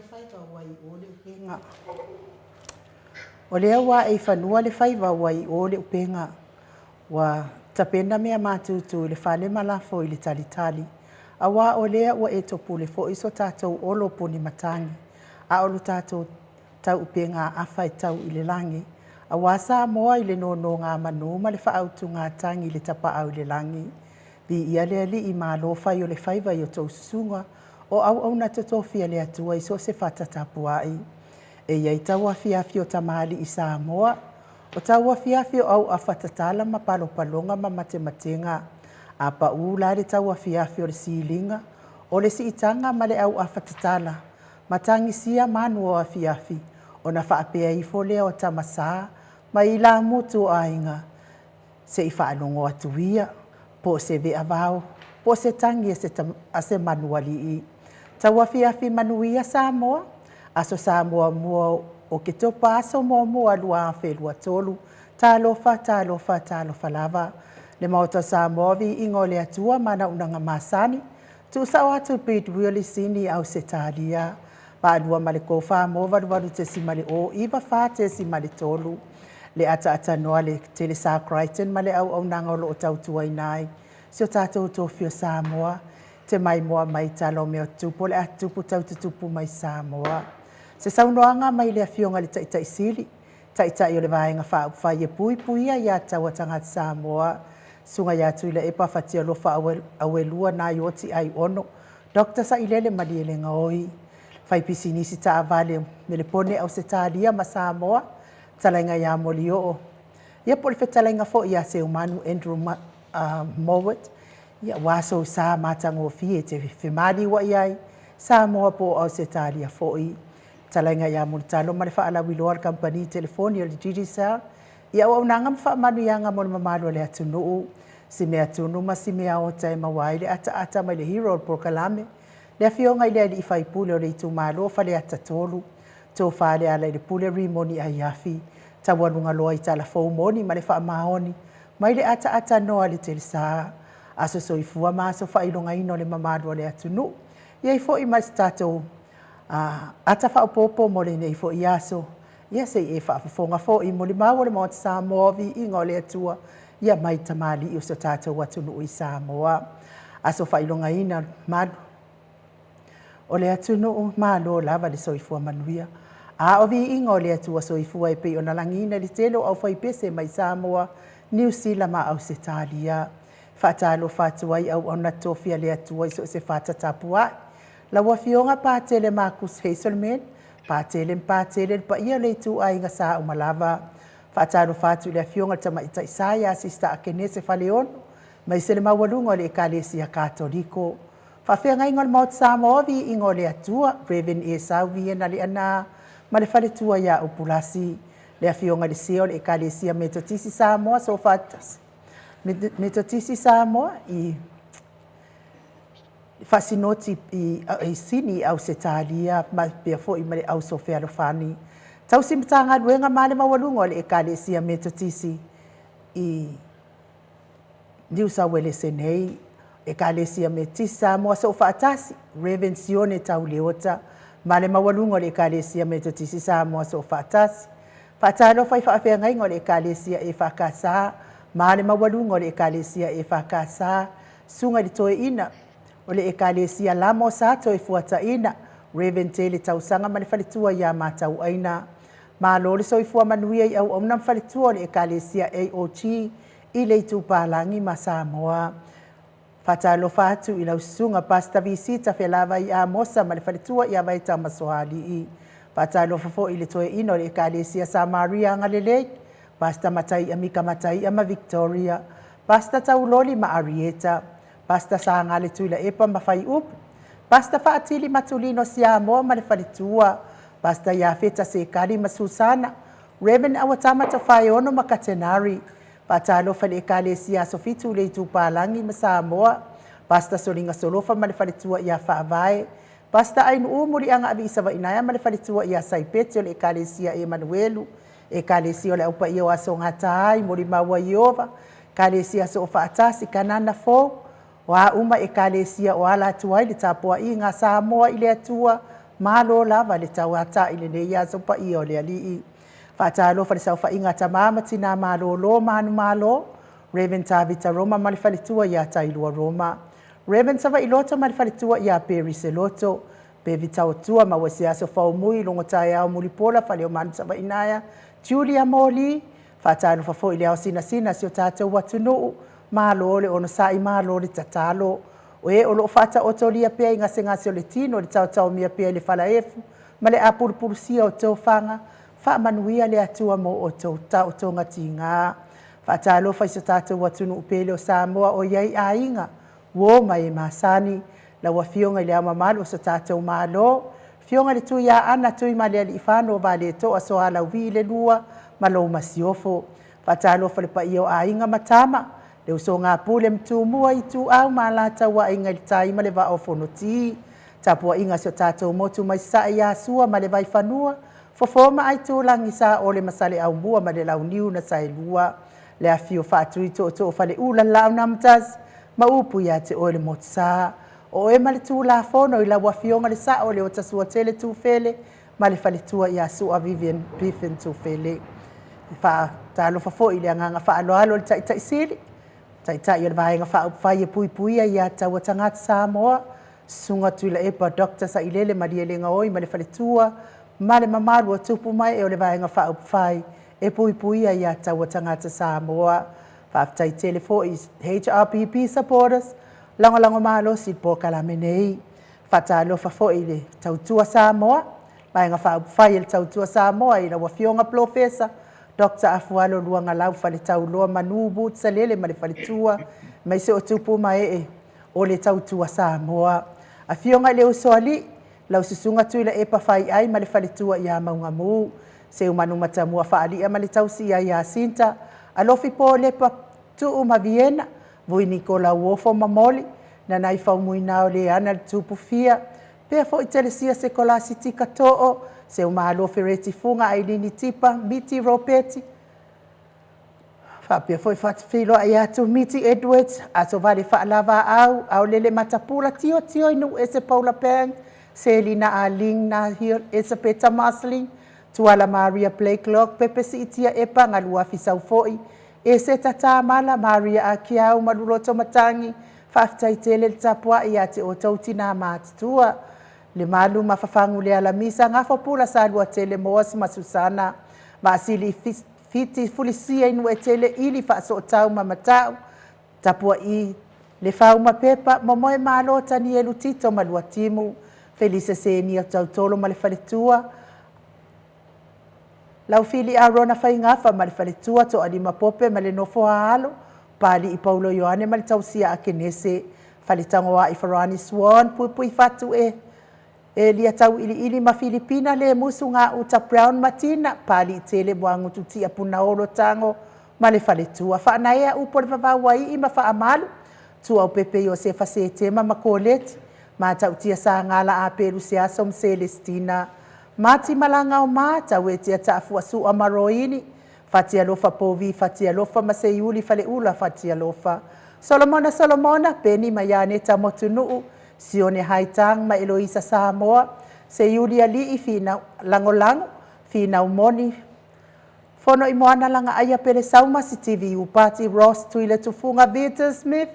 le faiva wai o le upenga. O lea wa e whanua le faiva wai o le upenga. Wa tapena mea mātutu le whale malafo i le talitali. A wā o lea ua e topu le fo iso tātou olo puni matangi. A olu tātou tau upenga a whai tau i le langi. A wā Samoa i le nono ngā manu ma le whaautu ngā tangi le tapa au le langi. Bi ia lea li i mālo whai o le faiva i o tau susunga. O au na totofia le atua i so se whatatapuai. E iai taua fiafio tamali i Samoa. O taua fiafio au a whatatala ma palopalonga ma matematenga. A pa ula le taua fiafio le silinga. O le siitanga ma le au a whatatala. Matangi sia manu o a fiafi. O na whaapea i folea o tamasa. Ma i la mutu ainga. Se i whaalongo atuia. Po se vea vau. Po se tangi a se manuali i. Taua fiafi manuia Samoa. Aso Samoa mua o ke topa aso mua lua a whelua tolu. Talofa lava. Le Maota Samoa vi ingo le atua mana unanga masani. Tu sawa tu pit really sini au se talia. Pa adua male kofa mo varu te simale o iwa fa te simale tolu. Le ata noa le tele sa Crichton male au nanga lo o tau tuai nai. Sio tātou tofio Samoa. Te mai moa mai talo mea tupu le atupu tau tupu mai Samoa. Se saunoanga mai le afionga le taitai sili. Taitai o le vaenga whai e puia ia taua tangata Samoa. Sunga ia tui le epa whatia lofa awelua na ioti ai ono. Dr. sa ilele maliele ngaoi. Whai pisi nisi ta avale me le pone au se tālia ma Samoa. Talainga ia moli o. Ia poli fe talainga fo ia se umanu Andrew Mowat. Ia waso sa matango fie te whemari wa iai. Samoa po au se tālia fo i. Talainga ia moli talo ma le whaala wiloa le company telefoni o le GDSL. Ia au nangam wha manu ianga mo le mamalu le atunu. Si mea tunu ma si mea o tai mawai le ata mai le hero prokalame. Le afionga i le i whai pule o le itu malo whale ata tolu. Tō whale ala i le pule rimoni ai afi. Tawanunga loa i tala fau moni ma le wha mahoni. Mai le ata noa le telesa. Aso so i fua maaso whailonga ino le mamalu le atunu. Ia i fo i mai stato ata wha upopo mo le nei fo i aso. Ia se e whaafafonga fo i mo le maua le Maota Samoa vi ingo le atua. Ia mai tamali i o so tātou atunu i Samoa. Aso whailonga ina madu. O le atunu malo lava le soifua manuia. A o vi ingo le atua soifua e pe o na langina le telo au whaipese mai Samoa. New Zealand ma au se talia. Whaatalo whaatuai au ona tofia le atua i so se whaatatapuai. La wafionga pātele Marcus Hazelman. Pātele pa ia le tu ai nga sa umalava. Whaatalo whaatu le afionga tama ita Isaiah sista akenese whaleon. Mai se le mawalunga le ekalesi a katoliko. Whawhia ngai ngol Maota Samoa vi ingo le atua. Reverend Esau vi ena le ana. Ma le whale tua ia upulasi. Le afionga le seo le ekalesi a metotisi Samoa so whaatas. Metotisi Samoa i fasinoti i sini au se talia ma pia fo i male au so fea fani. Tau simitanga duenga male mawalunga le ekalesi metotisi i New South Wales nei ekalesi metotisi Samoa so whaatasi Reverend Sione tau leota male mawalunga le ekalesi metotisi Samoa so whaatasi. Whaatalo whai whaafea ngai ngole ekalesi e whakasa male mawalunga le ekalesi e whakasa sunga li toe ina o le ekalesia lamo sa toi fuata ina Reverend Tele tausanga ma le faletua ia matau aina ma lo le soifua manuia i au na faletua le ekalesia AOT i le tupalangi ma Samoa fatalo fatu i lausunga pasta visita felava i amosa ma le faletua ia vai tamasoali i fatalo fofo i le toe ina le ekalesia Samaria ngalele pasta matai amika matai ama Victoria pasta tauloli ma Arieta Pasta sa ngale tuila epa mawhai up. Pasta whaatili matulino Samoa ma le whalitua. Pasta ia feta se kari ma Susana. Reverend awatama ta whai ono ma Katenari. Patalo whale ekalesia sofitu le tupalangi ma Samoa. Pasta solinga solofa ma le whalitua ia whaavae. Pasta ainu umuri anga avi isawa inaya ma le whalitua ia saipete o le ekalesia Emanuelu. Ekalesia o le aupa ia o aso ngatai mori maua Iova. Ekalesia so whaatasi kanana fo. Wa uma ekalesia o ala tuai le tapua i ngā Samoa i le atua malo lava le tauata i le nei aso pa i o le alii. Whaatalofa le saufa inga ta mama tina malo lo manu malo. Raven Tavita Roma malifalitua ia tailua Roma. Raven sava ilota malifalitua ia peri se loto. Pe vitao tua ma wasi aso faumui longo tae au mulipola fale o manu sava inaya. Julia Moli. Whaatalo fafo ile au sina si o tātou watunu. Malo le ono sai malo le tatalo. O e o lo whata o tolia pia inga se ngasi o le tino le tau mia pia le fala efu. Ma le apurpurusia o tau whanga. Wha manuia le atua mo o tau tau tonga tinga. Whaatalo whai sa tātou watunu upele o Samoa o iai a inga. Wo mai masani. La wa fionga le ama malo sa tātou malo. Fionga le tui a ana tui ma le ali ifano vale to a soa la ui le lua. Malo masiofo. Whaatalo whale pa io a inga matama. Le uso ngā pule mtu mua i tu au ma la tawa inga li taima le va o fonoti. Tapua inga so tātou motu mai sa ia sua ma le vai whanua. Fofoma ai tūlangi sa o le masale au mua ma le lau niu na sa lua. Le a fio whaatui to whale ula lau namtas. Ma upu ia te o le motu sa. O e ma le tū la fono i la wafionga le sa o le o tasua tele tū fele. Ma le whale tua ia sua Vivian Biffin tū fele. Wha talo fafo i le anganga wha alo alo le tai sili. Tai o le vaenga wha upwhai e pui ia taua tangata Samoa. Sunga tui la epa dokta sa ilele ma lia lenga oi ma le whale tua. Ma le mamaru o tupu mai e o le vaenga wha upwhai. E pui ia taua tangata Samoa. Whaftai telefo i HRPP supporters. Lango malo si po kalamenei. Whatalo fafo i le tautua Samoa. Vaenga wha upwhai e le tautua Samoa i la wafionga profesa. Dr. Afualo luanga lau whale tau loa manubu tsalele ma le whale tua. Mai se o tupu mai o le tautua Samoa. A fionga le usoali. Lau susunga tui la epa whai ai ma le whale tua i a maunga mu. Se umanu matamua whaali ma le tausi ia sinta. Alofi po le pa tuu ma Viena. Vui Nikola uofo mamoli. Na nai whaumui nao le ana le tupu fia. Pea fo i telesia se kolasi tika to'o. Se umalo fereti funga ai lini tipa. Miti ropeti. Whapea fo i whatwhilo ai atu Miti Edwards. Aso vale whaalava au. Au lele matapula tio inu ese Paula Peng. Se Lina Aling na hir ese Peter Masling. Tuala Maria Blakelock, pepe si itia epa ngalua fisau foi. E se tata mala Maria Akiau maluloto matangi. Whaftai tele le tapua i ate o tautina mātua. Le malu mawhafangu le alamisa ngafo pula sa lua tele moas masusana. Maasili fiti fulisia inu e tele ili whaaso o tau mamatau. Tapua i le whau mapepa momoe malo tani elu tito malua timu. Felice se ni o tautolo ma le whaletua. Lau fili a rona whai ngafa ma le whaletua to alima pope ma le nofo halo. Pali i Paulo Ioane ma le tausia a kenese. Whaletango a i Farani Swan pui fatu e lia tau ili ma Filipina le musu ngā uta Brown Martina. Pali i tele buangu tutia puna olo tango ma le whaletua. Whaanaea upo le wawawai i ma wha amalu. Tua o pepe o se whase tema ma koleti. Ma tau tia sa ngala a peru se asom Celestina. Mati malanga o mata we tia tafua su amaroini. Fatia lofa povi, fatia lofa maseiuli fale ula fatia lofa. Solomona, peni mayane tamotunu. Sione haitang ma Eloisa Samoa. Seiuli ali i fina langolango, fina umoni. Fono i moana langa aya pele sauma si TV upati Ross tuile tufunga Peter Smith.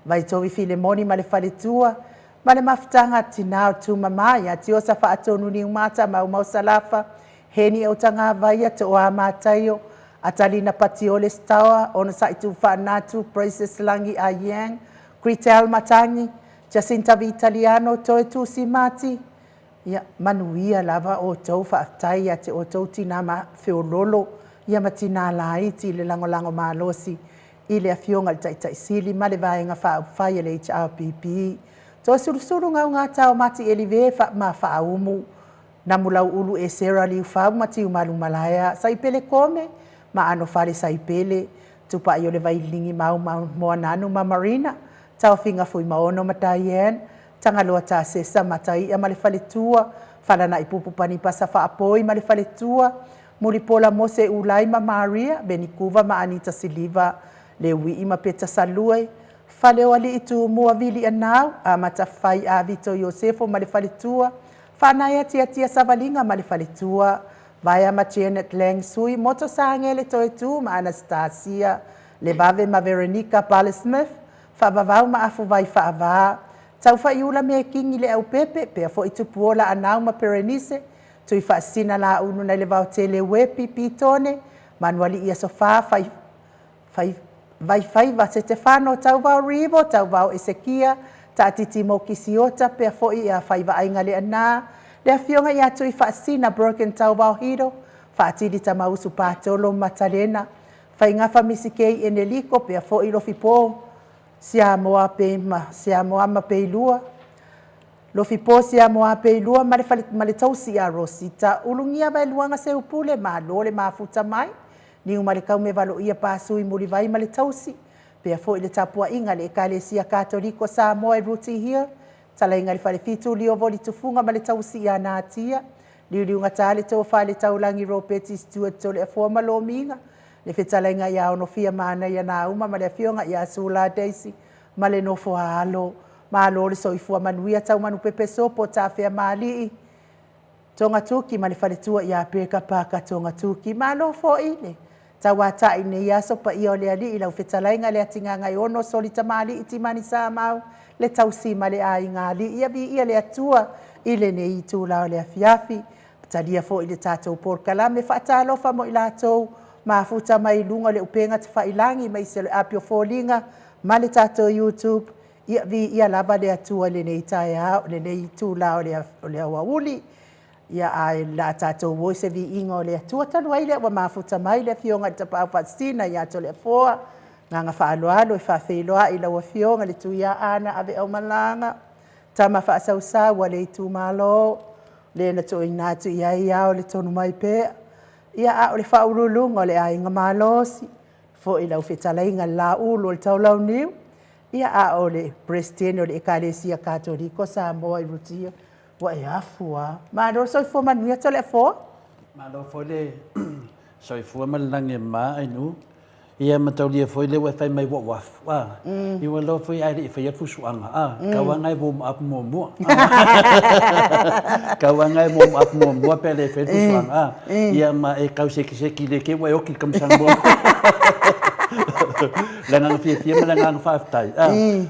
Vai tovi file moni ma le fale tua. Ma le mafutanga tinao tu mamaya ti o sa whaatonu ni umata mau salafa. Heni au tanga vaia te o amatayo. Atalina patiole stawa ono sa itu whanatu Princess Langi Ayang. Critel Matangi. Jacinta Vitaliano toe tu si mati. Ia manuia lava o tau whaatai te o tau tina ma whiololo. Ia matina lai ti le langolango malosi. Ile a fionga le taitai sili ma le vaenga whaai le HRPP. Tō surusuru ngā tau mati elive ma whaumu. Na mulau ulu e Sarah liu whau mati umalu malaya. Saipele kome, ma ano whare saipele. Tupa i ole vailingi mau moa nanu ma Marina. Tau whinga fui maono ma Diane. Tangaloa tā sesa matai a male whale tua. Whalana i pupupani pasa whaapoi male whale tua. Muripola mose ulai ma Maria. Benikuva ma Anita Siliva. Le ui ima peta salue. Fale o ali i tu mua vili anau, a matawhai a Vito Iosefo ma le whale tua. Whanai tia savalinga ma le whaletua. Vai ama Janet Lang sui moto sa ngele toi tu ma Anastasia. Le vave ma Veronica Pallismith. Whavavau ma afu vai whaava. Tau whaiula me kingi le au pepe. Pea fo itu puola anau ma Perenise. Tui whaasina la unu na le vau tele wepi pitone. Manuali ia sofa vai va se te whano tau vau rivo. Tau vau Esekia. Ta titi mo kisiota pea fo ia whai va ainga le ana. Le fionga ia tui whaasina broken tau vau hiro. Whaatiri ta mausu pātolo matarena. Whai ngafa misikei eneliko pea fo i lofi pō. Samoa ma pe lua. Lofi po Samoa pe lua male tausi a Rosita. Ulungia vai luanga se upule ma lole ma futa mai. Ni umare kau me valo ia pasui muri vai male tausi. Pea fo ile tapua inga le ekalesia Katoliko Samoa ruti hia. Tala inga le fale fitu lio voli tufunga male tausi a natia. Liunga tale tau fale taulangi ropeti Stuart tole a forma lo minga. Le fetala inga ia ono fia mana ia na uma male fionga ia sula Daisy. Male no fo halo. Malo le soifua manuia tau manu pepe sopo ta fea mali. Tonga tuki male fale tua ia peka paka tonga tuki. Malo fo ile. Tawata ine ia sopa ia ole ali ila ufetala inga le atinga ngai ono soli tamali iti mani sa mau. Le tausi male a inga ali ia vi ia le atua ile ne itu la ole afiafi. Tadia fo ile tatou por kalame fatalo fa mo ila tou. Mafuta mai lunga le upenga te whailangi mai se le apio fōlinga ma le tatou YouTube ia vi ia lava le atua le nei tae hao le nei tū la o le awauli ia ai la tatou voice vi inga o le atua tanu ai le wa mafuta mai le fionga te pao patsina ia to le foa nganga whaaloalo e whawheloa i la wa fionga le tuia ana ave au malanga tama whaasausa wa le tu malo le na to inatu ia ia o le tonu mai pea ia a o le whaurulunga o le ainga malosi. Fo i lau whetalainga la ulu o le taulau niu. Ia a o le Prestene o le Ekalesia Katoliko Samoa i rutia. Wa e afua. Maro soifua manuia tole fo? Maro fo le soifua malange ma ainu. Ia mataulia foi le wai mai wa waf. I wa lo foi ai fa ia fusuanga. Ka wa ngai bom ap mo mo. Ka wa ngai bom ap mo mo pe le fe fusuanga. Ia ma e kau se ki le ke wa oki kam sang bo. La nang fia ma la nang fa tai.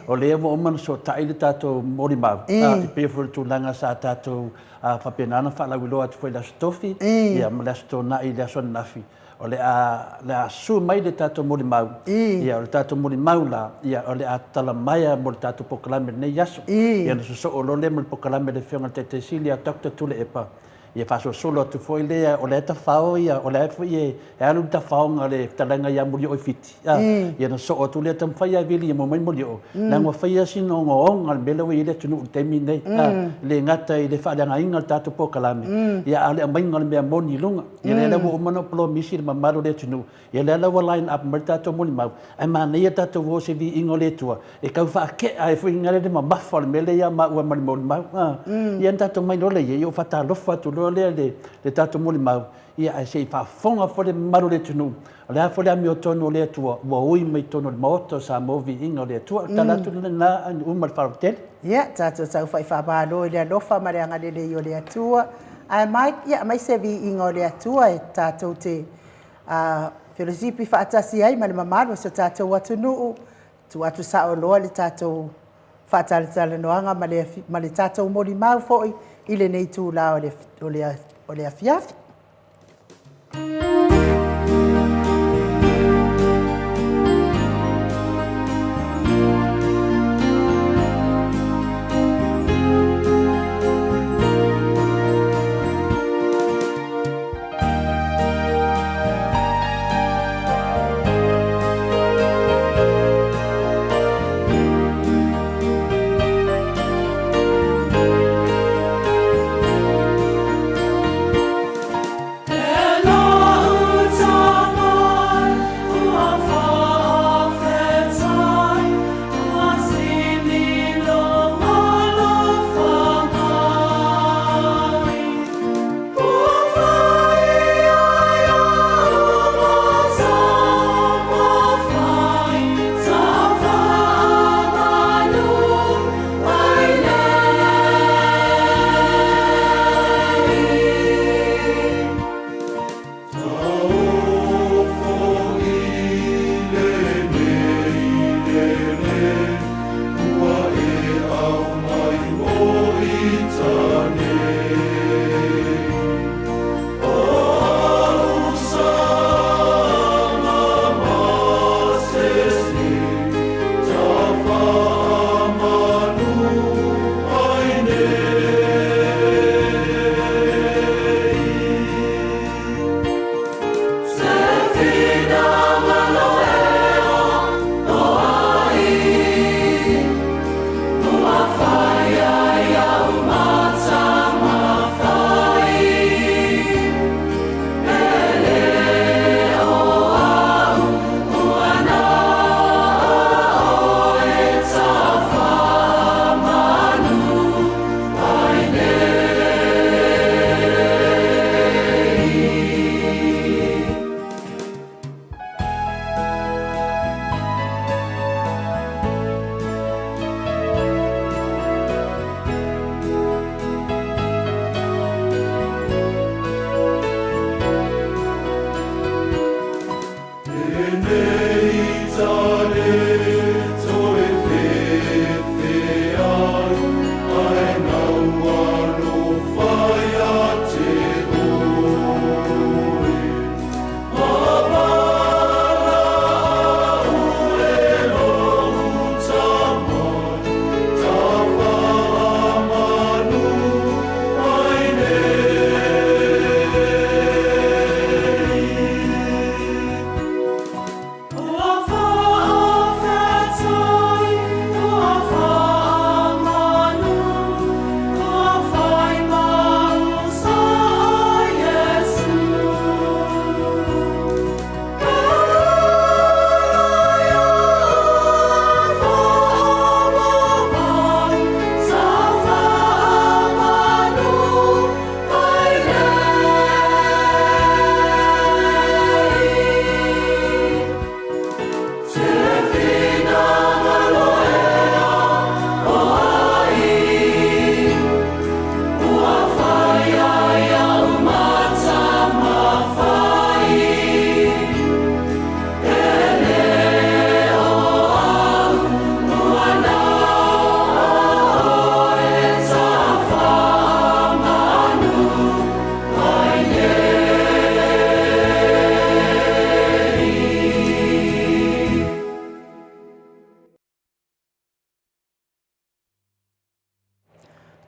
O le mo man so tai le tato mori ma. I pe fo tu langa sa tato fa penana fa la wilo at foi la stofi. Ia ma la sto na i la son nafi. O le a su mai le tato mori mau. Ia o le tato mori mau la. Ia o le a tala maia mo le tato pokalame ne yaso. Ia na so o lo le mo le pokalame le whionga te te sili a takta tule e pa. Ia faso solo tu foi lea o le ta fao ia o le foi e alu ta fao nga le talanga ia muri o fiti. Ia na so o tu le tam fai vili mo mai muri o. Na ngo fai sino ngo ngal belo i le tunu temi nei. Le ngata i le fa le inga tato pokalame. Ia ale mai ngal me moni lunga. Ia le wo mano plo misi ma maro le tunu. Ia le wa line up mer tato moni mau. Ai ma nei tato wo se vi ingo le tua. E kau fa ke ai foi ngale de ma bafal me le ia ma wa moni mau. Ia tato mai no le ia fa ta lo fa tu le tato moli mau ia ai sei fa fonga fo le maru le tunu le a fo le mi otono le tua wa ui mai tono le Maota sa movi inga le tua tala tu na umar fartel ia tato tau fai fa ba lo le lofa mare anga le yo le tua ai mai ia mai se vi inga le tua e tato te filosifi fa atasi ai male mamalo so tato watunu tu atu sa o lo le tato fa tala noanga male tato moli mau foi ile nei tu la o le afiafi. Hello.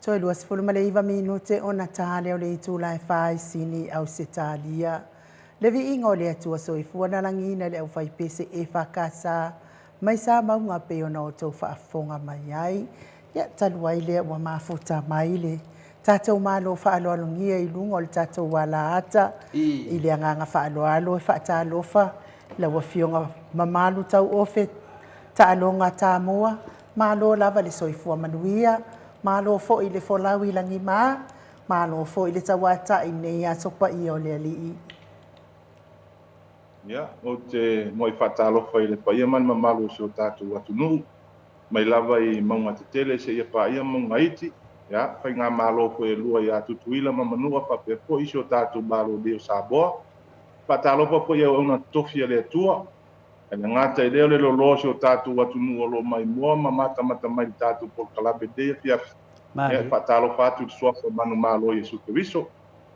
Toi luas fulu male iwa minute o na tale o le itu lai fai sini au se talia. Le vi ingo le atua so ifua na langina le au fai pese e whakasa. Mai sa maunga pe o na o tau whaafonga mai ai. Ia taluai le ua mafuta mai le. Tātou malo whaaloalongia i lungo le tātou wala ata. I le anganga whaaloalo e whaatalofa. La ua fionga mamalu tau ofe. Taalonga Samoa. Malo lava le soifua manuia. Malo fo i le folau i langi maa. Malo fo i le tawata i nei a sopa i o le alii. Ia, o te moi whaatalofa i le paia man mamalu se o tātou atunu. Mai lava i maunga te tele se ia paia maunga iti. Ia, whai ngā malo ko e lua i atutuila mamanua whape po i se o tātou malo leo Samoa. Whaatalofa po i au una tofia le atua. E ngata i leo le lolo se o tātou atunu o lo mai mua mamata mata mai tātou po kalabe dea fiafi. E whaatalofa atu te suafa manu malo i su kewiso.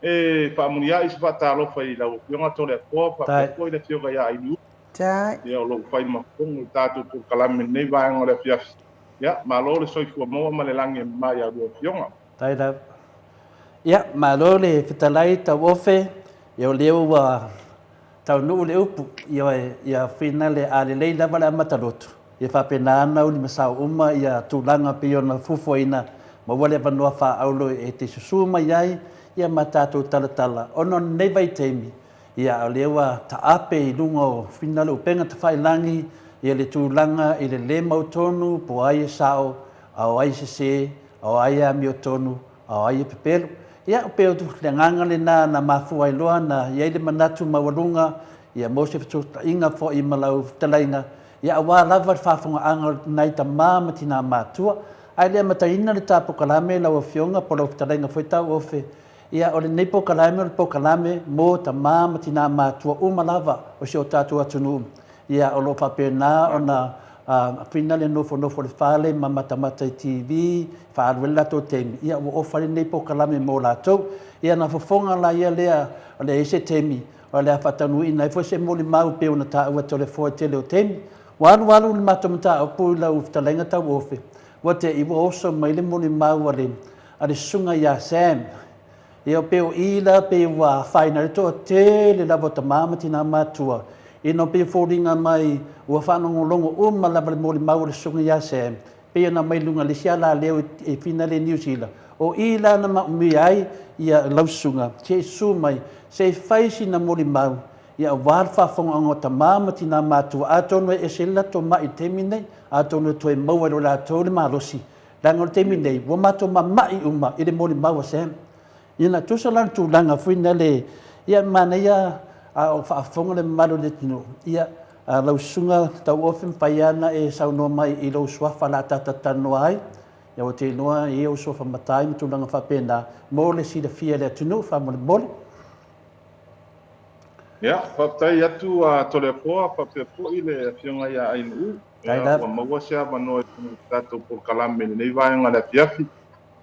E whaamunia i se whaatalofa i lau fionga tole a koa, whape po i le fionga ia i lu. Ia o lo whai mafongo i tātou po kalame nei vaenga le fiafi. Ia, malo le soifua moa ma le lange mai a rua fionga. Tai rau. Ia, malo le fitalai tau ofe, ia o leo wa tau nuu le upu, ia whina le ale lei lava le amatarotu. Ia whapena ana uli masau uma, ia tūlanga pio na fufuaina, ma wale vanua wha aulo e te susuma iai, ia matatu talatala. Ono nei vai teimi, ia o lewa ta ape i lunga o whina le upenga ta whailangi, ia le tūlanga i le le mautonu, po ai e sao, au ai se, au ai a miotonu, au ai e pepelu. Ia o peo tu le nganga le na mafu ai loa na ia le manatu mawalunga, ia mose fituta inga fo i malau talainga, ia awa lava whafunga anga nai ta mama tina matua, ai le mataina le tapo kalame lau a fionga po lau talainga foi tau ofe, ia o le nepo kalame o le po kalame mo ta mama tina matua umalava o si o tatu atunu, ia o lo whapena o na whina le nofo le whale, ma matamata i TV, whaaruela tō temi. Ia o whare nei po kalame mō lātou. Ia na whafonga la ia lea o le ese temi, o lea whatanu ina. I fo se mōli mau peo na tā ua tole fōi tele o temi. Walu le matamata o pui lau talenga tau ofe. Wa te iwa oso mai le mōli mau a le sunga ia Sam. Ia o peo ila peo wa whaina le tō tele lavo ta mamati na matua. Ino pe fōringa mai ua whanongolongo o malava le mōli mau le sunga ia Sam. Pea na mai lunga le siala leo e whina le New Zealand. O ila na maumi ai ia lausunga. Se su mai, se whaisi na mōli mau. Ia wār whafonga ango ta mamati na matua. Atono e se lato mai temi nei. Atono to e maua lo la tō le malosi. Lango le temi nei. Wa mato ma mai uma i le mōli mau a Sam. Ina tusa lan tu langa whina le. Ia mana ia o whaafonga le malo le tino. Ia lausunga tau ofin paiana e saunoa mai i lau suafa la tata tano ai. Ia o te noa i au sofa matai mi tūlanga whapena. Mō le si le fia le tino, whamole mole. Ya, whaptai atu a tole poa, whaptai po i le whionga ia ainu u. Ya, ua maua sea manoe tātou por kalame nei vāenga le piafi.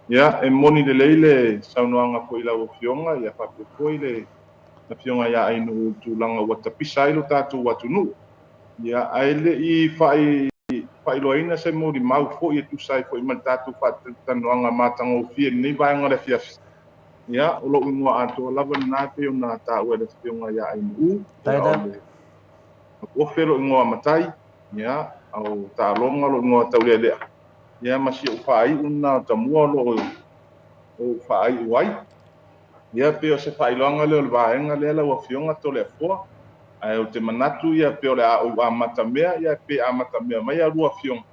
Ya, e moni le leile saunoanga po i lau whionga, ia whaptai po i le whionga ia ainu u tūlanga ua tapisa ilo tātou watunu. Ya, aile i whailoaina se mori mau fo i tu sai fo i man tātou whatanoanga mātango fie nei vāenga le piafi. Ya, o lo ingoa ato lava na te o na ta o le whionga ia ainu u. Ya, o fero ingoa matai, ya, au ta longa lo ingoa tau lea. Ya, masi o whai una ta mua lo o whai uai. Ya, peo se whai longa leo le vaenga lea la o whionga to le fua. Ai o te manatu ia peo le a o amata mea, ia pe amata mea mai a rua whionga.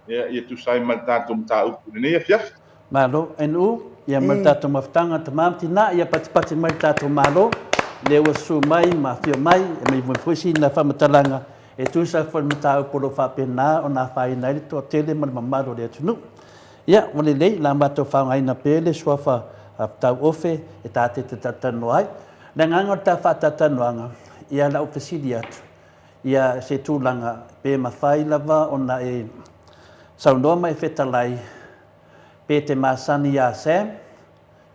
Ya, ia tu sai man tātou mta upu. Nei a fiafi. Malo, enu, ia mai tātou maftanga te mamtina, ia patipati mai tātou malo, le ua su mai, ma fio mai, e mai mwifwisi na whamatalanga, e tu sa whamatau polo whapena o nā whaina ili tō tele ma mamaro le atunu. Ia, wale lei, la mātou whaungaina pēle, suafa tau ofe, e tāte te tatano ai. Na nganga tā whatatanoanga, ia la ofesili atu, ia se tūlanga pē mawhai lava, o na e saunoma e whetalai, pe te masani a Sam,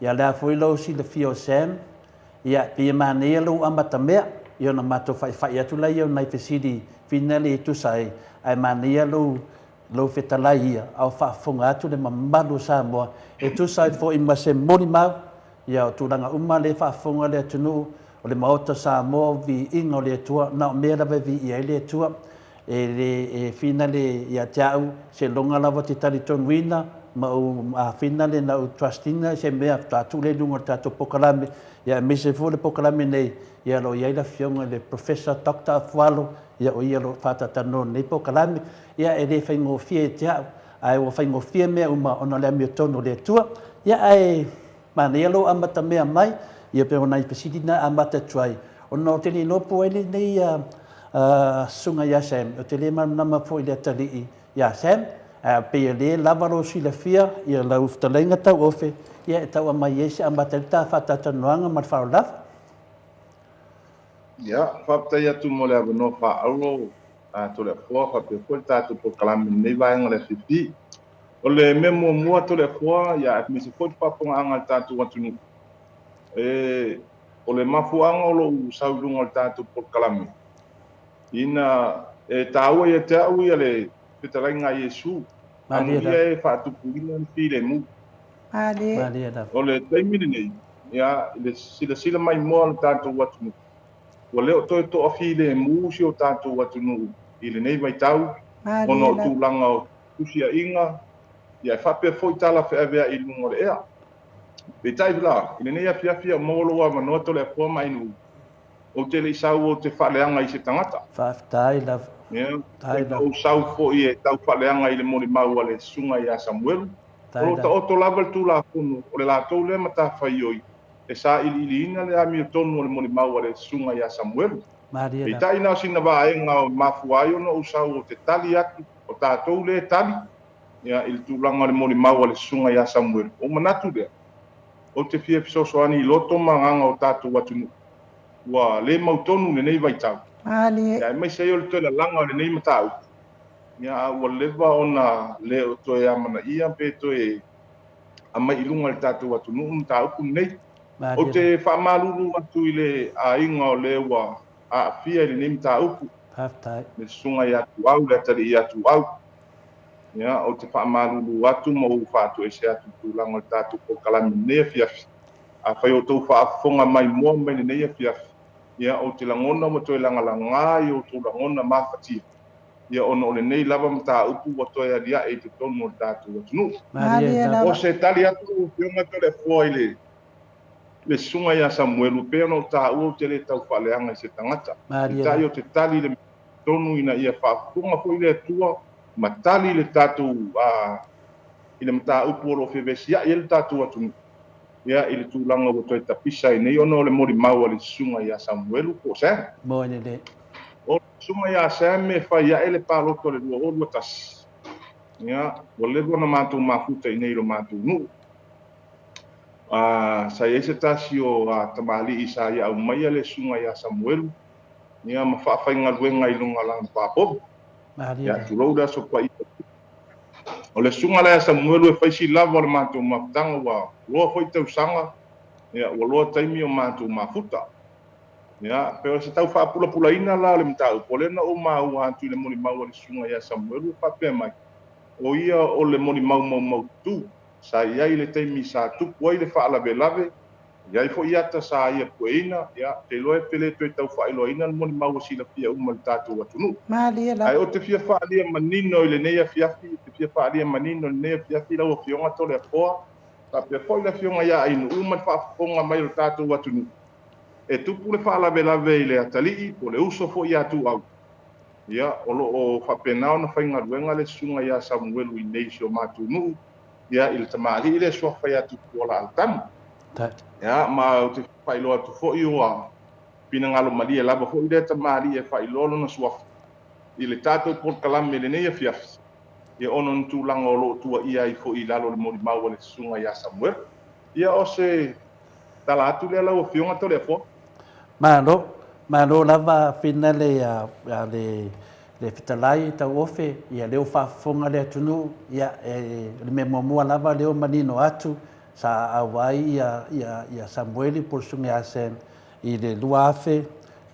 ia lea fuilo si le fio Sam, ia pe mane lo amata mea, ia na mato fai atu lai au nai fesidi finale e tusai, ai mane lo fetalai ia, au whaafunga atu le mamalu Samoa, e tusai fo i mase moni mau, ia o tūranga uma le whaafunga le atunu, o le Maota Samoa Viiga o le Atua, na o mea lawe Viiga le Atua, e finale ia te au, se longa lava te tari tonuina, ma o a finale na o trustinga se mea tātou le lunga tātou pokalame, ia me se fo le pokalame nei, ia lo ia la fionga le Professor Dr. Afualo, ia o ia lo whatatano nei pokalame, ia e le whaingo fie te au, ai o whaingo fie mea uma ona le amio tono le Atua, ia ai mana ia lo amata mea mai, ia pe ona i pesidina amata tuai, ona o teni lopo ele nei sunga ia Sam, o te le manama fo i le atalii ia Sam, pe le lavaro si la fia, ia la uftalenga tau ofe, ia e tau amai ese amata ta whatatanoanga ma whaolaf. Ia, whaptai atu mo le avano whaaulo, to le fua, whape fua tātou po kalame nei vaenga le whiwhi. O le memo mua to le fua, ia e misi fua whaponga anga tātou atunu. O le mafuanga o lo saurunga o tātou po kalame. Ina, tāua ia te au ia le petarenga Iesu, anu ia e whaatupuina ni while mu. O le taimini nei, ia, sila mai moa le tātou atunu. Wa leo toi to afile mu si o tātou atunu i le nei vai tau, ono tūlanga o tusia inga, ia e whape foi tala whaavea i lungo le ea. Pe tai vila, i le nei afiafia moloa manoto le fua mai nu, o te le isau o te whaleanga i se tangata. Whaftai love. O sau fo i e tau whaleanga i le mori maua le sunga i a Samuelu. O ta oto lava le tūla kunu, o le lātou le mata whai oi. E sa ili ina le ami o tonu o le mori maua le sunga i a Samuelu. E tai nao sina vaenga o mafuai ono o sau o te tali atu, o tātou le tali. Ia ili tūlanga le mori maua le sunga i a Samuelu. O manatu lea. O te fia fisosoani i loto manganga o tātou atunu. Ua le mautonu le nei vai tau. Ia mai se o le toi la langa o le nei matau. Ia ua lewa ona le o toi amana ia pe toi ama ilunga le tātou atunu mtau kun nei. O te whamalulu atu i le a inga o le ua a fia i le nei mtau ku. Le sunga i atu au, le atari i atu au. Ia o te whamalulu atu ma u whatu e se atu tūlanga le tātou po kalami nei fiafi. A whai o tau whaafonga mai mua mai le nei fiafi. Ia o te langona mo toi langalanga i o tō langona mawhatia. Ia ono o le nei lava mta upu wa toi aria e te tonu o tātou atunu. O se tali atu o whionga to le fua i le sunga i a Samuelu pe ono tā ua o te le tau whaleanga i se tangata. I tai o te tali le tonu ina ia whaafunga fo i le atua, ma tali le tātou i le mta upu o lo whiwesia i le tātou atunu. Ia i le tūlanga o toi tapisa i nei ono le mori maua le sunga i a Samuelu po Sam. Moene le. O sunga i a Sam me whai a ele pāloto le rua orua tasi. Ia, o lewa na mātou mafuta i nei lo mātou nu. Sa ia se tasi o tamali i sa ia au mai le sunga ia Samuel. Ia mawhawhainga luenga i lunga lang papobi. Ia tulou da so pa i. O le sunga le Samuel e whaisi lava o le mātou mawhtanga wa loa hoi tau sanga. Ia wa loa taimi o mātou mafuta. Ia pero se tau whaapula ina la le mtau. Polena o mau atu le moni mau le sunga ia Samuel whapea mai. O ia o le moni mau tu. Sa ia i le taimi sa tupu ai le whaalave. Ia i fo iata sa ia pueina. Ia te loe pele toi tau whaeloina le moni mau sila pia uma le tātou atunu. Malia la. Ai o te fia whaalia manino i le neia fiafi. Te fia whaalia manino i le neia fiafi lau o fionga tole a poa. Ka pia fo i le fionga ia ainu uma le whaafonga mai le tātou atunu. E tupu le whaalave i le atalii po le uso fo ia tu au. Ia o whapenao na whainga ruenga le sunga ia Samuel i neisi o mātunu. Ia i le tamari i le sofa ia tupu o la altamu. Ia ma o te whailo atu fo i oa pinangalo malia lava fo i le tamari e whailolo na sofa. I le tātou por kalame le neia fiafi. Ia ono ntulanga o lo tua ia i fo i lalo le mori maua le sunga ia Samuel. Ia o se tala atu le lau o fionga to le fo. Malo lava fina le fitalai tau ofe ia leo whaafonga le atunu ia le me momua lava leo manino atu sa awai ia Samueli por sunga asen i le lua afe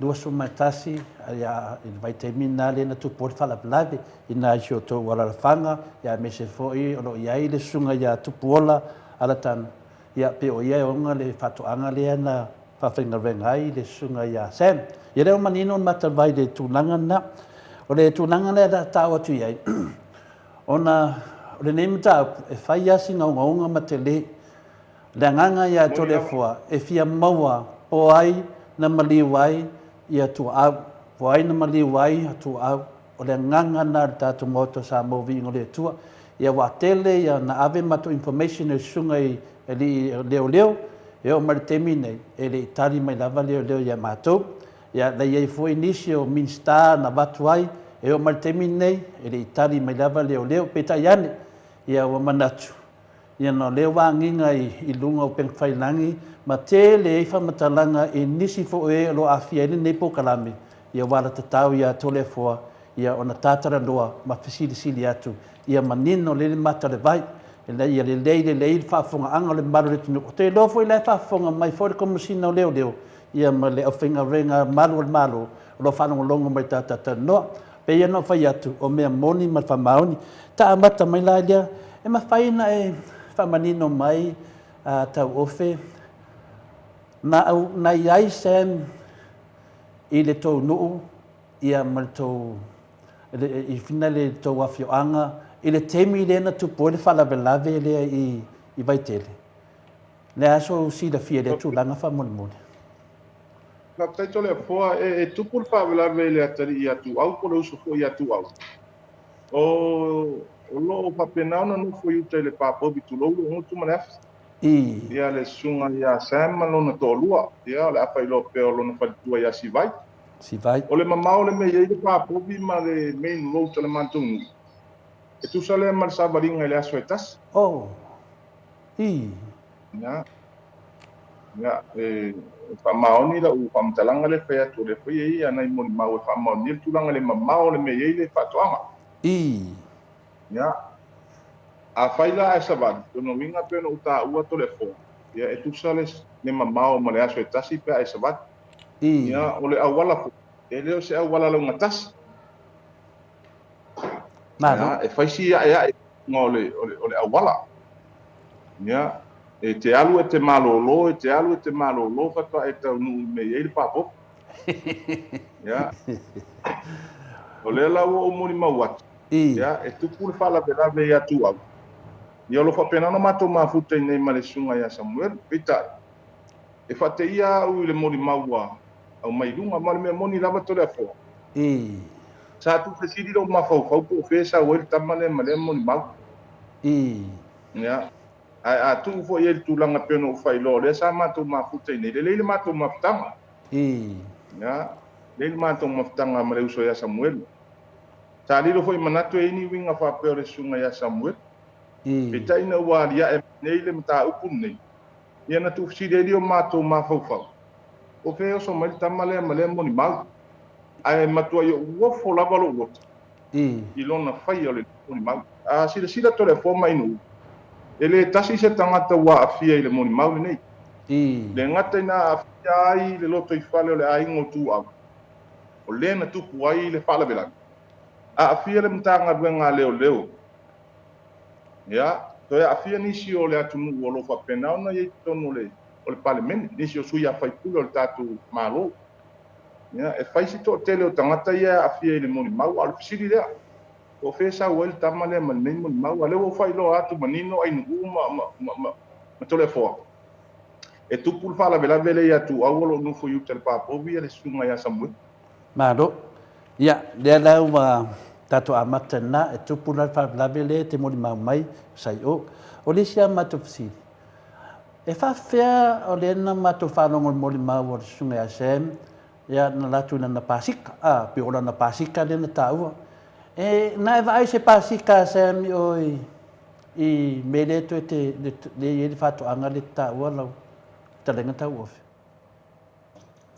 lua sumatasi ia i vai te mina le na tu por fala blave ina jo to wala fanga ia me se foi o ia i le sunga ia tu pola ala tan ia pe o ia onga le fatu anga le na whawhinga rengai le sunga ia sem. Ia reo manino mata vai le tūlanga na. O le tūlanga le da tau atu iai. O le neimu tau e whai asi ngaunga ma te le. Le nganga ia tole fua e fia maua po ai na maliwai ia tu au. Po ai na maliwai tu au. O le nganga na tatu moto sa movi ingo le Atua. Ia wa tele ia na ave matu information e sunga i leo. E o maritemi nei, e le itari mai lava leo ia mātou. Ia la iei fo inisi o minsta na watu ai, e o maritemi nei, e le itari mai lava leo, peta iane, ia o manatu. Ia no leo wānginga i lunga o pengwhailangi, ma te le eifa matalanga e nisi fo e lo awhia nei po kalame. Ia wala tatau ia tole foa, ia o na tātara loa, ma whisiri atu. Ia manino le mata le vai, ia le lei whaafonga anga le maru le tunu. Te lofo i le whaafonga mai fore komusina o leo. Ia ma le awhinga renga maru al maru. Lo whanonga longa mai tātata noa. Pe ia no whai atu o mea moni ma whamaoni. Ta amata mai la ia. E ma whaina e whamanino mai tau ofe. Na iai sem i le tau nuu. Ia ma le tau i whina le tau awhioanga. I le temi le na tupo le whalawelave lea i vaitele. Le aso si la fia le tūlanga whamonimone. Ka taito le foa e tupu le whalawelave le atari i atu au po le uso fo i atu au. O loo papenao na nufo i utai le papobi tu lou o ngutu manefi. Ia le sunga ia sama lona tōlua. Ia le apa i lo peo lona whalitua ia si vai. O le mamao le mei le papobi ma le main road le mantungu. E tu sale mal sabaringa le aso etas. Ya. Pa maoni la u pamtalanga le fea tu le fea ia nai moni mau fa maoni tu langa le mamao le mei le fatoanga. Ya. A faila e saban, no winga pe no uta ua to le fo. Ya e tu sale le mamao ma le aso etas pe e saban. Ya o le awala fo. E leo se awala lo ngatas. Ya, e faisi ia ngole ole awala. Ya, e te alu e te malolo fa e tau nu me ele papo. Ya. Ole la o moni mawat. Ya, e tu pul fala bela be ya tu au. Ia lo fa pena no mato mafuta nei male sunga ya Samuel, pita. E fa te ia u le moni mawa au mai lunga mal me moni lava to le fo. Sa tu presidi lo mafau po fesa o el tamane male moni mau. Ya. A tu fo ele tu langa peno fai lo le sa mato mafuta nei le mato maftanga. Ya. Le mato maftanga male uso ya Samuel. Sa li lo foi manato e ni winga fa pe le sunga ya Samuel. Pita ina wa dia e nei le mata upun nei. ia na tu fsiri dio mato ma fau o fe o so mai tamale male mo ni mau ai matua yo wo fo lava lo i lona fai o le mo ni mau a sila tole fo mai nu ele tasi se tangata wa afia i le mo ni mau nei le ngata ina afia ai le loto i fale o le ai ngotu au o le na tupu ai le fala bela a afia le mtanga benga leo ya to ya afia ni si o le atunu o lo fa pena ona ye tonu le o le parliament ni si o suia fai pulo le tatu malo ya e fai si to tele o tangata ia afia i le mo ni mau al fisiri le o fesa o el tamale man nei mo ni mau ale o fai lo atu manino ai ngu ma tole fo e tupu fala bela bele ia tu au lo no fo yu tel pa po via le sunga ya samu Maro, ia, lea lau wa tato amata na e tupu na whalabele te mori mai sai o. O le sia mato fsiri. E whawhea o le na mato whanongo mori mau o sunga ya sem, ia na latu na pasika, pe ora na pasika le na taua. E na e vai se pasika sem i mele to te le ye fato anga le taua lau. Talenga tau ofe.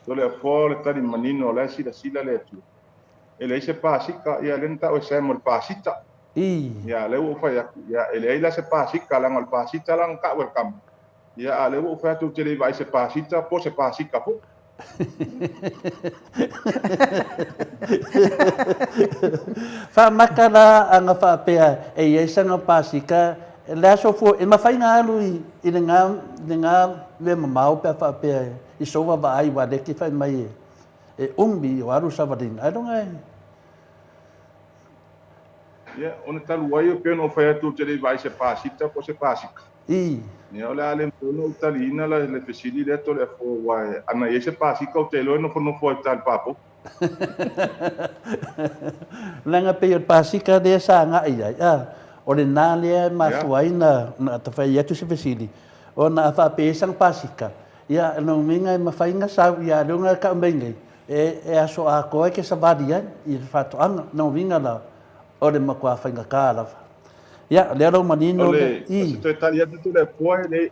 Tole fo le tani manino la sila le tu ele se pasika ia lenta o se mor pasita ia le o fa ia ele ila se pasika lang al pasita lang ka welcome ia le o fa tu tele vai se pasita po se pasika po fa makala anga fa pea e yesa nga pasika la so fo e mafai nga alu i nga le mamau pe fa pea i so va ai wa de ki fa mai e umbi o aru savadin ai don't ai ia ona talu ai pe no fa tu tele vai se pasita po se pasika ia ole ale no talina la le fesili le to le fo wa ana yese pasika o telo no fo tal papo langa pe pasika de sa nga ai o le nā lea masuai na tawhai atu se fesili. O na wha pesang pasika. Ia no minga e mawhainga sau ia runga ka umengai. E aso a koe ke sa wadian i whatoanga no minga la o le makua whainga ka alawa. Ia lea rau manino le i. Te tali atu tu le poe le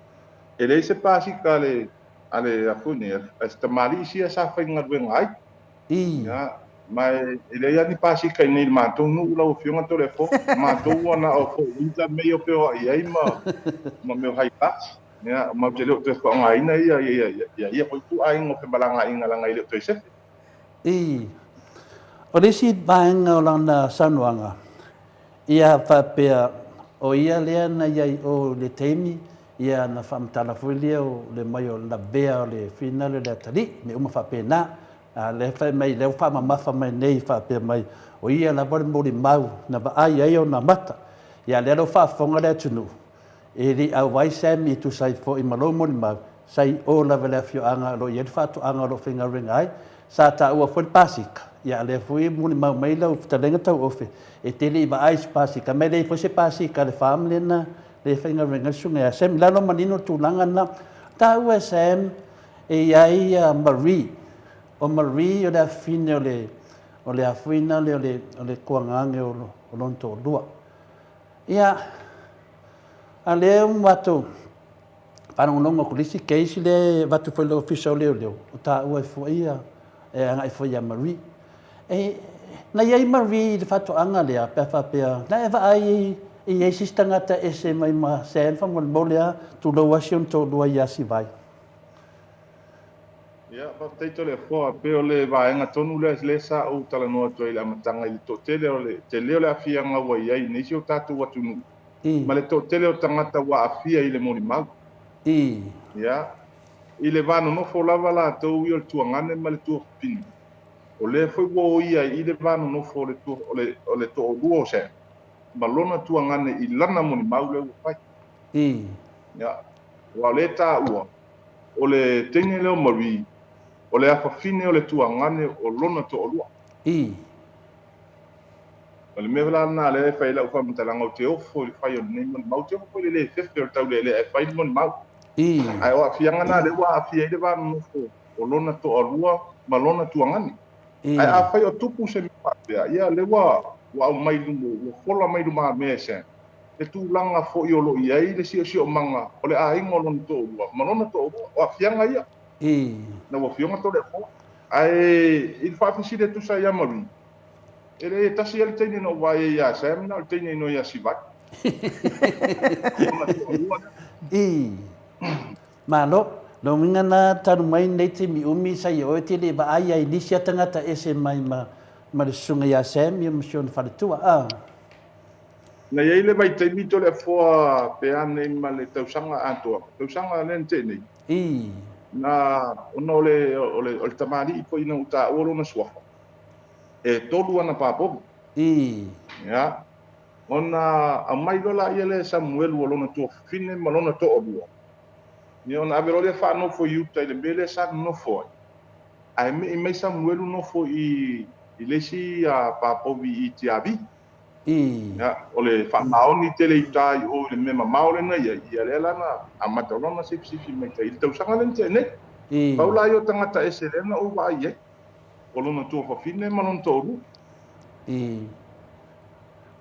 e le se pasika le ale afuni e sta malisia sa whainga ruenga ai. Ia mai ele ia ni pasika ni matou nu la o fionga to le fo matou ona o fo inta meio pe o ai ma meu hai pa ya ma te le te ko ngai na ia ko tu ai ngo pe balanga inga langa ile to se o le si banga o lana sanuanga ia fa pe o ia le na ia o le temi ia na famtala fulia o le mai o la bea o le finale le tali me uma fa pe na le fai mai le fa mafa mai nei fa pe mai o ia la bor mori mau na ba ai o na mata ia le lo fa fonga le tunu e ri au vai sem i tu sai fo i malo mori mau sai o la vele fio anga lo ia fa tu anga lo finga ring ai sa ta o fo pasika ia le fo i mori mau mai lo ta lenga tau ofe e te li ba ai pasika mai le fo se pasika le family na le finga ring sunga sem la lo manino tu langa na ta u sem e ai Marie o Marie o le afine o le afuina o le kuangange o lonto lua. Ia, a leo watu, whanongonongo kulisi keisi le watu foi le official leo. O ta ua e fua ia, e anga e fua ia Marie. E, na iai Marie le whatu anga lea, pia whapea, na ewa ai i eisi stangata ese mai ma sen wha molea tu lau asion to lua ia si vai. ia pa teito le fo pe o le vaenga tonu le sa o tala no to ile amatanga i to tele o le afia nga wa ia ni si o tatu watu nu ma le to tele o tangata wa afia ile moni mau ia ile vano no fo lava la to i o tuangane ma le tu pin o le foi wo ia ile vano no fo le tu o le to duo se ma lona tuangane i lana moni mau le fai ia wa le ta ua o le tenge le o Marie o le afafine o le tuangane o lona to o lua. O le mea na le fai lau wha mtalanga o te ofo le fai o nei mon mau te ofo le fefe o tau le e fai mon mau. Ai o afianga na le wa afia ile wa nofo o lona to o lua ma lona tuangane. Ai a fai o tupu se mi pāpea. Ia le wa o mai lumo, o fola mai luma mea se. te tūlanga fo i olo i ai le sio manga o le ainga o lona tō ua malona tō ua o a fianga ia na wa fionga tō le fo ai il whawhisi le tusa ia maru e le tasi ele teine no vai ia sam na teine no ia sivat malo no minga na taru mai nei te mi umi sai o te le ba ai ai nisi tangata ese mai ma le sunga ia sam ia mission faletua na ia le vai te mito le fo pe ane ma le tausanga Atua tausanga len te nei na ono le tamari ko ina uta oro na swafa e tolu ana papo ya ona a mai lola ia le Samuel wolona to fine malona to obua ni ona avero le fa no fo you tai le bele sa no fo ai me mai Samuel no fo i le si a papo vi i tiabi ya ole fa maoni tele tai o le mema maole na ia le lana a matalona se mai tai tau sanga le ne paula yo tangata eselena o va ia olona to fa fine malon to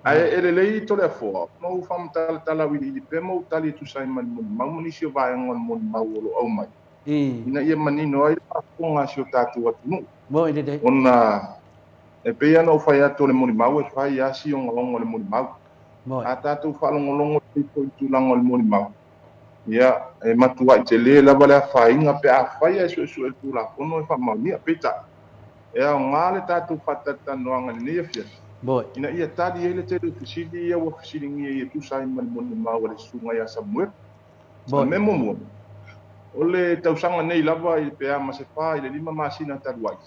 ai ele lei to le fo no fam tala wi di pemo tali tu sai man mamuni sio va ngon mon maulo au mai ina ia manino ai ko nga sio tatu atu no mo ide de ona e pe ana o fai ato le moni mau e fai asi o ngalongo le moni mau a tatu fa longo tipo tu lango le moni mau ia e matua i te le lava le whainga pe a whai e su e tūla kono e whamau nia peta e a ngāle tātou whatata noanga ni ea fia ina ia tari e le te fisili ia wa fisili ngia ia tūsai mani moni mau le sunga ia Samuel sa memo mua o le tausanga nei lava i pe a masefa i le 5 masina taruai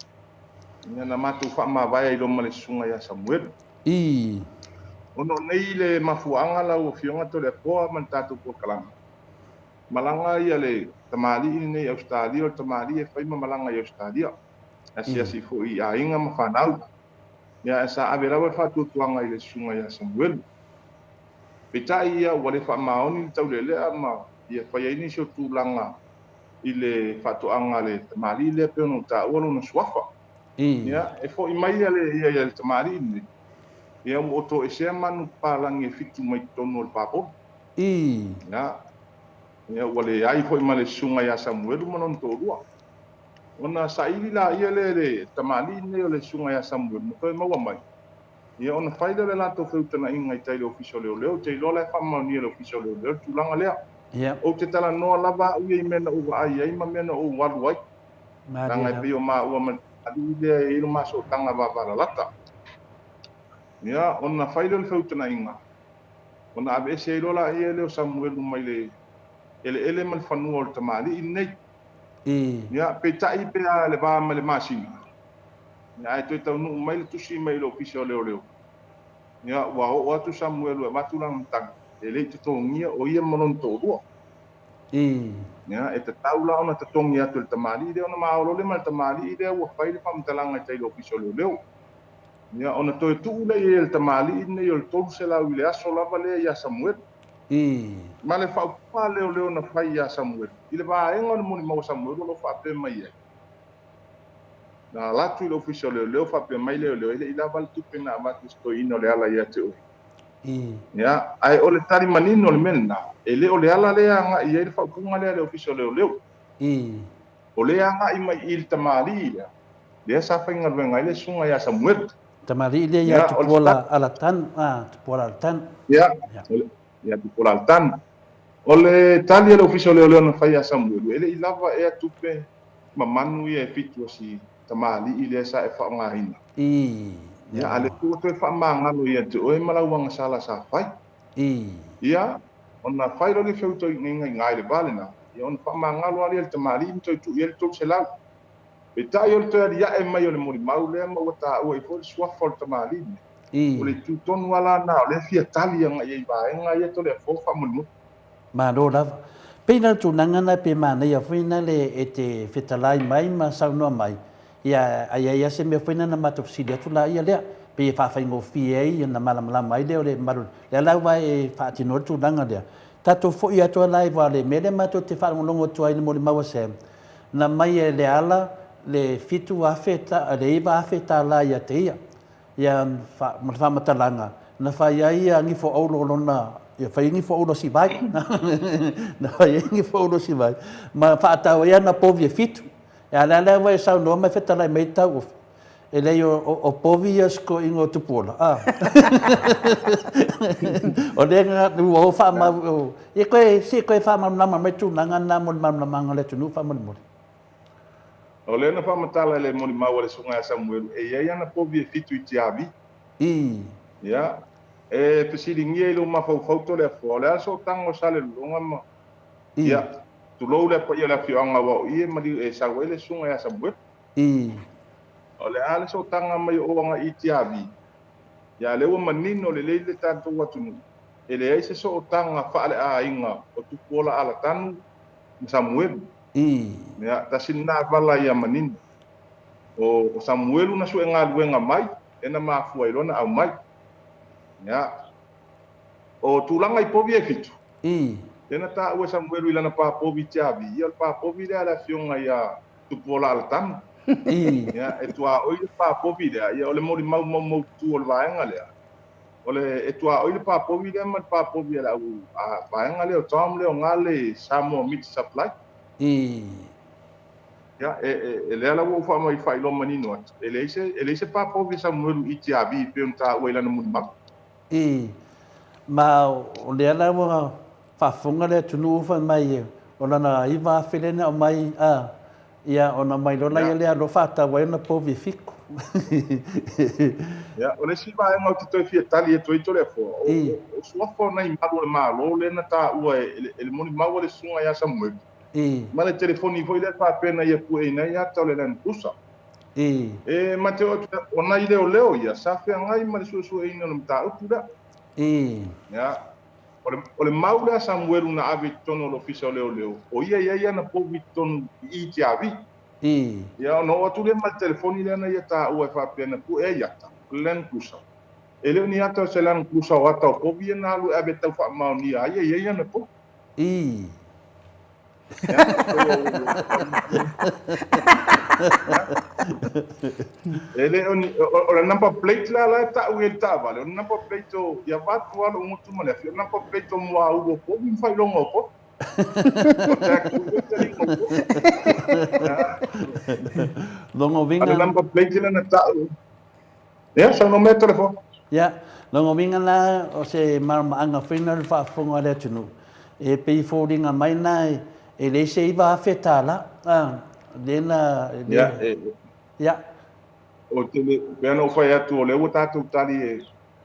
ina na mātou whamawai i loma le sunga ia Samuel ono nei le mafuanga lau o fionga to le poa man tātou po kalanga malanga ia le tamali nei Australia o tamali e fai malanga i Australia asia si fo i ainga ma fanau ya esa avera wa fatu tuanga i le sunga ia Samuel petai ia wale fa maoni taulele ama ia fai ini so tulanga i le fatu anga le tamali le pe no ta o no swafa ya e fo i mai ia le tamali ni ia mo to e se manu palangi fitu mai tono le papo ya wale ai foi male sunga ya Samuel manon to rua ona saili la ia le tamali ne le sunga ya Samuel mo ko mo mai ia ona faida le la to feutana inga i taile official leo te lo la fa mo ni le official leo tu langa lea o te tala no lava u i mena u ai ma mena o walu wai langa pe o ma u ma ali le i ma so tanga va va lata ia ona faida le feutana inga ona ave se lo la ia le Samuel mai le ele man fanu o tamali nei ya petai pe le va le machine ya to tau no mai tu si mai lo official leo ya wa tu Samuel wa tu lang tang ele to ngia o ia monon to do ya e taula ona to ngia tu tamali de ona ma o le mal tamali de wa fai le fam talanga tai lo official leo ya ona to tu le tamali nei o to se la wile aso la vale ya Samuel ma le fa pa leo na fai ya Samuel ile va e ngon mo mo Samuel lo fa pe mai na la tu lo official leo fa pe mai leo ile ila val tu pe na ma tu sto ino le ala ya te o ya ai ole tari manino le menna ele ole ala le anga ia ile fa kunga le official leo ole anga i mai il tamali le sa fa ngal venga ile sunga ya Samuel tamali ile ya tu pola alatan tu pola alatan ya tu pola altan ole tali le official leo na fa ya Samuel ele ilava e tupe mamanu ia fitu si tamali ile sa e fa nga hina ya ale tu to fa manga lo ia tu e malawanga sala sa fai ia ona fai lo le feuto ngai ngai le balena ia on fa manga lo ale tamali to tu ia to sela e tai o to ia e mai o le mori mau le ma wata o e fo swa for tamali o le tu ton wala na le fia tali nga ia ba nga ia to le fo fa mu ma do la pena tu nangana pe mana ia fina le ete fetalai mai ma sa no mai ia se me fina na mato si tu la ia le pe fa fa ngo fie ia na mala mala mai le maru le la vai fa ti no tu nanga le tato fo ia to lai va le me le mato te fa longo tu ai mo le mau se na mai le ala le fitu afeta le iba afeta la ia te ia fa matalanga na fa ia ngi fo o lona ia whaingi fo uno si vai. Na whaingi fo uno si vai. Ma whaatau ia na povi e fitu. E ala lea wai sau noa mai whetalai mai tau ofi. E lei o povi ia sko ingo tupola. O lea ngā o whaama, e koe, si koe whaama nama mai tu nanga nā moni mamanga le tunu whaama moni. O le na whamatala le moni mau le sunga Samuelu. E ia na povi e fitu I te avi. Ia. E pesiri ngia ilo mawhauwhauto le fo. Le aso tango sale lunga ma. Ia. Tulou le pa ia le whianga wau. Ie mali e sawele sunga ya Samuelu. O le ale so tanga mai o anga I te avi. Ia le ua manino le leile tātou atunu. E le eise so tanga whaale a inga o tupola ala tanu Samuelu. Ia, tasina wala ia manino. O Samuelu na su e ngā luenga mai. E na mafua ilona au mai. Ia. O tulanga I povi e fitu. E na tā ua Samuelu ilana pā povi te avi. Ia pā povi lea la fionga ia tupola ala tanu. Ia, e tua oile pā povi lea. Ia ole mori mau tu o le vaenga lea. Ole e tua oile pā povi lea ma pā povi lea au vaenga lea o taum lea o ngale Samoa Meat Supply. Ya, e lea la ua ufa mai whailo manino atu. E leise pā povi Samuelu I te avi I peon tā ua ilana muni mako. Ma o lea la ua whafunga lea tunu ufa mai o lana iwa whilena o mai ia ona mai lona ia lea lo whata wai na povi fiku. Ya, o le siwa e ngau te toi fia tali e toi tole fo. O suafo na I malo le malo le na tā ua e le moni maua le sunga ia Samuelu. Ma le telefoni foi le whapena ia pue ina ia tau le lana pusa. E ma te o na I leo ia sawhea ngai ma le suasua ina no mta utu da. Ya, o le maula Samuelu na avi tono lo fisa o leo. O ia na povi tonu I te avi. Ia no atu le ma telefoni le na ia tā ua e whapena pu e iata. Lana pusa. E leo ni ata o se lana pusa o ata o povi e na alu ave tau whamao ni a ia na po. Ele o la number plate la ta u el ta vale o number plate o ya va tu alo mutu male o number plate o mo au po mi fai longo po longo vinga o number plate la na ta ya so no me telefon ya longo vinga la o se marma anga final fa fonga le tunu e pe foldinga mai nai e le se iwa fetala dena ya o te le no fai atu o le o tatu tali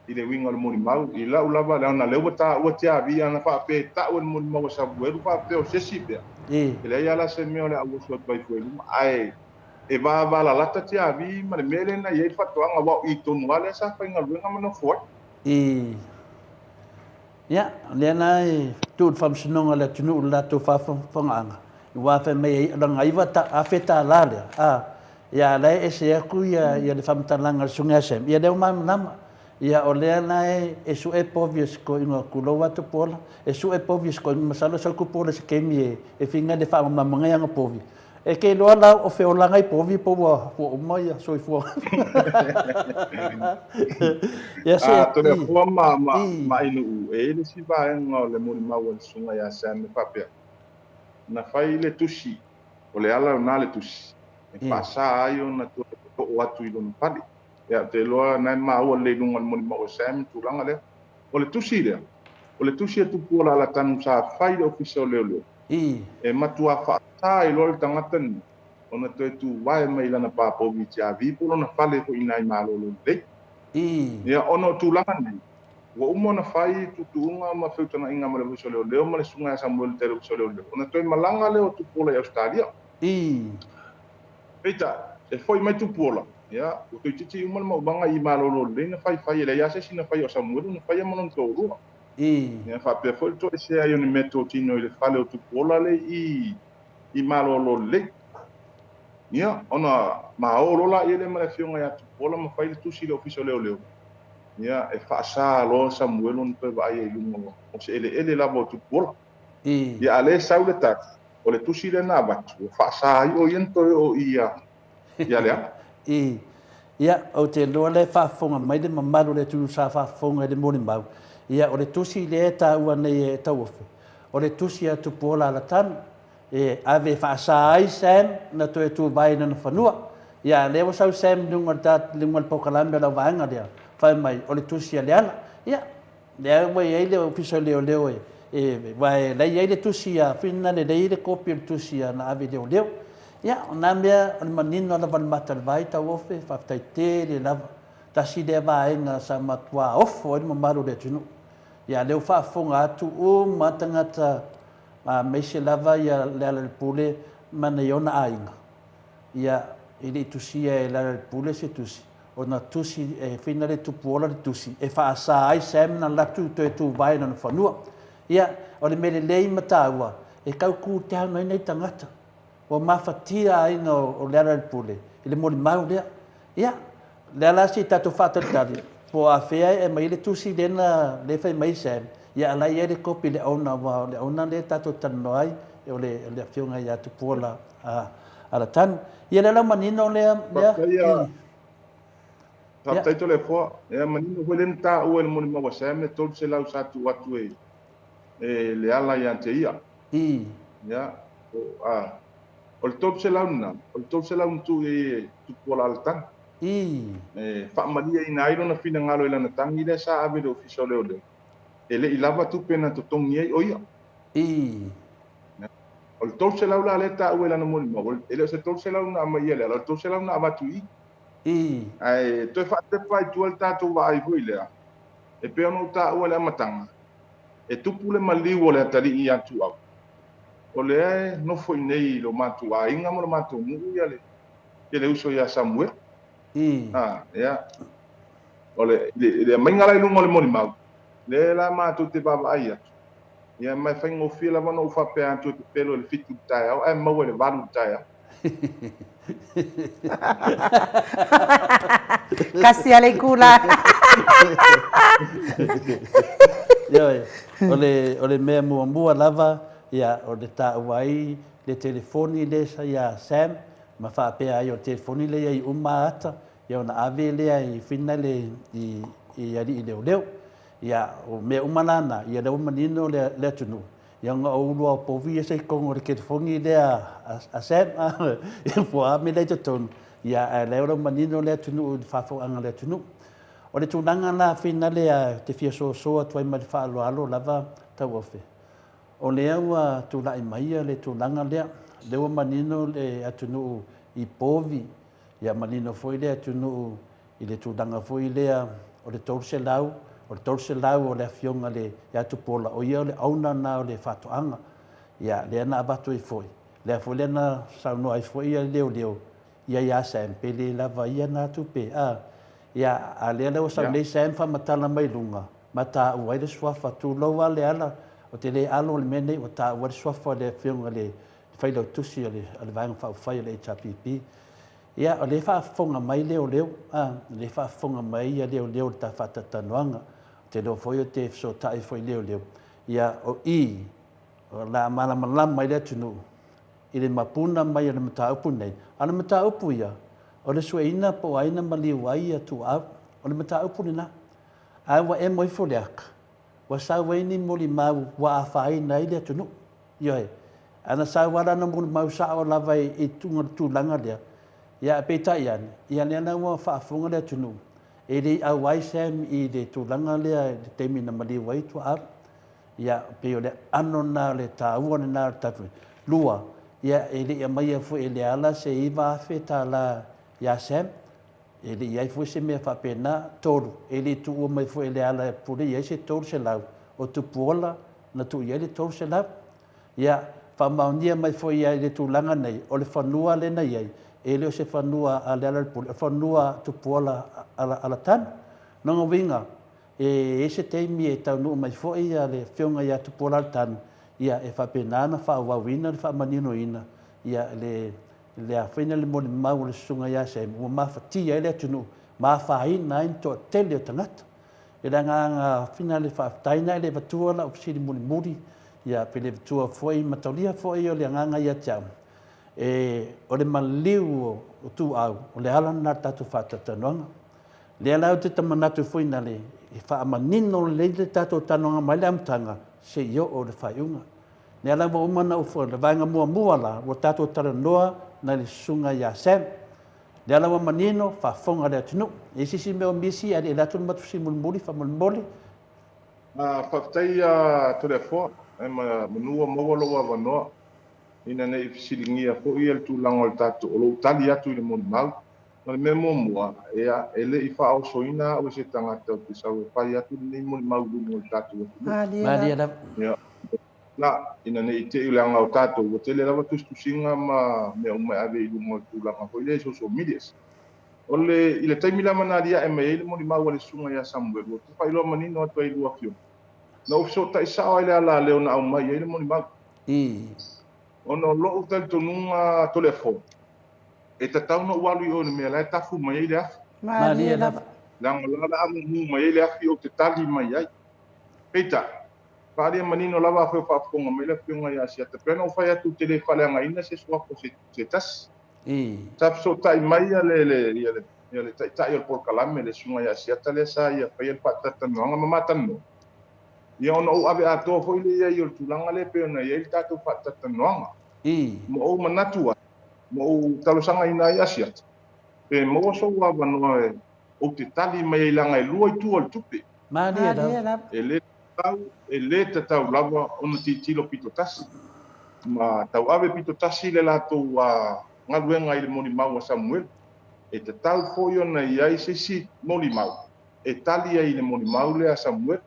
I le winga le moni mau I la ulava le ona le o ta o te avia na fa pe ta o moni mau sa bueru fa pe o sesi pe le ia la se me o le au so bai foi ai e va la lata te avi ma le mele na ye fa toanga wa I tonu wale sa fa inga winga mano fo ya le na tu fam sinonga le tunu la tu fa fanga wa fa me la ngai va ta afeta la le ya la e se ku ya le fam talanga sunga sem ya le mam nam ya o le na e su e povies ko inga kulo wa tu pola e su e povies ko masalo sa ku pola se kemi e finga de fa mamanga yang povi e ke lo la o fe o la ngai povi po o mai so I fo ya se to le fo ma inu e le si va en le moni mau le sunga ya sa me papia na fai le tusi o le ala na le tusi e pasa ai ona to o atu I lona pali ya te loa na ma o le lunga moni mau sam tu langa le o le tusi e tu pola la tanu sa fai le official leo e matua fa tai lo le tangata ni ona to tu vai mai lana pa po mi tia vi po na fale ko ina I malo lo le ya ono tu langa ni wo umona fai tutunga ma feutana inga ma le so leo ma le sunga Samuel te so leo ona toi malanga leo tu pola Australia Peita e foi mai tu pola ya o toi titi uma ma banga I malo lo le na fai le ya se sina fai o Samuel na fai ma non to ru ya fa pe foi to se ai un meto tino le fale o tu pola le I malo lo le ya ona ma o lo la ele ma le fionga ya tu pola ma fai tu si le official leo ya e fa sa lo Samuel on pe vai e lungo o se ele la vo tu pola ya ale sau le tak o le tusi le na ba fa sa I o yento o ia ya le ia o te loa le whaafonga mai le mamaru le tū sa whaafonga le moni mau. Ia o le tusi le tā ua nei e tau ofe. O le tusi a tupuola ala tanu. Ave whaasa ai Sam na to e tū vai na whanua. Ia lewa sau Sam lunga dat lunga le pokalame la vaanga lea. Whai mai o le tusi a le ala. Ia lea wai ei le ofiso leo leo e. Wai lei ei le tusi a whina le lei le kopi le tusi a na ave leo leo. Ia o nā mea o le manino ala wale mata le vai tau ofe. Whaftai te le lava. Tasi le vaenga sa matua ofo e mamaru le tunu. Ia leo whaafonga atu o matangata meise lava ia le ala le pule mana iona ainga. Ia ili tusia e le ala le pule se tusi. O na tusi e whina le tupuola le tusi. E whaasa ai Sam na latu to e tu vai na whanua. Ia o le mele lei mataua. E kau ku te hau nei tangata. O mawhatia ainga o le ala le pule. I le mori mau lea. Ia le ala si tatu whatatari. Po a whea e mai le tusi lena le whai mai Sam. Ia alai e le kopi le auna wa le auna le tatu tano ai. E o le whiunga ia tupuola ala tanu. Ia le lau manino lea. Whaptai to le fua. Ia manino hoi lena tā ua le moni maua Sam le tolu se lau sa tu atu e le ala i ante ia. Ia. O le tolu se lau na. O le tolu se lau ntu e tupuola ala tanu. Whaamalia i nairo na whina ngalo i lana tangi le sa ave le ofiso leo leo. E le i lava tupe na to tongi ei o ia. O le tolu se lau la le tā ua lana moni mau. E le se tolu se lau na ama ia le ala. O le tolu se lau na amatu i. Ai, toi whaate pai tua le tātou wa ai hui lea. E peo no tā ua le amatanga. E tupu le maliu o le atari i atu au. O le e no foi nei lo matu a inga mo lo matu mungu ia le. Ia le uso ia Samuel. Ia. O le maingala i lungo le moni mau. Le la matu te baba ai atu. Ia mai whaingo fia la wano uwhape atu te pelo le fitu tai au. Ai mau le valu tai au. Kasi ale kula. Ia o le mea mua lava ia o le tāuai le telefoni le sa ia Sam ma whaapea ai o telefoni le i ata ia o na ave lea i whina le i ari i leo ia o mea umanana ia le umanino le tunu ia ngā urua o povi e sei kongo le telefoni lea a Sam ia pua me le tonu ia le umanino le tunu i whaafoanga le tunu o le tūnanga na whina lea te fia soa tuai ma le whaaloalo lava tau ofe. O lea ua tūlai maia le tūlanga lea, lewa manino le atunu i povi, ia manino foi le atunu i le tūlanga foi lea o le tolse lau o le afionga le atupola, o ia o le auna na o le whatoanga, ia lea na abatu i foi. Lea foi lea na saunoa i foi ia leo, ia Sam, pele lava ia na tupe, ia a lea leo sau le Sam whamatala mai lunga, mata uai le swafa tūloa le ala, o te le alo le mene o ta wale swafa le whiunga le whailau tusi o le vanga whai o le HRPP. Ia o le whaafonga mai leo, le whaafonga mai ia leo ta whatatanoanga. Te leo whoi o te so tai whoi leo. Ia o o la malamalama mai le tunu. I le mapuna mai o le mata upu nei. Ana mata upu ia, o le sueina po aina maliu ai atu au, o le mata upu ni na. Awa e moi foleaka. Wa sawe ni moli mau wa afai nei le tunu. Ia ana sawa na moli mau sa o lava i tunga tūlanga lea. Ia peta ian. Ia lea na wa whaafonga le tunu. E le awai Sam i le tūlanga lea te mina mali wai tu ar. Ia peo le ano na le tāua na le tatu. Lua. Ia e le mai fu e le ala se iwa feta la ia Sam. E le iai fu se mea whapena toru. E le tu mai fu e le ala pure iai se toru se lau. O tu puola na tu iai le toru se lau. Ia whamaunia mai fu iai le tu langa nei. O le whanua le na iai. E leo se whanua a le ala pure. Whanua tu puola ala tanu. Nonga winga. E se teimi e tau nuu mai fu ia le whiunga ia tu puola ala tanu. Ia e whapena na whawawina le whamanino ina. Ia le a whaina le moni mau le sunga ia se ua mawhatia ele atunu mawhaina in toa tele o tangata. E la ngā whina le whaaftaina ele vatua la o fisiri moni muri ia pe le vatua foi mataulia foi o le nganga ia tiam. o le maliu o tu au, o le ala na tatu whātatanoanga. Le ala o te tamanatu fuina le, e whaamanino le tatu tanoanga mai le amtanga, se io o le whaiunga. Le ala wa umana ufu, le vainga mua la, o tatu taranoa na le sunga ya Sam. Le ala wa manino, whafonga le atinu. E sisi meo misi, ali e latu matu si mulmuli, whamulmoli. Whaftai to le fo, e manua maua loa wanoa. Ina nei fisilingia fo i el tūlanga o le tatu, o lo tali atu i le moni mau. Ma le mea mua, e le i wha o soina o se tangata o te sau e whai atu nei moni mau lungo o le tatu. Maria la. Na, ina nei te i leanga o tatu, o te le lava tustusinga ma mea umai ave i lungo o le tūlanga fo i le social medias. O le, i le taimila manaria e mea i le moni mau o le sunga ia Samuel, o te whailo manino atu ai lua fio. Na ufiso ta isao ai le ala leo na au mai, i le moni mau. Ono lo tal tonunga telefon. E ta tau no walu o me la ta fu mai le af. Maria la. La la amu mai le af o te tali mai ai. Peita. Pare manino lava fa fonga mai le fonga ya sia te pena o fa tu tele fale nga ina se swa ko se tas. Tap so tai mai le tai o por kalame le sunga ya sia tale sa ya fa el patata no nga mamatan no. Ia ona o ave ato fo ile ia i o tulanga le pe ona ia i tatu patata noanga. Mo o manatua, mo o talosanga ina ia sia. Pe mo o so wa vanoa o te tali mai i langa i lua i tua o tupe. Maria la. E le tau lava ona titilo pito tasi. Ma tau ave pito tasi le lato wa ngaluenga i le moni mau a Samuel. E te tau fo i ona ia i se si moni mau. E tali ai le moni mau le a Samuel.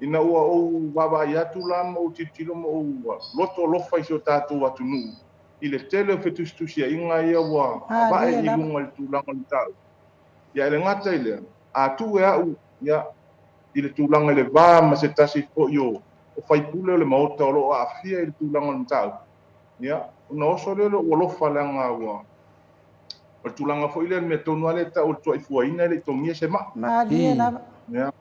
Ina ua o wawa i atu la mo titilo mo o loto lofa i so tātou atu nuu. I le tele o fetustusia inga ia wa wae i lunga i tūlanga i tau. Ia ele ngata i lea, atu e au ia i le tūlanga i le vā ma se tasi po i o whaipule o le maota o lo a fia i le tūlanga i tau. Ia, una oso leo o lofa leanga ua. O le tūlanga fo i le me tonu ale ta o tua i fuaina i le tongia se ma. Maria la. Ia.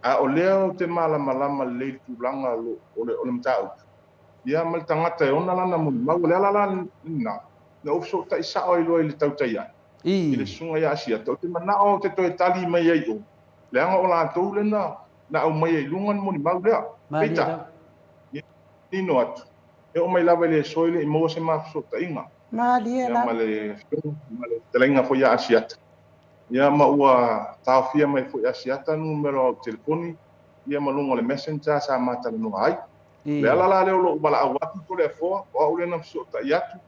A o leo te malama le tūlanga o le mtau. Ia mal tangata e ona lana muni. Mau le ala na. Na ofso ta isa o ilo i le tau tai ai. I le sunga ia asia. Tau te mana o te toi tali mai ai o. Le anga o la tau le na au mai ai lungan muni. Mau lea. Peita. Nino atu. E o mai lava le soile i mo se mafso ta inga. Maria la. Ia male telenga fo ia asia. Ia ma ua tawhia mai fo ia siata numero au telefoni. Ia malungo le messenger sa mata no ai. Le ala leo lo bala awatu to le fo o ule na so ta yatu.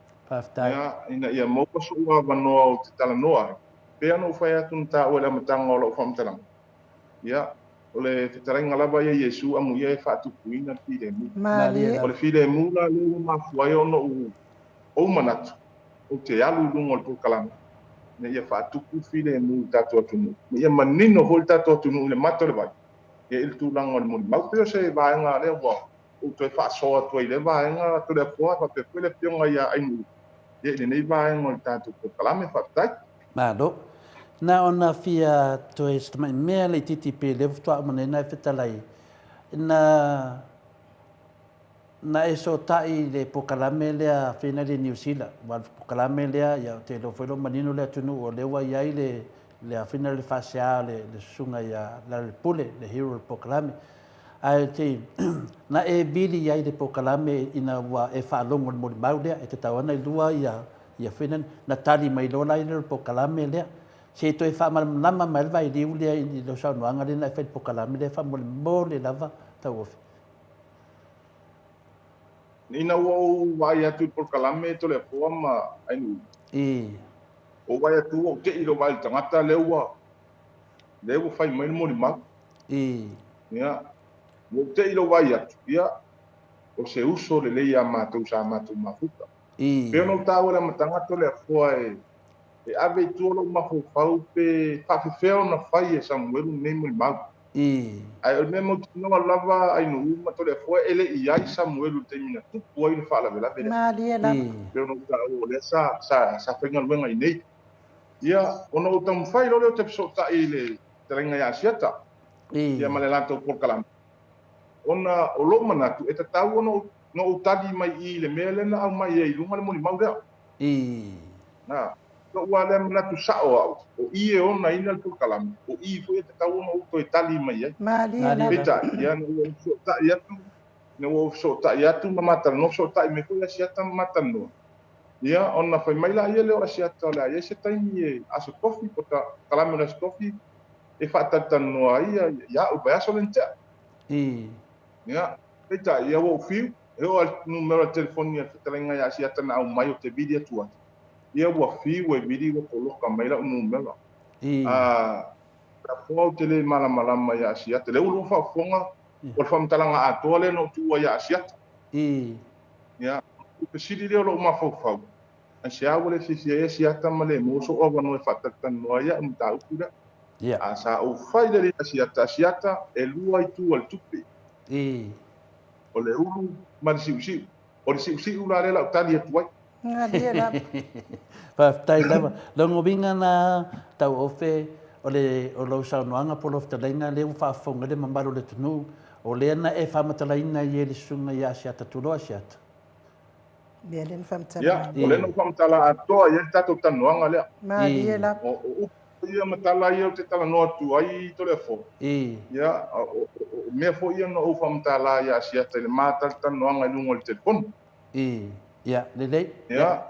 Ia ina ia mo ko so wa vano au te tala noa. Pe ano fa atu ta o le matanga o lo fam tala. Ia o le te tarenga lava ia Yesu amu ia fa tu kuina pi le mu. O le fi le mu la le ma fu ai ono o manatu. O te alu lungo le kalama. Ne ia fa tuku file mu tato atunu. Ne ia manino hol tato atunu le mato le vai. Ia il tūlanga le moni. Mau peo se vaenga le wa. O toi fa soa toi le vaenga to le poa pa pe le pionga ia ainu. Ia le nei vaenga le tato ko kalame fa tai. Mado. Na ona fia toi stama mea le titi pe le ftua manena e fetalai. Na eso tai le pokalame lea fina le New Zealand. Wa pokalame lea ya te lo felo manino le tunu o le wa ia le fina le fasia le sunga ya la pule le hero pokalame. Ai te na e bili ia le pokalame ina wa e fa longo mo mau lea e te tawana i lua ia fina na tali mai lola i le pokalame lea. Se to e fa malama mai vai di ulia i lo sa no anga le na fe pokalame le fa mo le lava ta ofi. Ina o vai atu por kalame to le forma ainu. O vai atu o te ilo vai tangata leua. Leua fai mai mo ni ma. Ia. O te ilo vai atu. Ia. O se uso le leia mātou sa mātou mafuta. Peo no tāua la matangata le foa e ave tuolo mafofau pe whawhiwheo na whai e Samuel nei mo ni ma. Ai o nemo tino lava ai no uma to le foi ele i ai Samuel te mina tu poi le fala vela bele Maria la. Pero no ta o le sa fenga wenga i nei. Ia ono tam fai lo te so ta ile terenga ya siata. Ia male lato por kalam. Ona o lo manatu e ta tau ono no utali mai I le mele na au mai e lunga le moni mau lea. Na, no ua le mana tu sao au. O I e ona ina le pukalami. O I fu e te tau ona uto e tali mai ai. Malia la. Peta, ia no ua so ta ia tu. No ua so ta ia tu mamata no so ta me fu ia siata mamata no. Ia ona fai mai la ia le ora siata la ia se taimi e aso tofi pota kalami na tofi e fatata no ia ia o ba so lente. Ia, peta ia o fiu e o numero de telefonia te talenga ia siata na au mai o te video tua. Ia ua fiu e video ko loka mai la numero. Ka fo te le mala ia siata le ulu fa fonga o fa mtalanga Atua le no tu ia siata. Ia, ke sidi le lo ma fo. Se awale si siata male mo so o no fatata no ia mta ukura. Sa o fai le siata e lua I tu al tupi. O le ulu ma si o si ula le la tali atuai. Malia la. Whaftai lava. Longo winga na tau ofe o lo saunoanga polo ftalenga le whaafonga le mamaru le tunu o le ana e whamatalaina I le sunga ia siata tuloa siata. Bia le famtala. Ia, o le no famtala Atua ia tato tanoanga lea. Malia la. O ia matala ia te tala no atu ai to le fo. Ia, me fo ia no o famtala ia siata le matal tanoanga lungo le telefon. Ia, le. Ia,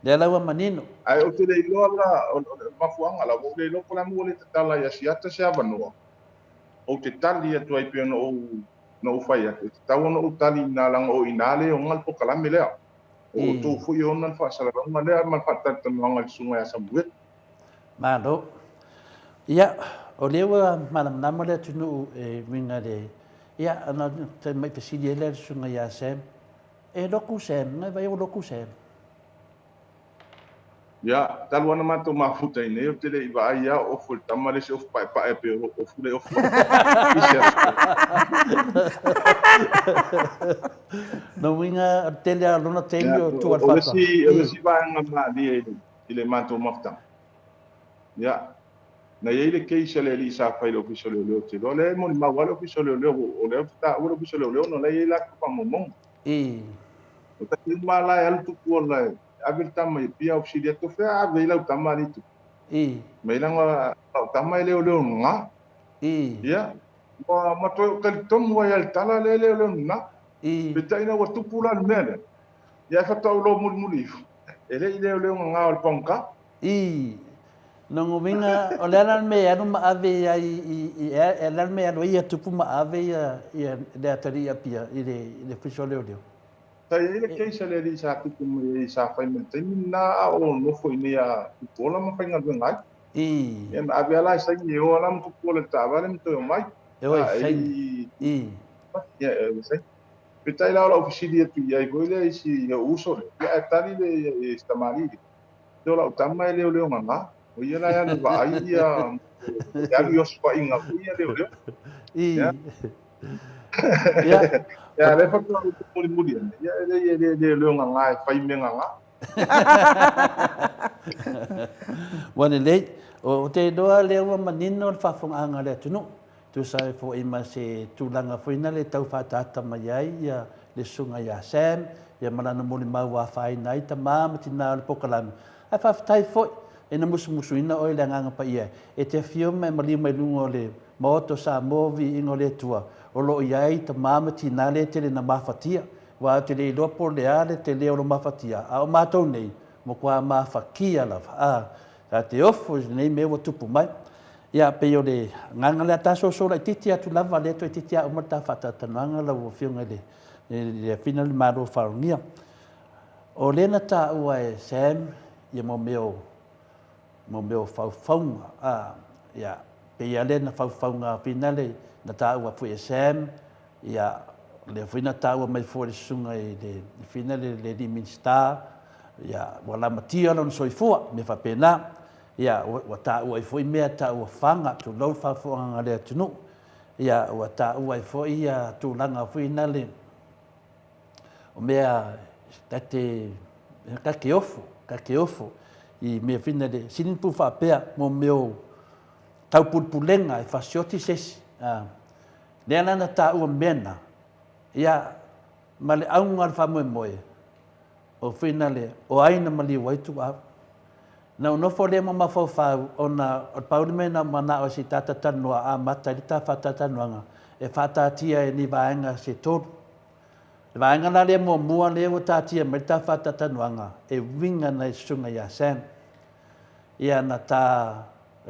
le lawa manino. ai o te le loa la o mafuanga la o le lo pola mo le tala ia siata se avanoa. O te tali atu ai pe no fai atu. Te tau no utali na langa o inale o ngal po kalame lea. O tu fu yo nan fa sala langa lea man fa tata ngal sunga ya sabuet. Malo. Ia, o lewa malam nama le tunu e winga le. Ia, ana te mai te sidi le sunga ya sem. E loku sem, ngai vai o loku sem. Ia, talu ana mato mafuta ine o te le iwa ai ia o fu tamale se o pai pai pe o fu le o fu. No winga tele a luna tengo tu al O fata. si va ngama di ile mato mafta. Ia, na ile ke se le sa fai lo fiso le te lo le mo ma walo fiso le o le ta o fiso le no le ila pa momong. O ta ki mala al tu ko la abil tamai pia o sidia to fe a veila o tamari tu. Me langa o tamai le nga. Ia. Ma to kal tom wa al tala le nga. Betaina wa tu pula mele. Ia fa to lo muli. Ele le nga al ponka. Nongo winga o le ala me anu ma ave i ala me anu ia tupu ma ave ia le atari pia i le fiso le oleo. Tai ele ke sa le sa tupu me sa fai me na o no foi ni a pola ma fai ngal ngai. E ma ave ala sa ni o ala mo pola ta vale mo to mai. Ya sai. Petai la oficina tu ia go le si uso ya tali le sta mali. Do la tama le nga. O ia la ya no va ia ya yo spa inga ia le. Ya. Ya le fa ko muri. Ya le nga fai me nga. Wane le o te doa le wa manino fa fonga le tunu. Tu sai fo ima se tulanga foina le tau fatata mai ai ia le sunga ia sem ia malana moli mau wa fai nai ta mama tina le pokalam ai fa tai fo ina musu ina o le nganga pa ia e te fio me mali mai lungo le Maota Samoa Viiga le Atua o lo ia i ta mama tina le te na mafatia wa te le lopo le ale te le o mafatia a o matou nei mo kwa mafakia lava a te ofo nei me wa tupu mai ia pe yo le nganga le taso so la titi atu lava le to titi a umata fata tananga la wo fiunga le final maro faungia o le na ta ua e sem ia mo meo faunga ia pe ia le na faunga finale na ta ua fu e sem ia le fina ta ua mai fo le sunga le finale le di minsta ia wala matia lon soifua me fa pena ia wa ta ua foi mea ta ua fanga tu lau fa fonga le tunu ia wa ta ua foi ia tu langa foi na le o mea tate ka ke ofo i me fina de sinin pu fa pea mo meu tau pulpulenga e fasioti ses le ana ta ua mena ia ma le aunga le whamoe o whina le o aina ma li waitu au. Na unofo le ma mawhau o na o paurime na mana o si tata tanua a mata li ta whatatanuanga e whatatia e ni vaenga se tōru. Le vaenga na le mua le o tatia me ta whatatanuanga e winga nei sunga ia Sam. Ia na tā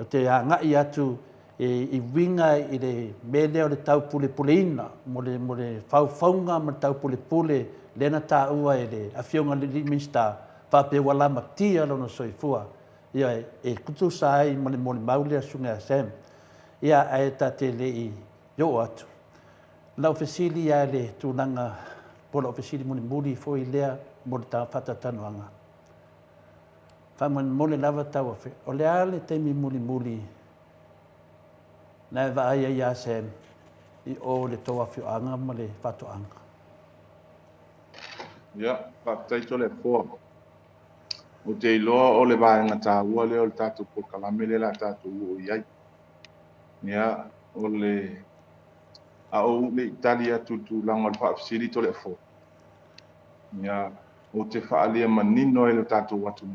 te ngai atu i winga i le mele o le tau pule pule ina mo le whauwhaunga mo le tau pule pule lena tā ua e le awhionga li minsta whape wala matia lono soifua. Ia e kutu sai mo le maule a sunga Sam. Ia e ta te le i yo atu. Lau fesili ia le tūnanga pola o fesili muli foi lea mo le tā whatatanuanga. Whaman mole lava tau awhi. O le ale teimi muli na va ai ia Sam i o le toa whioanga ma le whatoanga. Ia, whakataito le fōa. O te iloa o le vaenga tā ua leo le tātou po kalame le la tātou ua iai. Ia, o le au le Italia tutu langa le whaafisiri to le fōa. Ia, o te whaalia manino e le tātou watu.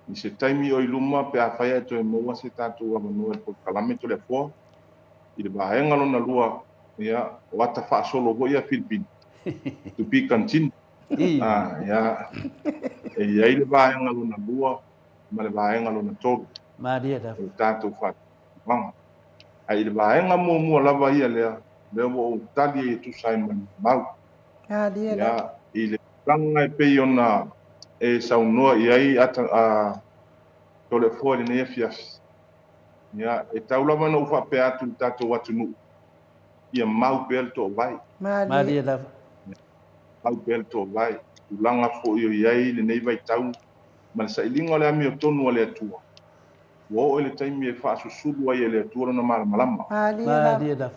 I se taimi o iluma pe a whaia to e moa se tātou wa manua le po kalame to le fōa. I le vaenga lona lua, ia, o ata whaasolo ho ia Filipini. Tupi kantin. Ia, e iai le vaenga lona lua, ma le vaenga lona tōru. Maria da. O tātou whaatua. Ai le vaenga mua lava ia lea, lea o tali e tu Simon mau. Ia, i le langa e pei ona e saunoa i ai ata tole fōa le nea fias. Ia, e taulama na uwha pe atu tātou watunu. Ia mau pel tō vai. Maria da. Mau pel tō vai. Ulanga fō i ai le nei vai tau. Ma sa ilinga le ami o tonu le atua. Wo ele taimi e whaasusulu ai ele atua na malama. Maria da.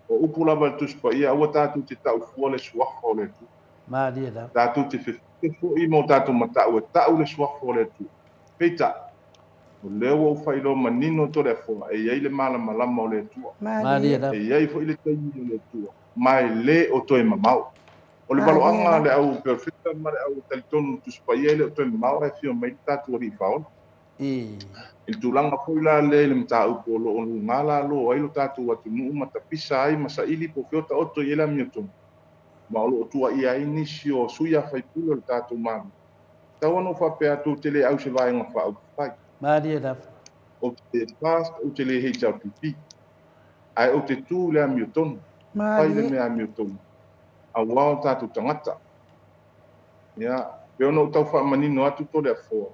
O upu lava le tuspa ia ua tātou te tau fua le suafa o le atua. Maria da. Tātou te whewhifu i mo tātou matau e tau le suafa o le atua. Peita. O leo o whailo manino to le fua. E iai le malama o le atua. Maria da. E iai fo i le taimi o le atua. Mai le o toi mamau. O le baloanga le au perfecta ma le au talitonu tuspa ia le o toi mamau e fio mai tātou ri whaona. Il tulanga poila le mta upo lo ngala lo ai lo tatu watu nu mata pisa ai masa ili po fiota oto yela mioto ma lo tua ia inisio suya fai pulo tatu ma tawano fa pe atu tele au se vai nga fa fai Maria da o te fast o tele HRPP ai o te tu le mioto fai le me mioto a wa tatu tangata ya pe ono tau fa manino atu to le fo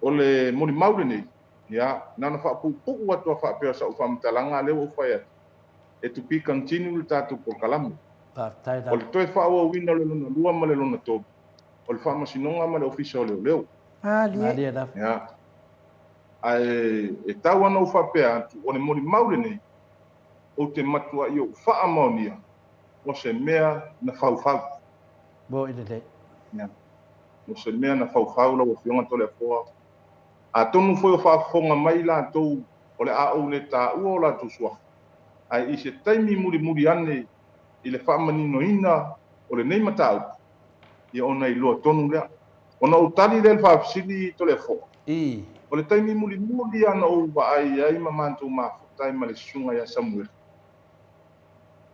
ole moni maule nei ya nana fa pu atu fa pe sa fa mtalanga le o fa e tu pi continue tatu por kalam ole toi fa o wina le no lua male lona to ole fa masinonga male official le Maria da ya ai e tawa no fa pe atu ole moni maule nei o te matua io fa amonia o se mea na fa bo ile ya o se mea na fa la o fionga to le fo a tonu foi o whaafonga mai la tou o le a o le tā ua o la tu sua. Ai i se taimi muri ane i le whaamanino ina o le neima tāu. I ona i loa tonu lea. Ona o tali le whaafisili to le fo. O le taimi muri ana o wa ai mamantou mafutai ma le sunga ya Samuel.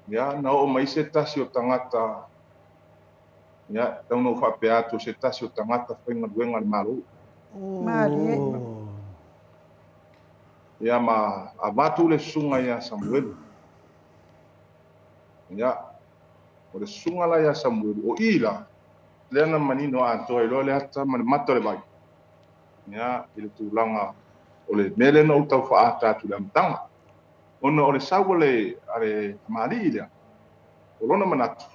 Ya, na o mai se tasi o tangata. Ya, tau no whape atu se tasi o tangata whainga duenga le maru. Maria. Ya ma abatu le sunga ya Samuel. Ya. O le sunga la ya Samuel o ila. Le ana manino a to lo le ata man mato le bai. Ya, ile tulanga o le mele no tau fa ata tu le mtanga. Ona o le sawale are mali ile. O lona manatu.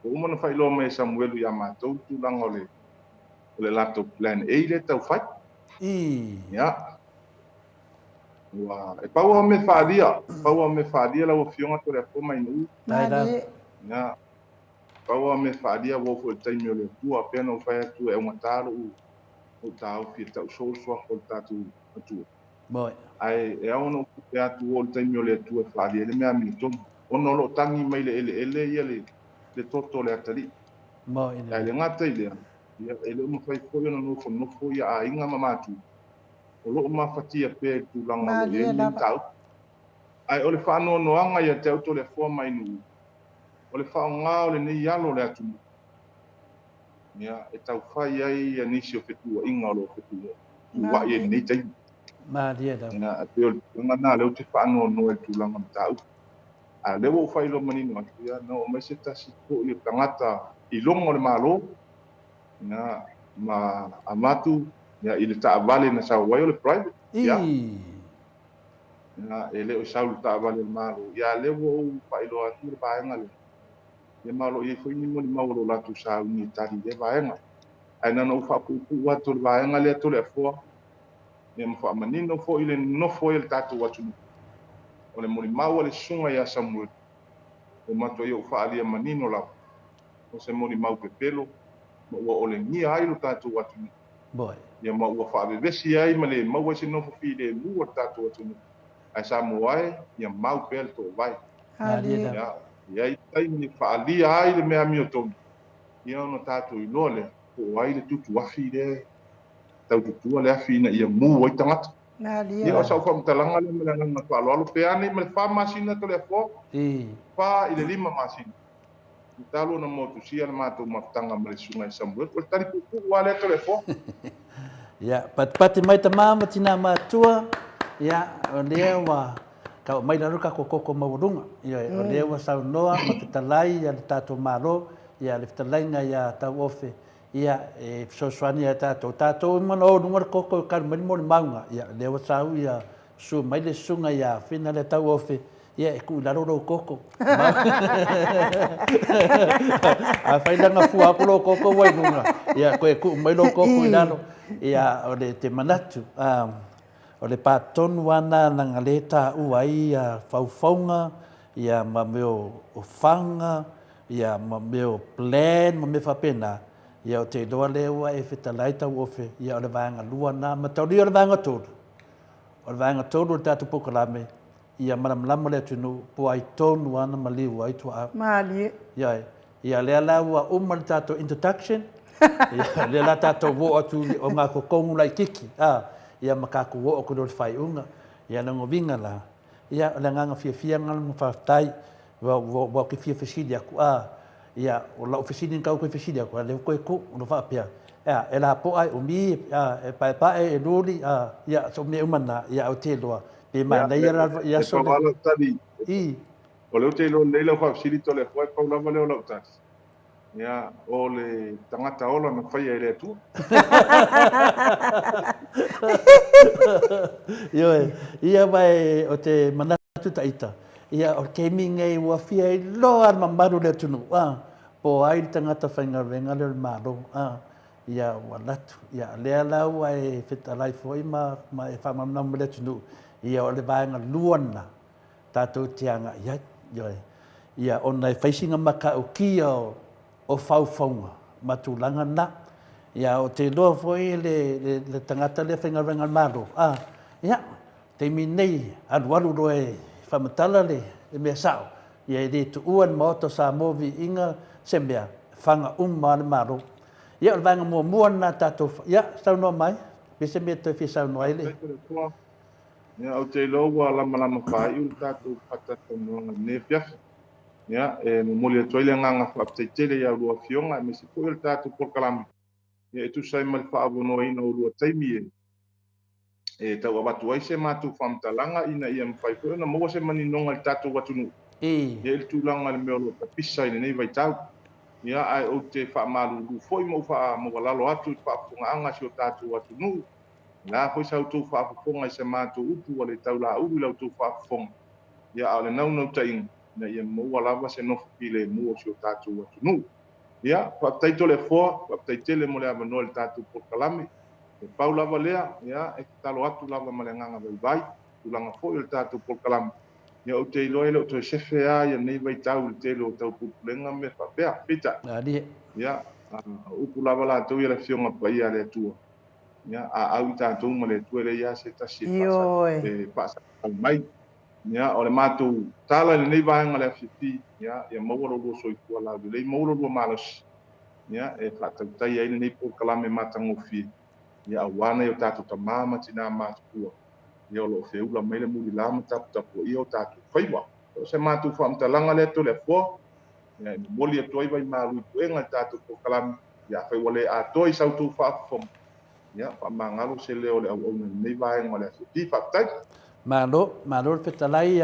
O umana fa ilo me Samuel ya ma to tulanga o le lato plan e le tau fai. Ya. Wa e paua me fadia la o fionga to le foma inu. Ya. Paua me fadia wo fo taimi o le tua pena o fai tu e un talo o tau fi tau so o tatu tu. Boy. Ai e ono pe atu o taimi o le tua fadia le me amito. ono lo tangi mai le ele ia le toto le atari Mo ai ina. le ngata ile ia ele mo fai fo ia no fo ia a inga mamatu o lo ma fatia pe tu langa lo Malia ye lava. tau ai ole fa no anga ia te auto le fo mai nu ole fa nga ole ni yalo le atu ia e tau fai ai ia nisi o fetua inga lo fetua wa ye Malia. ni tai Malia da. ia pe ole nga le te fa no e tu langa tau a le wo fai lo mani no ia no mai se tasi ko i tangata i longo le malo na ma amatu ya ile ta vale na sa wai le private ya na ele o sa ta vale malo ya le wo fai lo atu ba nga le ye malo ye foi ni mo ni malo la tu sa ni tari de ba nga ai na no fa ku wa tu ba nga le to le fo ye mo fa mani no fo ile no fo ile tatu wa tu o le mo ni mau le sunga ya samuel o mato yo fa ali mani no la o se mo ni mau pe pelo mo o le ni ai lo tatu wa tu Boy. ia ma ua fa'avevesi ai ma le maua se nofo filemu o le tatou atunu ae sa moa ai ia mau pea le to'avai Malia Ali. da. ia ia i taimi fa'alia ai le mea mio tonu ia ona tatou iloa le o ai le tutu afi le taututua le afi ina ia mu ai tagata Ali ia o lava. sa'u fa'amatalaga le malagaga fa'aloalo pea nei ma le fa'amasina to le afoa fa i le 5 masina i talo na motusia le matou mafutaga ma le suga i samuel o le taliku'uku'u a le to le afoa Ya, pati mai ta mama tina matua. Ya, o lea wa ka mai na ruka ko koko maurunga. Ya, o lea wa sau noa ma fitalai ya le tato malo, ya le fitalai nga ya tau ofe. Ya, e soswani ya tato mana o nungar koko kar mani mo maunga. Ya, lea wa sau ya su mai le sunga ya fina le tau ofe. Ya, e ku laro ro koko. A fai langa fua ko lo koko wai nunga. Ya, ko e ku mai lo koko laro. Ia o le te manatu o le patonu ana na ngaleta uai ia faufaunga ia ma meo o fanga ia ma meo plan ma me fapena ia o te loa le ua e fetalai tau ofe ia o le vanga lua na ma tau o le vanga tolu o le vanga tolu o le tatu pokalame ia malamalama le atunu po ai tonu ana ma liu ai tua Malia. ia lea la ua uma le tatu introduction ia le la tatou wo atu o ngā kokongu lai kiki ia makaku wo o kudo le whai unga ia na ngovinga la ia le nganga fia ngana mo whaftai wa ki fia fesidi aku ia o la ofisini kau koe fesidi aku le koe ko no whapea ia e la po ai o mi e pae e luli ia so me umana ia o te loa pe mana ia so le i o leo te lo leila fa sili to le foi pa lava leo lau tas ya o le tangata ola na fai ele tu ia vai o te manatu taita ia o ke minga i ua fia i loa ma maru le tunu po ai tangata whainga venga le maro ia ua latu ia lea lau ai whitalai foi ma e whamamnam le tunu ia o le vaenga luana tātou tianga ia o nei whaisinga maka o kia o whauwhaunga matulanga na ia o te loa foi le tangata le whainga renga maro ia te minei aru roe whamatala le mea sao ia e tu uan Maota Samoa Viiga se mea whanga le maro ia o vanga mua na tātou ia sau noa mai pese mea toi sau noa ele ya o te lo wa lama fai u tatu patata no ne pia ya e mo le toile nganga fa te tele ya lu afionga me se ko el tatu por kalam ya tu sai mal fa no ino lu taimi e ta wa batu ai se matu fam talanga ina ia mfai ko na mo se mani no ngal tatu watu nu ya el tu langa le me lo ta pisa ina nei vai tau ya ai o te fa malu lu foi mo fa mo la lo atu fa funga anga si o tatu watu nu la foi sa tu fa fonga se matu upu wale tau la u la tu fa fonga ya ale nau no tain na ia mo wala va se no file mo si o tatu watu nu ya pa tai to le fo pa tai tele mo le ava no le tatu por kalame e paula valea ya e talo atu lava malenganga vai tu langa fo le tatu por kalame ya o te loe lo to sefe ya nei vai tau le telo tau pulenga me fa bea pita ya upu lava la tu ia le fionga pa ia le tua ya au ta tu mo le tu le ya se ta si pasa Ioi. e pasa mai ia o le matou tala le nei vaega le afiafi ia maua lolua soifua la lei maua lolua malasi ia e faatautai ai lenei polokalame matagofie ia auana i o tatou tamā ma tinā matukua ia o loo feula mai le mulila ma taputapu ia o tatou faiwa o se matou faamatalaga le ato le afoa ia moli atu ai vai malui puega i tatou polokalame ia faiua lē atoa i sautou faafofoga ia faamagalo se lea o le auauna lenei vaega ma le afiafi faapeta'i Malo le fetalai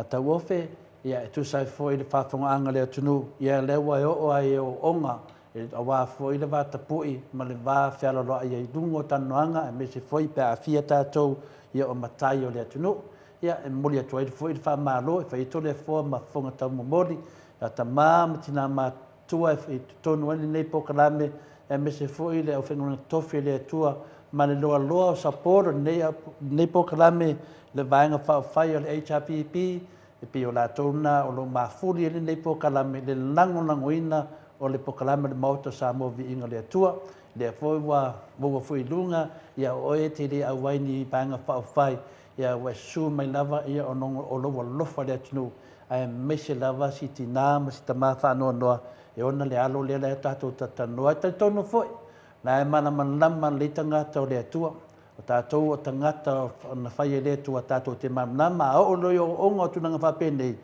tau ofe ia e tusai foi le whawhongaanga leo tunu ia le ua e o ai o onga e awa foi le wātapui ma le wā whialoloa ia i dungo tanoanga e me se foi pe a fia tātou ia o matai o leo tunu ia e moli atu ai foi le whamalo e whaito le fua ma whonga tau momori ia ta ma tina matua e tonu ani nei pokalame e me se foi le au whenua tofi le atua ma le loa loa o saporo nei pokalame le vaenga whai o le HRPP e pi o la tona o lo mafuri ele nei pokalame le langoina o le pokalame le Maota Samoa Viiga le atua le foi wa fui lunga ia o e te le au waini vaenga whai ia wa su mai lava ia o nongo o lo lofa le atunu ai mese lava si tina ma si tama whanoa e ona le alo le tatou tatanoa tai tono foi na e mana manama le tangata o le atua o tātou o tangata na whaia le atua tātou te manama o loi o onga o tunanga whapene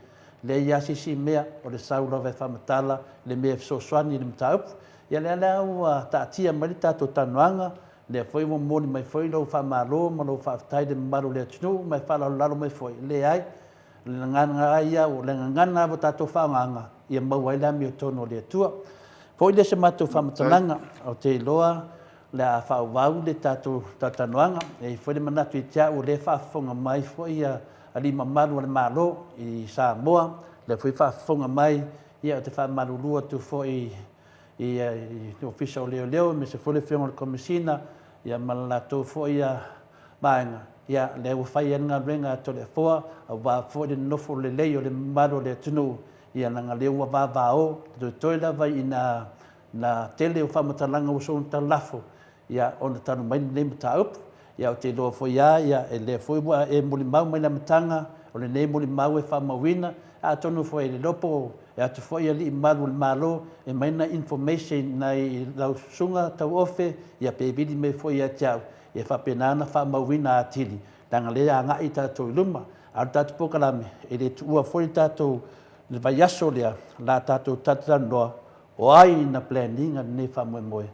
le iasisi mea o le saura vai whamatala le mea fisoswani le mtaupu ia le alau tātia mai le tātou tanoanga le foi mo moni mai foi lo whamalo ma lo whaftai le maru le atunu mai whalalo mai foi le ai le ngana ai o le ngana o tātou whaanganga ia mau ai la mi o tono le atua foi le se matou whamatalanga o te loa le a whauvau le tātou tatanoanga e foi le manatu i tia o le whaafonga mai foi a lima maru le malo i Samoa le foi whaafonga mai ia o te whaamarurua tu foi i official leo me se foi le whionga le komisina ia malalatou foi a maenga ia le ua whai anga renga to le foa a wā foi le nofo le leo le maru le tunu ia nanga leo wa vāvāo te toila vai ina na tele o whamatalanga o son talafo ia ona tanu mai nei mataupu ia o te loa foi ia e le foi wa e muli mau mai na matanga o le nei muli mau e whamawina a tonu foi le lopo e atu foi ali malu le malo e mai na information na i lau sunga tau ofe ia pe vidi me foi ia tiau ia whapenana whamawina a tili tanga lea a ngai tātou luma a tātou pokalame e le tuua foi tātou le vai aso lea la tātou tatanoa o ai na planninga nei whamoemoe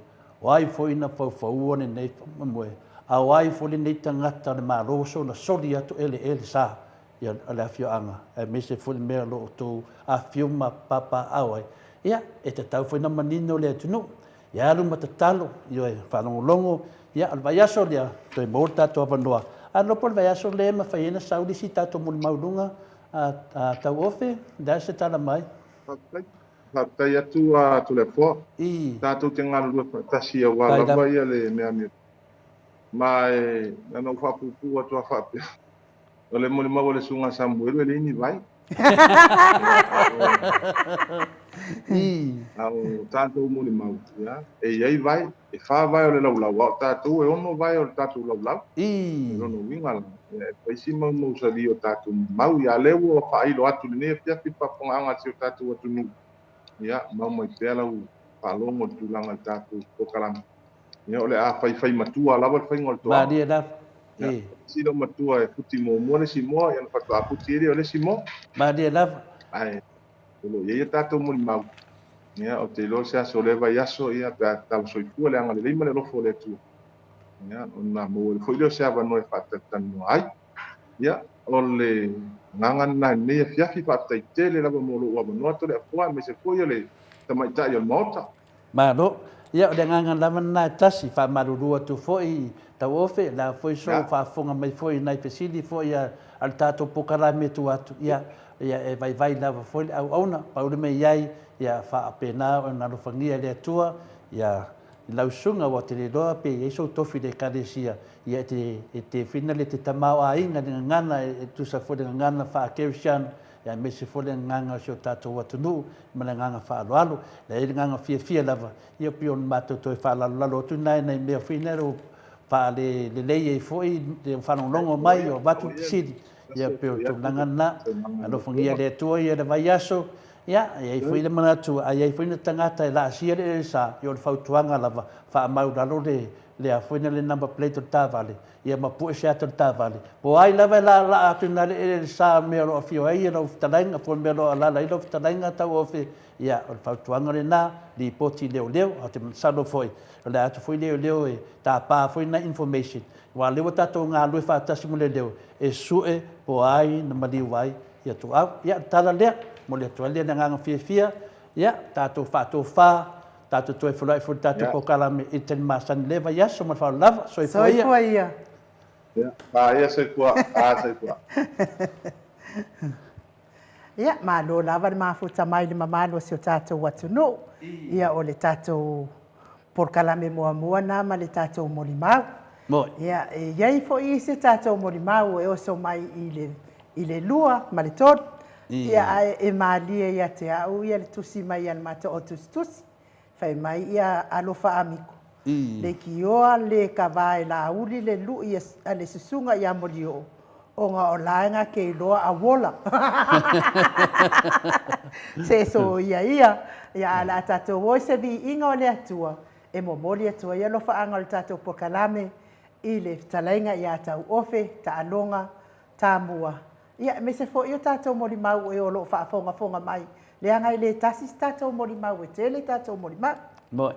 o ai foi na whauwhaua nei whamoemoe a o ai foi nei tangata le maroso na soli atu ele sa ia le awhioanga e me se foi mea lo tō a whiuma papa awai ia e te tau foi na manino lea tunu ia ruma te talo ia e whanongolongo ia al vai aso lea toi mōr tātou avanua a lopo le vai aso lea ma whaiena saurisi tātou muli maurunga a tau ofe da se tala mai tai atu a tu le fo tātou te ngā lua tasi a wā lava ia le mea mea mai ana whapupu atu a whapea o le moli mau le sunga Samuelu le ini vai au tātou moli mau ia e iai vai e wha vai o le laulau tātou e ono vai o le tātou laulau e ono winga e paisi mau mau sali o tātou mau ia leo o whailo atu le nea pia pipa ponganga si o tātou atu nu ia mau mai pēla u whalongo tūlanga tātou pokalanga ia o le a whai matua lawa le whai ngol toa Maria da sino matua e puti mo le simo ia na fatua puti ele o le simo Maria da ai lo ia tātou moli mau ia o te lo se aso le vai aso ia pe tau soifua le anga le lima le lofo le tu ia ona mo le foi le se ava no e fatatanu ai ia o le nganga na ne fiafi fatai tele lava mo lo ava no to le apoa me se foi le tamaita ia Maota Malo ia le nganga lava na tasi fa marurua tu foi tau ofe la foi so fa fonga mai foi nai pesili foi al tato pokalame tu atu ia e vai lava foi au ona paule me iai ia fa apena na lo fangia le tua ia lau sunga wa te loa pe e so tofi de kadesia ia te finale te tamau a inga ngana e tu sa foi ngana fa keushan ia me se foi nganga so tato watu nu me nganga fa alo le nganga fia lava ia pion mato to fa lalo tu nai me finero pa le e foi de fa longo mai o batu sidi ia pe o tulaga na alofagia le atua ia le vai aso ia ai foi le manatu ai foi na tangata la sia le sa i o le fautuaga lava faamau lalo le afoina le number plate o tavale ia mapu se atu tavale po ai lava la atu na le sa me lo fio ai lo ftalanga po me lo la lo ftalanga tau ofe ia o fautuanga le na li poti leo o te salo foi le atu foi leo e ta pa foi na information wa le wata to nga lo fa tasi mo leo e sue po ai na mali wai ia tu au ia tala le mo le to le nga fia ia tato fa tato toi fulai fu tato po kala me iten masan leva ya so ma fa lava so ia ia se kua ia ma lo lava le mafuta mai le mamalo se o tato watu no ia o le tato por kala me mua na ma le tato molimau mo ia ia fo i se tato molimau e o so mai i le lua ma le tot ia e malia ia te au ia le tusi mai al mata o tusi fai mai ia alofa amiko le kioa le kavae la uli le lu ia le susunga ia molio o nga o laenga ke loa a wola se so ia la tato wo se vi inga o le atua e momoli atua ia lofa anga le tato pokalame i le talainga ia tau ofe ta alonga ta mua ia me se fo io tato moli mau e o lo fa fonga mai le anga i le tasi tato moli mau e tele tato moli mau mo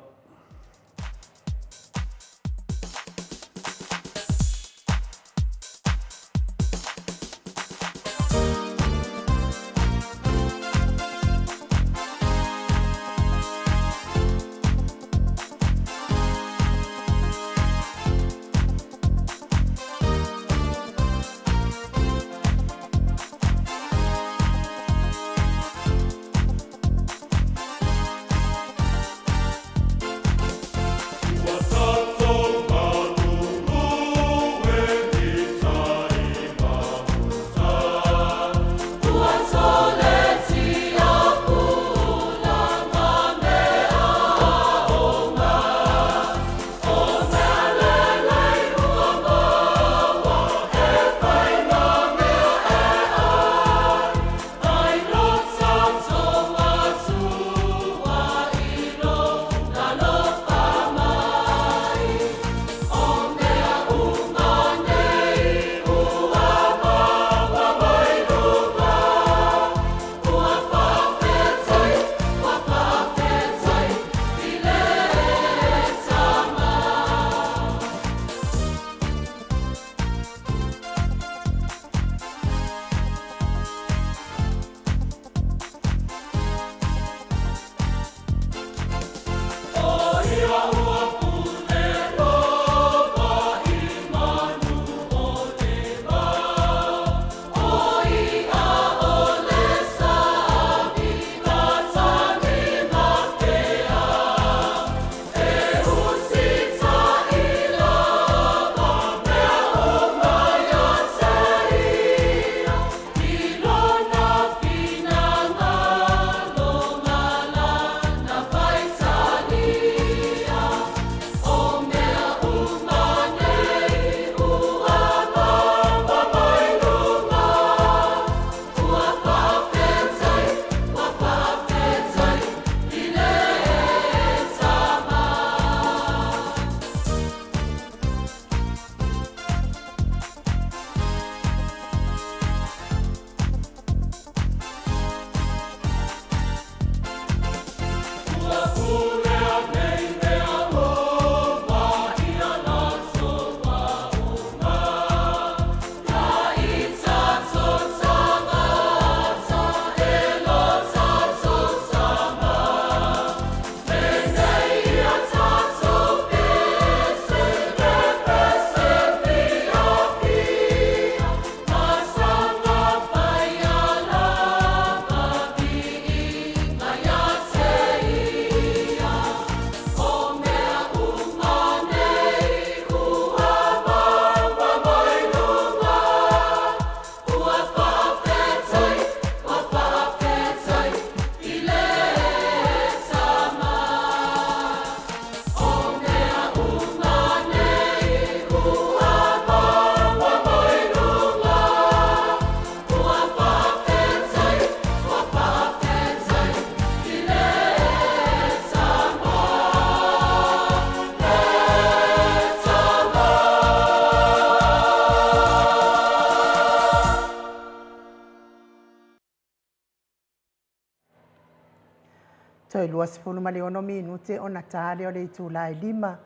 Toi luas fulu maliono minute o na tale o le itulai 5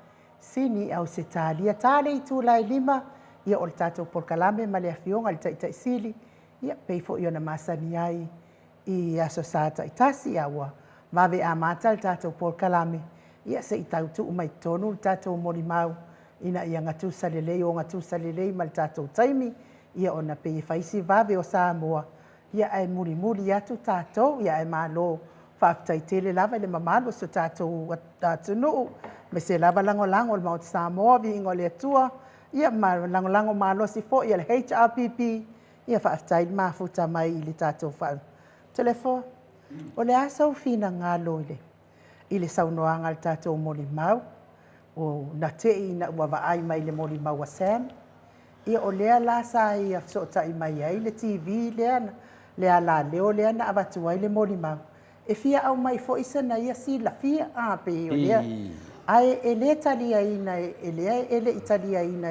sini au se talia tale itulai 5 ia o le tatou polkalame ma le afioga le taʻitaʻisili ia pei foʻi ona masani ai i aso sa taʻitasi aua vaveā mata le tatou polkalame ia seʻi tautuu mai tonu le tatou molimau ina ia gatusa lelei o gatusa lelei ma le tatou taimi ia ona pei e faisi vave o Samoa ia e mulimuli atu tatou ia e malo faafetaitele lava i le mamalu o so tatou atunuu me se lava lagolago o le Maota Samoa viiga o le atua ia ma lagolago malosi foʻi ia le HRPP ia faafetai le mafuta mai i le tatou telefo o le a saufinagalo i le saunoaga le tatou molimau o na teʻi ina ua vaai mai le molimau a Sam ia o lea la sa ia fesootaʻi mai ai le TV lea le a laleo lea na avatu ai le molimau e fia au mai foʻi sana ia silafia pe o lea ae e lē taliaina e lea e leʻi taliaina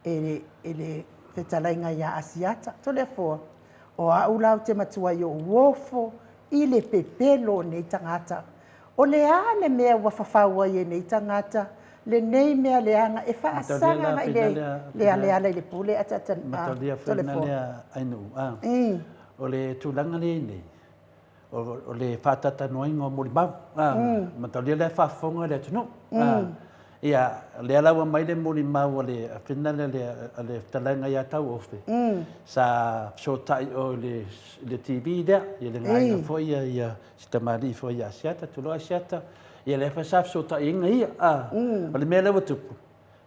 e le fetalaiga iā asiata tolefoa o aʻu lau te matua i o uofo i le pepelo nei tagata o leā le mea ua fafau ai e nei tagata lenei mea leaga e faasagaga i le aleala i le pule tolefoa o le tulaga lei nei o le fatatanoaiga o molimau mataulia le faafofoga le atunuu ia le alaua mai le molimau o le afina le fetalaiga iā tauofe sa fesotaʻi o le TV lea ia le gaiga foʻi ia sitamaliʻi foʻi ia asiata tuloa asiata ia le sa fesotaʻiga ia o le mea leua tupu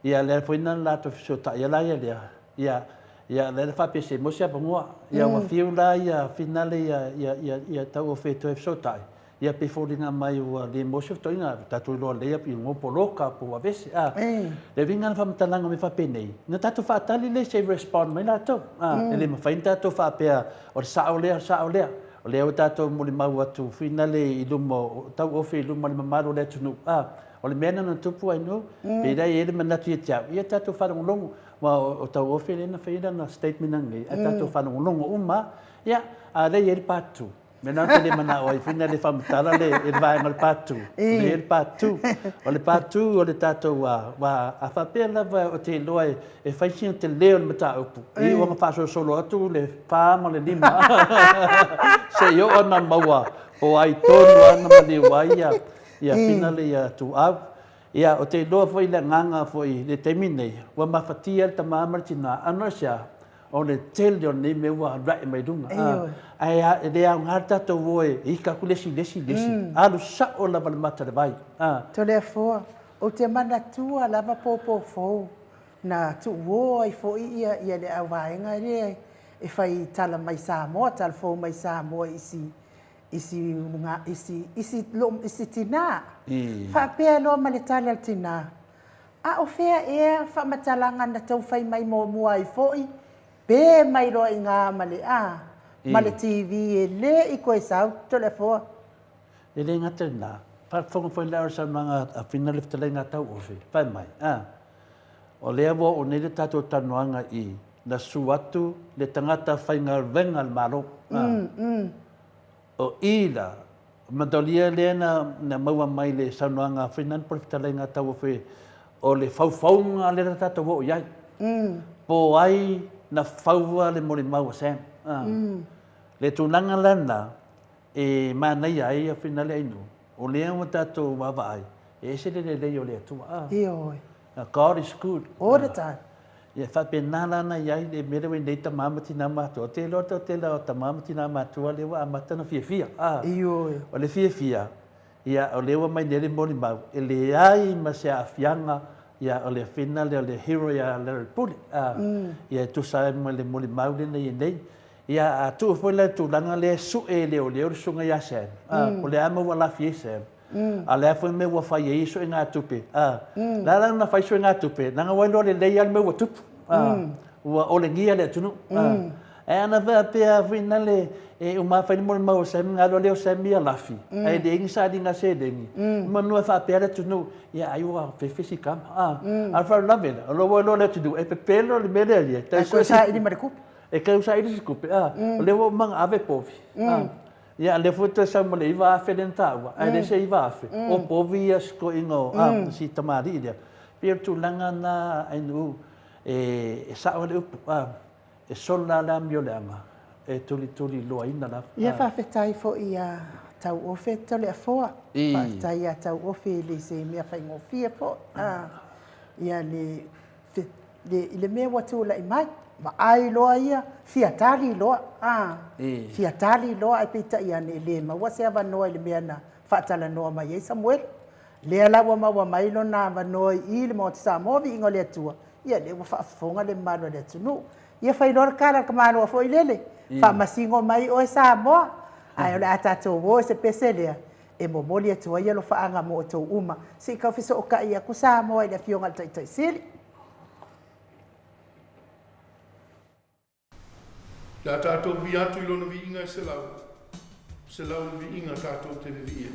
ia le foina latou fesotaʻi ala ia lea ia le faapese mo se apagoa ia ua fiu la ia finale ia tauofe toe fesotaʻi ia pe foliga mai ua le mosi fetoiga tatou iloa leia piugo poloka po avese le viga na faamatalaga me faapenei na tatou faatali le se respond mai latou e le mafaina tatou faapea o le saʻo lea o lea ua tatou molimau atu finale i luma o tauofe i luma le mamalu o le atunuu o le mea nana tupu ainuu peilai e le manatu ia teau ia tatou falogologo ma o tauofe lena faia na statement agei a tatou falogologo uma ia lei e le patu me na te le mana o i fina le famatala le vaenga le patu le patu o le tatou wa a fapea lava o te loa e faisi te leo le mataupu i o nga solo atu le fama le lima se yo ona maua o ai tonu ana mani waia ia fina le ia tu au ia o te loa foi le nganga foi le temine wa mafatia le tamama tina anosia o le tele o nei me ua rai mai dunga ai le au ngata to voe I ka kulesi lesi alu sa o lava le mata le vai to le fo o te mana tua lava popo fo na tu wo ai fo ia le au vaenga le e fai tala mai Samoa tal fo mai Samoa isi tina fa pe lo ma le tala tina a o fea e fa matalanga na tau fai mai mo ai fo pe mai lo inga male male TV e le I koe sau telefo e le ngata na pa fonga foi la sa manga a final le tele ngata o fe pa mai o le avo o ne le tato tanuanga I na suatu le tangata fai ngal venga malo o ila madolia le na maua mai le sanuanga final por tele ngata o fe o le faufaunga le tato o ia po ai na faua le molimau Sam le tunanga lana e manai ai a finale ai no o le o tatou wawai e se le o le atua God is good all the time ia fa penala na ia le mere we nei ta mama tina mato te lo te la ta mama tina mato le wa mata na fia o le fia ia o le wa mai le molimau e le ai ma se afianga ia o le finale o le hero ia le puli ia tu sa mo le molimau le nei ia tu foi le tu langa le su e le o le sunga ia sen o le ama wala fie sen a le foi me wa fai iso nga tupe la na fai so nga tupe na wa lo le ia me wa tup o le ngia le tunu e ana va pe a finale e o ma fai mo ma sen nga lo le sen mia lafi e de insa dinga se de ni ma no fa pe le tunu ia ai wa fe fisika a fa love lo le tu e pe pelo le media ta so sa ini ma de e que usa iris cupe le wo mang ave povi Ia le futa sa mo le iwa afe den tawa. Ai le se iwa afe. O povia sko ingo si tamari dia. Pia tūlanga na ai nu e sa o le upu. E sola la miolanga. E tuli loa ina la. Ia whawhetai fo ia tau ofe tole a foa. Whawhetai ia tau ofe le se mea whaingofia fo. Ia le mea watu la i mai. Ma ai loa ia, fiatari loa. Fiatari loa ai pita ia ne le ma wase ava noa le mea na whaatala noa mai ei Samuel. Lea lawa maua mailo na ava noa i le Maota Samoa vi ingo le atua. Ia le wa whaafonga le mano le atunu. Ia whailora kara ka mano a fo ilele. Whaamasingo mai o e Samoa. Ai ole atato wo se pese lea. E momoli atua ia lo whaanga mo o tau uma. Si ka fiso o ka ia ku Samoa i le fionga tai siri. La tātou vi atu i lona viinga se lau. Se lau na viinga tātou te vivia.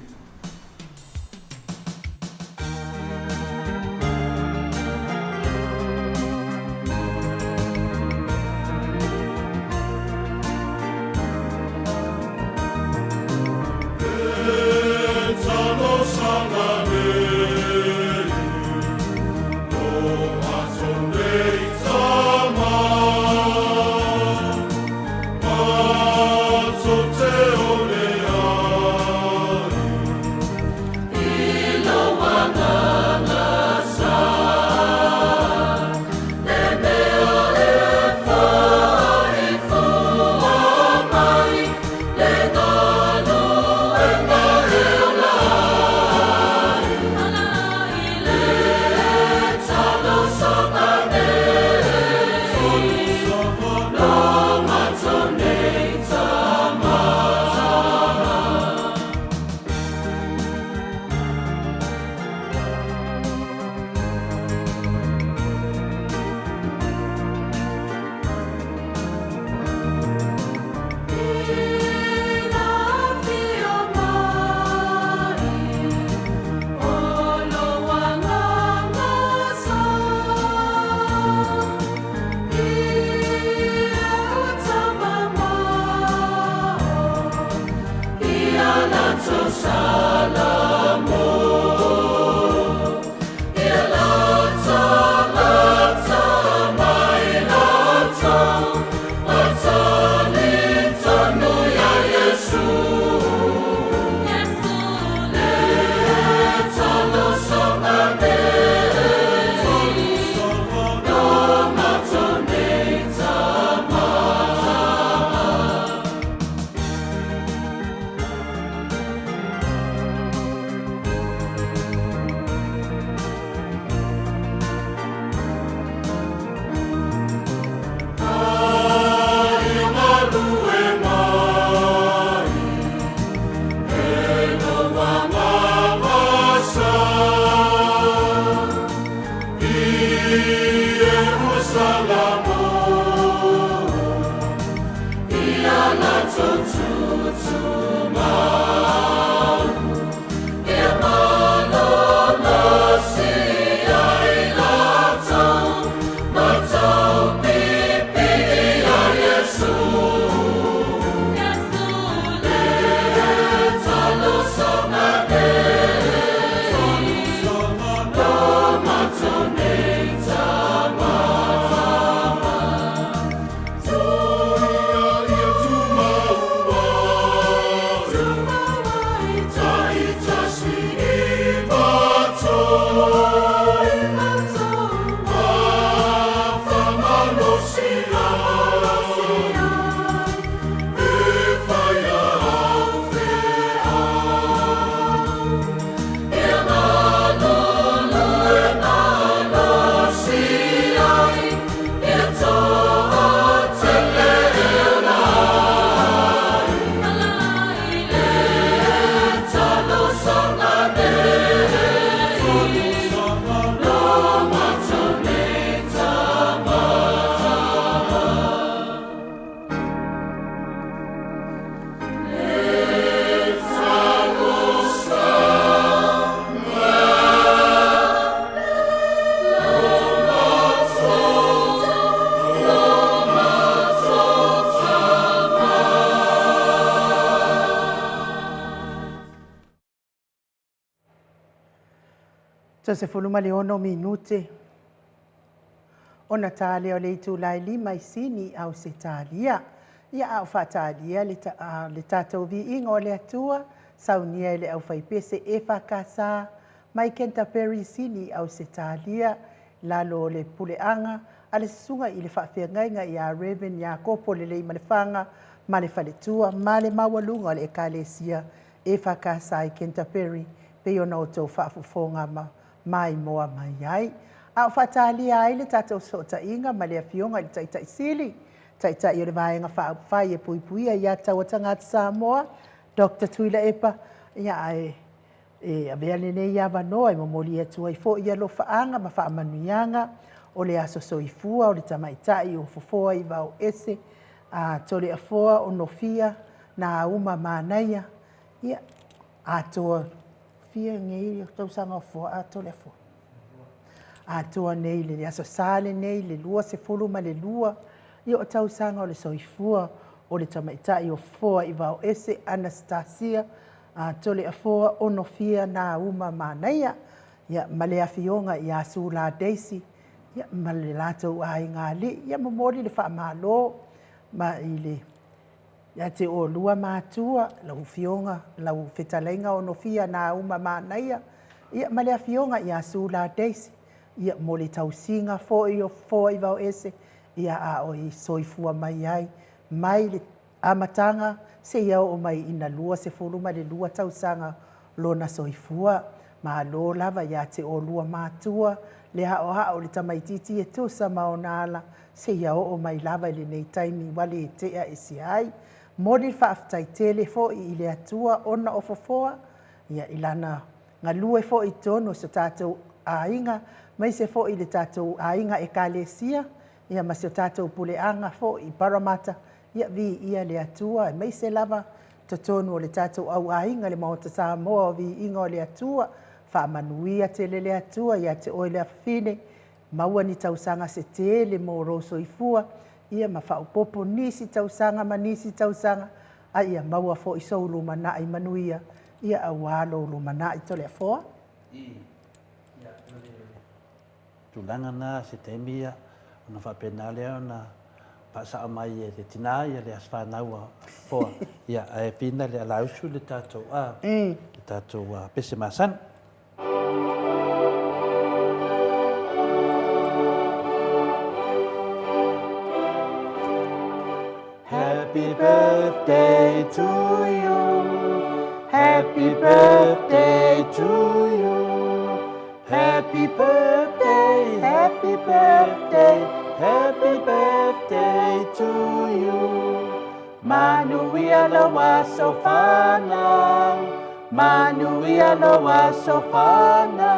Se fuluma le ono minute. Ona tālea o le itu lai lima I sini au se tālia. Ia au whātālia le tātou Viiga o le atua. Saunia le au whaipese e whakasā. Mai Canterbury sini au se tālia. Lalo le puleanga. Ale sunga I le whawhiangainga I a Raven ia kopo le leima le whanga. Ma le whaletua. Ma le mawalunga o le ekalesia. E whakasā I Canterbury. Pe ona o tau whaafufonga mai moa mai ai. Au whatalia ai le tātou sota inga ma le awhionga I taitai sili. Taitai o le vaenga whai e puipuia ia tawatanga ati Samoa. Dr. Tuila Epa ia e aveane nei ia wanoa I mamoli atua I fo ia lo whaanga ma whaamanuianga o le aso soifua o le tamaitai o fofoa I vau ese tole afoa o nofia na uma manaia ia atoa fia ngei o tausanga o foa atole afoa. Atua nei le aso sale nei le lua se fulu ma le lua I o tausanga o le soifua o le tamaitai o foa I vau ese Anastasia tole afoa o nofia na uma manaia ia ma le awhionga I asu la Daisy ia ma le latou ai ngali ia mamori le whaamalo ma I le ia te o lua mātua lau whionga lau whetalainga o nofia na uma manaia ia ma le awhionga I asu la Daisy ia mo le tausinga fo I o fo I vau ese ia a o I soifua mai ai mai le amatanga se ia o mai ina lua se fuluma le lua tausanga lona soifua ma lo lava ia te o lua mātua le hao le tamaititi e tusa maonala se ia o mai lava le nei taimi wale e tea e si ai mo le whaaftai tele fo I le atua ona o fofoa ia ilana ngalua fo I tono so tātou ainga mai se fo I le tātou ainga e kalesia ia ma se tātou puleanga fo I Paramata ia vi ia le atua mai se lava totonu o le tātou au ainga le Maota Samoa o Viiga o le atua whaamanuia tele le atua ia te oile awhine maua ni tausanga se tele mo roso I fua ia ma whaupopo nisi tausanga ma nisi tausanga a ia maua fo I sou lumana I manuia ia awalo lumana I tole a foa tulanga na se temia ona whapena lea ona pasa mai e te tina ia le aswhanaua foa ia e pina le alausu le tātou le tātou pese masan. Happy birthday to you. Happy birthday to you. Happy birthday, happy birthday, happy birthday to you. Manuia loa sofana, manuia loa sofana,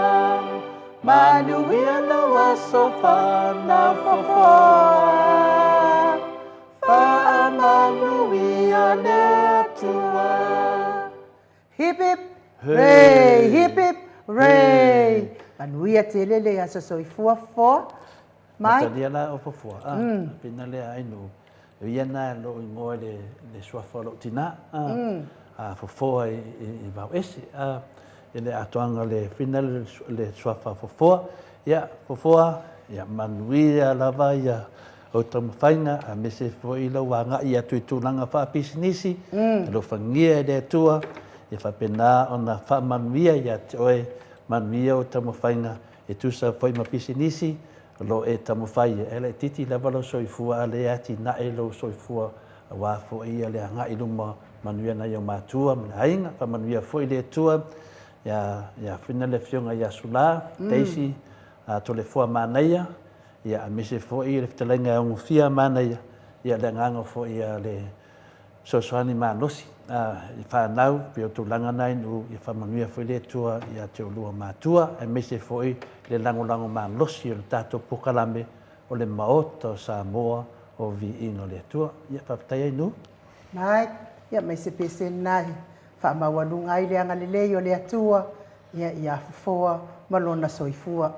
manuia loa sofana fofoa. Fa manuia letua. Hip hip hooray, hip hip hooray. Manuia te lele asa soifua fo. Mai. Matalia la o fofua. Pina le ainu. Ia na lo ingoa le suafa lo tina. Fofoa I vau ese. Ele atoanga le fina le suafa fofoa. Ia fofoa. Ia manuia lava ia o tamawhainga. A mese fo I lau wanga ia tui tūlanga wha pisinisi. Lo whangia le atua. Ia whapena o na wha manuia ia te oe. Manuia o tamawhainga. E tusa fo I mapisinisi. Lo e tamawhai ele titi lava lo soifua ale ati na e lo soifua wa fo ia le anga I luma manuia na ia mātua mana ainga pa manuia fo I le tua ia whina le whionga ia sula Daisy tole fua manaia ia a mese fo I le whitalenga e ongofia manaia ia le nganga fo ia le sosoani manosi I whanau pe o tūlanga nai nu I whamanuia fo I le tua ia te olua mātua e mese fo I le lango manosi o le tātou pokalame o le Maota o Samoa o Viiga o le atua ia whaptai ai nu. Mai, ia mai se pese nai whaamawalunga ai le anga lelei o le atua ia fofoa malona soifua.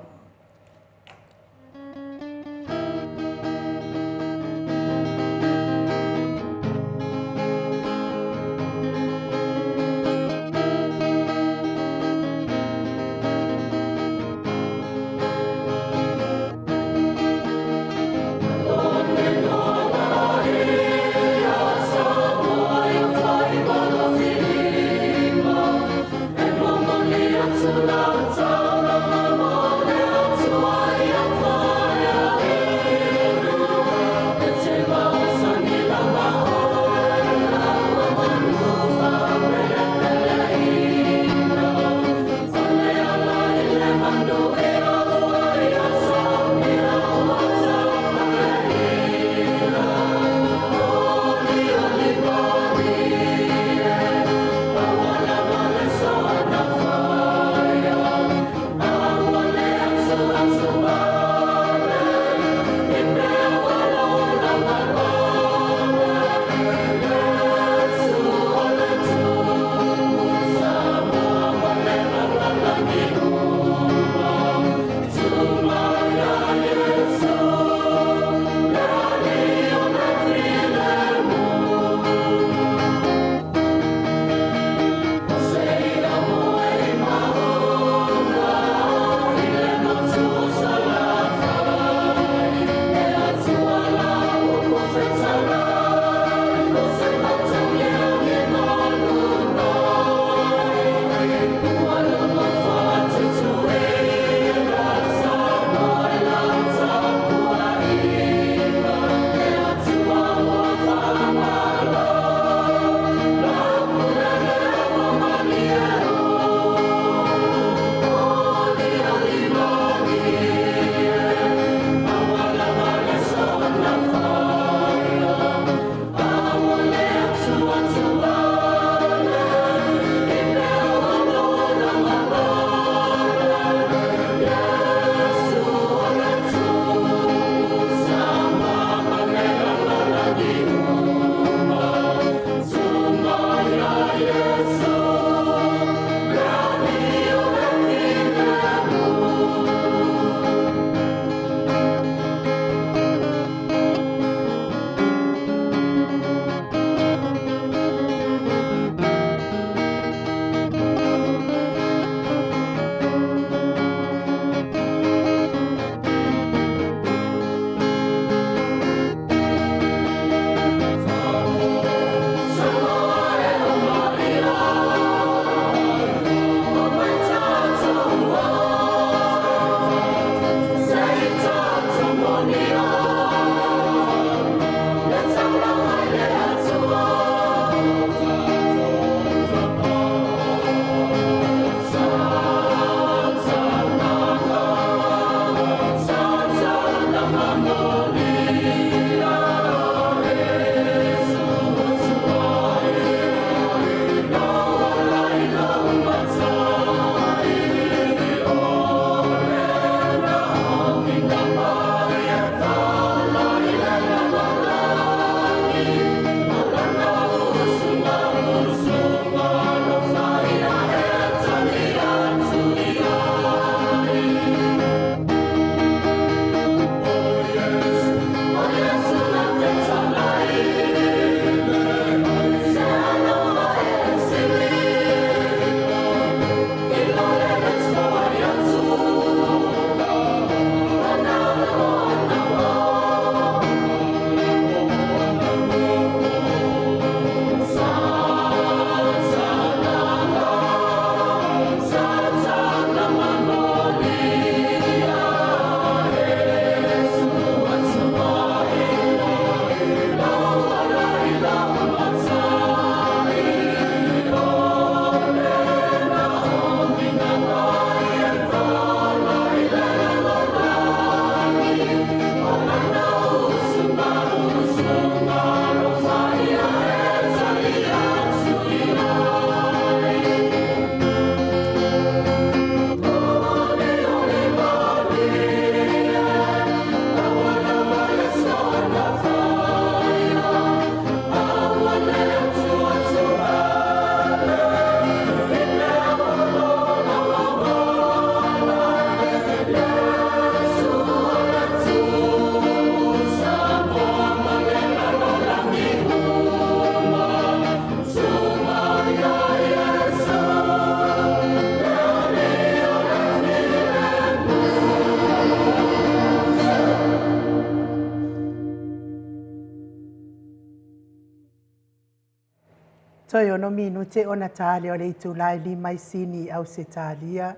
Toi ono minute ona tale o le itulai lima isini au se talia.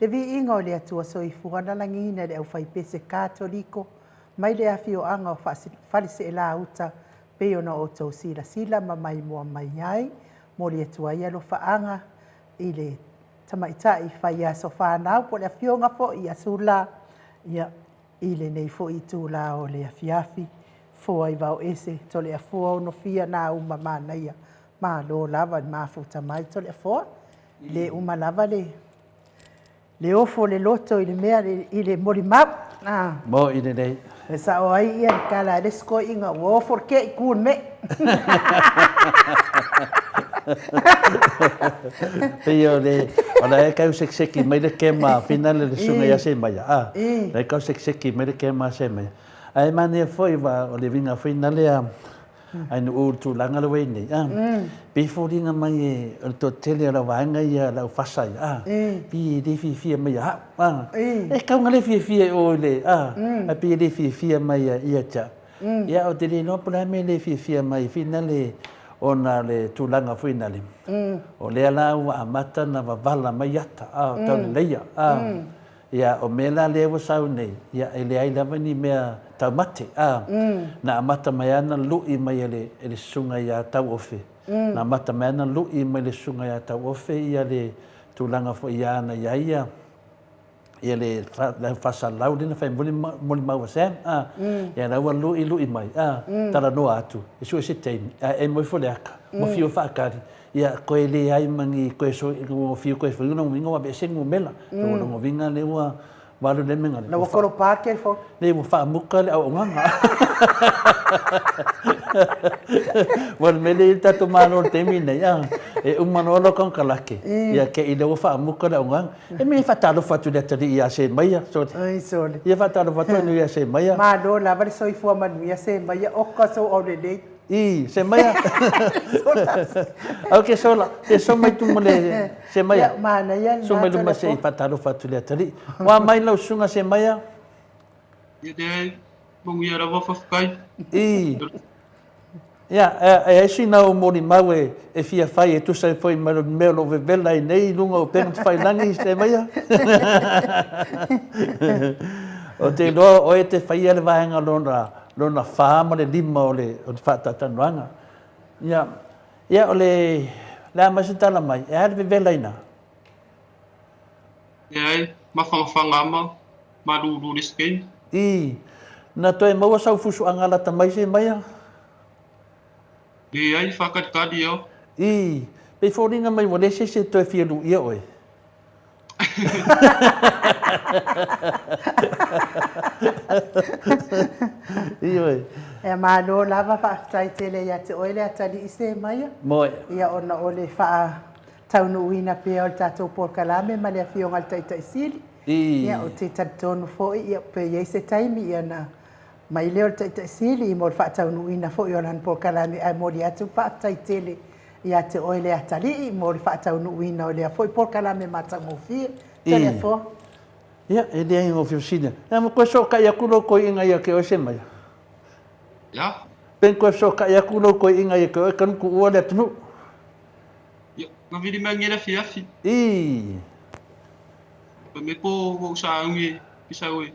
Le viiga o le atua soifua na langina le au faipese katoliko. Mai le afio anga o falise e la uta pe ona o tau sila ma mai mua mai ai. Mo le atua ia lo faanga i le tamaitai fai a so whanau po le afio ngafo i asula ia i le nei fo i tūla o le afiafi. Fua i vau ese to le afua ono fia na uma mana ia. Ma lo lava ma futa mai to le afua. Le uma lava le ofo le loto i le mea i le morimau. Mo i le nei. E sa o ai ia kala le sko inga o ofo ke i kun me. Peo le, ona e kau sekseki mai le kema finale le sunga ia se mai. Le kau sekseki mai le kema se mai. Ai mane foi va o le vinga finale a ai no tu langa le wei pe foringa mai e to tele la wanga ia la fasa ia pi de fi mai e ka ngale fi o le pi de fi mai ia cha ia o te no pula me le fi mai finale ona le tu langa finale o le ala wa mata na vala mai ata ta le ia ia o mela le wa sau nei ia ele ai lava ni mea tau mate na mata mai ana lui mai ele sunga ia tau ofe na mata mai ana lui mai le sunga ia tau ofe ia le tulanga fo ia na ia le fasa lau dina fai moli mau sem ia la wa lui mai tala no atu isu se tem e mo fo le aka mo fio fa kari ia ko ele ai mangi ko so mo fio ko fo no vinga wa be sengo mela no vinga le wa walu le menga na ko lo parke fo le mo fa muka le au nganga wal mele ta to mano temina ya e un manolo con kalake ia ke ile wo fa muka le au nganga e me fa talo fa tu le tali ia se mai so ai so ia fa talo fa tu ia se mai ma do la va so i fu ma ia se mai o ka so o le dei se mai ok so la e so mai tu mole se mai ma na ia so mai lu ma se fa talo fa tu le tali wa mai lo sunga se mai ia de bong ia ra fa kai e sina o mori mau e fia fai e tu sai foi melo vevela i nei lunga o pen fai langi se mai o te lo o e te fai ale vaenga lona fama le lima o le fata tanuanga ia o le la masitala mai e ale vevela ina ia mafanga ma lu le skin na toi mau sau fusu angala tamai se mai ai fakat kadi yo pe foringa mai wale se toi fia lu ia oi e ma lo lava fa tai tele ia te oile atali ise mai ia ona ole fa taunu ina pe o tato por kalame ma le fio ngal tai sili ia o te tonu fo ia pe ia se taimi ia na mai leo tai sili mo fa taunu ina fo ia lan por kalame ai mo ia tu fa tai tele ia te oile atali mo fa taunu ina ole fo por kalame mata mo fi telefo ia e le ai oficina na mo ko so ka ia kulo ko inga ia ke o se mai ya pen ko so ka ia kulo ko inga ia ke kan ku o le tunu na vidi mangela fiafi me po go sa ngi bisa we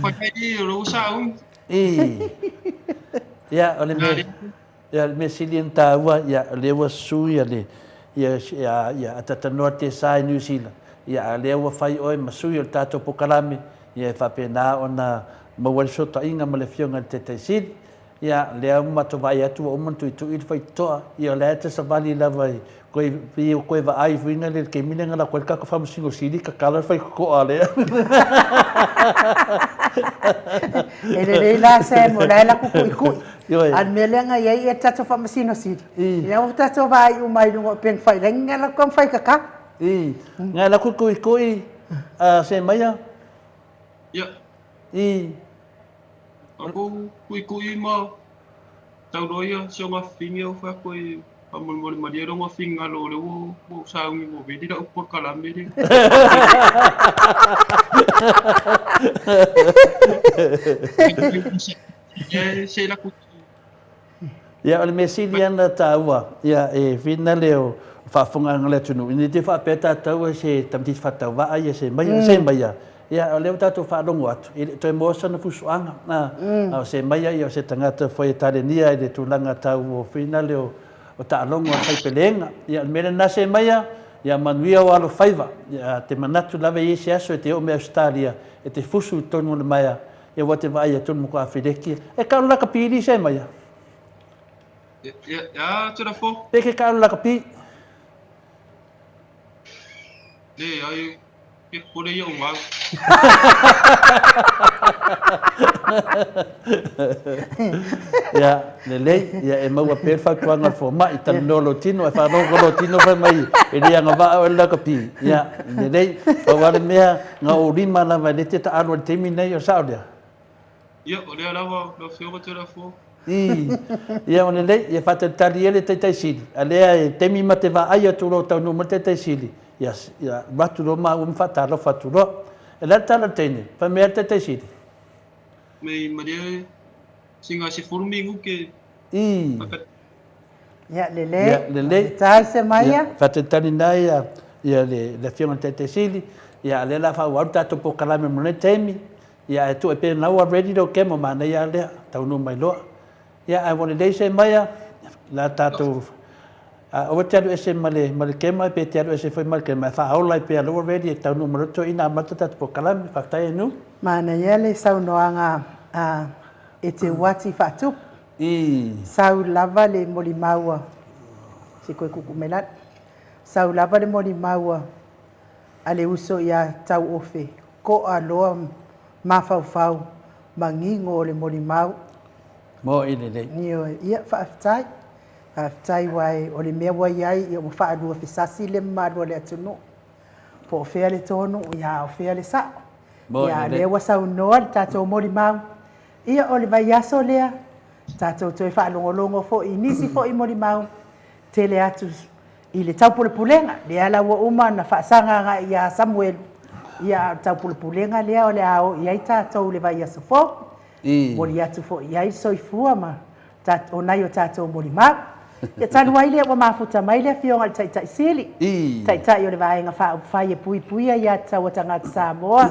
pa kai ro sa un ya ole me ya me silenta wa ya le wa su ya le ya atata norte sai New Zealand ya le wa fai oi masu yo tato pokalame ya fa pena ona mo wal so ta inga male fionga te sid ya le uma to vai atu o muntu tu il fai to ya le te savali la vai koi va ai vinga le ke minanga la kwalka ka fam singo sidi ka kala fai ko ale ele la se mo la ku an melenga ia e tato fam sino sidi ia o tato vai o mai no pen fai lenga la kom fai ka nga la ku se maya ya aku kui ma tau doia so ma finio fa kui amol madia ro ma finga lo le wo sa ngi mo vedi da por kalame de sei la kuti Ia ole me sili ana taua ia e fina leo whaafunga ngale tunu. Ini te whaapeta tau se tamtiti whatauwaa ia se maia. Ia o leo tātou whaalongo atu. Toi mosa na fusuanga. O se maia ia o se tangata whai tare nia i le tūlanga tau o fina leo o tālongo a whaipelenga. Ia mena na se maia ia manuia o alo whaiva. Ia te manatu lawe i se aso e te o mea Australia e te fusu tonu le maia. Ia wate vai a tonu mo kua whireki. E kaulaka piri se maia. Ja, tira fo. Peke kaulaka piri. Ai ke kore ia o mau. Ia, lelei, ia e maua pēr whatuanga fo mai, tanu no lotino, e whanongo lotino whai mai, e rea ngā waa o laka pi. Ia, lelei, o wale mea ngā o rima na vai le te ta aro te mi nei o Saudia. Ia, o lea lawa, la whioga tira fo. Ia, o lelei, ia whatatari ele te taisiri. A lea e temi ma te wa aia tūro tau no ma te taisiri. Ia, raturo ma whataro whaturo. E la tala tene, pa mea te taisiri. Mei maria singa se formingu ke ia lele tai se maia fatetani nai ia le fiona te sili ia le la fa warta to po kala me mone temi ia e tu e pe na wa ready do kemo mana ia le tau no mai lo ia I want to say maia la tato o te alo ese male kema pe te alo ese foi mal kema fa aula pe alo ready tau no mo to ina mata tato po kala me fa tai no mana ia le saunoanga e te wati whatu. Sau lava le moli maua. Si koe kukumelat. Sau lava le moli maua. A le uso ia tau ofe. Ko a loa mawhau mangingo le moli mau. Mo ine nei. Nio ia whaaftai. Whaaftai wai o le mea wai ai ia mo whaadua fisasi le marua le atunu. Po o fea le tonu ia o fea le sa. Ia le wasau noa le tātou moli mau. Ia o le vai aso lea, tātou toi whaalongolongo fo i nisi fo i mori mau, tele atu i le taupulepulenga, le ala ua uma na whaasanga ia Samuel, ia taupulepulenga lea o le ao, ia i tātou le vai aso fo, mori atu fo ia i soifua ma, o nai o tātou mori mau. Ia tanu ai lea ua mafuta mai lea fionga le taitai sili, taitai o le vaenga whai e pui puia ia tau tangata Samoa,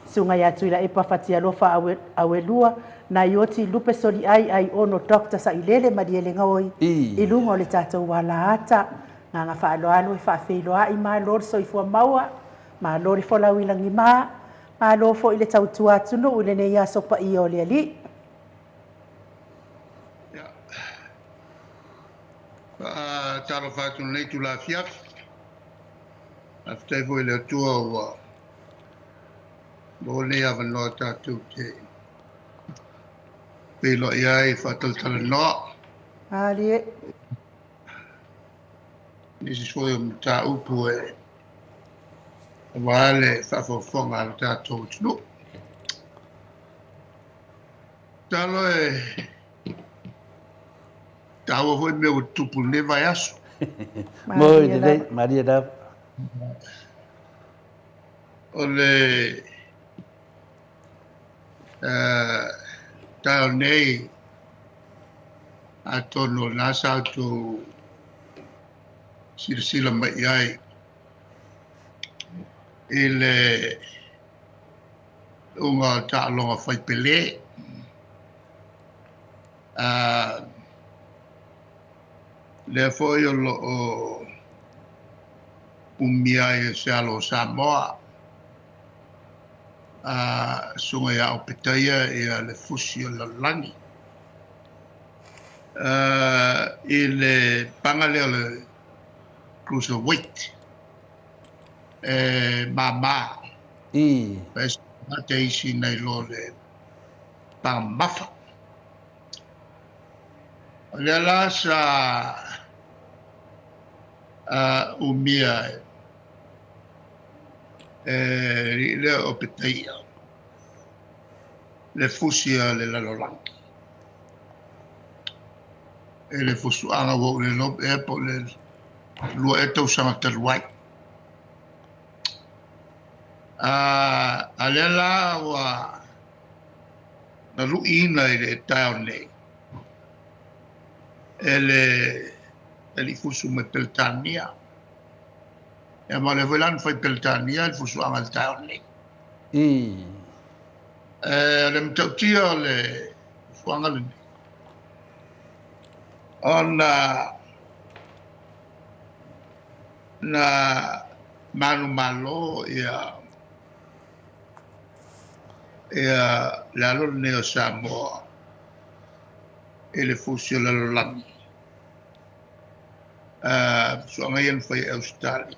sunga ia tuila e pafatia lofa awe lua, na ioti lupe soli ai ono dokta sa ilele madiele ngoi i lunga o le tātou wala ata ngā ngā whaaloalo e whaafeiloa i maa lor soifua maua maa lor i folau ilangi maa lor fo i le tautua atunu u le nei aso pa i o le ali talo whaatunu nei tu la fiak aftai fo i le atua ua mo le avanoa tātou te pelo ia e whataltala noa. Arie. Nisi foi o tā upu e wale whawhawhonga ala tātou tunu. Talo e tāua hoi mea o tupu ne vai aso. Mo i nei, Maria da. O le tau nei a tono nasa tu sila mai ai ele unga ta longa fai pele le foi o umia e se alo Samoa sunga ia o petaia ia le fusi o lalangi. I le panga leo le cruiserweight. Mama. Pes te isi nei lo le panga mafa. Le la sa umia le o petaia le fusia le lalolangi e le fusuanga wo le lob e po le lua e tau sanga taruai a le la wa na ruina i le tau nei ele fusu me Peltania. E ma le volan fai Peltania, il fusu angal taone. Le mtautia le fusu angal ni. Na manu malo lalo neo Samoa e le fusu lalo langi. So ngayon fai Australia.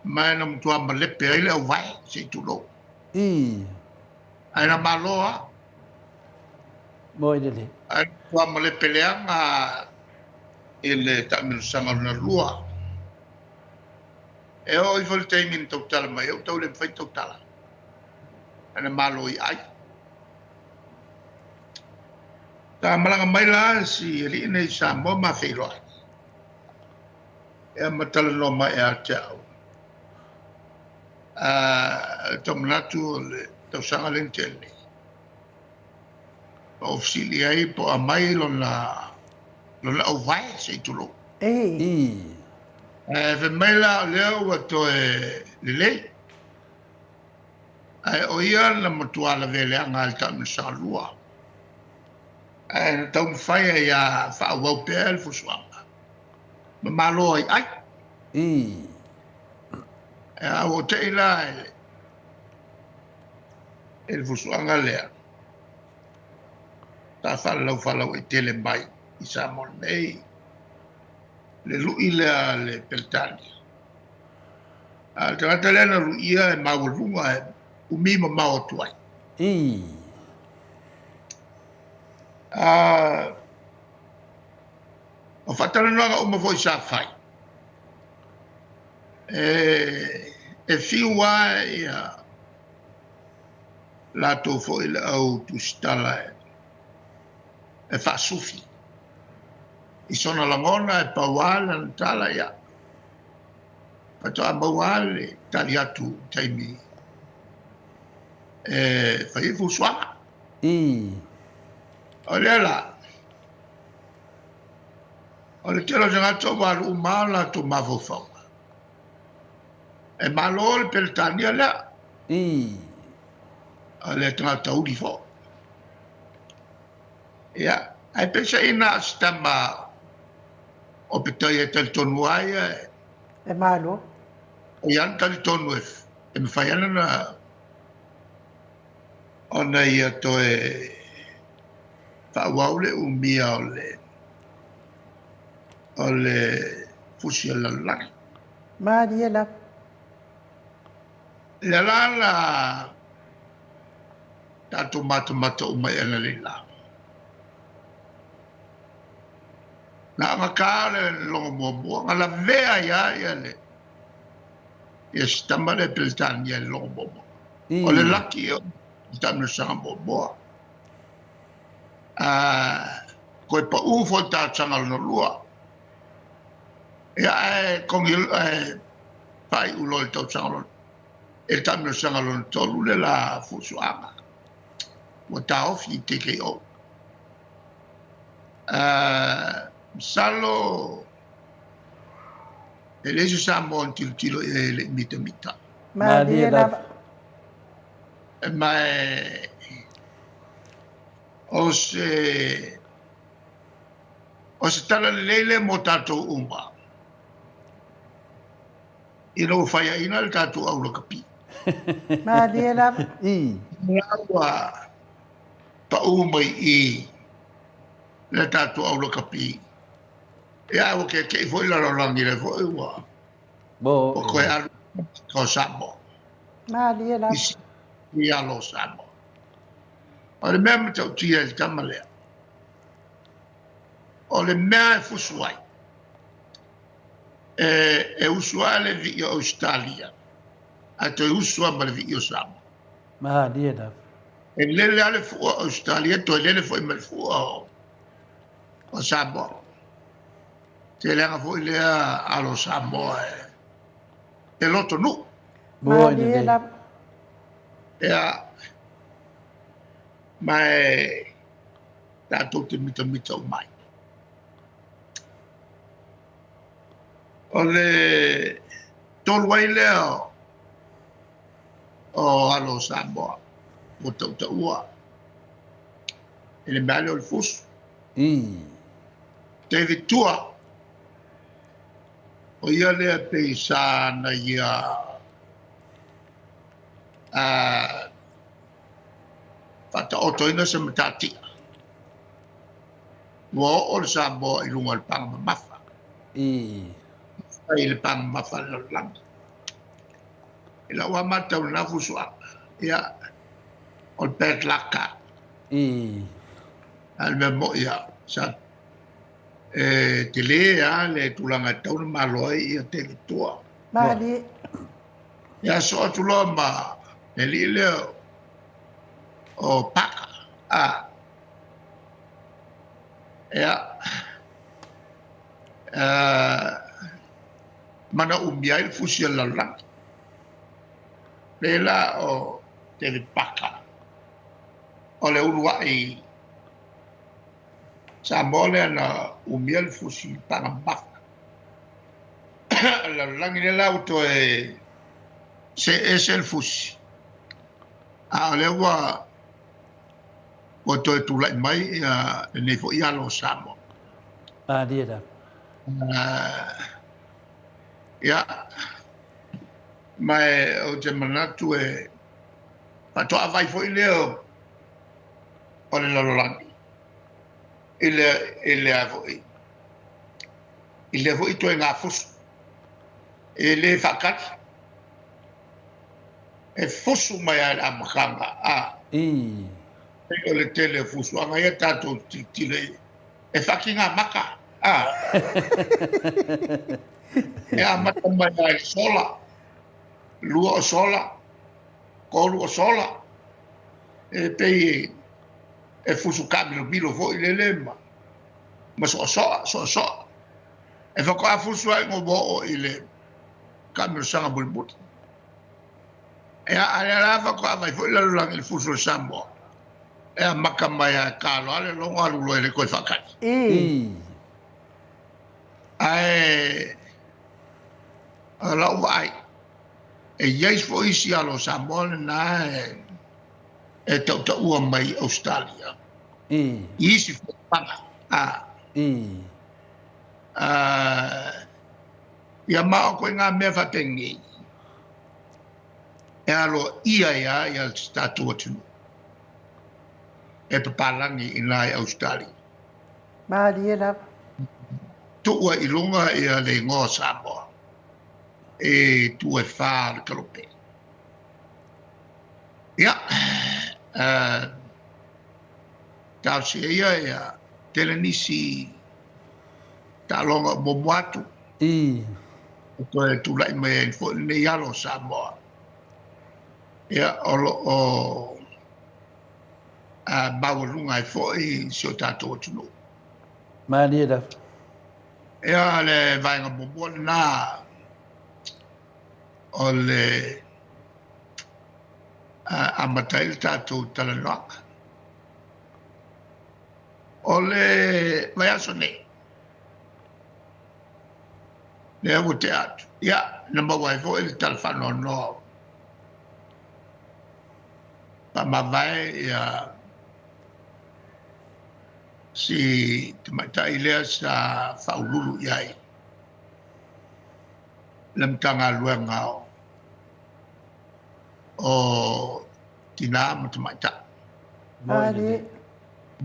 Mai nam tua malepe ai le au vai se tulo. Ai na maloa. Moi dele. Ai tua malepe leanga ele tamil sanga na lua. E o I volte min total mai eu tau le fai total. Ana malo I ai. Ta malanga mai la si ri nei Samoa ma felo. E matala no mai a tau. Tom natu le tau sanga lentele. Ofsili ai po a mai lona au vai se tulo. Fe mai la leo wato le. O ia la matua la vele anga alta me salua. Tau mfai ya fa wau pel fusuanga. Malo ai. O te ila el fusuanga lea. Ta falau e tele mai I Samoa nei le lui le Peltania. Te lena luia e maulunga e umima Maota. O fatala noga uma foi sa fai. E fiua ia la to foi le au tu stala e fa sufi. I sona langona e pawala na tala ia. Pato a bawale tali atu taimi. Fai fu suama. Olela. Ole telo janga to walu umala to mavofau. E malol Peltania la. Ole tanga taudi fo. Ya, ai pensa ina stamba o petoia tel tonu ai E malo. o yan tal tonu e me faiana na ona ia to fa waule umia ole fusi la laki. Mariela. La tato mata umai ana lila. Na makale longo mo ala vea ya le. Stamba le Peltania longo mo. Ole laki o tamno sambo mo. Ko pa ufo ta changal no lua. Ya con il fai ulol to changal. E tamno changal to lule la fusuanga. Mo ta ofi teke o. Salo ele se Samoa tilo le mita. Mariela. Ma o se tala lele mo tato umba. Ino faya ina le tato au lokapi. Mariela. Ngawa pa umai le tato au lokapi. Ya o ke foi la langi le foi wa. O ko ya ko Samoa. Mariela. Ia lo Samoa. O le mea matau tia il tamalea. O le mea fusuai. E usua le vi o Australia. A te usua ma le vi o Samoa. Mariela. E lele ale fu o Australia, to lele foi ma le fu o Samoa. Te lenga foi lea alo Samoa e loto nu. Mariela. Ya. Mai tātou te mita o mai. O le tolu ai lea o alo Samoa, o ua, e le mea leo le fusu. David Tua, o ia lea peisa na ia fata otoina se matatia. Wa o le Samoa i lunga le panga mafa. I le panga mafa le langa. I la wa mata o na fusua. Ia o le pet laka. Al me mo ia sa te lea le tulanga tau na maloi ia te tua. Mali. Ia so tulo ma le li leo o paka. Mana umia il fusi la lang. Lela o te paka. O le ulua i Samoa na umia il fusi panga baka. La lang lela auto e se el fusi. Le wa o to tu lai mai nei fo ia lo Samoa. Dia da. Ia mai o te manatu e pato avai fo leo o le lololangi. Ile fo i to ngā fusu. Ile fakat e fusu mai a makanga o le tele fusu anga ia tato tile e fakinga maka e mata mai sola lua o sola kolu o sola e pei e fusu kamilo bilo fo i le lema ma so e fako a fusu ai ngo bo i le kamilo sanga bulbut e a lava ko vai fo i le lang il fusu Samoa e maka mai a kalo ale longo alu le ko fakati ai ala vai e yes fo isi alo Samoa na e tau ua mai Australia isi fo panga ia mao ko ngā mea whatengi e alo ia statu atu e papalangi i nai Australia. Mali e la. Tua i lunga i a le ngō Samoa e tu e whā le kalope. Ia, tau se ia tele nisi ta longa momuatu. Ko e tu lai me fo ne yalo Samoa. Ia o baulunga e fo i sio tato tunu. Mani da. Ia le vainga momo na o le amatai tato talanoaka. O le vai aso nei. Le avu te atu. Ia, namba wai fo il talfano no. Pa ma vai ia si te maitai lea sa whaululu iai. Lem tanga luenga o tina ma te maitai. Mali.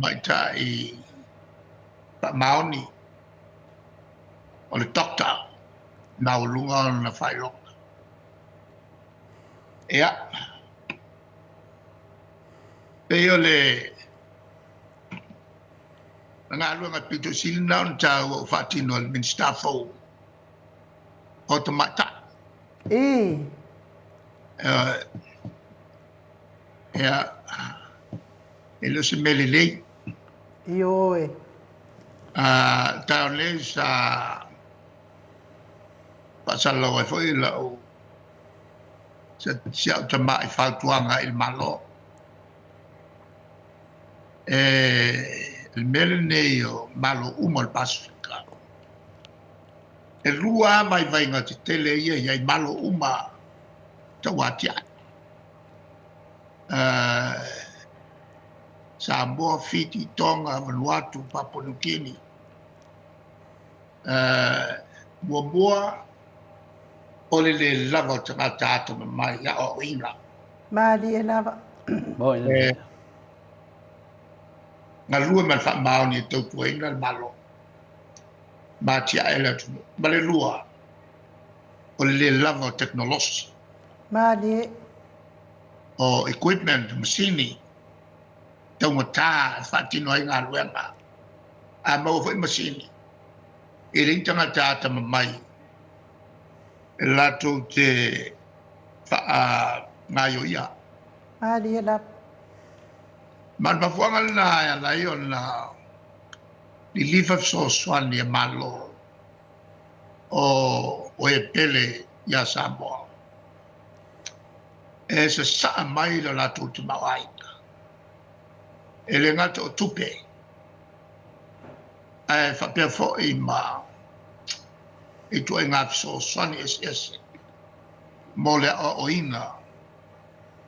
Maitai pa maoni o le dokta na ulunga o na whailonga. Ia. Peo le ngā luenga pito sili nao na tau o whatino al minsta fau o te maitai. Ia. E lo se mele lei. Ioe. Tau le sa pasalo e foi la o se au tama i whautuanga il malo. il mele nei o malo uma le Pasifika. E lua mai vai ngā te tele ia i malo uma tawatia. Samoa, Fiji, Tonga, Vanuatu, Papua New Guinea. Mua o le lava o tangata ata mai ia o ina. Mali e lava. Mo ina. Ngā lua mai wha mao ni tau tua ina le malo. Ma tia ele tunu. Ma le lua o le lava o teknolosi. Mali e. O equipment, masini. Tau ngata whatino ai ngā luenga. A mau whai masini. E rin tangata ata mai. E lato te wha ngāio ia. Mali e lava. Man mafuanga na ya la yo na li lifa so swani e malo o e pele ya Samoa. E se sa mai la tu te mawaika. E le ngata o tupe. E fa pe fo i ma e tu e ngata so swani es. Mole o ina.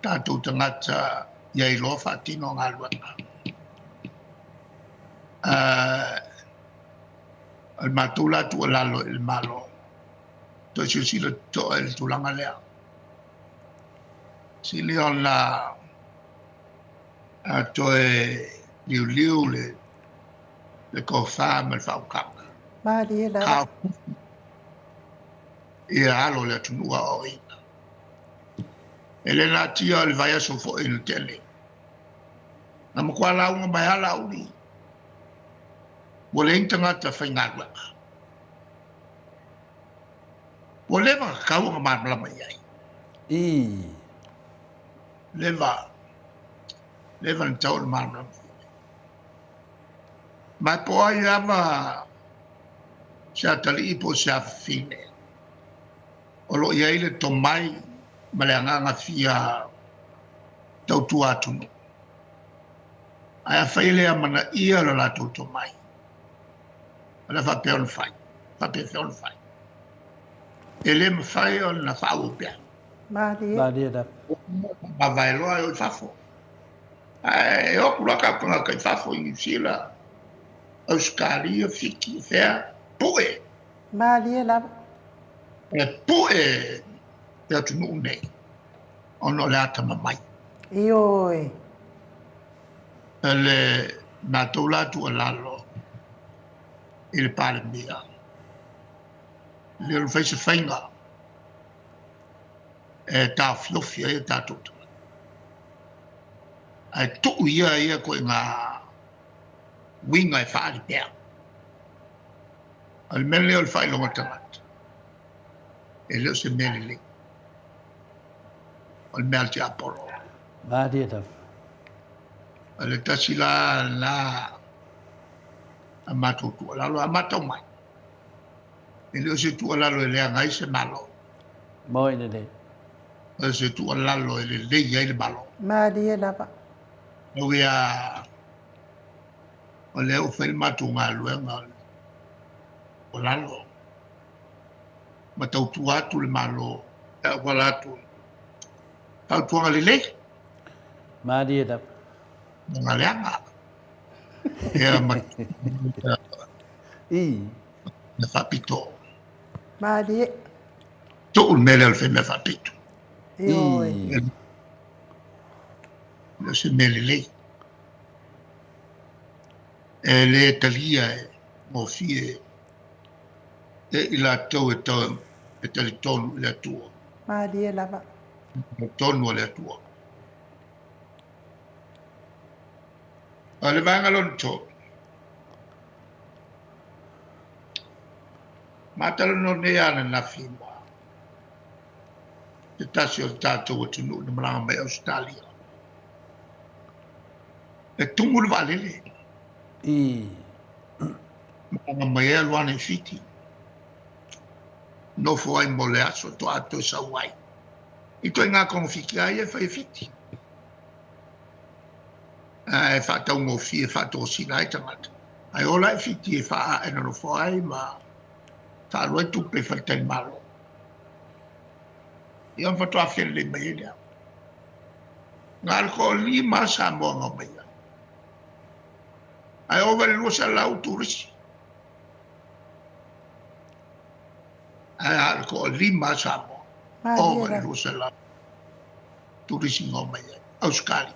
Tatu te ngata ia I loa whaatino ngā luanga. Al matula tu lalo il malo. To sila to el tulanga lea. Sili on la to e liu le kofa me whaukanga. Mali e lava. Ia alo le tunua o ina. Ele na tia le vai aso fo in tele. Na mo kwa la unga mai ala uri. Wole intanga ta whainga laka. Wole ma kau nga marmala mai ai. Leva na tau le marmala mai. Mai po ai ama sia tali ipo sia fine. Olo iai le tomai maleanga fia tau tua tunu. Aia whaile a mana ia la tauto mai. Ala wha peon whai. Wha peon whai. E le ma whai o na whau pia. Mali e. Mali e da. Ma vai loa o whafo. E oku laka panga kai whafo I New Zealand. Australia, Fiji, Fea. Pue. Mali e lava. E pue. Ia tunu nei. Ono le atama mai. Ioi. Ele na tola tu alalo. Il pale mia. Le face finger. E ta fiofia e ta tutu. Ai tu ia ko nga winga e fali pia. Al mele al fai lo matamat. E le se mele. Al melti apolo. Mali e da. Le tasila la amatu tu la lo amatu mai. Ele se tu la lo le ngai se malo. Mo ina le. Ele se tu la lo le ia le malo. Mali e lava. O ia o le o fel matu nga luenga. O la lo. Ma tau tu atu le malo. E wala tu. Tau tu le. Mali e da. Ngaleanga. Ia ma. Me fa pito. Mali e. Tu un mele al fe me fa pito. Ioi. Le se mele le. E le talia mo fie. E ila tau e tali tonu le tua. Mali e lava. Tonu le tua. Ale vanga lon to. Matalo no ne ana na fima. Te tasi o tātou o tunu na maranga mai Australia. E tungu le valele. Maranga mai e luane fiti. No fo ai mole aso to ato sa wai. I toi ngā konfiki ai e fai fiti. e whātau ngō fi e whātau sina e tangata. Ai ola e whiti e wha e naro whaai ma whālua e tupe whaitai malo. Ia whatua whele mai e lea. Ngā ko li ma Samoa ngā mai. Ai o vale lua sa lau turisi. Ai ko li ma Samoa. O vale lua sa lau turisi ngā mai. Auskari.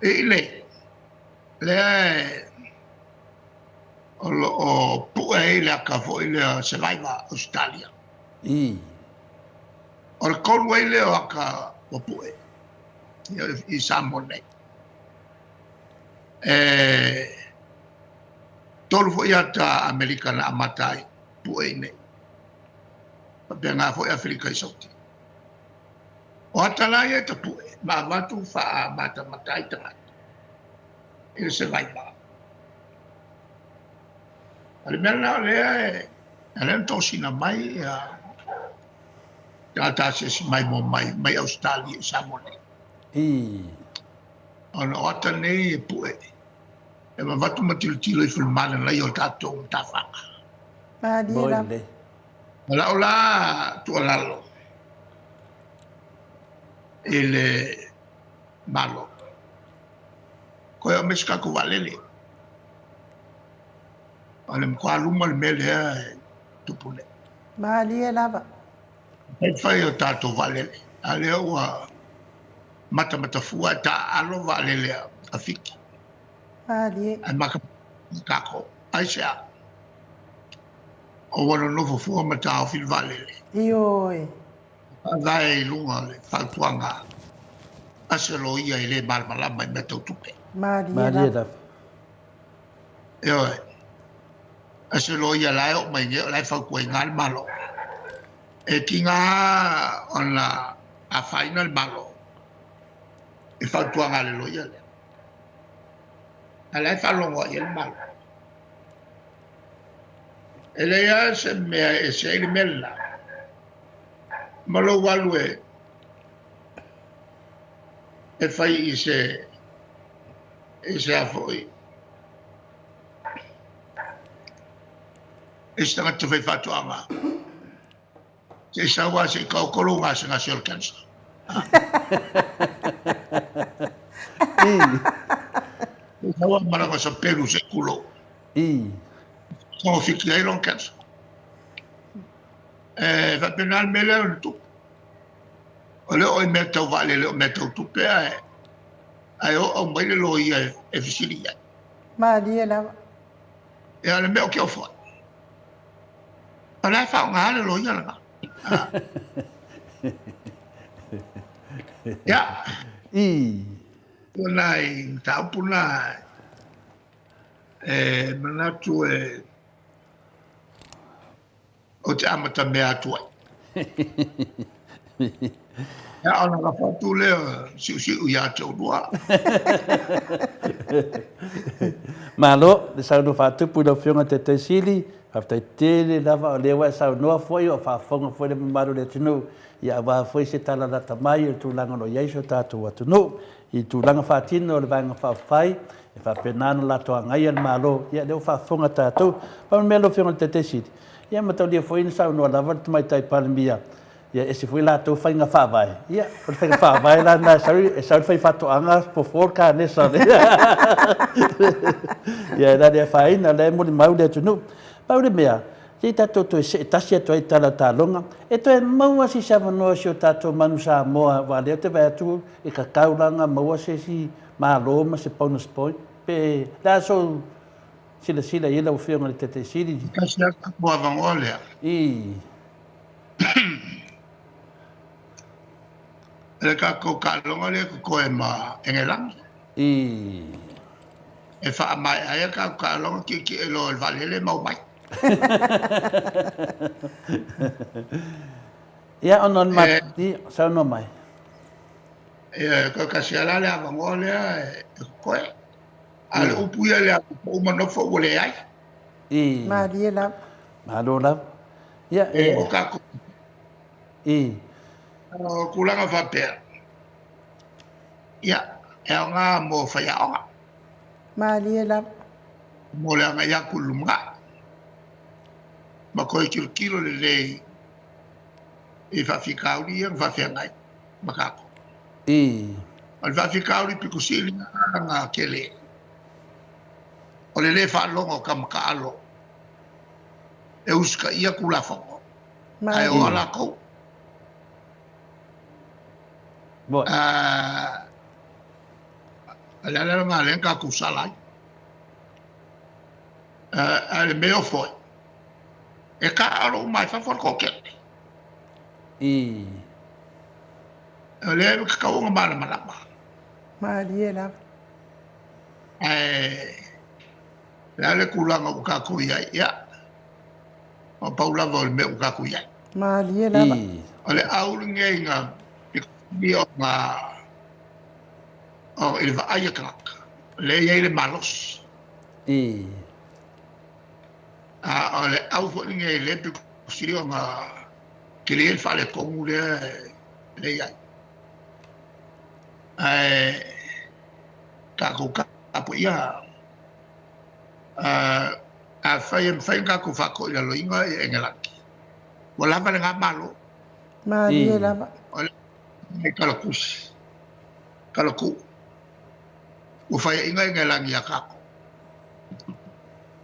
Le o pua e le ka fo le Salaiva Australia. O le kolu e le o ka o pua i Samoa nei. Tolu fo ia ta Amerika na amatai pua i nei. Pia ngā fo i Afrika i sauti. O atalai e ta pua ma watu wha mata matai tangata. I se Salaiva. Ale mea nao lea e tosina mai ta se mai mo mai Australia i Samoa nei. Ona o ata nei e pue. E ma watu matilitilo i fulmana lai o tātou mtawhanga. Maadira. Ola ola tua lalo. E le malo. Koe o meska ku walele. Ole mkwa luma le mele e tupune. Maadira lava. E whai o tātou walele. Ale ua mata fua ta alo walele a fiki. Maadira. Ai maka kako. Ai sea. O wana nofo fua mata o fil walele. Ioi. Vai lunga le whautuanga. Aselo ia i le malmalama i metau tupe. Maadira. Ioi. Aselo ia lai o mai ngeo lai whaukua i ngāi malo. E ki ngā ona a whaina le malo. E whautuanga le lo ia le. A lai whalonga i le malo. E le ia se mea e se ili mela. Malo walu e whai i se afoi. E se tangata whai whatuanga. Se sawa se kaukoro ngā se ngā sel cancer. Se sawa maranga sa peru se kulo. Kong fiki ai long cancer. Va penal mele on tu. Ole o me tau vale le me tau tu pe ai o mai le lo ia e fisili ia. Maadira. E ale me o ke o fo. Ala fa nga le lo ia la. Ya. Nai tau puna manatu o te amata mea Atua. Ya ona la fatu leo siu ya tau dua. Malo, le sau no fatu puna fionga te sili, haftai tele lava o lewa sau noa foi o whafonga foi le mamaru le tunu. Ia wa foi se tala lata mai o tūlanga no iaiso tātou atu no. I tūlanga whātino o le vanga whawhai, e whapenana lato a ngai al malo, ia leo whafonga tātou, pa melo fionga te sili. Ia matau lia foi nisau no lava tu mai tai palimia. Ia ese foi lato fai nga whawai. Ia, por fai nga whawai la na sau fai whatoanga po forka nesa. Ia la lea whai na le mori mau le tunu. Pau le mea, te tātou to e se tasi atu ai tala tālonga, e to e maua si savanoa si o tātou manu Samoa, wa leo te vai atu e ka kauranga maua se si maaloma se bonus point. Pe la so sila ila o whionga le te siri. Kasi a kua vangoa lea. Le ka ko kalonga le ko e ma engelang. E wha mai aia ka kalonga ki e lo el valele mau mai. Ia onon mati, sao no mai. Ko kasi ala le avangoa lea e koe. Ale upuia le uma no fo wole ai. Maadira. Maadora. Ia O ka ko. Kulanga fa pe. Ia. e nga mo whaiaonga. Malia la. Mo le anga iaku lumunga. Ma koe kilo le lei e whawhikauri e whawhiangai. Makako. Al whawhikauri piku sili nga kele. O le le whaalongo ka makaalo. E uska ia kulafongo. Ai o ala kou. Ala nga lenga kusalai. Ale meo foi. E ka aro mai fa koke. Ale ka kaunga mala malama. Malia la. Ale kulanga uka kuia ia. O paula vol me uka kuia. Malia la. Ale aulinga nga bio nga o il va aia klak. Le ye malos. Ale au fo ninge le pe sirio nga kile fa le kongu le ya. Ka ko ka apo ia. A fai ka ko fa ko lo inga e ngalaki. Wala pa nga malo. Malia la. Kalaku. O fai inga ngalangi akako.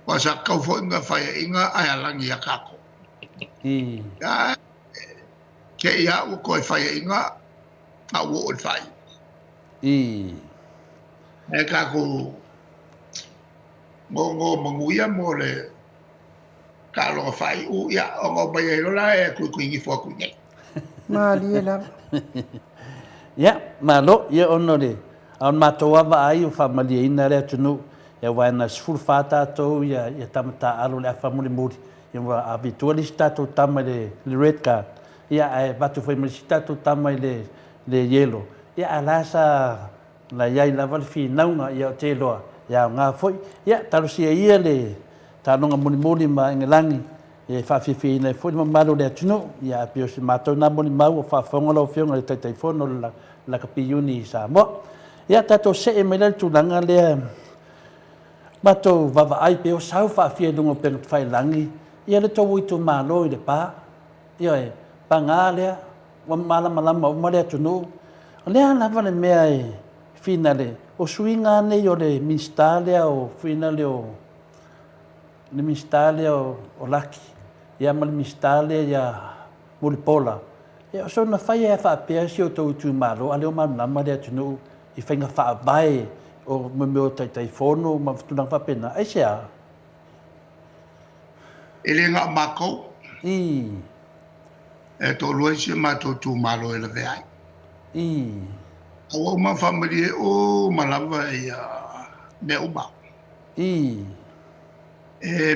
Wasa kau fo inga fai inga ai langi akako. Ya ke ia o ko fai inga a wo fai. E ka ko ngo manguia mo le ka lo fai u ya o ngo bai lo la e ku ngi fo ku ngi. Malia la. Ya, malo ia ono le. Aun matoa wa ai o familia ina rea tunu. Ia waina sfulfa tātou, ia tamata alo le awha muri muri. Ia wa avitua li tātou tama le red card. Ia ai batu whai muri tātou tama le yellow. Ia alasa la iai lava le whinaunga ia o te loa. Ia ngā foi. Ia tarusia ia le tānonga muri muri ma ingelangi. Ia whawhiwhi ina foi ma malo le tunu. Ia apio si mātou nā muri mau o whawhonga lau whionga le taitai whono la kapiyuni i Samoa. Ia tātou se e meilai tūlanga lea matou vava ai pe o sau whaafia dungo pe whai langi. Ia le tau i tū mālo i le pā. Ia e pangā lea, wa malama o marea tunu. Lea lava le mea e whina le. O suinga nei o le minstálea o whina le o le minstálea o laki. Ia ma le minstálea ia mulipola. Ia o so na whai e whaapea si o tau i tū mālo. Ale o malama lea tunu i whainga whaabai o me tai fono ma tunang papena ai sia ele nga mako e to lo isi ma to tu malo ele vai o ma family o malava ia me uba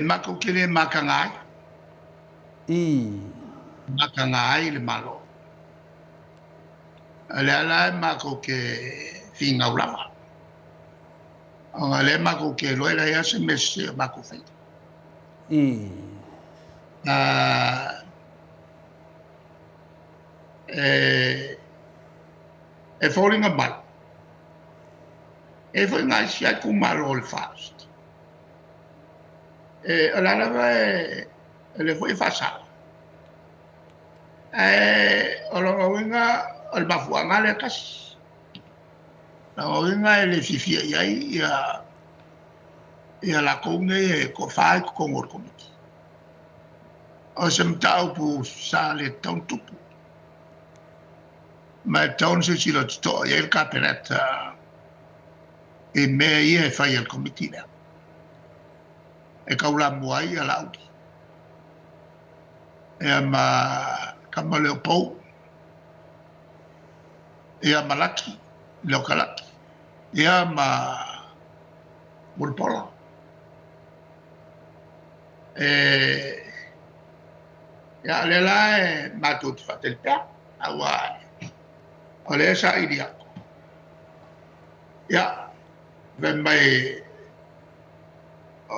mako kile makangai makangai le malo ala mako ke finga ulama le mako ke lo era ya se messe mako fai falling about e foi nga sia ku malo fast ala le foi fasa olo winga al bafuanga le kas la oinga le fifia ia la konge ko fai ko ngor komiti o sem tau pu sa le tau tupu ma tau se si lo to ia il caperetta e me ia fai il komiti le e kaula muai ala uti e ma kamale po e malaki lokalaki ia ma mulpola ia le la ma tut fatel pa awa ole sa idia ia vembai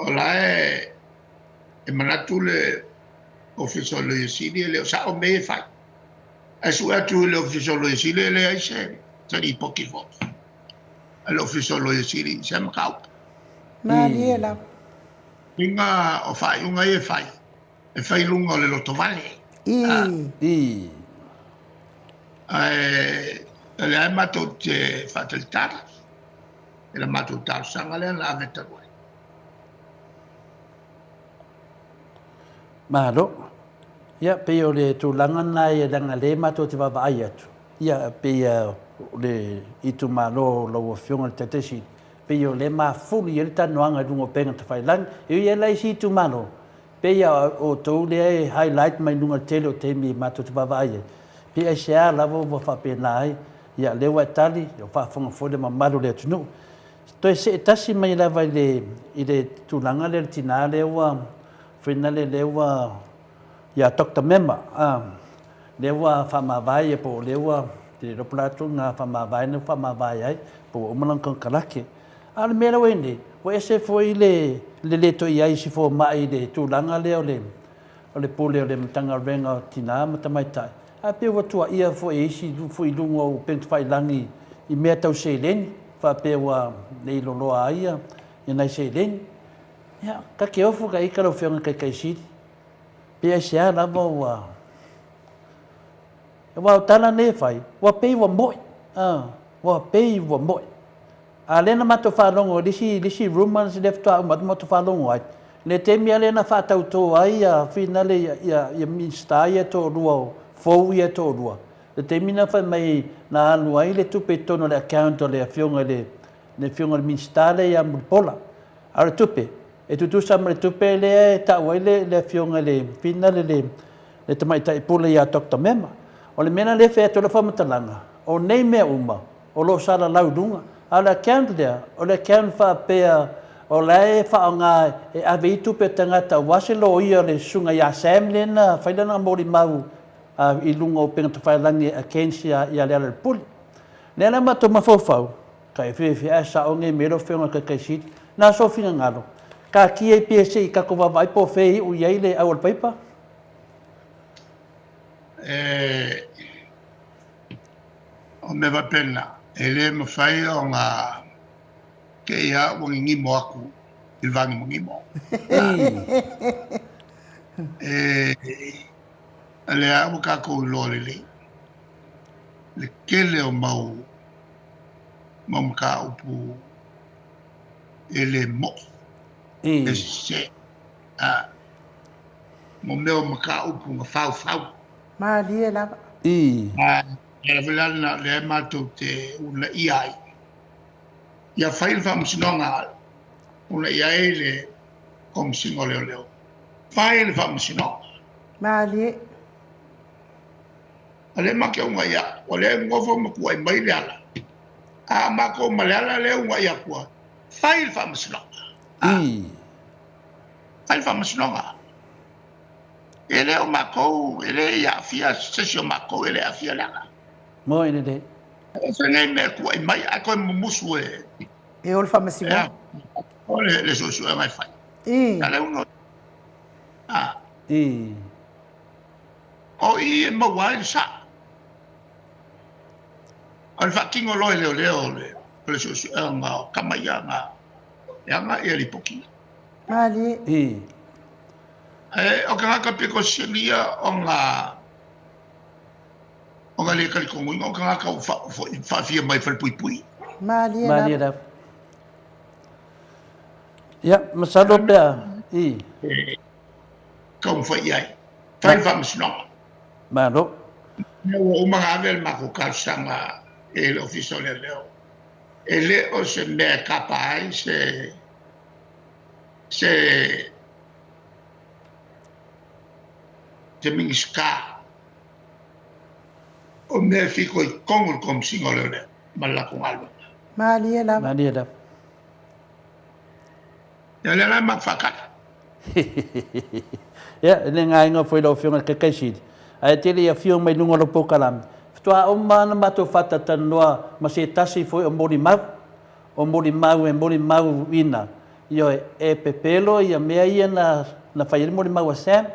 ola e manatu le official le sidi le sa o me fa asu atu le official le sidi le aise tari pochi voto Al official lo siri se makau. Malie la. Inga o fai unga e fai. E fai lunga le loto vale. I. Le ai mato te fatel tar. E la mato tar sanga le la veta voi. Mahalo. Ia pe o le tūlanga nai e langa le mato te wawai atu. Ia pe le itu malo lo fionga te tesi. Pe o le mafuni e le tanuanga lungo penga te whailang. E ia lai si itu malo. Pe ia o tau le highlight mai lunga tele o te mi mato te wawai. Pe ai sea lavo wa whapenai. Ia lewa e tali. O whafonga fode ma malo le atunu. Toi se tasi mai lava i le tūlanga le tina lewa. Whina lewa ia Dr. Mema. Lewa whamawai e po lewa te ropulatu ngā whamawai na whamawai ai po umalang kong karake. Ale mera wene, o ese foi le to iai si fo mai le tūlanga leo o le pule o le matanga renga o tina matamaitai. A pe watua ia fo e isi fo i lungo o pentu whailangi i mea tau seileni, wha pe wa le iloloa aia i nai seileni. Ia, ka ke ofu ka ikaro whionga kai siri. Pea sea lava wa. Wa tala ne fai, wa pei wa moi. Wa pei wa moi. A lena mato whalongo, lisi rumors left out mato whalongo ai. Le temi a lena whatau tō ai a whina ia minsta ia tō rua, fōu ia tō rua. Le temi na whai mai na anu ai le tupe tono le account o le whionga le minsta le ia muripola. Ara tupe. E tutu sama le tupe le tau ai le whionga le whina le tamaitai pula ia Dr. Mema. O le mena le whea tola whamatalanga. O nei mea uma. O lo sara laudunga. A le account lea. O le account whapea. O le whaonga e awe i tupe tangata. Waselo ia le sunga ia Sam lena. Whailana mori mau. I lunga o penga tawhailangi a Kensia ia lea le puli. Lea mato mawhawhau. Kai whewhi asa o nge mero whionga kai siri. Nā so whina ngaro. Ka ki e PSA i kako wawai po whei u iei le awal paipa? O me wapena, e le mawhai o ngā ke ia wangi ngimo aku, il vangi mo ngimo. A le awa kako i lore le kele o mau maka upu e le mo. E se, mo meo maka upu nga whau. Ma lie lava. E vilana le mātou te una iai. Ia whail whamusinonga una iai le komisingo leo. Whail whamusinonga. Ma lie. A le make unga ia, o le ngofo makua i mai leala. A mako maleala le unga ia kua. Whail whamusinonga. Whail whamusinonga. Ele o mako, ele ia fia, sesi o mako, ele a fia langa. Mo ene de. O whenei mea kua i mai, a koe mumusu e. E ol whamasima. O le sosu e mai whai. Ka le uno. O i e mawai sa. O le whakingo loe leo le sosu e ngā kamaya ngā. Ia ngā e li poki. Mali. O ka haka piko silia o ngā le kalikongo inga o ka haka whawhia mai whalpui. Mali da. Ia, masalo pia. Kau whai ai. Tai whamasinonga. Malo. O mga avel mako karsanga e le ofiso le leo. E le o se mea kapa ai se mingiska o mea fiko i kongol kom singo leo leo malakong alba. Mali da. Ya le la makfakata. Ya, le ngai nga foi lo fiona ke kaisidi. Ai te le fiona mai lungo lo pokalam. Tua o mana mato fata tanua ma se tasi foi o mori mau. O mori mau ina. Io e pepelo ia mea ia na fai mori mau Sam.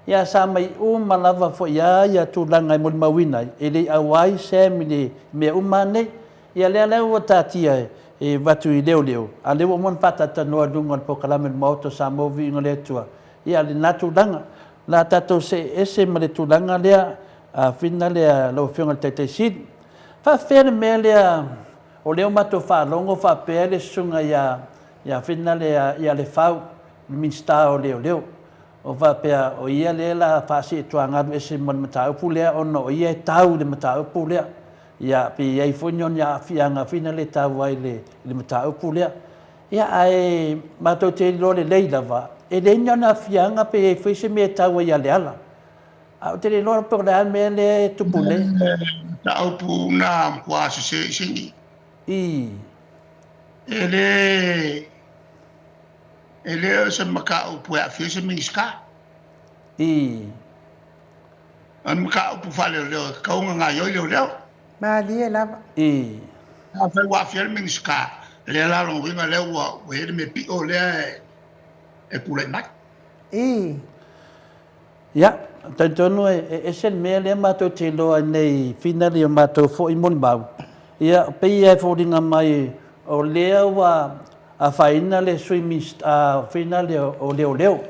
Ia sa mai malava foi ia tu langa mori mau ina. Ele awai Sam le mea umane. Ia le o tatia e watu I leo. A leo mon patata noa dunga po kalame Maota Samoa Viiga le Atua. Ia le natu langa. La tato se ese ma le tulanga lea a fina lea lau whiunga te sid. Fa whene mea lea o leo mato wha longo wha pēr le sunga ia fina lea ia le whau minsta o leo. O wha pēr o ia lea la wha si e tuangaru ese ma le mataupu lea ono o ia e tau le mataupu lea. Ia pe ia I whunyon ia whianga fina le tau ai le mataupu lea. Ia ai mato te lo le leila wa. E le nyana fianga pe e whese me tau ia le ala. Au te le lora pe rea me le tupule. Tau pu na kwa se singi. Ele se maka upu a whese mingiska. An maka upu whale leo kaunga ngā yoi leo. Malia lava. A whai wa whiere mingiska. Le lalo winga leo wa where me pi o lea e pulai mai. Ia, taitono e sen mea lea mātou te loa nei finali o mātou fo I moni mau. Ia, pei e fōringa mai o lea wa a whaina le swimming a finali o leo.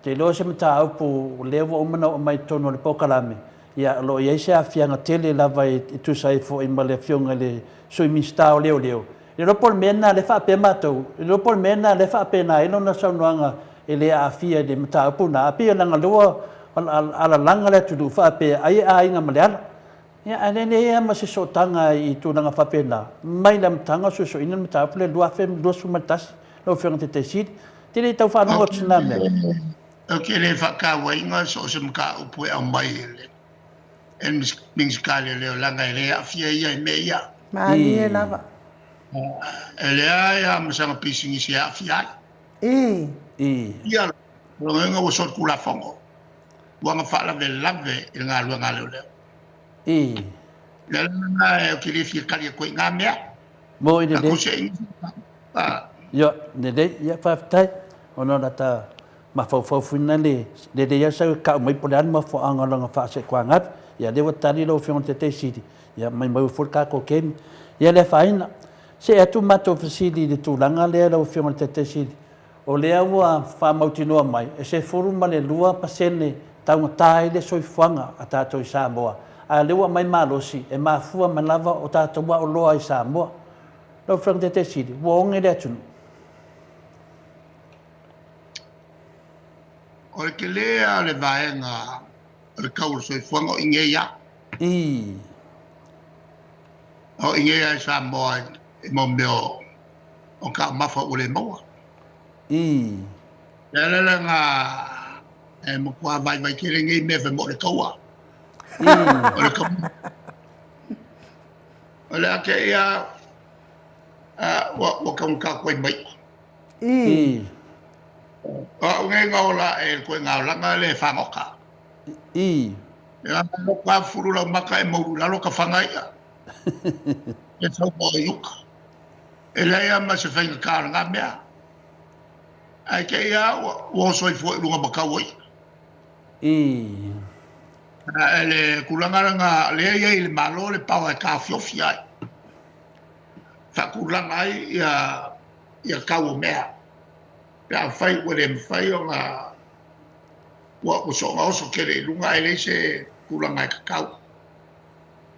Te loa se mata aupu o lea wa omana o mai tono le pokalame. Ia, lo iei se a whianga tele lava I tusai fo I ma le whiunga le swimming star o leo. I ropol mena le whape mātou. I ropol mena le whape nā ilo na saunoanga e le a fia de mata aupu na. A pia langa lua ala langa le tudu whape ai inga maleala. Ia, anene ea ma se sotanga I tūnanga whape nā. Mai la mtanga so ina mata aupu le lua whem lua sumatasi. Lau whianga te sid. Tene tau whanonga tina mea. Okay, le whakawa inga so se mka upu e au mai le. En mingskale leo langa e le a fia ia I mea ia. Malia lava. Elea ia masanga pisingi si a fiai. Ia longa o sot kula fongo. Wanga fala ve lave I ngā lua ngā leo leo. Lea nga e o kiri fia kari a koe ngā mea. Mo I Ako se ingi. Ia, nede, ia whaftai. Ono rata mawhauwhau whina le ia sau ka mai pole anu mawhau langa whaase kua ngat. Ia lewa tari lau whiunga te siri. Ia mai mau furka ko kemi. Ia le whaina. Se atu mato fasili le tūlanga lea lau whiunga te siri. O lea ua whamautinoa mai. E se furuma le lua pasene taunga tae le soifuanga a tātou I Samoa. A lewa mai malosi e mafua manava o tātou wa o loa I Samoa. Lau whiunga te siri. Ua onge le atunu. O ke lea le vaenga le kaur soifuanga o ingeia. O ingeia I Samoa I mombeo o ka mafa ule maua. Lele nga e mo kwa vai kere ngai me fe mo le kaua. O le kaua. O le ake ia wa ka koe mai. O ngai ngaola e koe ngaola le whangoka. E mo kwa furu la maka e mauru lalo ka whangaia. E tau mo e yuka. E leia ma se whainga kāra ngā mea. Ai ke ia o soi fo lunga makawai. Le kulanga nga le ia I le malo le pau e ka fiofi ai. Fa kulanga ai ia kau mea. Ia fai o le fai o nga wa so nga so kere lunga ele se kulanga ka kau.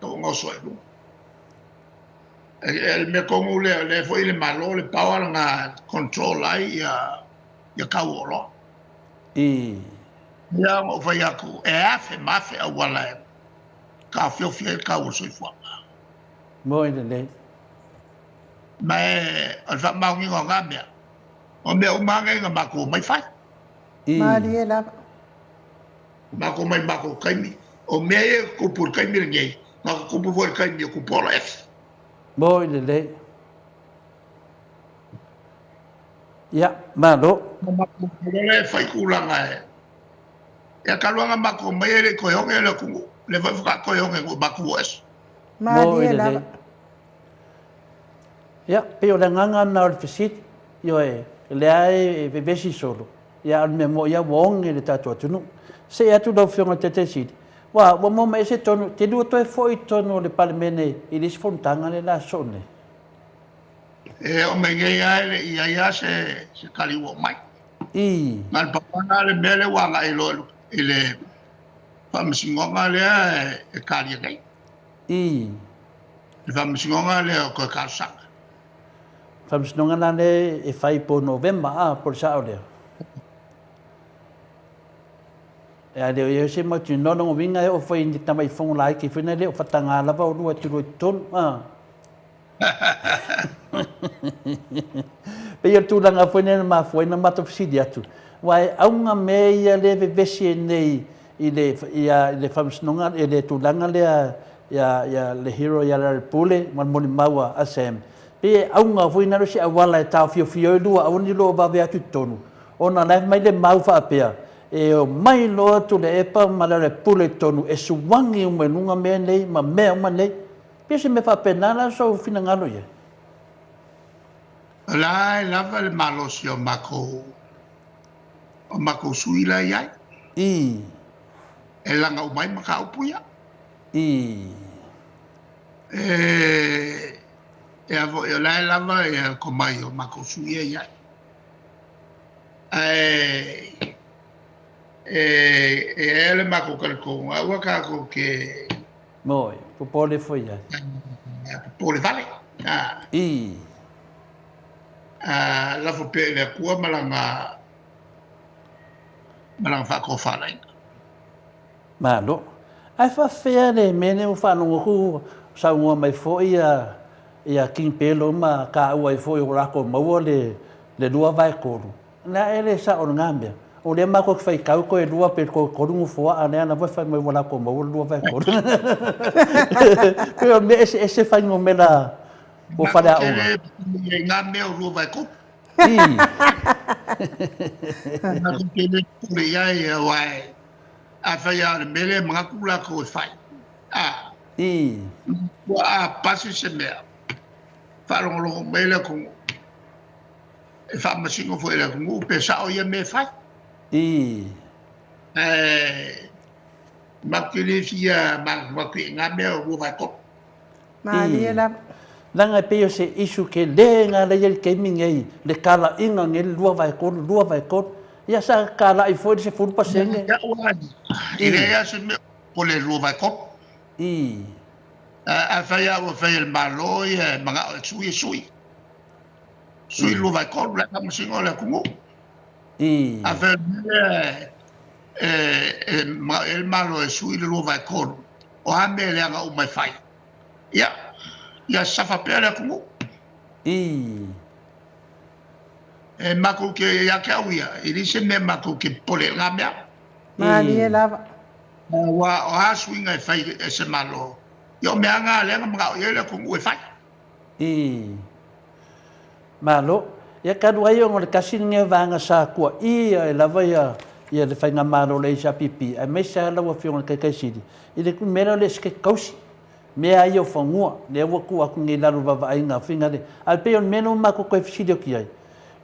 To nga so e lunga. El me kongu le foi le malo le pau nga control ai ia kau olo. Ia mo fai aku e afe mafe a wala e ka fiofi e kau soifuanga. Mo ina nei. Ma e al fa maungi ngā ngā mea. O mea umanga inga mako mai fai. Malia lava. Mako mai mako kaimi. O mea e kupur kaimi ringei. Mako kupur foi kaimi o kupola efi. Mo ina nei. Ia, malo. Mako kupurele fai kulanga e. Ia kaluanga mako mai e le koeonge le kungu. Le vai fuka koeonge ngu mako esu. Malia lava. Ia, pe o le nganga na o le fisit, io e le ai e besi solo. Ia al me mo ia wonge le tatu atunu. Se atu lau whiunga te sidi. Wa mo mai se tonu, te lua toi foi tonu le palemene I lisi fontanga le la sone. o me ngai ai le ia se kali wo mai ngal papana le mele wanga ele famsingonga le e kali ngai le famsingonga le ko kalsang famsingonga na le e fai po november por sa ole e de yo se mo tu no no winga o foi ni tamai fong lai ki fina le o fatanga lava o lua tu ton pe yo tu langa foi na ma foi na mato fsidi atu wai aunga me ia le vesi nei le famsingonga le tu langa le ya le hero ya le pule man moni maua asem pe aunga foi na si awala e tau fio lua oni lo ba ve atu tonu ona lai mai le mau fa pea e o mai loa tu le epa ma le pule tonu e suwangi ume nunga mea nei ma mea uma nei pia se me fa penala so fina ngalo ye lai lava le malosi o mako suila iai e langa umai maka upuia e avo e lai lava e ko mai o mako suia iai ele mako kalko awa kako ke moi popole foi ya popole vale la fo pe le kua malanga fa ko fala malo ai fa fea le mene o fa no ku sa ngo mai foi ia king pelo ma ka ua foi o rako mo le lua vai ko na ele sa o ngambia o le mako fai kau ko e lua pe ko rungu foa ana na vai fai mai wala ko mo lua vai ko pero me ese fai no mela o fa da o nga me o lua vai ko na ko pele ko ia e wai a fai a mele mga kula ko fai wa pasi se me fa lo mele ko e fa masingo foi la ko pe sa o ia me fai Makilifia nga mea o vai ko. Mariela. Langa pe se isu ke lenga le yel ke mingei le kala inga ngel lua vai ko. Ya sa kala I foi se fu pasenge. Ile ya se me po le lua vai ko. A fa ya o fa el malo ya manga sui. Sui lua vai ko la kam singo la kumu. A fa el malo e sui le lua vai ko. O ha me le anga o mai fai. Ya safa pele kumu. Mako ke ya ka wia. Ili se me mako ke pole ngamia. Mariela. Wa o ha swinga e fai e se malo. Yo me anga le nga yo le kumu e fai. Malo. Ya ka dua yo ngol kasin nge vanga sa ko e lava ya le fai nga malo le sa pipi. A me sa la wa fiong ke sidi. Ile ku mera le ske kausi. Mea ia o whangua, le awa ku aku ngai laru wawainga whinga le. Al peo meno mako koe whisidio ki ai.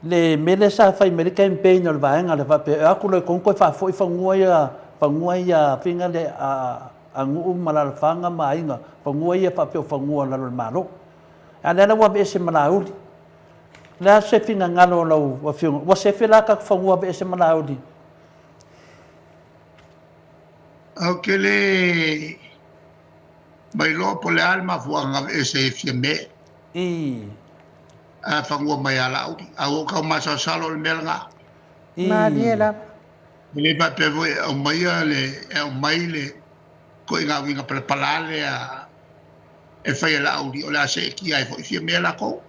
Le mele sa whai mele campaign o le wainga le wape. E aku loi kongkoe whafoi whangua ia whinga le a nguu malala whanga mainga. Whangua ia whapeo whangua laru le maro. A lena wa be se malauri. Lea se whinga ngalo lau wa whiunga. Wa se whelaka whangua be se malauri. Au le... mai lo po le alma fuanga e se fieme a fangua mai ala au ka masa salo le melga Mariela le pa pe vo o mai le ko inga winga per palale a e fai la audi o la se ki ai fo fieme la ko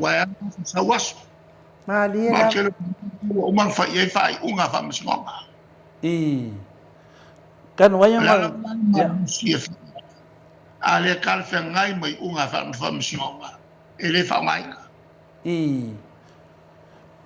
wa sa was Mariela o man fai unga famsonga kan waya ale kalfe ngai mai unga famsionga ele fa mai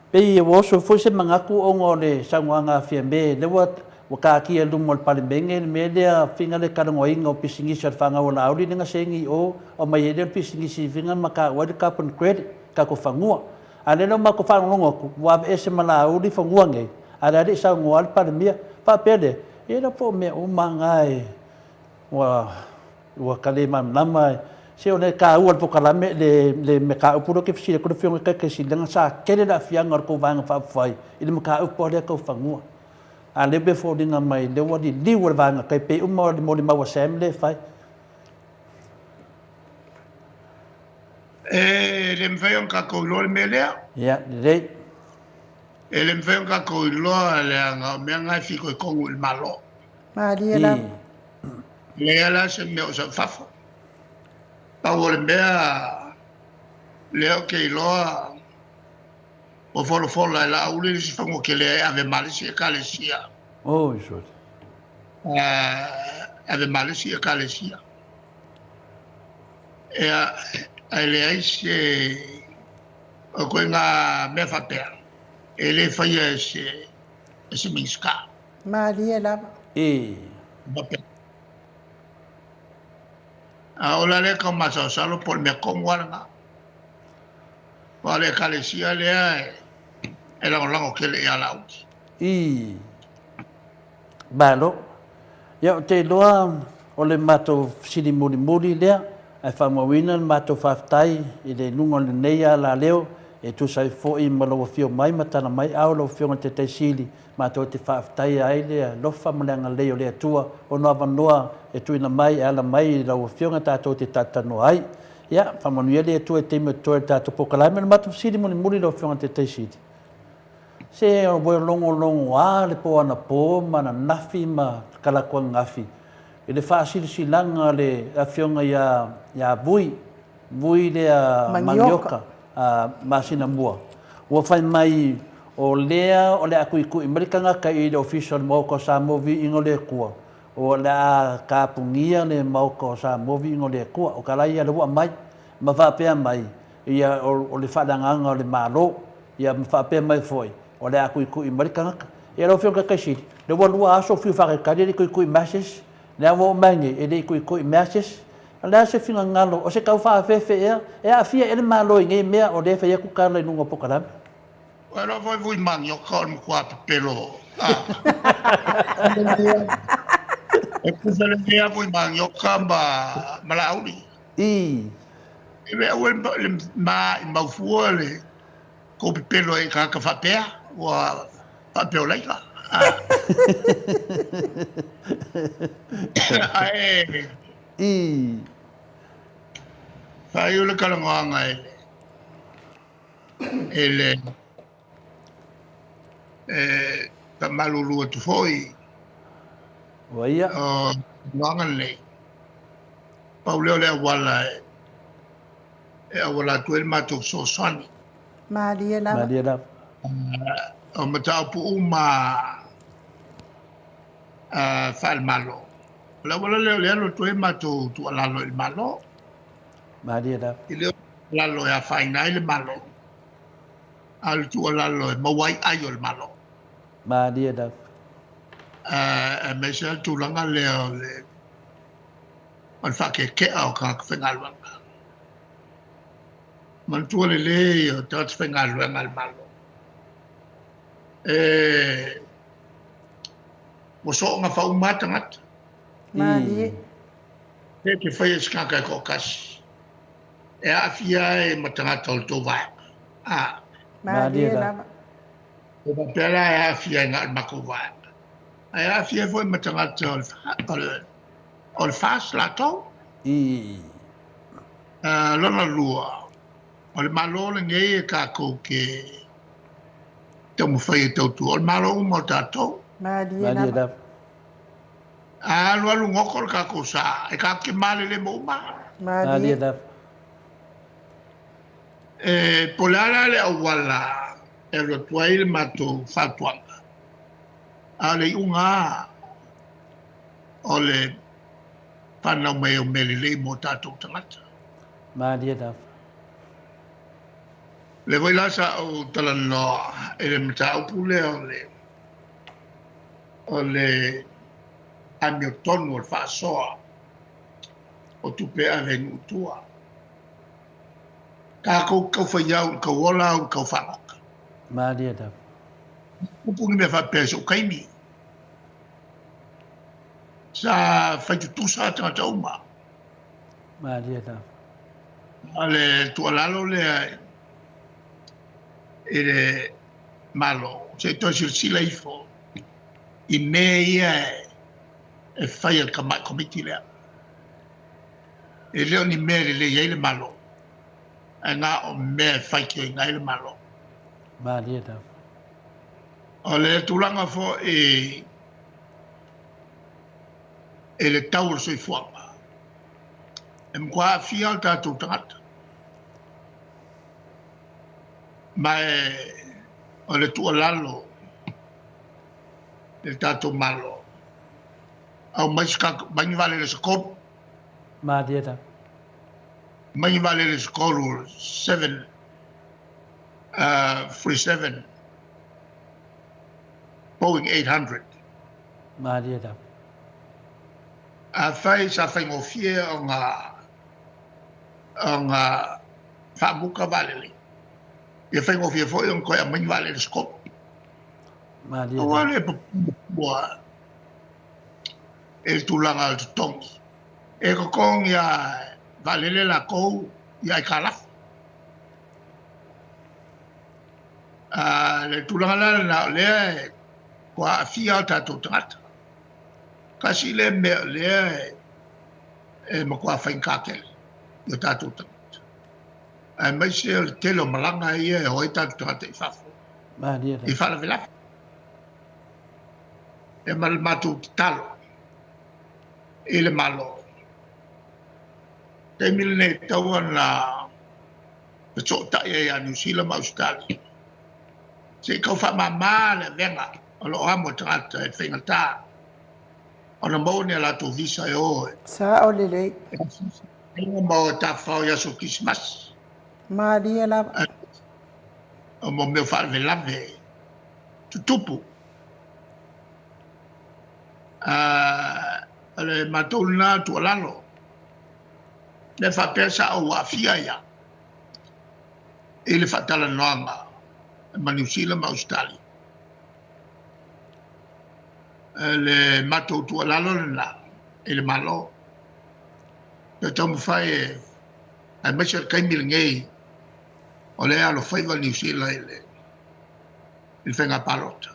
pe wo so fo se mangaku ongo le sangwanga fiembe le wat waka ki lu mol palembenge me le finga le kango ingo pisingi sa fanga wala audi nga sengi o mai le pisingi si finga maka wa ka pon credit ka ko fangua ale no mako fangongo ku wa ese mala audi fangua ngai ala de sa ngwal palembia pa pede era po me o mangai wa kale mam nama Se o ne ka ua po kalame le me ka upuro ke fisi ko fionga ka ke silanga sa kele la fianga ko vanga fa fai ile me ka upo le ko fangua a le be fo dinga mai le wadi li wa vanga kai pe mo le ma wa sem le fai le mfeon ka ko lo me le ya le le mfeon ka ko lo le nga me nga fi ko il malo ma dia la le ala se me o sa fafo pa o le mea le o ke lo o folo la uli si fango ke le ave malisi ka le sia oh so ave malisi ka le sia e le ai se o ko nga me fa pe e le fa ye se minska ma dia la Ahora le como solo por me conguarga. Vale, calesia le era un lago que le ala uti. Balo. Ya te loa o le mato sili muri lea ai famawina le mato faftai i le lunga le neia la leo e tu sai fo i malo fio mai matana mai au lo fio te te sili mato te faftai ai le lo famanga leo le tua o no avanoa e tu ina mai ala mai lo fio ngata to te tatano ai ya famanuia le tu e te me to tato pokalai me mato sili muri lo fio te te sili se o boe longo a le po ana po mana nafi ma kala ko ngafi ele fa silanga le afionga ya bui le manioka masina mua o fai mai o le akuiku imerikanga ka i le official mo ko sa movi ingole kua o la kapungia le mo ko sa movi ingole kua o kala ia le mai ma fa pe mai ia o le fadanga le malo ia fa pe mai foi o le akuiku imerikanga e lo fionga ka shi le walua aso fiu fa ka le kuiku messages le avo mangi e le kuiku messages ala se finga ngalo o se kau fa fefe e a fia ele malo nge mea o le fe ku kala nunga pokalam Bueno, voi mangi o con qua pelo. E kusa le mea voi mangi o kamba malauli. E me o le ma fuole ko pelo e ka fa pea o fa peo laika. Fai o le kalanganga ele ta malulu tu foi Oia nganga le Paulo le wala wala tu el mato so sani ma dia la o mata pu fa el malo la wala le tu el mato tu ala el malo Maria ile la lo ya faina el malo al tu ala lo mawai ayo el malo Maria da me sel tu langa le man fa ke au ka fengal wa man tu le o ta fengal wa mal malo mo so nga fa umata ngat ma dia ke fa yes ka ko kas e afia e matanga tol to va ma dia la o papela e afia ngal makova e afia foi matanga tol ol fas la to lona lua ol malo le nge ka ko ke te mo fai to tu ol malo mo tato ma dia la lo lu ngokol ka ko sa e ka ke male le mo ma dia polala le awala lo tuail mato fatwanga ale unga ole pana me o melile mo tato tangata Maria da le voi lasa o talano ele mta upule ole amio tono o fa soa o tupe ave nutua ka ko fa yau ka wala ka fa Maria da Upung me fa peso kaimi. Sa fa tu sa ta uma. Maria da Ale tualalo le ele malo se to sila ifo I me ia e fai al committee le e leo ni me le ia le malo e nga o me fai ki nga le malo ma dia da o le tulanga fo e le tau so fuanga e mkwa fia al tatu tangata ma o le tualalo le tatu malo au mai vale le skop ma dia da mai vale le skop 7 37 Boeing 800 ma dia da a fai sa fai ngofie o nga famuka vale le e fai ngofie fo on ko mai vale le skop ma dia o vale boa el tulanga al tongi e ko kong ya valele la ko ya kala le tulanga la le ko afia ta to trata kasi le me le e mo ko fa inkakel yo ta to trata a mai se el telo malanga ia o ta trata I fa ma dia da I fa la vela e mal matu talo ele malo te milne tawan la so ta ya New Zealand ma Australia se ko fa mama le venga o lo amo trata e fingata ona mo ne la to visa o Sa o lele. e mo ta fa ya so Christmas Ma dia la. o mo me fa vela ve tutupu le matolna tu lalo le fa pesa o afia ya ele fa tala noanga ma New Zealand ma Australia le mato tu lalo na ele malo le tom fai ai ma cer kai mil ngei o le alo fai va New Zealand il fenga palota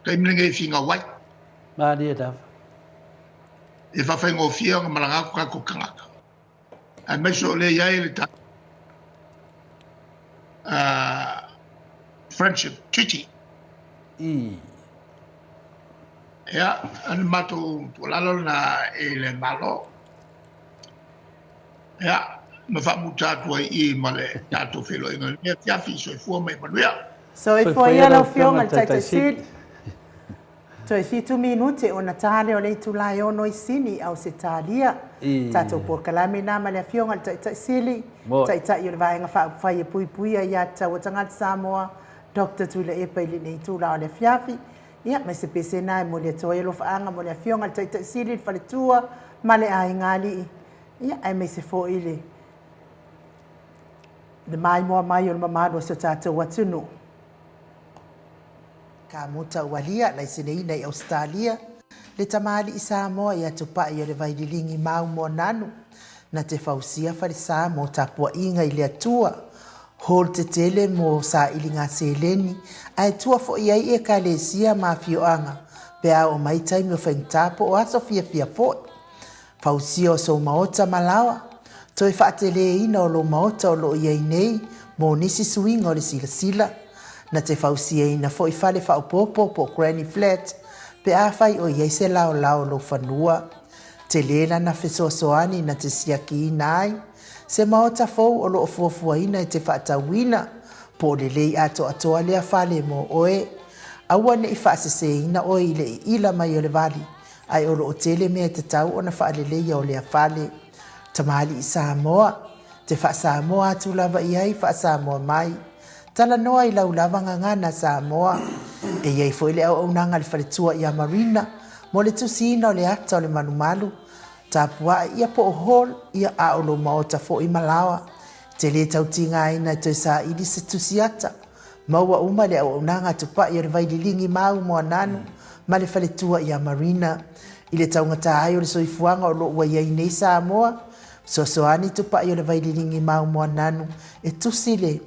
kai mil ngei finga white ma dia da e fa fai ngofia nga malanga ka ko kanga a me so le ya ile ta friendship treaty ya an mato lalo na ele malo ya me fa mucha tu I male tato filo ngal me fia fi so fu me manuia So I foi ia fiong al tai sit. So si 2 minuti ona tale o le tulai ono I sini au se talia. Tato por kalame na male fiong al tai sili. Tai tai yo vai nga fa fa pui ya ta o tanga Samoa. Dr. Tula e pa ile nei tula o le fiafi. Ia me se pese na mo le toi lo fa nga mo le fiong al tai sili fa le tua male ai ngali. Ia ai me se fo ile. De mai mo mai o mamado so tato watunu. Ka mota walia lai sinei nei Australia le tamali I Samoa ia tupa ia le vaidilingi mau mo nanu na te fausia fa le sa mo tapua inga I le atua hol te tele mo sa ilinga seleni ai tua fo ia I ka le sia mafioanga pe a o mai taimi o fentapo o aso fia fo fausia o so maota malawa toi fa tele ina o lo maota o lo ia nei mo nisi swing o le sila na te fausia ina fo I fale fa popo po granny flat pe a fai o ia se lao lo fanua te lela na fesoasoani na te siaki nai se maota fo o lo fuafua ina te faatawina po le lei atoa lea fale mo oe aua ne I faasese ina oe I le ila mai o le vali ai o lo o tele mea te tau o na faalelei o lea fale tamali I Samoa te faasamoa atu lava iai faasamoa mai tala noa I lau lava ngangana Samoa e iai foi le au nanga le faletua ia marina mo le tusina o le ata o le manumalu tapua ia po hol ia a o lo maota fo I malawa te le tautinga ina te sa ili se tusiata maua uma le au nanga tupa ia le vaidilingi mau mo nanu ma le faletua ia marina I le taungata ai o le soifuanga o lo ua iai nei Samoa Sosoani tupa i o le vaililingi mau mua nanu e tusile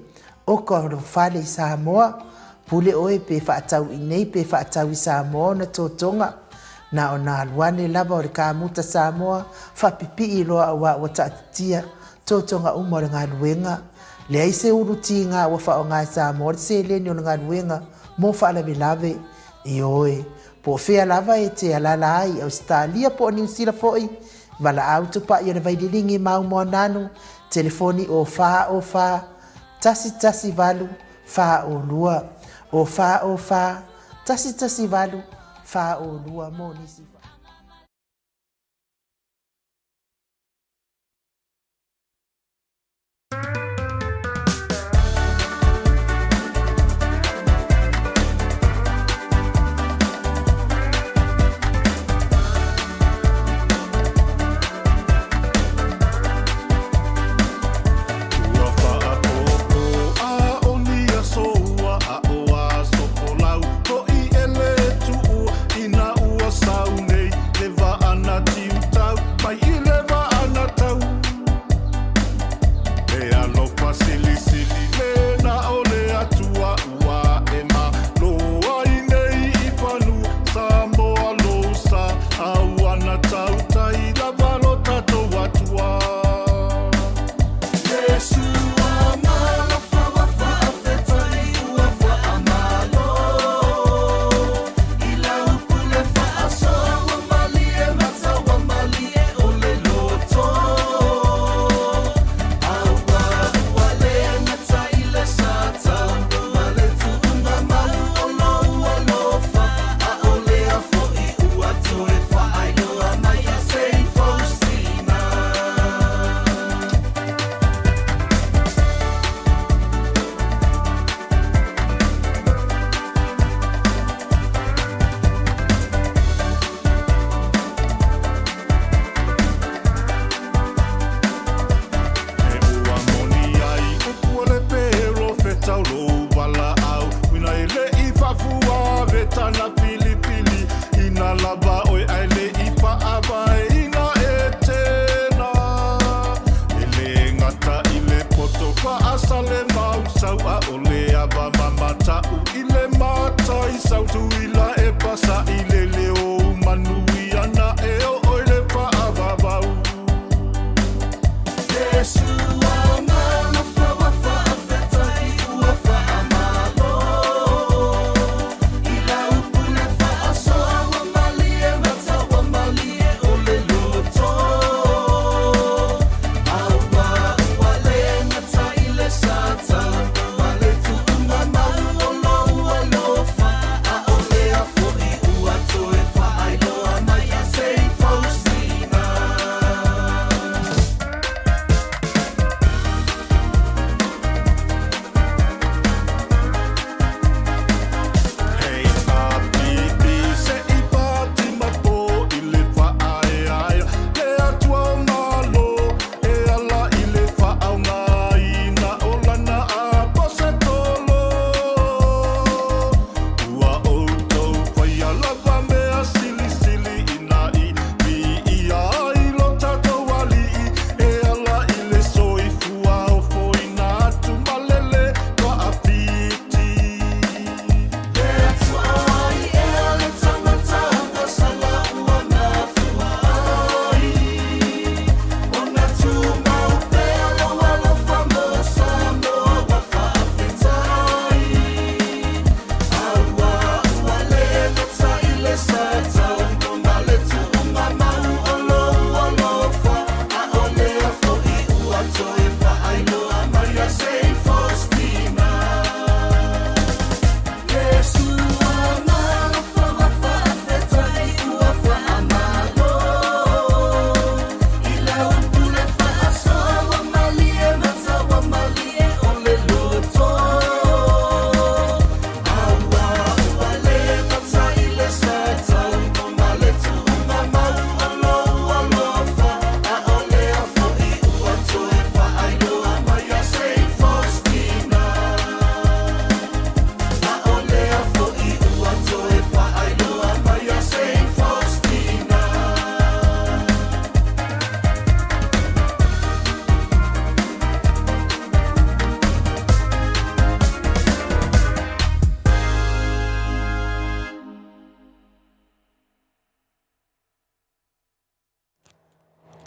o ka fale i Samoa pule oe pe whaatau i nei pe whaatau i Samoa na tōtonga na o nā luane lava o le kāmuta Samoa whapipi i loa awa o taatitia tōtonga umore ngā luenga le aise uruti ngā wa wha o ngā Samoa se leni o ngā luenga mo whaalawe lave i oe po whea lava e te alala ai Australia po New Zealand foi wala au tupa i o le vaililingi mau mua nanu telefoni o wha tasi valu wha o lua o wha tasi valu wha o lua mo nisi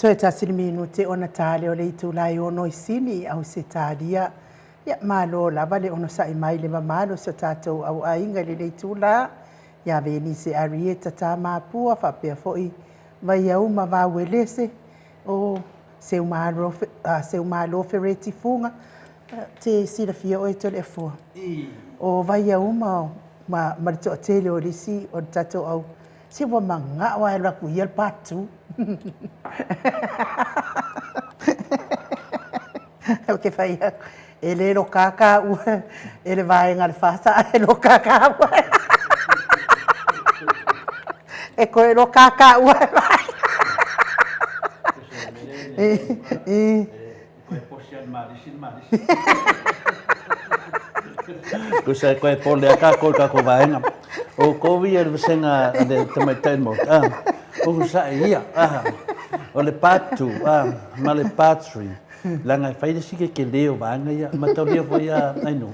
Toe tasiri minute ona tale o le itulai ono isini au se talia. Ia malo lava le ono sa mai le mamalo sa tatou au ainga le itula. Ia veni se Arieta ta mapua fa pe foi vai au ma va welese o se umalo fereti funga te sila fia o telefo. O vai au ma to tele o lisi o tatou au se wa manga wa la ku yel patu. O que fai ele lo kaka ele vai ngal fasa lo kaka e koe lo kaka ua vai. Koe posian marisin. Ko sai koe pole aka koe ka ko vaenga. O kovi e venga de tamaitai mo. O sai ia. O le patu, ma le patri. Langa fai de ke leo vanga ia, ma tau leo foi ai no.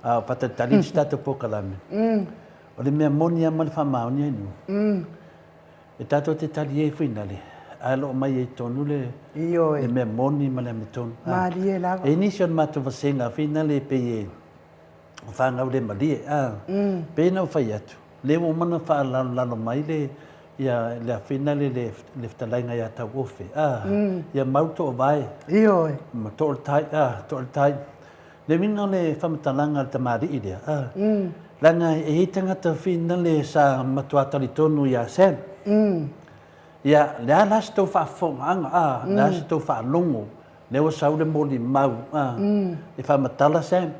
Patatali statu pokalame. O le mea moni a male whamao ni ainu. E tato te tali e whinale. Alo mai e tonu le mea moni male ame tonu. Mari e lava. E nisi on mato vasenga whinale pe e whangau le malie. Pena o whai atu. Le o mana wha lalo mai le ia le whinale le whtalainga ia tau ofe. Ia mauto o vai. Ioi. Ma tol tai. Le mina le whamatalanga te mari i lea. Langa e hei tangata whinale sa matuatari tonu ia sen. Ia, lea lasi tau whaafonga, lea lasi tau whaalongo, leo sau le moli mau, e whamatala sen.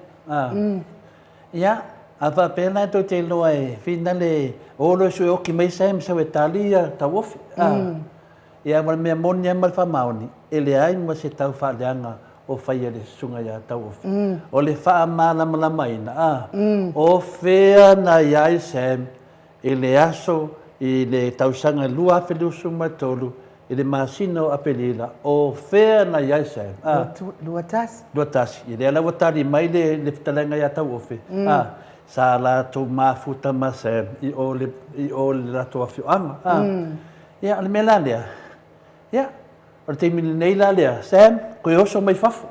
Ia, a whapena e tau te loa e whinale, olo sui oki mai sen, sau e tali ia tau ofi. Ia, wala mea moni amal whamaoni, e le ai mua se tau whaaleanga, o whaia le sunga ia tau ofi. O le wha malama ina. O whea na iai sem, e le aso, i le tausanga lua awhelu suma tolu, i le masino apelila, o whea na iai sem. Lua tasi? Lua tasi. I le alawa tari mai le whetalenga ia tau ofi. Sa la tau mafuta ma sem, i o le rato awhioanga. Ia, ale mea lea. Ia. O te mini nei la lea, Sam, koe oso mai fafo.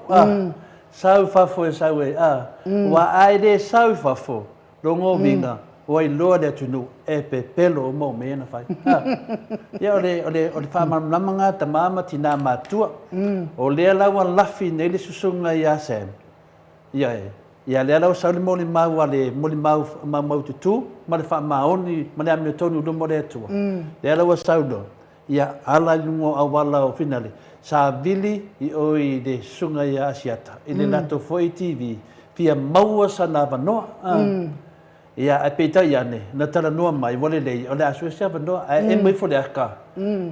Sau fafo e sau e, wa aere sau fafo, rongo vinga, oi loa lea tunu, e pe pelo o mo mena fai. Ia ole whamanamanga ta mama tina matua, o lea lawa lafi nei le susunga ia Sam. Ia lea lawa sau le moli mau ale, moli mau tutu, ma le whamaoni, ma le ame tonu lumo lea tua. Lea lawa sau lo. Ia ala lungo awala o finale. Sa vili i oi de sunga ia asiata. I le lato foi TV. Pia maua sa na vanoa. Ia a peita iane. Na tala noa mai. Wale lei. Ole asu sia vanoa. E mai fole aka.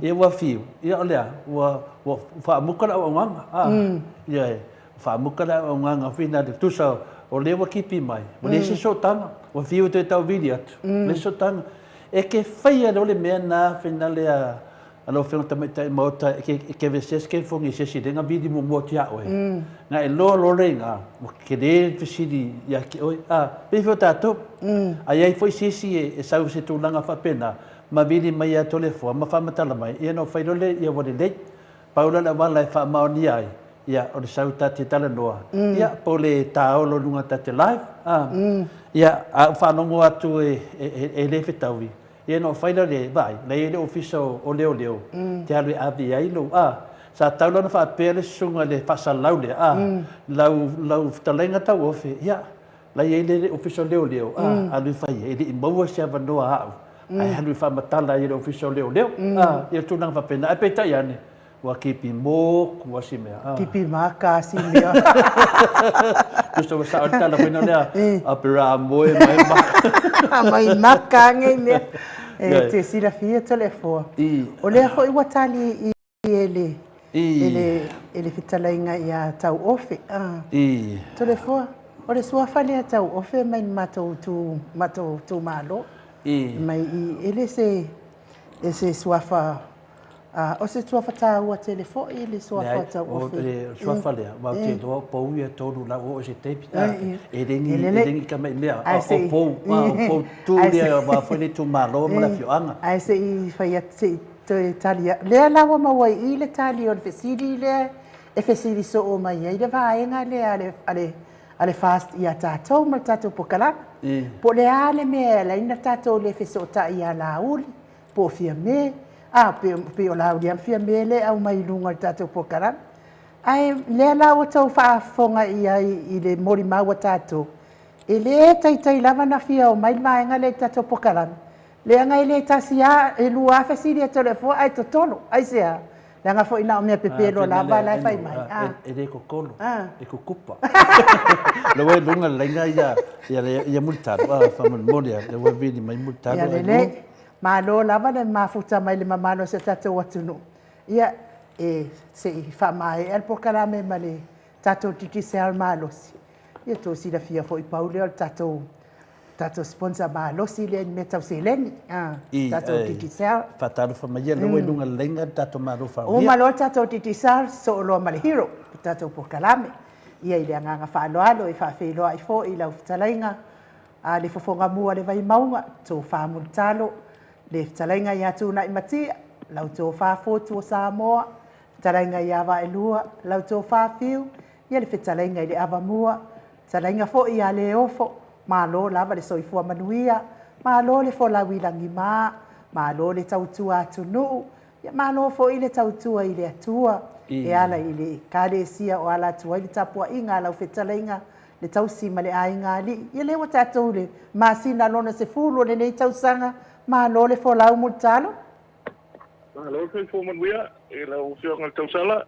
Ia wa fiu. Ia olea. Wa whaamukara o nganga. Ia whaamukara o nganga finale. Tusa o lewa kipi mai. Wale se so tanga. Wa fiu te tau vili atu. Le so tanga. E ke whaia ole mea na finale a alo fenga tamai Maota ke veses ke fongi sesi denga bidi mo moti a oi na e lo renga ke de fisidi ya ki oi pe fota to ai foi sesi e sau se tu langa fa pena ma bidi mai a telefone ma fa matala mai e no fai le ia wole le paula la wala fa maoni ai ia o sau ta te tala noa ia pole taolo lunga ta te live ia fa no atu e le fetawi ia no faila le vai le official o leo te alu avi ai lo sa taula na fa pele sunga le pasa laule lau talenga tau ofe ia la le official leo alu fai ele imbawa sia vanoa ai alu fa matala ile official leo ia tu nang fa pena ai peta yani wa kipi mo ku simea kipi maka simea justo sa orta la pena le apera mo mai maka ngai te sila fia telefone o le ho i watali ele fitalainga ia tau ofe telefone o le sua fale tau ofe mai mato tu malo mai ele se suafa o se suafa tau a telefone ele suafa tau ofe o suafa le wa te do po ia todo la o se tepi e dengi ka mai lea o po tu le wa foi tu malo ma la fioanga ai se i fai se Toi talia. Lea lawa mawai I le tali o le fesiri le e fesiri so o mai ai le vaenga le ale fast ia tātou ma tātou pokala. Po le ale me la ina tātou le feso ta ia la uli. Po fia me. Pe o la uli am fia me le au mai lunga le tātou pokala. Ai lea lawa tau whaafonga ia I le mori maua tātou. E le tai lava na fia o mai vaenga le tātou pokala. Le anga ile tasia e lua fesiri to le fo ai to tolo ai sea le anga fo ina o me pepelo la va la fai mai e le kokolo e kukupa le we lunga lenga ia multa fa molia le we vini mai multa ia le ma lo la va le mafuta mai le mamano se tato watunu ia e se fa mai el pokala me male tato titi se al malos ia to si la fia fo I paule tato sponsor ba losi le me tau se leni tato titi sal fatalo fa mai le we lunga lenga tato maro fa o malo tato titi sal so lo mal hero tato por kalame ia ile nga fa alo e fa fe lo ai fo I la ftalainga le fofonga mua le vai maunga to fa multalo le ftalainga ia tu na imati lau to fa fo tu Samoa ftalainga ia va elua lau to fa fiu ia le ftalainga ile ava mua ftalainga fo ia le ofo malo lava le soifua manuia malo le folawilangi malo le tautua atunu malo fo I le tautua I le atua e ala I le kalesia o ala atua I le tapua inga lau fetalainga le tausima le ainga ali ia le wata atou le masina lona se fulu le nei tausanga malo le folau multalo malo le fo manuia e lau fionga le tausala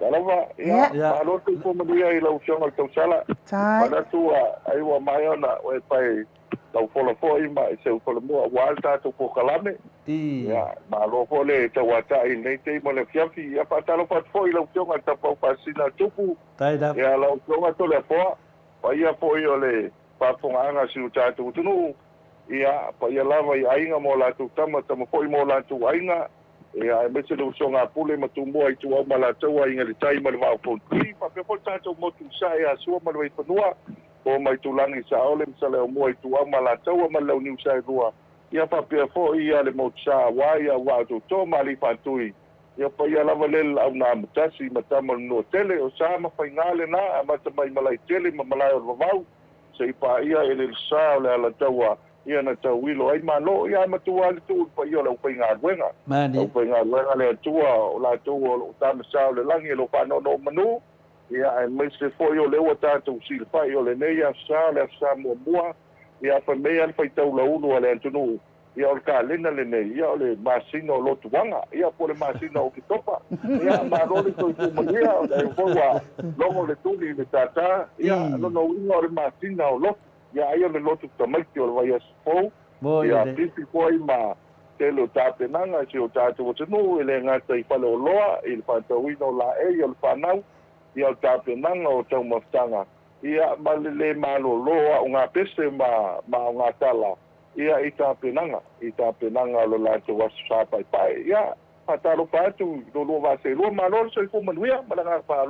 Kalava, malo tu po manuia I lau fionga le tausala. Mana tua ai wa mai ona o e pai lau fola fo I ma I se fola mua wal tātou po kalame. Ia, malo fo le tawata I nei te mo le fiafi. Ia patalo pat fo I lau fionga tapau pasina tupu. Ia lau fionga to le foa. Pa ia fo I o le pafonga anga siu tātou tunu. Ia, pa ia lava I ainga mo la tu tama fo I mo la tu ainga. Ia, e mese le usonga pule matumua I tu au malataua inga le tai ma le maafon. Pa pe fo tātou motu sa e asua ma le waipanua. O mai tu langi sa ole msale o mua I tu au malataua ma lau niu sa e rua. Ia pa pe fo ia le motu sa waia wa tu to ma li pantui. Ia pa ia lava lel au na mutasi matama no tele o sa ma faingale na amata mai malai tele ma malai o vavau. Se pa ia ele sa ole ala taua. Ia na tau wilo ai malo ia matua le tu pa ia lau painga wenga lau painga wenga le tua o la tu o tama sa le langi lo pa no manu ia ai mai se foi o le o tatu sil pa o le nei sa mo mua ia pa me al fai tau la uno ale tunu ia o ka lena le nei ia o le masino lo tuanga ia po le masino o kitopa ia ma lo le to tu ia o le foa longo le tuli le tata ia no ino le masino o lo ia ai le lotu tamaiti o vai asfo ia pipi foi ma telo tapenanga si o tatu o tunu ele ngata I pale o loa I patawino la e o panau ia o tapenanga o tau maftanga ia malele malo loa o ngā pese ma o ngā tala ia I tapenanga lo la te wasu sāpai pai ia pataro patu lo lo va se lo malo so I fu manuia malanga pa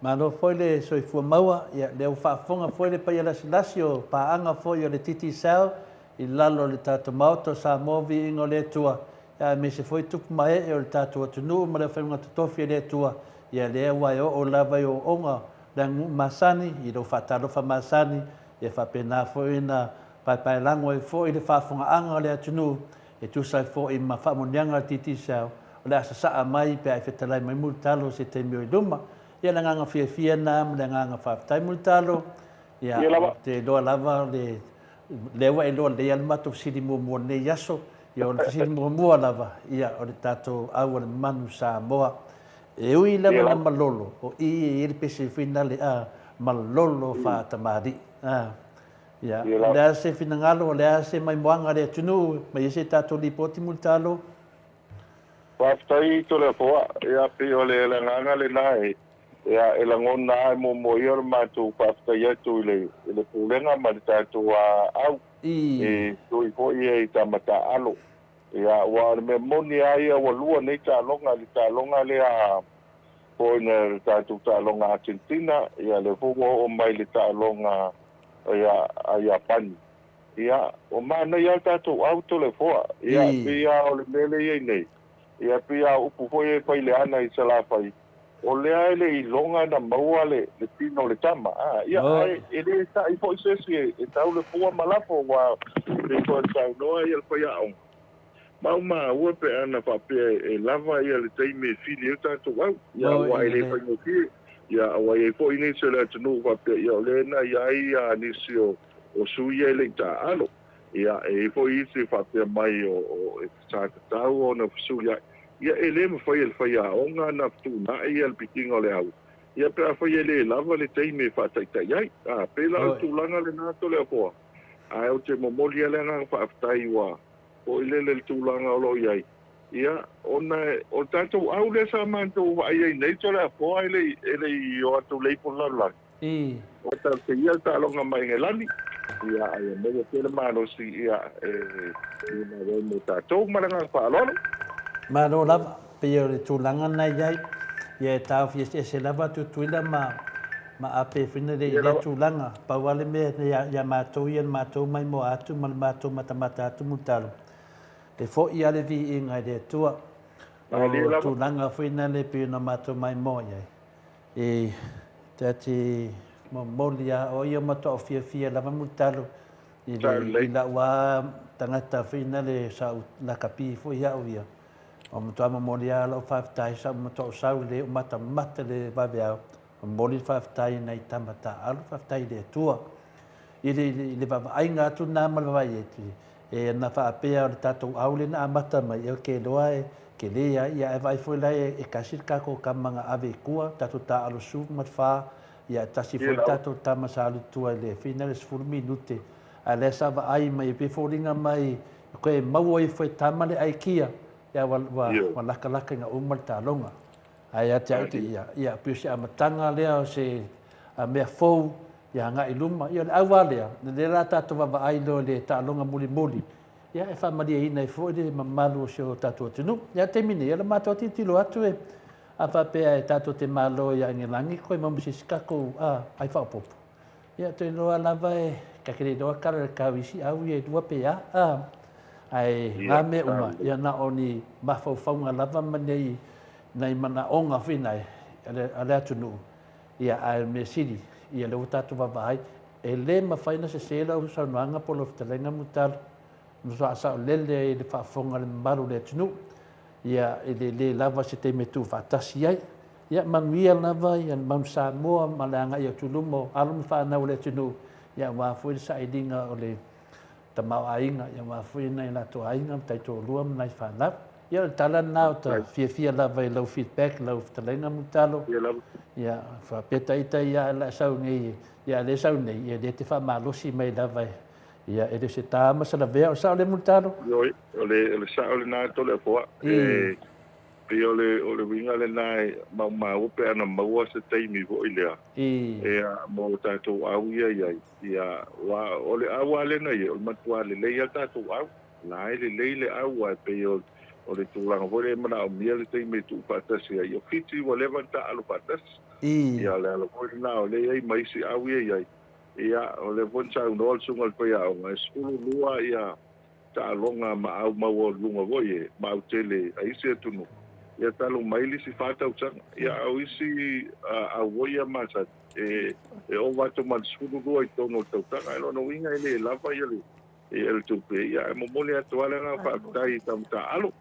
Malo foi le soifua maua, ia le whaafonga foi le pai lasi o paanga foi o le titi sao, I lalo le tātou Maota Samoa Viiga o le Atua. Ia me se foi tupu mai e o le tātou atunu, ma le whainga tutofi le Atua. Ia le wai o lava I o onga, le masani, I lo whatalofa masani, ia whapena foi na pai lango e foi le whaafonga anga o le atunu, e tusai foi ma whaamonianga le titi sao, o le asasaa mai pe ai whetalai mai multalo se te mio I luma. Ia la nganga fia na le nganga whaatai multalo. Ia te loa lava le lewa e loa le almato siri mua ne yaso. Ia o le siri mua lava. Ia o le tato au le manu Samoa. E ui lava na malolo. O I le pese fina le a malolo whaatamari. Ia le ase fina ngalo, le ase mai moanga le tunu. Mai ese tato li poti multalo. Whaatai to le foa. Ia pe o le nganga le nai. Ia e langona ai mo ia mātou whaatai atu I le pūlenga ma le tātou au. E tui po ia I tamata alo. Ia wa me moni ai wa lua nei tālonga le a po ina tātou tālonga Argentina. Ia le fumo o mai le tālonga ia pani. Ia, o mana ia tātou auto le foa. Ia, pia o le mele ia nei. Ia, pia upu foi e whai le ana i sa la whai. O lea ele i longa na maua le tino le tama. Ia, ele ta i foi sesi e tau le fua malafo wa le koe tau noa ia le whai aong. Mauma ua pe ana whapea e lava ia le teime fili e tātou au. Ia, wa ele whai no ki. Ia, wa e foi nei se le atunu whapea ia o lena ia ia nisi o sui e le ta alo. Ia, e foi isi whapea mai o e tātou o na sui ai. Ia e le mawhai e whai aonga na tūna e ia le pikinga o le au. Ia pe a whai e le lava le teime whataitai ai. Pe lau tūlanga le nato le apoa. A o te momoli ele nga whaafitai wa. O ile le tūlanga o lo iai. Ia, o tātou au le sa mantou wa ai nei to le apoa ele i o atu leipo lalai. O ta te ia tālonga mai nge lani. Ia, ai mea te le mano si ia na wei mo tātou maranga whaalolo. Maro lava, pia le tūlanga nei iai, ia e tāu fia se lava tutuila ma ape whina le tūlanga. Pauale mea ia mātou ia mātou mai mo atu, ma mātou matamata atu mutalo. E fo ia le vi inga le tua, o tūlanga whina le pia na mātou mai mo iai. E te molia o ia mato fia lava mutalo, i la ua tangata whina le sau la kapi fo ia o ia. O matua molia lo whaftai sa matua sau le mata le waweao. O moli whaftai nei tamata alu whaftai le tua. I le wawaiinga atu nā malawai etu. E na whaapea o le tātou aule na amata mai eo ke loa e ke lea ia e vai fwoi lai e kasir kako kamanga ave kua tātou tā alu su mat wha ia tasi fwoi tātou tamasa alu tua le whina le 10 minute. A le sa waai mai pe fōringa mai koe maua i fwoi tamale ai kia. Ia wa laka nga umal talonga. Ai ate au te ia piusi amatanga lea se mea fou ia nga iluma. Ia le awa lea, le la tātou wa ailo le talonga muli. Ia e whamaria ina i fo le mamalu o se o tātou atinu. Ia te mine, ia le mātou titilo atu e. A whapea e tātou te malo ia ngelangi koe mamisi sikako ai whaopopo. Ia te loa lava e kakere loa kara kawisi au e dua pea. Ai ngā me uma, ia na o ni mawhauwhaunga lava manei nei mana onga whinai, a le atunu. Ia ai me siri, ia leo tātou wawahai. E le mawhaina se sela o saunuanga polo fitalenga mutalo. Nusa asao lele le whaafonga le maru le atunu. Ia le lava se te metu whatasi ai. Ia manuia lava, ia mam Samoa, malanga ia tulumo, alum whanau le atunu. Ia wafui sa idinga o le ta mau ainga ia mafui nei la to ainga tai to luam nei whanau. Ia tala nao ta fia lava i lau feedback, lau fitalenga mutalo. Ia whapeta ita ia la sau nei, ia le sau nei, ia le te whamalosi mai lava ia e le se tāma sa la vea o sao le mutalo. Ioi, o le sao le nā tole fua. Pe o le winga le nai mau pe ana maua se teimi vo i lea. E mo tātou au ia. Ia o le awa le na ia, o matua le leia tātou au. Nā e le leile au ai pe o le tūlanga vo le mana o mia le teimi tu patasi ia. Ia fiti wa levanta alu patasi. Ia le alo vo le nā o le ei maisi au ia. Ia o le von sau no al sungal pe au. Ngai skulu lua ia ta longa ma au mau lunga vo ie. Ma au tele a isi atunu. Ia talo maili si whātau tanga. Ia au isi a woia masa. E o wato man skulu rua i tono tau tanga. E lono winga ele lava ia le. E ele tupe. Ia e momole atu ale nga whaakutai tamta alo.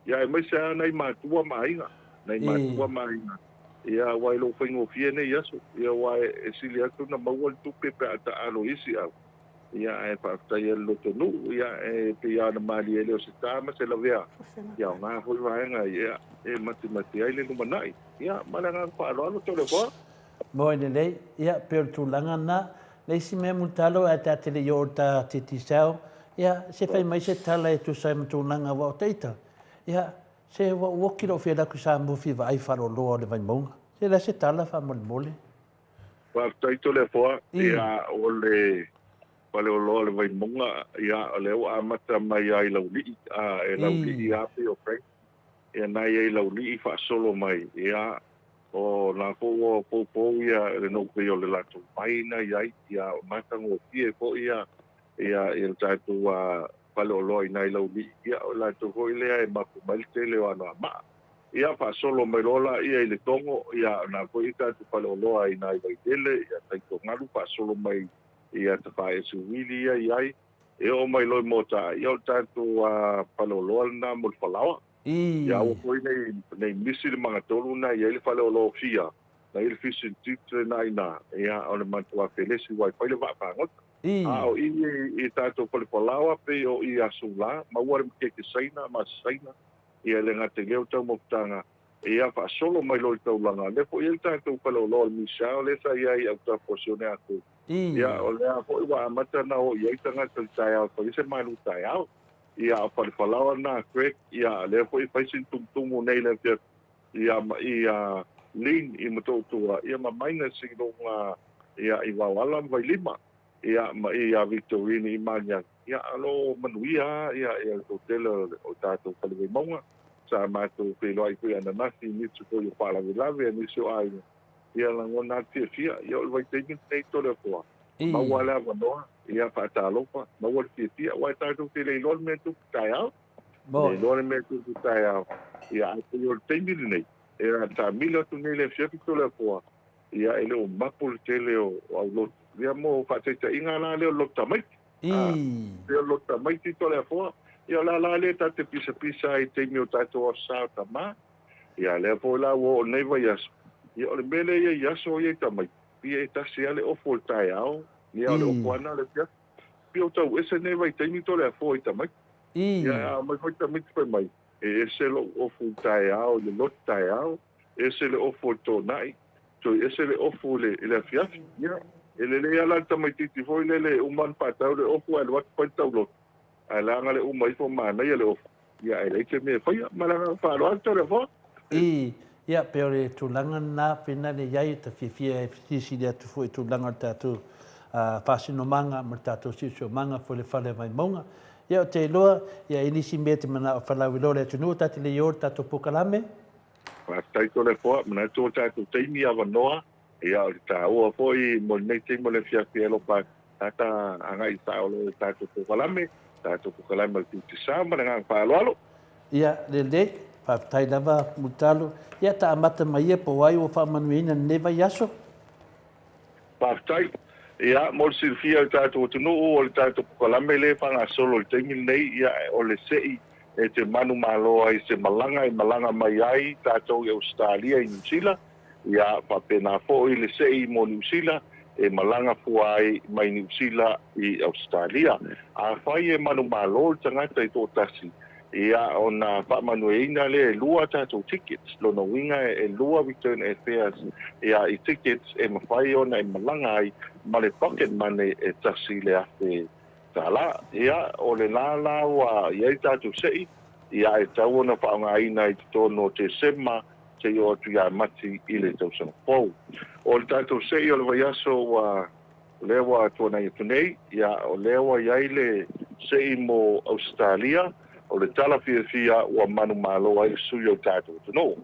Ia e maise anai mātua mainga. Nei mātua mainga. Ia wai lo whaingo fie nei aso. Ia wai e sili atu na maua tupe pe ata alo isi au. Ia e whaakutai ele lo tonu. Ia e pe ia na mali ele o se tāma se la vea. Ia o ngā hui waenga ia. E mati ai le lumanai. Ia, malanga whaaloalo tole wha. Moi le lei, ia, pero tūlanga nā. Leisi mea mutalo a tā tele i o tā titi sao. Ia, se whai mai se tala e tu sai tūlanga wa o teita. Ia, se wakiro whia laku sa muwhi wa ai wharo loa le vai maunga. Se la se tala wha mole. Whaakutai tole wha. Ia, o le... Wale o loa le vai maunga. Ia, o leo amata mai ai lauli. E lauli i ape o Frank. E nai e lau li i wha solo mai. Ia, o na po ia le no pe o le lato mai na ia matango tie po ia il tatu palolo ina ilo ni ia o lato ho ile e mapu malte le ana ma ia fa solo melola ia ile tongo ia na po ita tu palolo ina ilo ile ia tai to ngalu fa solo mai ia te fa esu wili ia e o mai lo mota ia tatu palolo na mo falawa ia o ko nei misi le mga tolu na ia le palolo fia na il fishing titre na ina ia o le mantua felesi wai pai le va pangot o i tatu palipalawa pe o i asula ma wale mkeke saina ma saina ia le ngate leo tau mokutanga ia fa solo mai lo tau langa le po il tatu palolo mi sa le sa ia i auta posone aku ia o le a po i wa amata na o ia i tanga tal tai au pa ise mai lu tai au ia o palipalawa na kwek ia le po i paisin tumtumu nei le pia ia lin i matotua ia mamaina singonga ia i wawala vai lima ia ia Victorini i manya ia alo manuia ia hotel o tato kalwe monga sa mato pelo ai ku ana nasi ni tsuko yo pala vilave ni so ai ia la ngona tia ia vai tengi nei tole ko ma wala no ia fa talo pa ma wala tia wa tato tele lol me tu kaya le lol me tu kaya ia yo tengi nei era ta milo tu nele fiatu tole ko ia ele o mapul tele o lo ia mo fa te inga na le lo tamai le lo tamai ti tole fo ia la le ta te pisa ai te mi o tato o sa tama ia le fo la wo nei vai as ia o le mele ia so ia tamai ia ta se ale o fo tai ao ia o kwana le pia pio tau ese nei vai te mi tole fo tamai ia mai ko tamai pe mai ese lo o fo tai ao le lo tai ao ese le o fo to nai so ese le o fo le fiaf ia ele le ala tamai titi foi le uman patau le ofu al wat patau lo ala ngale umai fo mana ia le ofu ia ele ke me foi malanga fa lo alto le fo ia pero tu langa na pena le yai ta fifia fisi dia tu foi tu langa ta tu fasino manga merta tu sisio manga fo le fale mai monga ia te loa ia inisi mete mana fala wilo le tu no ta le yor ta to pokalame pa tai to le fo mana to ta tu teimi avanoa ia o ta o foi mo nei te mo le fia lo pa ta anga i ta o le ta tu kalame ti sa ma nga pa lo ia le pa tai lava mutalo ia ta amata mai po wai o fa manuina neva yaso pa tai ia mo si fia ta tu no o ta tu kalame le fa nga solo te nei ia o le sei e te manu malo ai se malanga mai ai ta to Australia i New Zealand ia pa pena fo i le sei mo New Zealand e malanga fuai mai New Zealand i Australia a fai e manu malo tanga tai to tasi ia ona fa manuina le lua tato tickets lo no winga e lua return affairs ia i tickets e mafai ona e malanga ai ma le pocket money e tasi le ate tala ia o le lala wa ia tato sei ia e tau ona fa ngaina i tono te sema se yo tu ya mati ile tau sana po o le tato sei o le vaiaso wa lewa tona i tunei ia o lewa ia ile sei mo Australia o le tala fia wa manu malo ai suyo tato no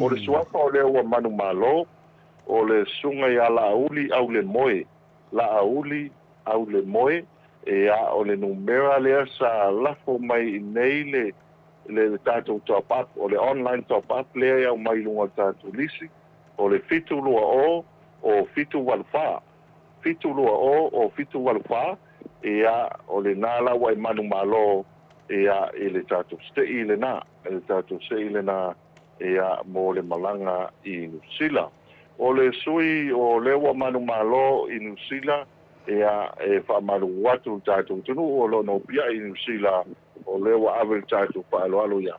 o le suapa o lewa manu malo o le sunga ya la uli au le moe la auli au le moe e a o le numera le sa lafo mai nei le tato top up o le online top up le ya mai lunga tato lisi o le fitu lua o fitu walfa o fitu walfa e a o le nala wai manu malo e a le tato stei le na e a mo le malanga i Nusila o le sui o le wa manu malo i Nusila e a e fa malu watu tato tunu o lo no pia i Nusila o lewa avel tato pa alo ya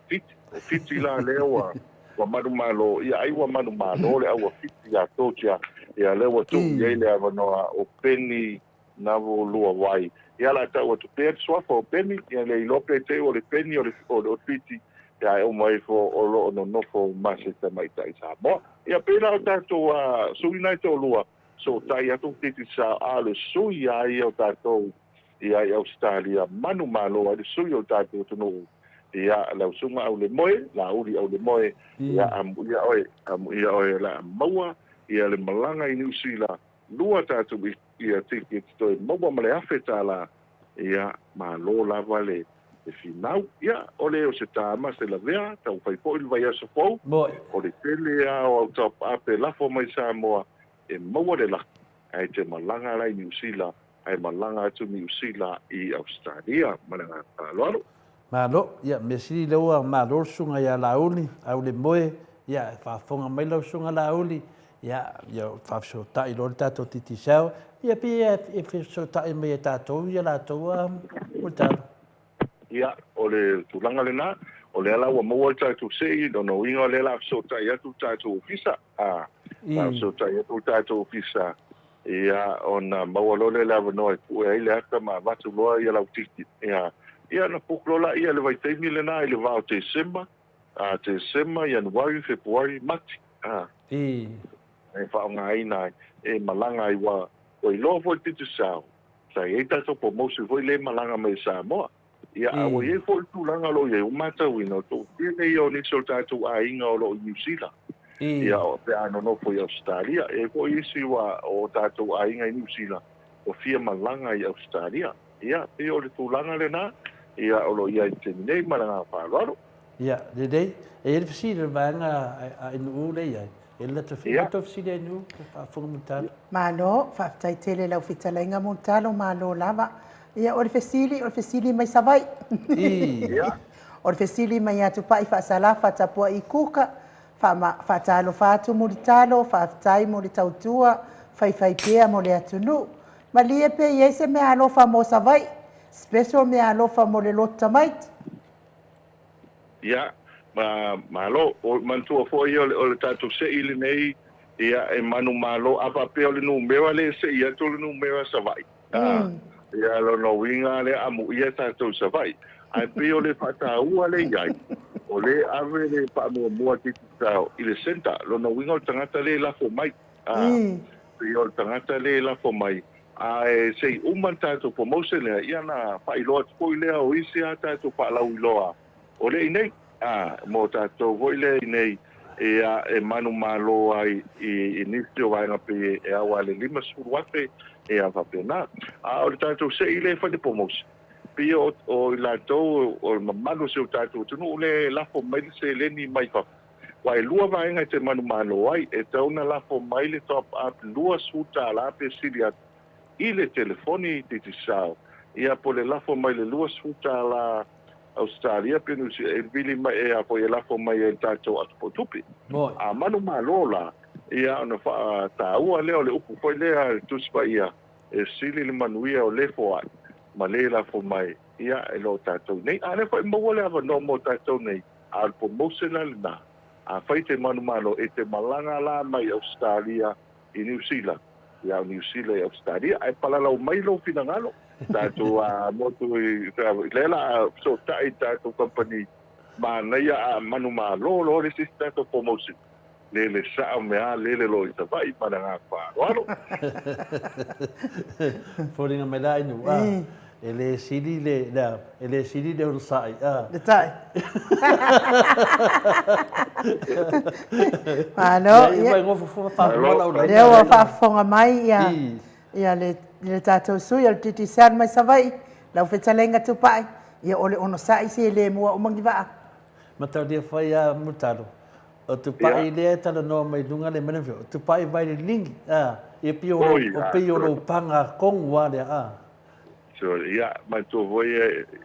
fiti la lewa wa manu malo ia ai wa manu malo le au fiti ya tocha ia lewa tu ia le avano o peni na vo lua wai ia la ta o tu pe so fo peni ia le lope te o le peni o le fiti ia o mai fo o lo no fo masita mai tai sa mo ia pena tato suina to lua so tai atu titi sa ale sui ai o tato ia Australia manu malo ai sui o tato no ia lau sunga au le moe la uri au le moe ia amu ia oe la maua ia le malanga i Niusila lua tātou ia tiki toi maua ma le afe tāla ia ma lo lava le finau ia ole o se tāma se la vea tau fai po il vai aso pou o le tele a o au top ape lafo mai Samoa e maua le la ai te malanga la i Niusila ai malanga atu Niusila i Australia malanga loaro Malo, ia mesi le ua malo sunga ia lauli, au le moe, ia whafonga mai lau sunga lauli, ia whafso tai lo le tātou titi sao, ia pia e whafso tai mai e tātou, ia lātou o tātou. Ia, o le tūlanga le nā, o le ala ua maua tātou sei, no inga o le ala whafso tai atu tātou ofisa, whafso tai atu tātou ofisa, ia o na maua lo le lawa noe, ue ai le aka ma watu loa ia lau titi, ia na puklola ia le vai teimi le nā i le vao te sema, Januari, Februari, Mati. E whao ngā ina e malanga i wa o i loa foi titu sao. Sa e tato po mosi foi le malanga mai Samoa. Ia awa e foi tūlanga lo i e umata wina o tō tēne i o niso tātou a inga o lo i New Zealand. Ia o pe ano no foi Australia. E foi isi wa o tātou a inga i New Zealand. O fia malanga i Australia. Ia, e o le tūlanga le nā. Ia o lo ia i tēne nei malanga whālaro. Ia, dei, e le whasira vanga a inu le ia. E le ta whima to whasira inu, whafunga muntalo. Malo, whaftai tele lau whitalainga muntalo, malo lava. Ia, o le whasili mai savai. Ia. O le whasili mai atu pai whaasala, whatapua i kuka, whatalo whatu muri talo, whaftai muri tautua, whai pea mo le atunu. Ma lia pe iei se mea alofa mo savai. Special mea alofa mo le lota mait. Ia, malo, o mantua foi o le tātou se ili nei, ia e manu malo, apa pe o le numera le se ia to le numera savai. Ia lo no winga le amu ia tātou savai. Ai pe o le whataua le iai, o le ave le mua titi tau i le senta, lo no winga o tangata le lafo mai. Pe o tangata le lafo mai. Ai sei uman tātou po mose lea, ia na whailoa tupo i lea o isi a tātou whalau i loa. O le inei, mo tātou voi le inei, e manu malo ai i nisi o vaenga pe e awa le lima suru ate e a whapena. O le tātou se i le whane po mose. Pia o i lātou, o manu se o tātou, tunu o le lafo mai se leni mai whap. Wai lua vaenga te manu malo ai, e tauna lafo mai le top up, lua suta la pe siri atu. I le telefoni titi sao. Ia po le lafo mai le lua suta la Australia, penu si e vili mai e apo e lafo mai e tātou atu po tupi. A manu malola, ia ona wha tāua leo le upu foi lea tuspa ia, e sili le manuia o lefo ai, ma le lafo mai, ia e lo tātou nei. A le wha i maua le ava no mo tātou nei, a po mose la le nā. A whai te manu malo e te malanga la mai Australia i New Zealand. Ia New Zealand e Australia, ai palalau mai lo finangalo. Tātou motu i lela so tai tātou company ma naia a manu malo lo le sis tātou promotion. Lele saa mea lele lo i tawai mana ngā whaaro. Fōringa mai lai nu. Ele siri le uru sai. Le tai. Ano. Leo wa whafonga mai ia le tātou sui, ia le titi sean mai savai, lau whetalenga tupai, ia ole ono sai se le mua o mangiwaa. Matau dia whai a mutaro. O tupai lea tala noa mai lunga le manawhio. O tupai vai le lingi. Ia pio lo panga kongua lea. So, ia, mai tō voi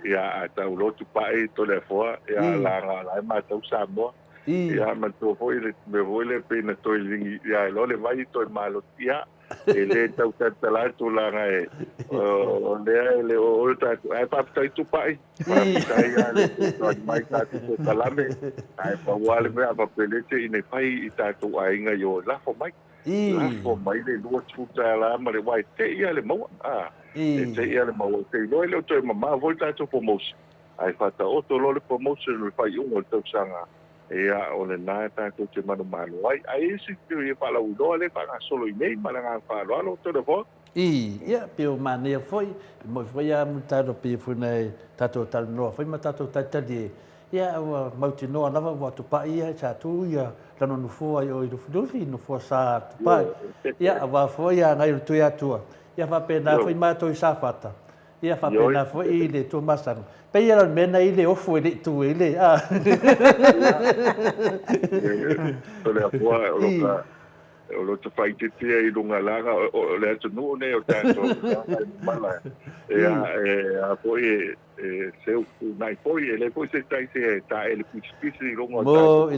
ia a tau lo tupai to le foa, ia la lai mai tau Samoa. Ia, mai tō voi me voi le pena toi lingi, ia lo le vai toi malo ia. E le tau tatalatu langa e o lea le o tatu ai papai tupai papai ale to mai tatu ko kalame ai pa wale me apa pelete ine pai i tatu ainga yo la fo mai le lo tuta la ma le wai te ia le mo te ia le mo te lo le to mama vol tatu promotion ai fata o to lo le promotion le pai un to sanga ia o le nā tātou te manu malo ai. Ai isi teo i whala udoa le whanga solo i nei, mana ngā whalo alo, tōna fo? Ia, pio manea foi, mo foi a mutaro pia funai tātou talo noa, foi ma tātou taitali ia ua mautinoa lava ua tupaʻi ia sa tu ia lano nufua i o i lufilufi nufua sa tupaʻi ia ua foi ia gai le tui atua ia faapena foi matou i sa fata ia faapena foi i le tuamasaga pei ia lana mena i le ofo i le itu i le ole apua loka o lo te whaitete i runga langa o le atunuu ne o tātou mala a poi seu nai poi le poi se tai se ta ele pisi i runga o tātou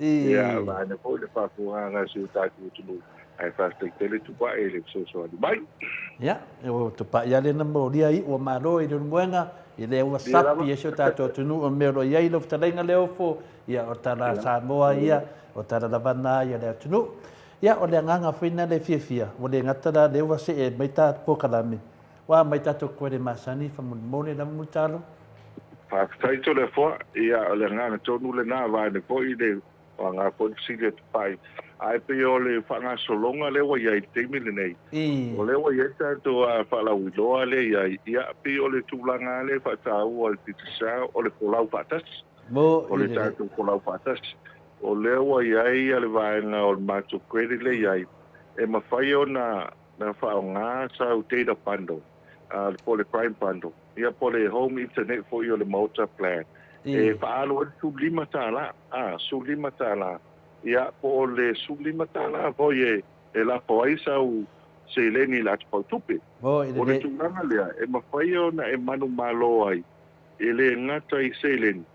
ia vana poi le whakuanga se o tātou tunu ai whastai tele tupa e le so mai ia o tupa ia le na moria i o maro i le muenga i le ua sapi e se o tātou tunu o mero iai lo ftalenga le ofo ia o tala Samoa ia o tala lavana ia le tunu ia o le nganga fina le fiafia o le ngata le ua se e maita pokalame wa maita to koe masani fa mone na mutalo fa taito le fo ia o le nganga tonu le na va ne po i le o nga po si le pai ai pe o le fa nga solonga le wa ia te mile nei o le wa ia to fa la wiloa le ia pe o le tulanga le fa ta o le pitsa o le polau patas o le tato polau patas o lewa iai ale vaenga o mato kwere le iai e mawhai o na whao ngā sa u data bundle po le prime bundle ia po le home internet fo i o le Maota plan e whaalo e su lima tāla ia po le su lima tāla po e la po ai sa u se leni la tupau tupe o le tūranga lea e mawhai o na e manu malo ai e le ngata i se leni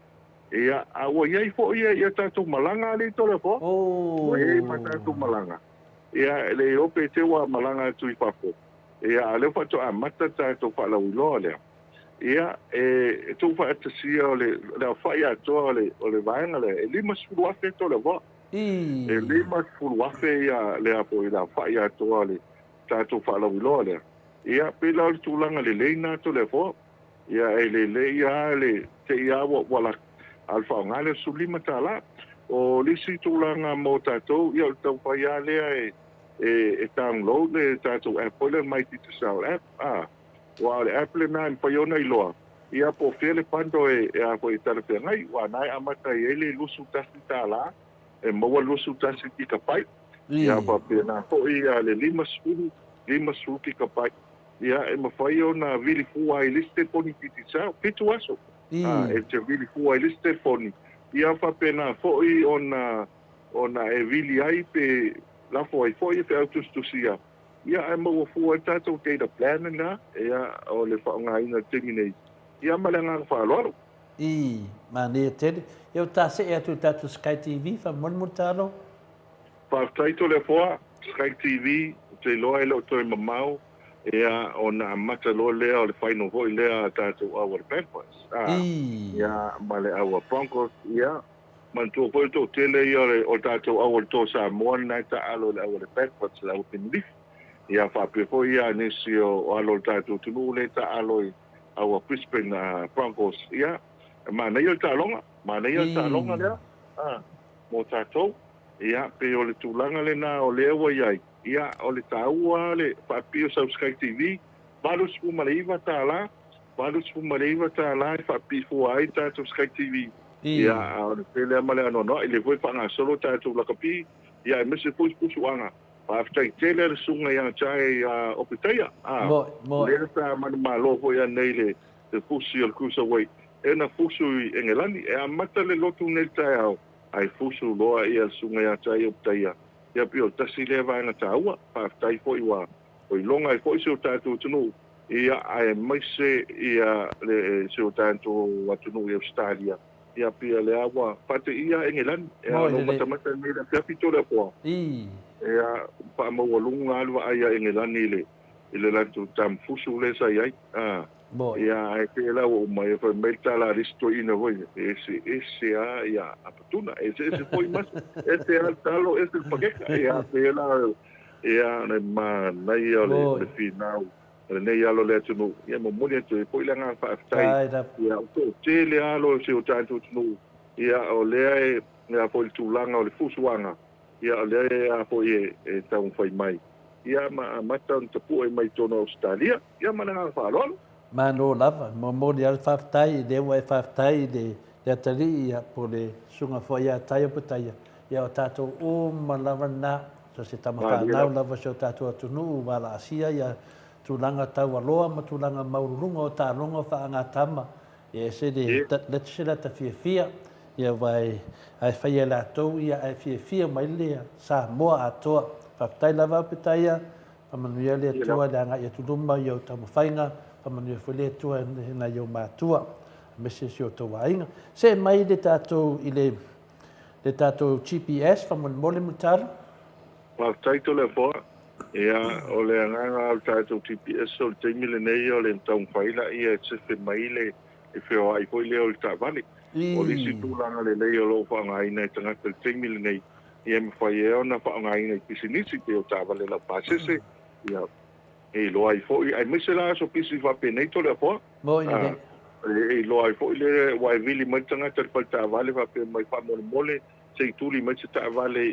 ia awa iai fo ia tātou malanga le tole fo ia tātou malanga ia le ope te wa malanga tui papo ia le fato a mata tātou whala uloa lea ia e tu fa atasi o le fai atoa o le vaenga le e lima suru afe tole fo e lima suru afe ia le apo i la fai atoa le tātou whala uloa lea ia pela o le tūlanga le leina tole fo ia e le ia le te ia wala alfa ngale sulima tala o lisi tulanga mo tatou ia tau paia lea e download le tatou Apple mai tita sao app wa le Apple na paiona iloa ia po fele pando e a ko itala pe ngai wa nai amata ele lusu tasi tala e mo lusu tasi ki kapai ia pa pena po ia le lima su ki kapai ia e mafaiona vili fuai liste poni tita sao pitu aso e te vili fua i liste foni ia whapena foi ona e vili ai pe lafo ai foi pe autostusia ia e maua fua tātou data plan nga ia o le whaonga ina tingi nei ia malanga whaaloaro ma ne tele eu ta se e atu tātou Sky TV fa monmutalo whaaftaito le fua Sky TV te loa e lo toi mamau ia ona mata lo lea o le final hoi lea tātou awa le Pampers ia ma le awa Broncos ia mantua koe tō tele ia o tātou awa le tō Samoa nai ta alo le awa le Pampers le awa Pinlif ia whapefo ia nisi o alo le tātou tunu le ta alo i awa Brisbane Broncos ia ma nei o tālonga lea mo tātou ia pe o le tūlanga le na o le awa iai ia o le taua le whapio sa Sky TV valus fumaleiva tāla i whapi fua ai tātou Sky TV ia o le pele amale anono i le voi whanga solo tātou lakapi ia e mese pusu anga whaftai tele le sunga ia chai o pitaia le ta mani malo fo ia nei le fusi o le cruiserweight e na fusu i Engelani e amata le lotu nei tai au ai fusu loa ia sunga ia chai o pitaia ia pio tasi le vaenga tāua whaftai fo i wa o i longa i fo i seo tātou tunu ia ai maise ia le seo tātou atunu i Australia ia pia le awa pate ia Engelani e ano matamata nei le piapito le poa ia pa maua lunga alwa ai Engelani le lantu tam fusu le sa iai ia ai ke la o mai fa melta la risto ina voi ese ia apatuna ese foi mas ese era talo ese pakeka ia pe la ia ne ma nai le final nei alo le tunu ia mo moni tu foi la nga fa tai ia o tele alo se o tanto tunu ia o le ia foi tu langa o le fusuanga ia o le a foi e tau fai mai ia ma mata te pu e mai tono Australia ia ma nga fa lo Mano lava, mo di al faftai, de wa faftai de le tali ia po le sunga fo ia taia putaia ia o tātou o malavana so se tama whanau lava so tātou atunu wala asia ia tūlanga tau aloa ma tūlanga maururunga o tālonga whaanga tama ia se le tsela ta fia ia vai ai whaia la tau ia ai fia mai lea Samoa Atua whaftai lava putaia pamanuia le atua le anga ia tuluma ia o tamu whainga pamanuia fwele atua na iau mātua mese si o tau wainga se mai le tātou i le tātou GPS whamonimole mutara whaftai to le fōa ia o le anganga o tātou GPS o le teimile nei o le tau whaila ia e tsefe mai le e whio ai poi leo le tāwale o lisi tūlanga le lei o lo whaangaina e tangata le teimile nei ia me whai e ona whaangaina i pisinisi te o tāwale la pāsese ia e loa ai fōi ai mise la so pisi whape nei to le fōa e loa ai fōi le wai vili mai tangata le pal tāwale whape mai whamone mole se i tūli mai te tāwale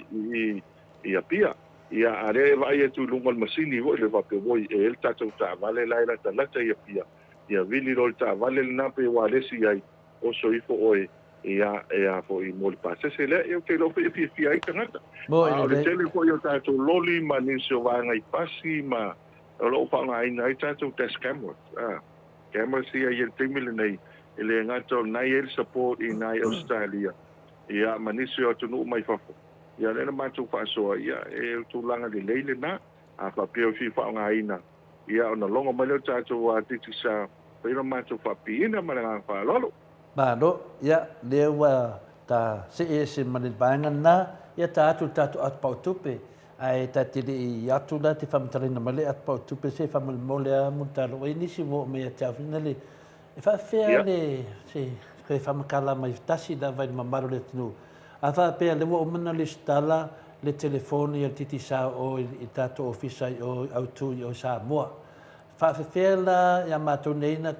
i apia ia are vai e tu lungal masini wo le vape woi e el tatu ta vale la la talata ia pia ia vili rol ta vale na pe wa lesi ai o so i fo oi ia fo i mol pase se le eu te lo pe fi ai tangata o le tele ko yo tatu loli mani so va ngai pasi ma lo pa ngai nai tatu test camera camera si ai te mil nei ele ngato nai el support in nai Australia ia mani so tu no mai fa ia le na mātou whaasoa ia e tūlanga le leile na a whapeo fi whaongaina ia ona longa mai leo tātou a titi sa pēra mātou whapiina ma ngā whaalolo. Mālo, ia lewa ta se manilvaanga na ia tātou atu pautupe ai ta tiri i atu la te whamatarina male atu pautupe se whamalmole a muntaro e nisi wo mea te awhina le e whawhea le se koe whamakala mai tasi la vai mamaro le tinu ava pe le wo mana le stala le telefoni al titi sa o i tato ofisa o autu o Samoa fa fela ya matonena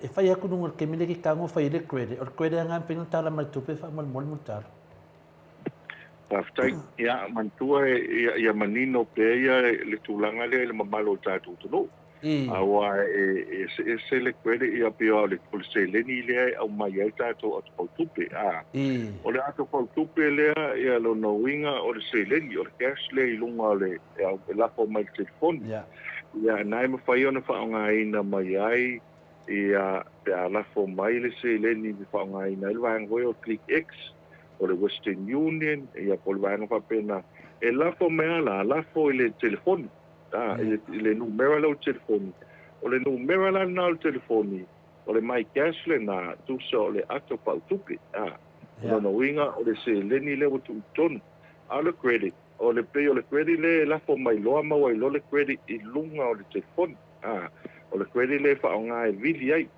e fa ya kunu ke mile ki kango fa ile credit or credit nga pinu tala mal tupe fa mal mol mutar Paftai ya mantua ya manino pe ya le tulanga le mamalo tatu tu awa se le credit ia pio le polse le ni le au mai tatu o tupe o le ato ko tupe le ia lo no winga o le se le ni o cash le lunga le la po mai telefon ia nai mo fai ona fa nga ina mai ai ia pe ala fo mai le se le ni fa nga ina le va ngo o click x o le Western Union ia po le va nga pena e la fo mai la fo le telefon le numero lo telefoni o le numero la na telefoni o le mai cash le na tu so le ato pa tupi o no winga o le se le ni le o tu ton a le credit o le pay o le credit le la fo mai lo ma o le credit i lunga o le telefoni o le credit le fa nga e vili ai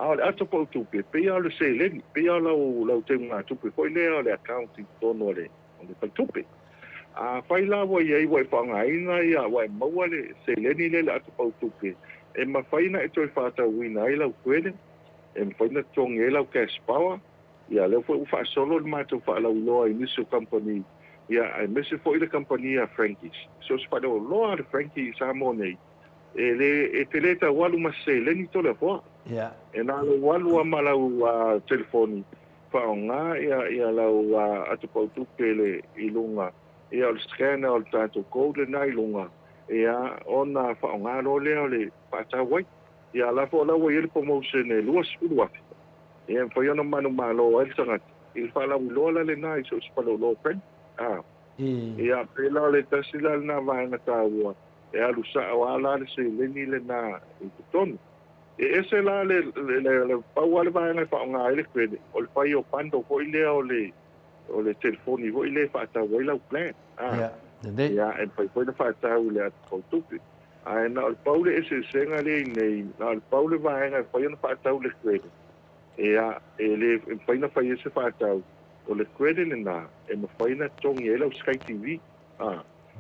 o le ato pa tupi pay o le se le ni pay o lo te nga tupi ko le o le accounting tono le pa tupi fai la wa ia wa fa nga ina ia wa maua le se le ni le atu pau tupe e ma fai na e toi fata wina i lau kwele e ma fai na tong e lau cash power ia le fo fa solo ma to fa lau loa i miso company ia ai miso fo i le company a Frankies so spa do loa de Frankies Samoa nei e te leta walu ma se le ni to le fo e na le walu ma lau telefoni fa nga ia lau atu pau tupe le ilunga ia o scanner o tato code na ilunga ia ona fa nga lo le pata wai ia la fo la wai le promotion e luas ulwa ia fa yo no manu malo el sangat il fa la lo la le na so pa lo pen ia pela le tasila na va na tawa e alu sa wala le se le ni le na ton e ese la le pa wala va na fa nga le credit o le pa yo pando ko ile o le telefoni vo ile fa ta wai la plan ya e poi fa ta u le at tupi ai na el paule ese senga le nei na el paule va nga poi na fa ta u le credit ya ele poi na fa ese fa ta o le credit na e ma poi na tong ele o Sky TV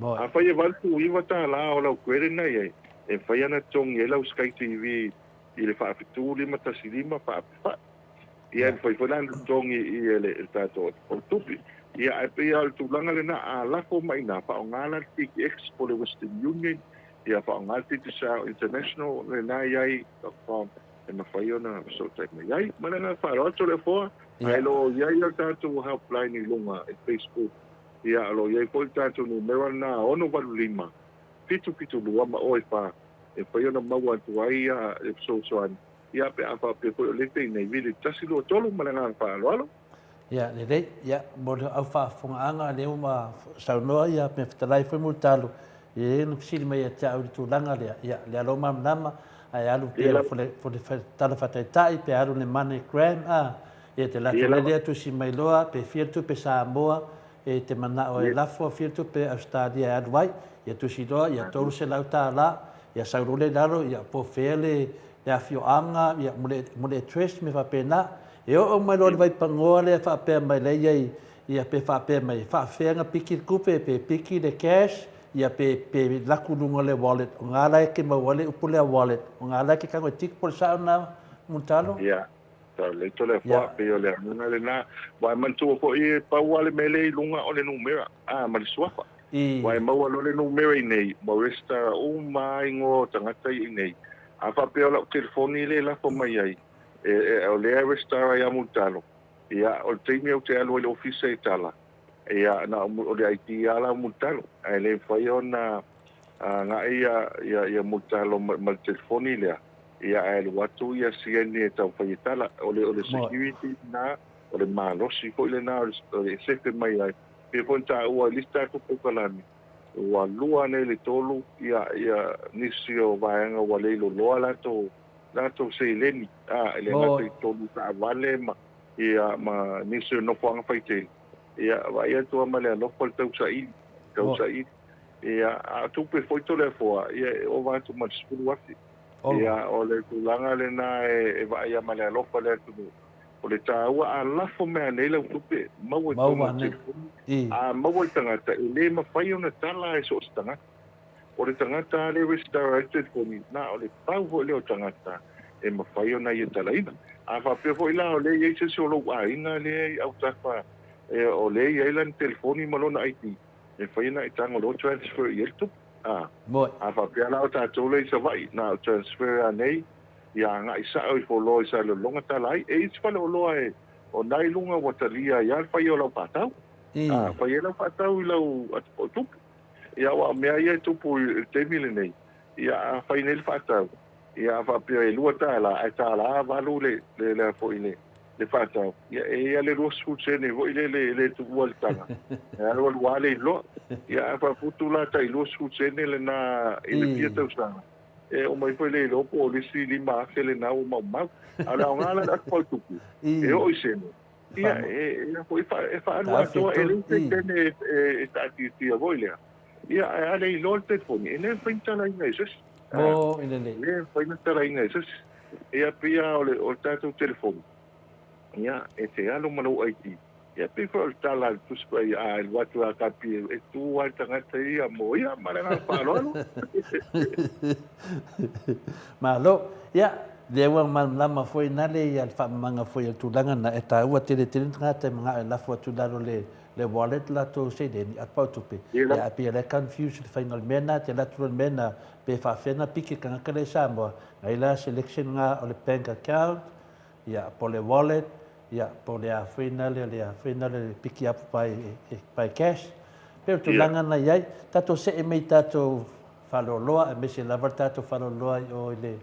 a fa ye val tu i va ta la o la credit na ye e fa na tong ele o Sky TV ile fa fitu lima tasilima fa ia foi lan tong i ele tato o tupi ia pe al tu langa le na la ko mai na pa ngala tik expo le Western Union ia pa ngala tik sa international le na ia com e na foi ona so tek mai ai mana na fa ro le fo Ai lo ia tātou helpline i lunga e Facebook. Ia lo ia po tātou numero na ono valulima. Pitu lua ma oi pa. E whai ona maua atu ai e soan. Ia pe a wha pe po le te nei vili tasi lo tolo malanga wha alo. Ia, le ia, mo le au whaafonga le uma saunoa ia me whatalai whai multalo. Ia no kisiri mai a tia uri tūlanga lea. Ia, le alo mamnama ai alu pia fole tala whataitai pe alu le money gram ia te latu le lea tu si mai loa pe fia tu pe Samoa e te mana o e lafo fia tu pe Australia e aluai ia tu si loa ia tolu se lau tā la ia saurule laro ia po fele le afio anga ia mule trash me whapena e o mai loa le vai pangoa le whapea mai le ia pe whapea mai whapea piki kupe pe piki le cash ia pe laku lunga le wallet o ngā lai ke ma wallet upule a wallet o ngā lai ke kango tik por sa na muntalo ia ta le tole fo pe o le nga le na wa man tu ko i pa wale mele lunga o le numero ma le swafa wa ma wa le numero nei mo resta o mai ngo tangata i nei a fa pe o la telefoni le la fo mai ai o le resta ya muntalo ia o te mi o te alo le office e tala ia na o le IT ala mutalo ai le fai ona nga ia mutalo mal telefoni le ia ai watu ia sieni tau fai tala o le security na o le malo si ko le na o le sefe mai ai pe ponta o lista ko pokalani o lua ne le tolu ia nisio vaanga o le lo la to se leni le na tolu ta vale ma ia ma nisio no fanga fai te ia vai atu male no por tau sai ia a tu pe foi to le foa ia o va tu mal skulu afi ia o le tulanga le na e vai ia male lo por le tu o le taua a la fo me le le tu pe mau tanga ta le ma fai ona tala e so tanga o le tanga ta le restorated for me na o le pau vo le o tanga ta e ma fai ona ia tala ina a fa pe foi la o le ia se so lo a ina le au ta fa o le ia lan telefoni malona IT e fai na itanga lo transfer i tu a fa pe la o ta tole sa vai na transfer a nei ia nga isa o fo lo isa lo longa talai e is fa lo e o nai lunga watalia ia fai o lo patau fai lo patau i lo tu ia wa me ia tu pu te mile nei ia fai nel patau ia fa pe lu ta la va lu le fo ile le fatau ia le lo scucene vo le tu voltana ia lo wale lo ia fa futula tai lo scucene le na ile pieta usana o mai foi le lo polisi li ma ke le na o ma ala ngala da ko tu o iseno ia foi fa lo to ele tene sta ti voile ia ale lo telefoni ele pinta la ingresos ele foi na tela ingresos ia pia o tato telefoni ia e te alo malo IT ia pe for tala tu spai a watu a kapi e tu al tangata ia mo ia maranga palo malo ia lewa man lama foi nale ia fa manga foi tu langa na eta ua tele ngata manga la fo tu dalo le wallet la to se de at pa tu pe ia pe le confusion final mena te la tu mena pe fa fena piki kanga kale sambo ai la selection nga o le bank account ia po le wallet ia po le le piki up by cash pero tu langa na ia tato se e mai tato faloloa e me se lava tato faloloa o le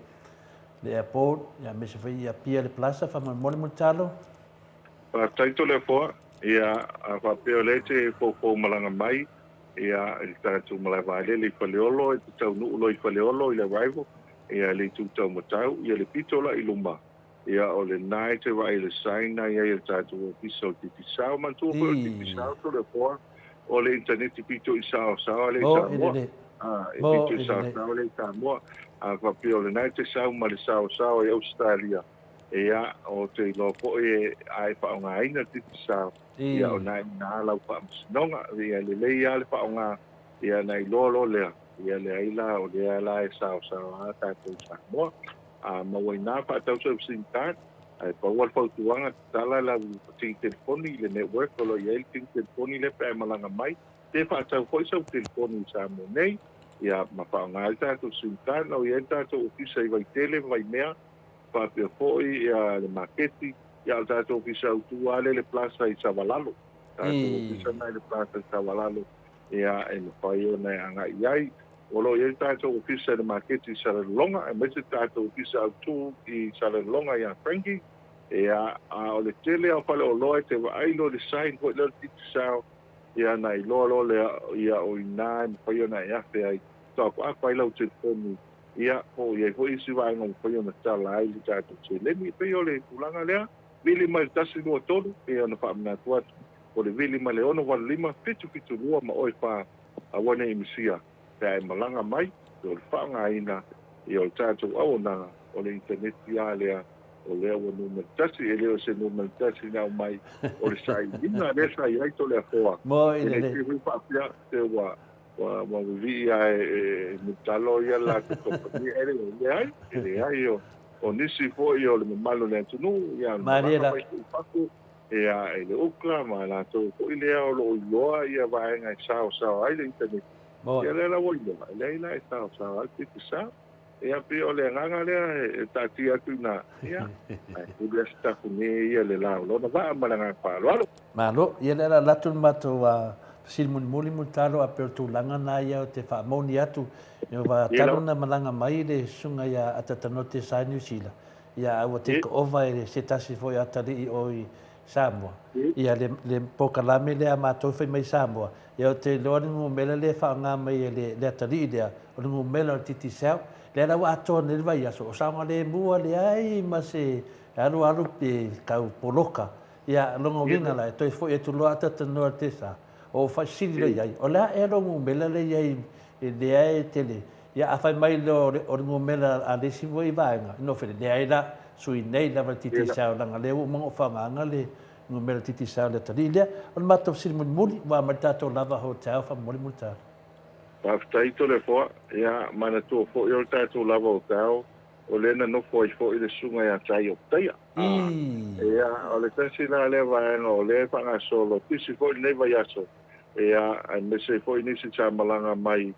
airport ia me se vai ia pia le plaza fa mo mo talo pa taito le fo ia a fa pe le te po malanga mai ia il tato malava le faleolo e tau no lo faleolo ile arrival ia le tu tau motau ia le pitola i lumba ia o le nai te vai le saina ia il tato piso ti sao man tu po ti sao to le fo o le internet ti pito i sao le sao e pito i sao le sao a fa pe o le nai te sao ma le sao e Australia ia o te lo po e ai pa nga ina ti sao ia o nai na la pa nonga ia le ia le pa nga ia nai lo le ia le ila o le ala e sao a ta tu sa mo a ma wai na pa tau so sinta ai pa wal pa tuanga tala la ting telefoni le network o lo ia ting telefoni le pa malanga mai te fa tau ko so telefoni sa mo nei ia ma pa nga ta tu sinta no ia ta tu ofisa i vai tele vai mea pa pe foi ia le marketi ia o tātou ofisa utua le plasa i Savalalo. Tātou ofisa nai le plasa i Savalalo. Ia e mawhai o nei anga iai. Olo ia tātou ofisa le maketi i Salalonga, e mese tātou ofisa autu i Salalonga ia Frankie. Ia o le tele au whale o loa te waailo le sain ko le titi sao. Ia nai lolo le ia o ina e mawhai o nei afe ai. Tau ko a whailau telefoni. Ia o ia ko isi wāinga mawhai o na tala ai li tātou te lemi. Pei o le kulanga lea. Vili mai tasi nua tolu. Ia na whaamina tuatu. O le vili mai le ono wala lima. Fitu lua ma oi wha a wane i misia. Pea e malanga mai. O le whaanga ina. Ia o tātou au nanga. O le interneti a lea. O lea o numero tasi. E leo se numero tasi nao mai. O le sai. Ina le sai aito lea koa. Mo i le. E le te hui whaapia te wa. Wa vi e mutalo ia la te kompani. E le ai. E le ai o nisi fo i o le mamalo le atunu. Ia Mariela. Ia e le ukla ma la to ko i lea o lo iloa ia vaenga i sao ai le internet. Ia le la wo iloa. Le ila e sao ai te sao. Ia pe o le nganga lea e tati atu na. Ia. Ai ule stafu ne ia le lao. Lona va malanga palo. Malo, ia le la latu mato a silmuni muli mutalo a pe tu langa na ia o te whaamoni atu. Ia wa talo na malanga mai le sunga ia atatanote sa New Zealand. Ia awa te ova e se tasi foi atari i oi Samoa. Ia le pokalame lea mātou whai mai Samoa. Ia o te loa nungu mela le whaanga mai le atari i lea. O nungu mela o titi sao. Le ala wa atoa ne vai aso. O sama le mua le ai ma se alu pe kau poloka. Ia longo winga la. Toi foi e tu loa atatanoa te sa. O whaisiri le iai. O lea e longu mela le iai le ai tele. Ia a whai mai o nungu mela a lesi voi vaenga. Ino whele le ai la. Sui nei lava titi sao langa leo mango whanganga le ngumela titi sao le tarilia. On matau siri muli wa maritato lava hotel wha muli multa. Paftaito le foa, ia mana tua fo i o tātou lava hotel, o lena no fo i fo i le sunga ia tai o taia. Ia o le tasi la le vaenga o le whanga solo, tisi fo i nei vai aso. Ia ai mese fo i nisi tā malanga mai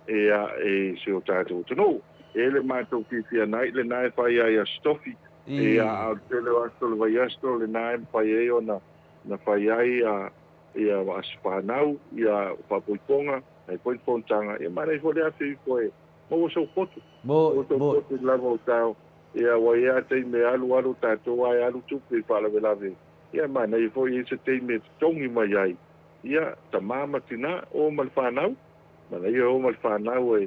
ia e se o tātou tano. E le mātou ki nai le nai whai ai a stofi. Ia au tele asto le vai asto le nai whai e o na whai ai ia aspanau, ia whapoiponga, ai poipontanga. Ia mana i fo le ate i koe, mo so foto. Mo foto lava o tau. Ia wai a te me alu tātou ai alu tupu i whalawe lave. Ia mana i fo i se te me tongi mai ai. Ia ta mama tina o malwhanau. Mana ia o malwhanau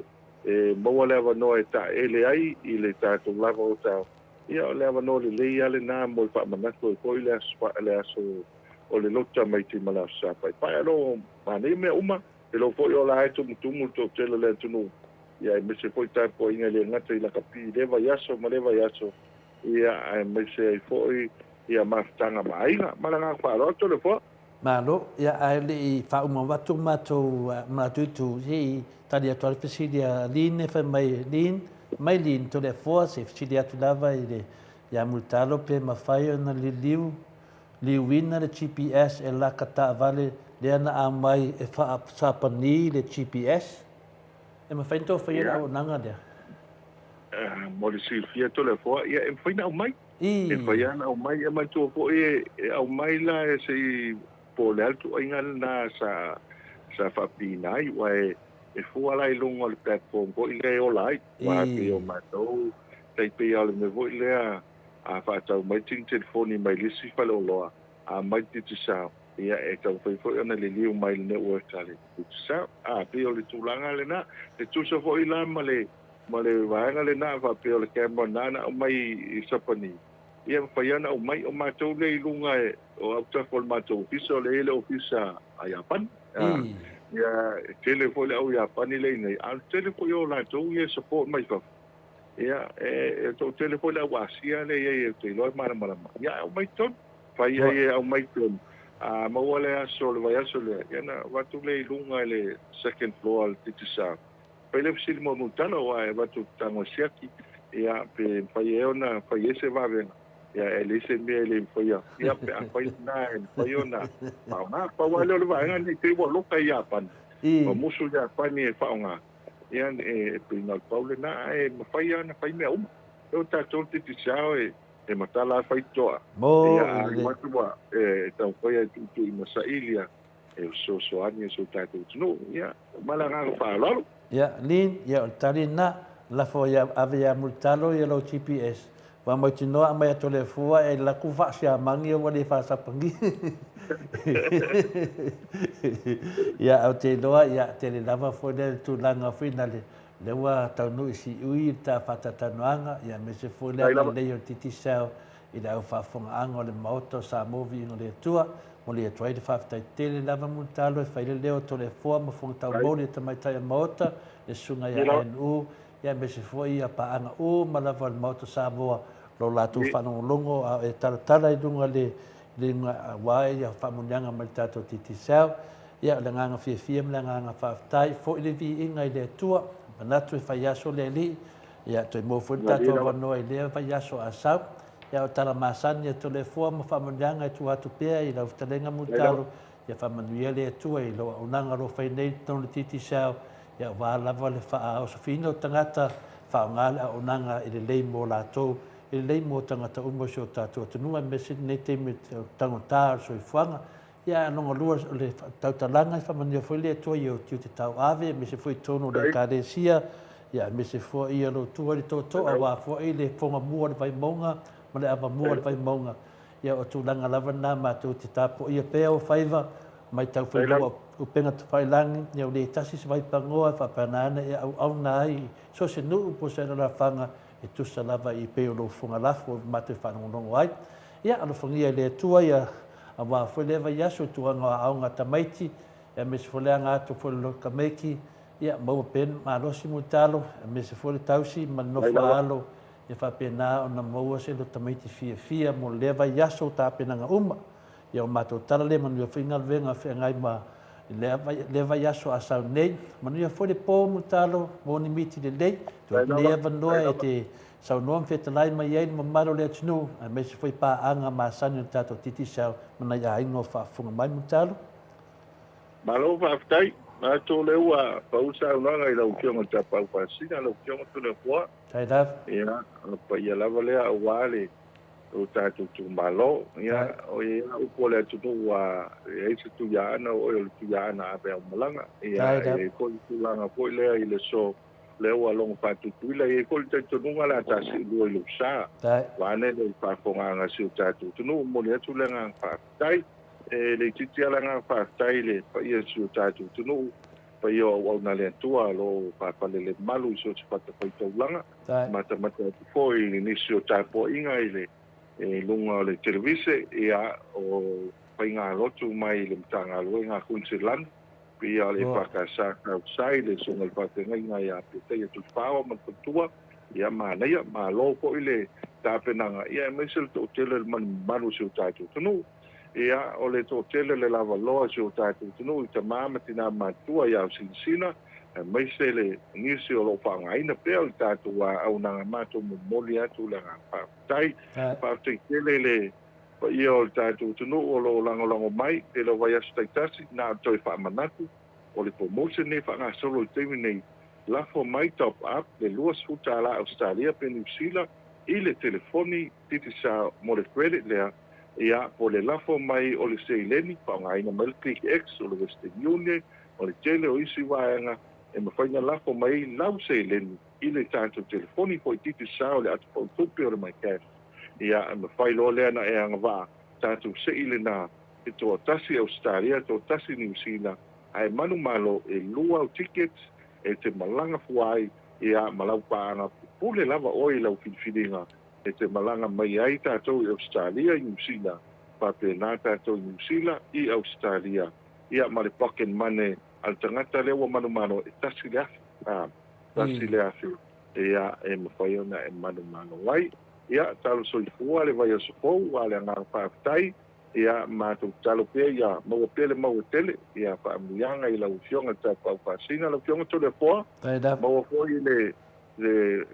e maua lewa no e ta ele ai i le tātou lava o tau. Ia o lewa no le lei ale nā mo i whamanako e koi le aso o le lota mai ti mala sa pai. Pai alo mane mea uma e lo foi o la e tumu to tele le tunu. Ia e mese foi tai po inga le ngata i la kapi leva yaso ma leva yaso. Ia e mese foi ia maftanga mainga malanga wharoto le fo. Malo, ia aile i whauma watu matutu hei tari atu ale whesidia line whai mai line to le fua se whesidia atu lava i le ia multalo pe mawhai o na liuina le GPS e la kata vale le ana a mai e wha sapani le GPS. E mawhai to whai o nanga lea. Mo le silfia to le fua, ia e whai na au mai. E whai ana au mai, e mai to fo e au mai la e se po le altu inga na sa whapinai wa e fua lai longa le platform po i le o lai wa pe o matou tai pe ale me vo i le a whaatau mai ting telefoni mai lisi whale o loa a mai titi sao ia e tau whaifoi ana le liu mai le network tale titi sao a pe o le tūlanga le na le tusa fo i la ma le vaenga le na wa pe o le camera na o mai i sapani ia whaiana o mai o matou le ilunga e o auta fol matou ofisa o le ele ofisa a Japan. Ia tele fo le au Japan le nei. Al tele fo o la tou ia support mai fa. Ia e to tele fo le au Asia le ia te loi mara. Ia o mai ton. Fai ia o mai ton. A maua le aso le vai aso le. Ia na watu le ilunga le second floor al titisa. Pai le fsili mo mutana wa e watu tango siaki. Ia pe fai e ona fai ese vavenga. Ia e lese me le foia ia pe a fai na e foiona ma pa wa le va nga ni te wo loka ia pan ma musu ia pan e fa nga ia e pe na paule na e ma fai ana fai me o ta to te ti sao e e matala faitoa Mo ia matua tau koia tu i masailia e so ani so tatu no ia malanga fa ya lin ya tarina la fo ya avia multalo ya lo GPS wa mo tino a mai tole fua e la ku fa sia mangi o le fa sa pangi ya o te loa ya te le lava fo le tu langa finale le wa tau no si ui ta fata tanuanga ya me se fo le le titi sao i da fa fonga ango le Maota Samoa no le tua mo le try de fa tai tele lava multalo e fa le leo tole fo mo fonga tau mo le tamai tai Maota e sunga ya NU ya me se fo ia pa anga o ma lava le Maota Samoa lo la tu fa no longo e tala i dunga le wai ya fa mo nyanga ma tato titi sao ya le nganga fia le nganga fa tai fo le vi inga le tua manatu fa ya so le li ya to mo fo tato va no le fa ya so asau ya o tala masani e tole fua ma whamananga e tuatu pēa i lau talenga mutalo ya whamanuia e tua i loa unanga ro whai nei tonu titi sao ya wā lava le wha o sofina o tangata wha o ngāle a unanga i le lei mō lātou i le lei mō tangata umo si o tātua tunua me si nei teimi tangotā so i fuanga ya anonga lua o le tautalanga i whamanuia fwoi le tua i o tiu te tau ave me se fwoi tonu le kāresia ya me se fwoi i alo tua li tō a wā fwoi le whonga mua le vai maunga ma le ava mua le vai maunga ia o tūlanga lava nā mātou te tāpo ia pēa o whaiva mai tau whailua o penga te whailangi ia o le tasi se vai pangoa whapanana ia au nā ai so se nuu po se rara whanga e tusa lava i pēo lo whunga lafu o mātou whanongonongo ai ia alo whangia le tua ia a wā whailewa iaso tuanga o aunga tamaiti ia me se whaleanga atu whailo ka meiki ia maua pen mālosi mutalo me se whale tausi manofa alo e fa pena ona maua se lo tamaiti fia mo leva yaso ta pena nga uma ia o mato tala le manu finga venga fe ngai ma leva yaso asa nei manu foi de po mutalo mo ni miti de lei to leva no e te sa no fe te lai mai ai mo maro le tnu a me se foi pa anga ma sanu tato titi sa mana ya ingo fa funga mai mutalo malo fa ftai na to le wa pa usa una ngai la ukionga ta pa pa sina la ukionga to le kwa tai da ia pa ia la vale a wale o tatu tu malo ia o ia o pole tu wa e se tu ya na o tu ya na pe malanga ia e ko tu langa po le ile so le wa long pa tu ile e ko te tu nga la ta si lo lu sa wa ne le pa fonga nga si tatu tu no mo le tu lenga pa tai e le titi ala nga fa taile pa ia su tatu tu no pa ia o na le tua lo pa le malu so te pata pa to langa mata foi ni si o tapo inga ile e lunga le televise ia o pa inga lotu mai le tanga lo inga kunsilan pia le pa ka sa outside so ngal pa te ngai ngai a te tu pa o ma tua ia ma na ia ma lo ko ile ta penanga ia mesel to tele man malu so tatu tu no ia o le tōtele le lava loa si o tātou tunu i ta māma tina mātua i au sinsina mai se le ngisi o lo whangaina pēo i tātou a au nanga mātou moli atu le ngā whātai tele le pa ia o tātou tunu o lo langolango mai e lo vai asu taitasi nā toi whamanatu o le promotion ne whanga solo i teimi nei lafo mai top up le luas futa ala Australia pe New Zealand i le telefoni titi sa mo le credit lea ia po le lafo mai o le seileni pa ngaina mai click X o le Western Union o le tele o isi waenga e mawhaina lafo mai lau seileni i le tātou telefoni po i titi sa o le atu pau tupi o le mai cash ia e mawhailo lea na e anga waa tātou seile na e toa tasi Australia toa tasi New Zealand ai manu malo e lua o tickets e te malanga fuai ia malau paanga pule lava oi lau finfininga e te malanga mai ai tātou i Australia i New Zealand, pāpena tātou i New Zealand i Australia. Ia ma le pocket money al tangata lewa manu e tasi le afi. Ia e mawhai ona e manu wai. Ia talo soifua le vai o sofou, wale a ngā whaafitai. Ia mātou talo pia, ia maua pele maua tele. Ia whaamuianga i lau fionga tā pau whaasina, lau fionga tole poa. Maua foi le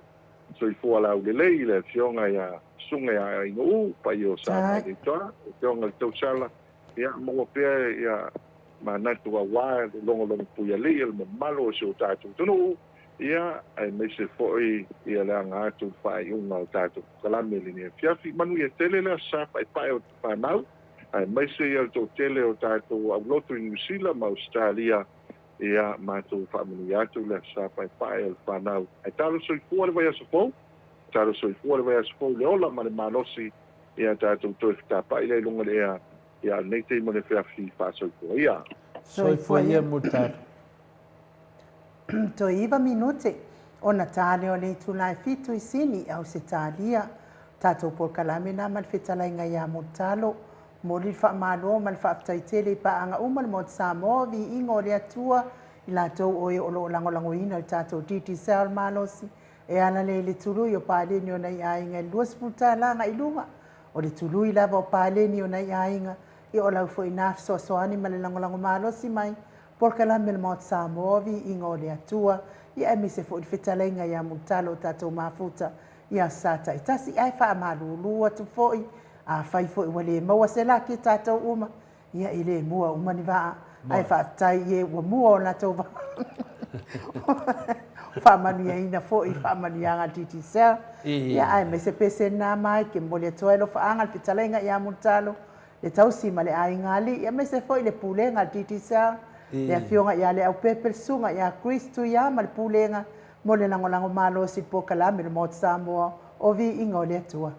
soifua lau lelei le fionga ia sunga ia ingu pa io sa mai toa fionga tau sala ia mo pe ia manatu wa longo puia le il malo so tatu tunu ia ai mai se fo'i ia le anga atu whaiunga o tātou kalame le nia fiafi manu ia tele le sa pai o whanau ai mai se ia tō tele o tātou au lotu i New Zealand ma Australia ia mātou whamanu atu le sa pai o whanau ai tālo soifua le vai asafou tālo soifua le vai asafou le ola ma le malosi ia tātou toi whitapai le lunga le ia nei te mo le fiafi whasoifua ia soifua ia mutaro To iwa minute o na tāne o nei tūnai fitu I sini au se tālia. Tātou por kalame nā mal whetalai ngai a motalo. Mori wha mālo mal whaaftai tele pa anga umal mo Samoa Viiga o le Atua. I lātou oe o lo langolango ina le tātou titi sal malosi. E ana le tului o pāleni o nei ainga luas puta langa I lunga. O le tului lava o pāleni o nei ainga. I o lau fo inaf soani ma le langolango malosi mai. Por kalame le maut Samoa Viiga o le Atua, ia emi se fo I whetalenga ia mutalo tātou mafuta ia sata. I tasi ai wha amalulu atu foi, a whai foi wale maua se laki tātou uma, ia I le mua uma ni waa, ai wha tai ie ua mua o natou wa. Wha manu ia ina foi, wha manu ia ngā titi sea, ia ai me se pese nā mai, ke mbole toelo wha anga le whetalenga ia mutalo, le tausi ma le ai ngali, ia me se foi le pule ngā titi sea, le afionga ia le au pepe sunga ia Kristu ia ma le pulenga mo le langolango malo si po kalame le maut Samoa o Viiga o le Atua.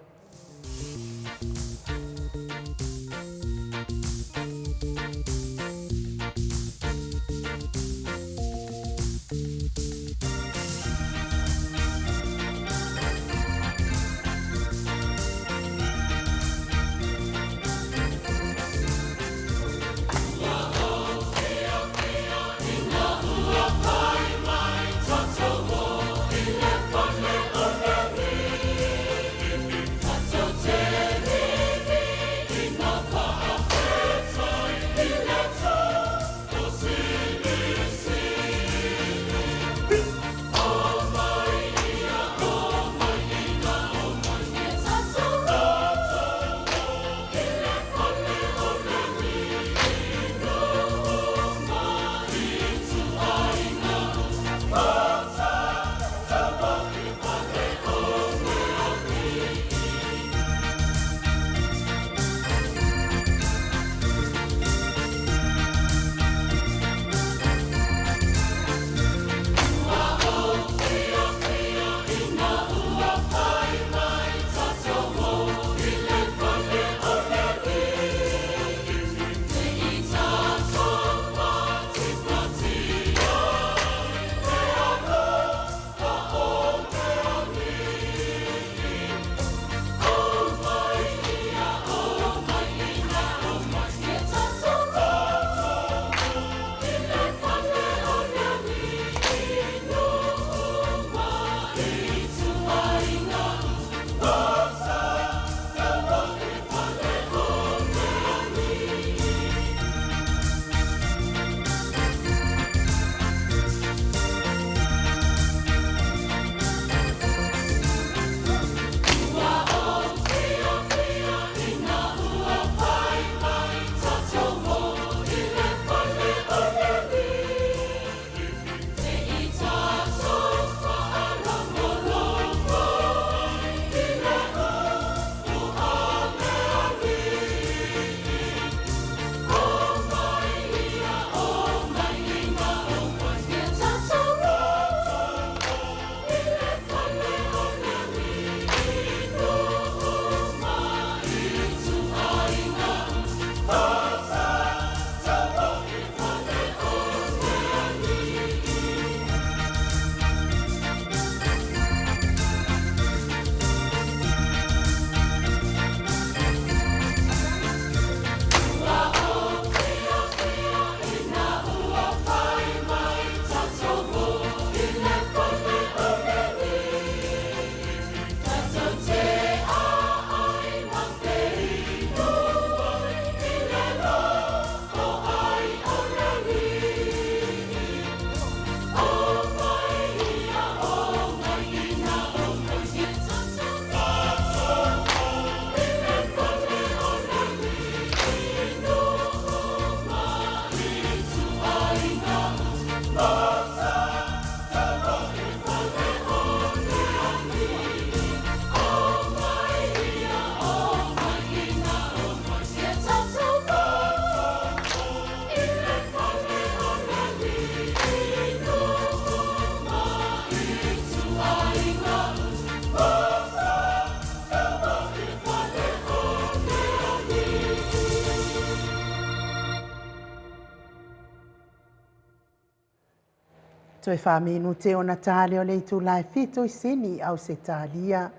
Toi whaminu te o Natale o le tu lai fitu i sini au se talia.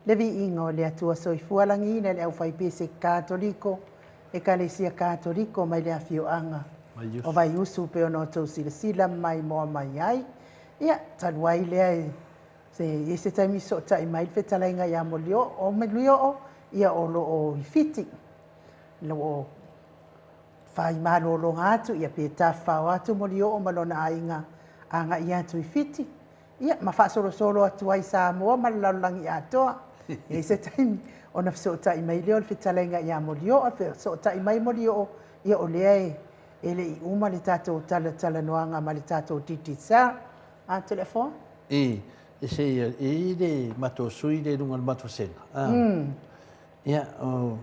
Le Viiga o le atua soifua langina le au whaipese katoliko e kalesia katoliko mai le afioanga. O vai usu pe ono tau sila mai moa mai ai. Ia, taluai lea se se taimi so tai mai whetalainga ia mo leo o me leo o ia o lo o ifiti. Lo o whai malo lo ngātu ia pe ta whao atu mo leo o malona ainga anga ia tu ifiti. Ia, ma wha solo atu ai Samoa ma laulangi atoa. E se taimi ona so tai mai leo le whetalainga ia mo leo o so tai mai mo leo ia o lea e le i uma le tatou tala noanga ma le tatou titi sa. A telefon? E se e le mato sui le lunga mato sena. Ia o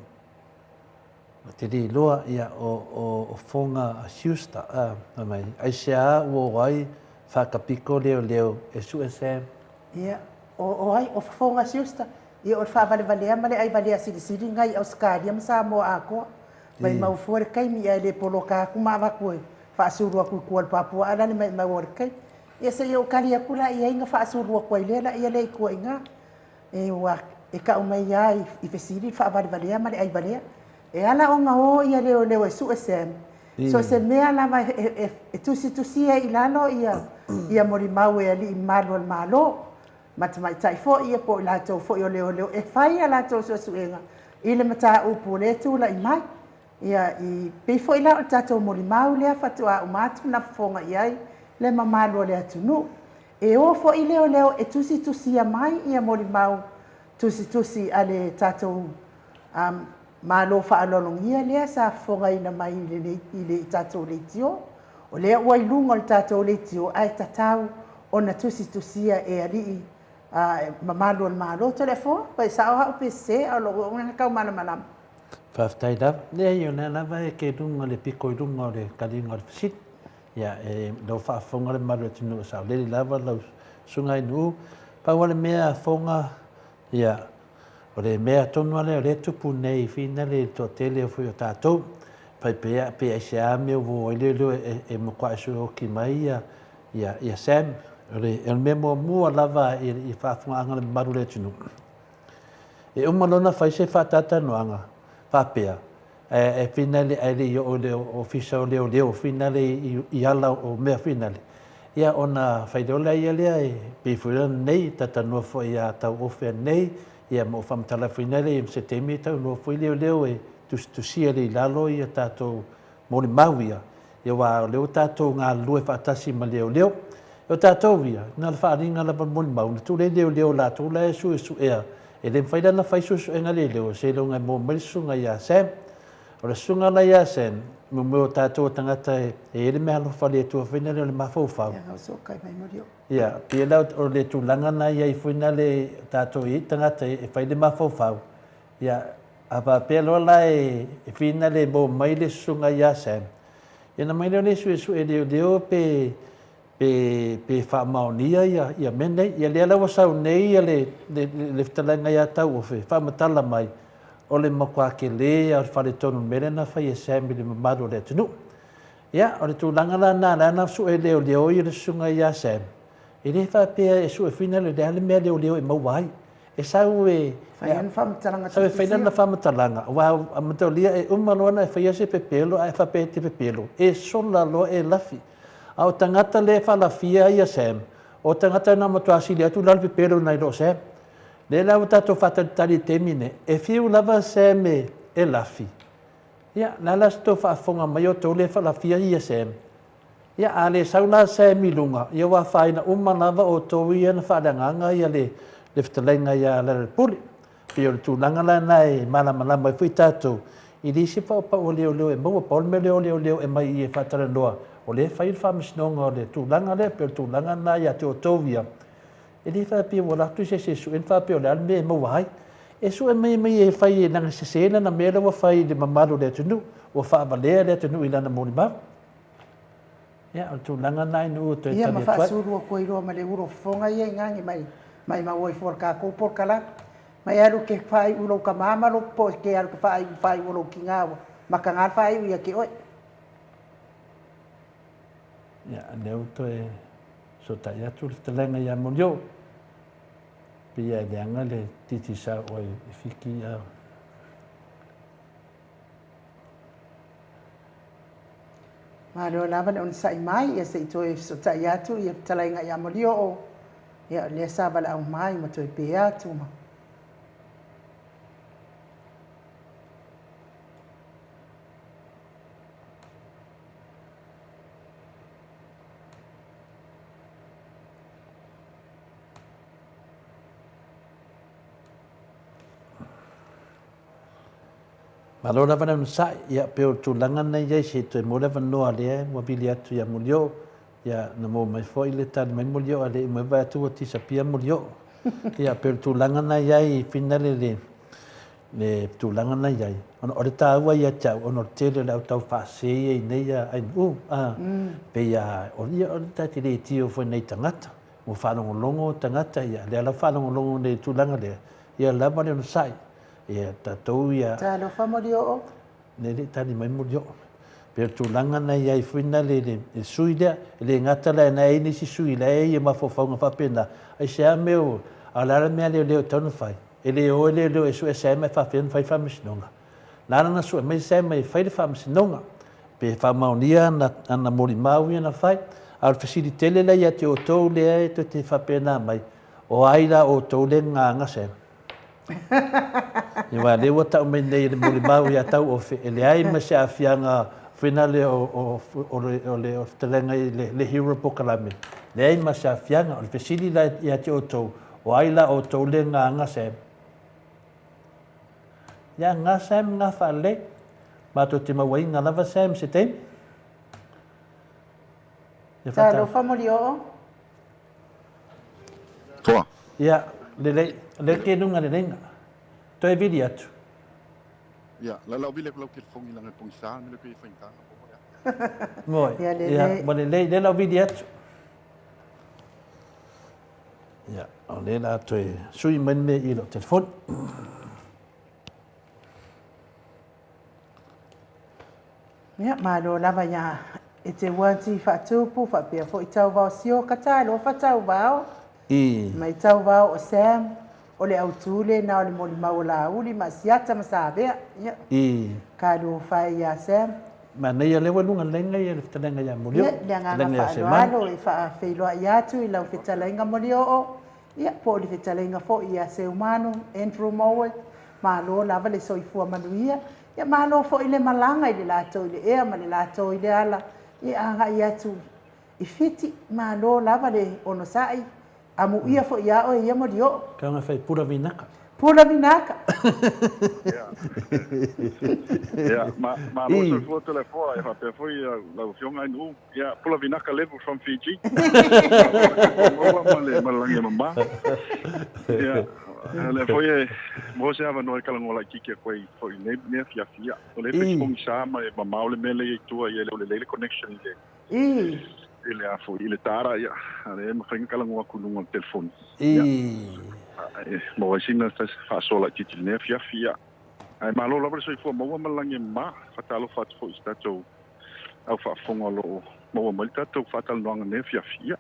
te li loa ia o fonga siusta mai ai se a o wai whakapiko leo e su e sem. Ia o ai o fonga siusta ia o whawale male ai valea siri ngai au skaria ma Samoa ako mai mau fuare kai mi ai le poloka kuma va koe whaasuru aku kual papua ala ni mai mau kai. Ia se o kalia kula ia inga whaasuru aku ai lela ia le kua inga. E wa e ka umai ai i fesiri whawale male ai valea. E ala o nga o ia leo e su e sem. So se mea lava e tusi e ilalo ia mori mau e ali i malo. Matamai tai fo ia po lato fo yo leo e fai ala to su enga. Ile mata upu le tu la i mai. Ia i pe fo ila tato mori mau le fatua o matu na fonga iai le mamalo le atunu. E o fo i leo e tusi ia mai ia mori mau tusi ale tato malo fa alolongia lea sa fonga ina mai ile tato le tio. O lea ua ilunga le tato le tio ai tatau ona tusia e ali mamalo malo telefon pa sa o PC alo una ka mana. Whaftai la, lea i o nea lava e ke runga le piko i runga o le kalinga o le fisit. Ia, e lau whaafonga le maru e tunu o sao. Leli lava lau sunga i nuu. Pa wale mea fonga, ia, o le mea tonu ale o le tupu nei fina le to tele o fui o tātou. Pai pea i se ame o vo leo e mokwa e sui o ki mai ia Sam. O le mea mua lava i whaafonga anga le maru le tunu. E umalona whai se whaatata noanga. Papea e finale ai o le official leo finale i ala o mea finale ia ona faidola ia lea e pifura nei tata no fo ia tau ofe nei ia mo famtala finale i se temi tau no fo leo e tu sia le lalo ia tato mo le mauia ia wa leo tato nga lue fatasi ma leo o tato via na fa ringa la mo le mau tu leo la tu la su ea e le faida na fai susu e ngale leo se lo ngai mo sunga ia Sam o le sunga la ia Sam mo tatou tangata e le mea lo fale tu fina le mafofau Ia so kai mai morio. ia pia la o le tu langa na ia i fina le tatou i tangata e fai le mafofau ia apa pia lo la e fina le mo mai le sunga ia Sam ia na mai le su e leo pe fa maonia ia mene ia le lawa sau nei ia le ftalanga ia tau o fa matala mai o le makwa ke le ar fa le tonu mele na fa ia Sam le mamado le tunu ia o le tulanga la na su e leo i le sunga ia Sam e le fa pe e su e fina le me leo e mawai e sau e Faian fa matalanga. sau e faina na fa matalanga wa amatolia e umalona e fa ia se pepelo ai fa pe te pepelo e sola lo e lafi au tangata le falafia ia Sam o tangata na matuasi le atu lalpi pero nai lo Sam le lau tato fatatali temine e fiu lava Sam e lafi ia nala sto faafonga mai o tole falafia ia Sam ia ale saula Sam i lunga ia wa faina uma lava o toia na fadanganga ia le ftalenga ia le puli pio tu langa la nai mana mai fui tato i disi pa o leo e mo pa me leo e mai e fatara noa o le fai famasnonga o le tūlanga le pe tūlanga na ia te o tovia e le fai pia wala tu se su en fai pia o le alme mo wai e su e mai e fai e nanga sesena na mele wa fai le mamalo le tunu o fa valea le tunu i lana moni ma ia o tūlanga na inu o te ia ma fa suru ko iro ma le uro fonga ia ngangi mai ma woi for ka ko por kala mai alu ke fai ulo ka mama lo po ke alu fai ulo kingawa makangar fai ia ke oi ia leo to e So tai atu le talenga ia molio. Pia leanga le titi sa o fiki a. Malo lava le on sai mai ia se ito so tai atu ia talenga ia molio o. Ia le sa vala au mai ma toi pe atu ma. Malora vana no sai ia peo tulanga nei ia se to mo le vano ale mo bili atu ia mulio ia na mo mai foi le tan mai mulio ale mo va tu ti sapia mulio ia peo tulanga nei ia finale le tulanga nei ia ono ore ta wa ia cha ono tele le auto fa se ia nei ia ai pe ia o ta ti le tio foi nei tangata mo fa longo tangata ia le ala fa longo le tulanga le ia la vana no sai ia tatou ia talo famolio o le tani mai molio per tulanga na ia fina le sui le ngata la na ini si sui la ia ma fo fa fa pena ai se meu ala me le tonu fai ele o le su se me fa fen fai fa misnonga la na su me se me fai fa misnonga pe fa maunia na mori mau na fai al facilite le la ia te o to le te fa pena mai o aila o to le nga se Ia le wata mai nei le muli mau ia tau o le ai ma se afianga finale o le telenga le hero pokalame. Le ai ma se afianga o le fesili la ia te o tau o aila o tau le nga se. Ia nga se nga whale ma to te mawai nga lava se se te. Talo famolio o Toa. Ia le ke nunga le renga. Toi vidi atu. Ia, la vile ko ke fongi langa pong sa, me le ke fainta. Moi. Ia, ma le la vidi atu. Ia, o le la toi sui men me i lo telefon. Ia malo lava ia e te wati whatupu whapea fo i tau vau sio kata lo whatau vau. Mai tau vau o Sam o le autule na o le moli mau la uli ma siata ma sa vea. Ka lo fai ia Sam. Ma nei a lewa lunga lenga ia le fitalenga ia molio. Ia, le nganga whaaloalo e wha whailoa i atu i lau fitalenga molio o. Ia, po le fitalenga fo ia se umano, Andrew Mowat, ma lo lava le soifua manuia. Ia ma lo fo i le malanga i le lato i le ea ma le lato i le ala. Ia anga i atu i fiti ma lo lava le onosai. Amu ia fo ia o ia molio. Ka nga fai pura vinaka. Pura vinaka. Ja, maar los voor het telefoon, je gaat voor je jong en hoe, ja, pura vinaka level from Fiji. Maar lang je mama. Ja, le voor je, moest je nooit kan ngola kiki kwai voor je neef ja via. Le pe kong sama e mama ole mele e tua ye le lele connection ile. Ele a foi ele tara ya, ale me fai kala ngoa kununga telefon. Mo sina sa fa sola titi ne fia fia. Ai malo la so fo mo malangi ma fatalo fat fo stato au fa fongolo mo mo tato fatal no ne fia fia.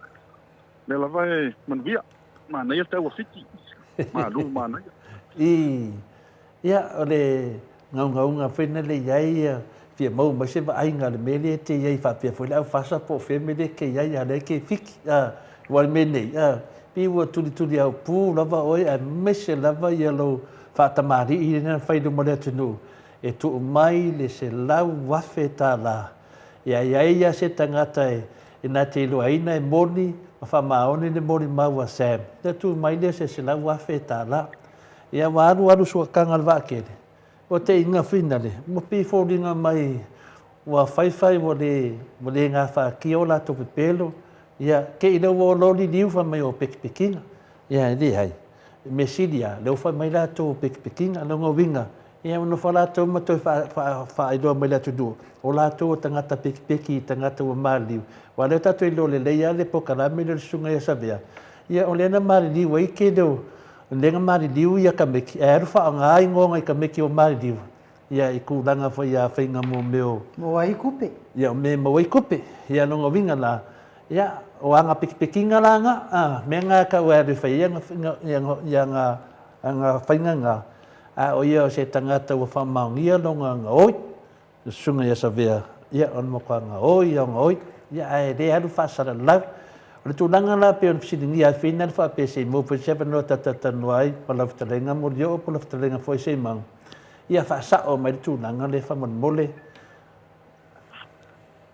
Ne la vai man via. Ma ne ta o fiti. Ma lu ma na. Ya ole ngau nga fina le yai fia mau ma se ai nga le mele te yai fa fia fo la fa sa po fe mele ke yai ale ke fik wal mene pi wo tuli au pu lava oi a mese lava yellow fa tamari i na fai do mole tunu e tu mai le se lau wafe ta la ia se tangata e na te lo aina e moni ma fa maoni le moni maua sam te tu mai le se lau wafe ta la ia waru so kanga va kele o te inga finale mo pi foldinga mai wa fai wo le nga fa kiola to pelo ia ke ina wo loli liu fa mai o pekikinga ia di hai mesidia le fa mai la to pekikinga lo ngo winga ia no fa la to ma to fa i do mai la to do o la to tangata peki tangata o mali wa le ta to i lo le ia le pokala me le sunga ia sabia ia o le na mali li wai ke do le nga mali liu ia ka me e fa nga ngo ngai ka me ki o mali liu ia i ku langa fa ia fa nga mo meo mo ai kupe ia me mo ai kupe ia no ngo winga la Ia, o anga pikipikinga langa, menga ka wari whai anga whainganga. O ia o se tangata ua whamaungia no ngā oi, sunga ia sa vea, ia on mo kwa ngā oi, o ngā oi, ia ai re haru whasara lau. O le tūlanga la pe on fisiringi a whina le wha pe se mo pe sewa no tatatanu ai, pa lau fitalenga mo rio o pa lau fitalenga fwoi se mang. Ia whaasao mai le tūlanga le whaman mole.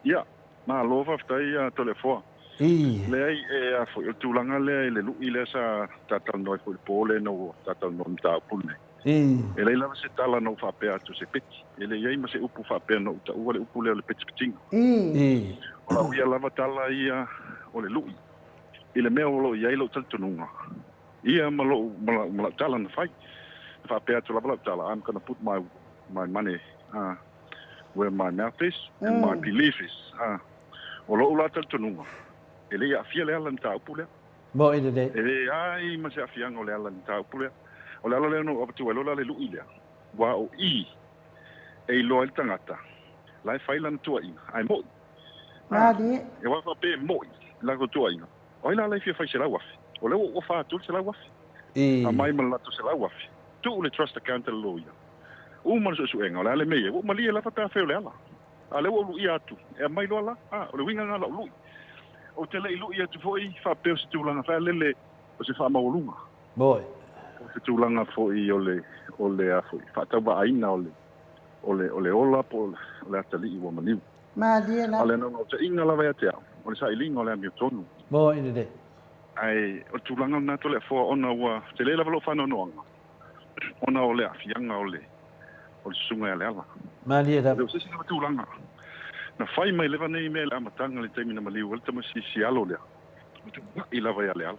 Ia, ma lova ftai tole foa. Le ai e foi o tūlanga le lui le sa tatatanu ai fwoi pole no tatatanu mta pune. E lei lava se tala no whapea atu se peti. E le iei ma se upu whapea no uta ua le upu leo le peti petinga. O la uia lava tala ia o le lui. I le mea o lo iei lo taltununga. Ia ma lo tala na whai. Whapea atu lava lo tala. I'm gonna put my money where my mouth is and my belief is. O lo ula taltununga. E le ia fia le ala ni ta upu lea. Mo ina de. E le ai ma se afianga o le ala ni ta upu lea. O le ala leo no apatu e lola le lui lea. Wa o i e loa il tangata. Lai whailan tua inga. Ai moi. E wa whape moi. Lago tua inga. O ila lai fia whai se lau wafi. O leo o wha atul se lau wafi. A mai malatu se lau wafi. Tu le trust account le loia. U man su enga. O le ale mea. O malia la whata feo le ala. A leo o lui atu. E mai loa la. O le winga ngala o lui. O te lei lui atu foi. Whapeo se tūlanga wha lele. O se wha maulunga. Moi. Se tūlanga foi o le a foi. Whatau wa aina o le ola po le atali i wa maniu. Malia la. Ale no te inga la vai te au. O le sa ilinga o le amio tonu. Mo ina de. Ai o tūlanga na to le fo ona wa te le la valo whano noanga. Ona o le afianga o le sunga e le ala. Malia la. Leo sisi na tūlanga. Na whai mai lewa nei me le amatanga le teimi na maliu. Wale tamasi si alo lea. I la vai ale ala.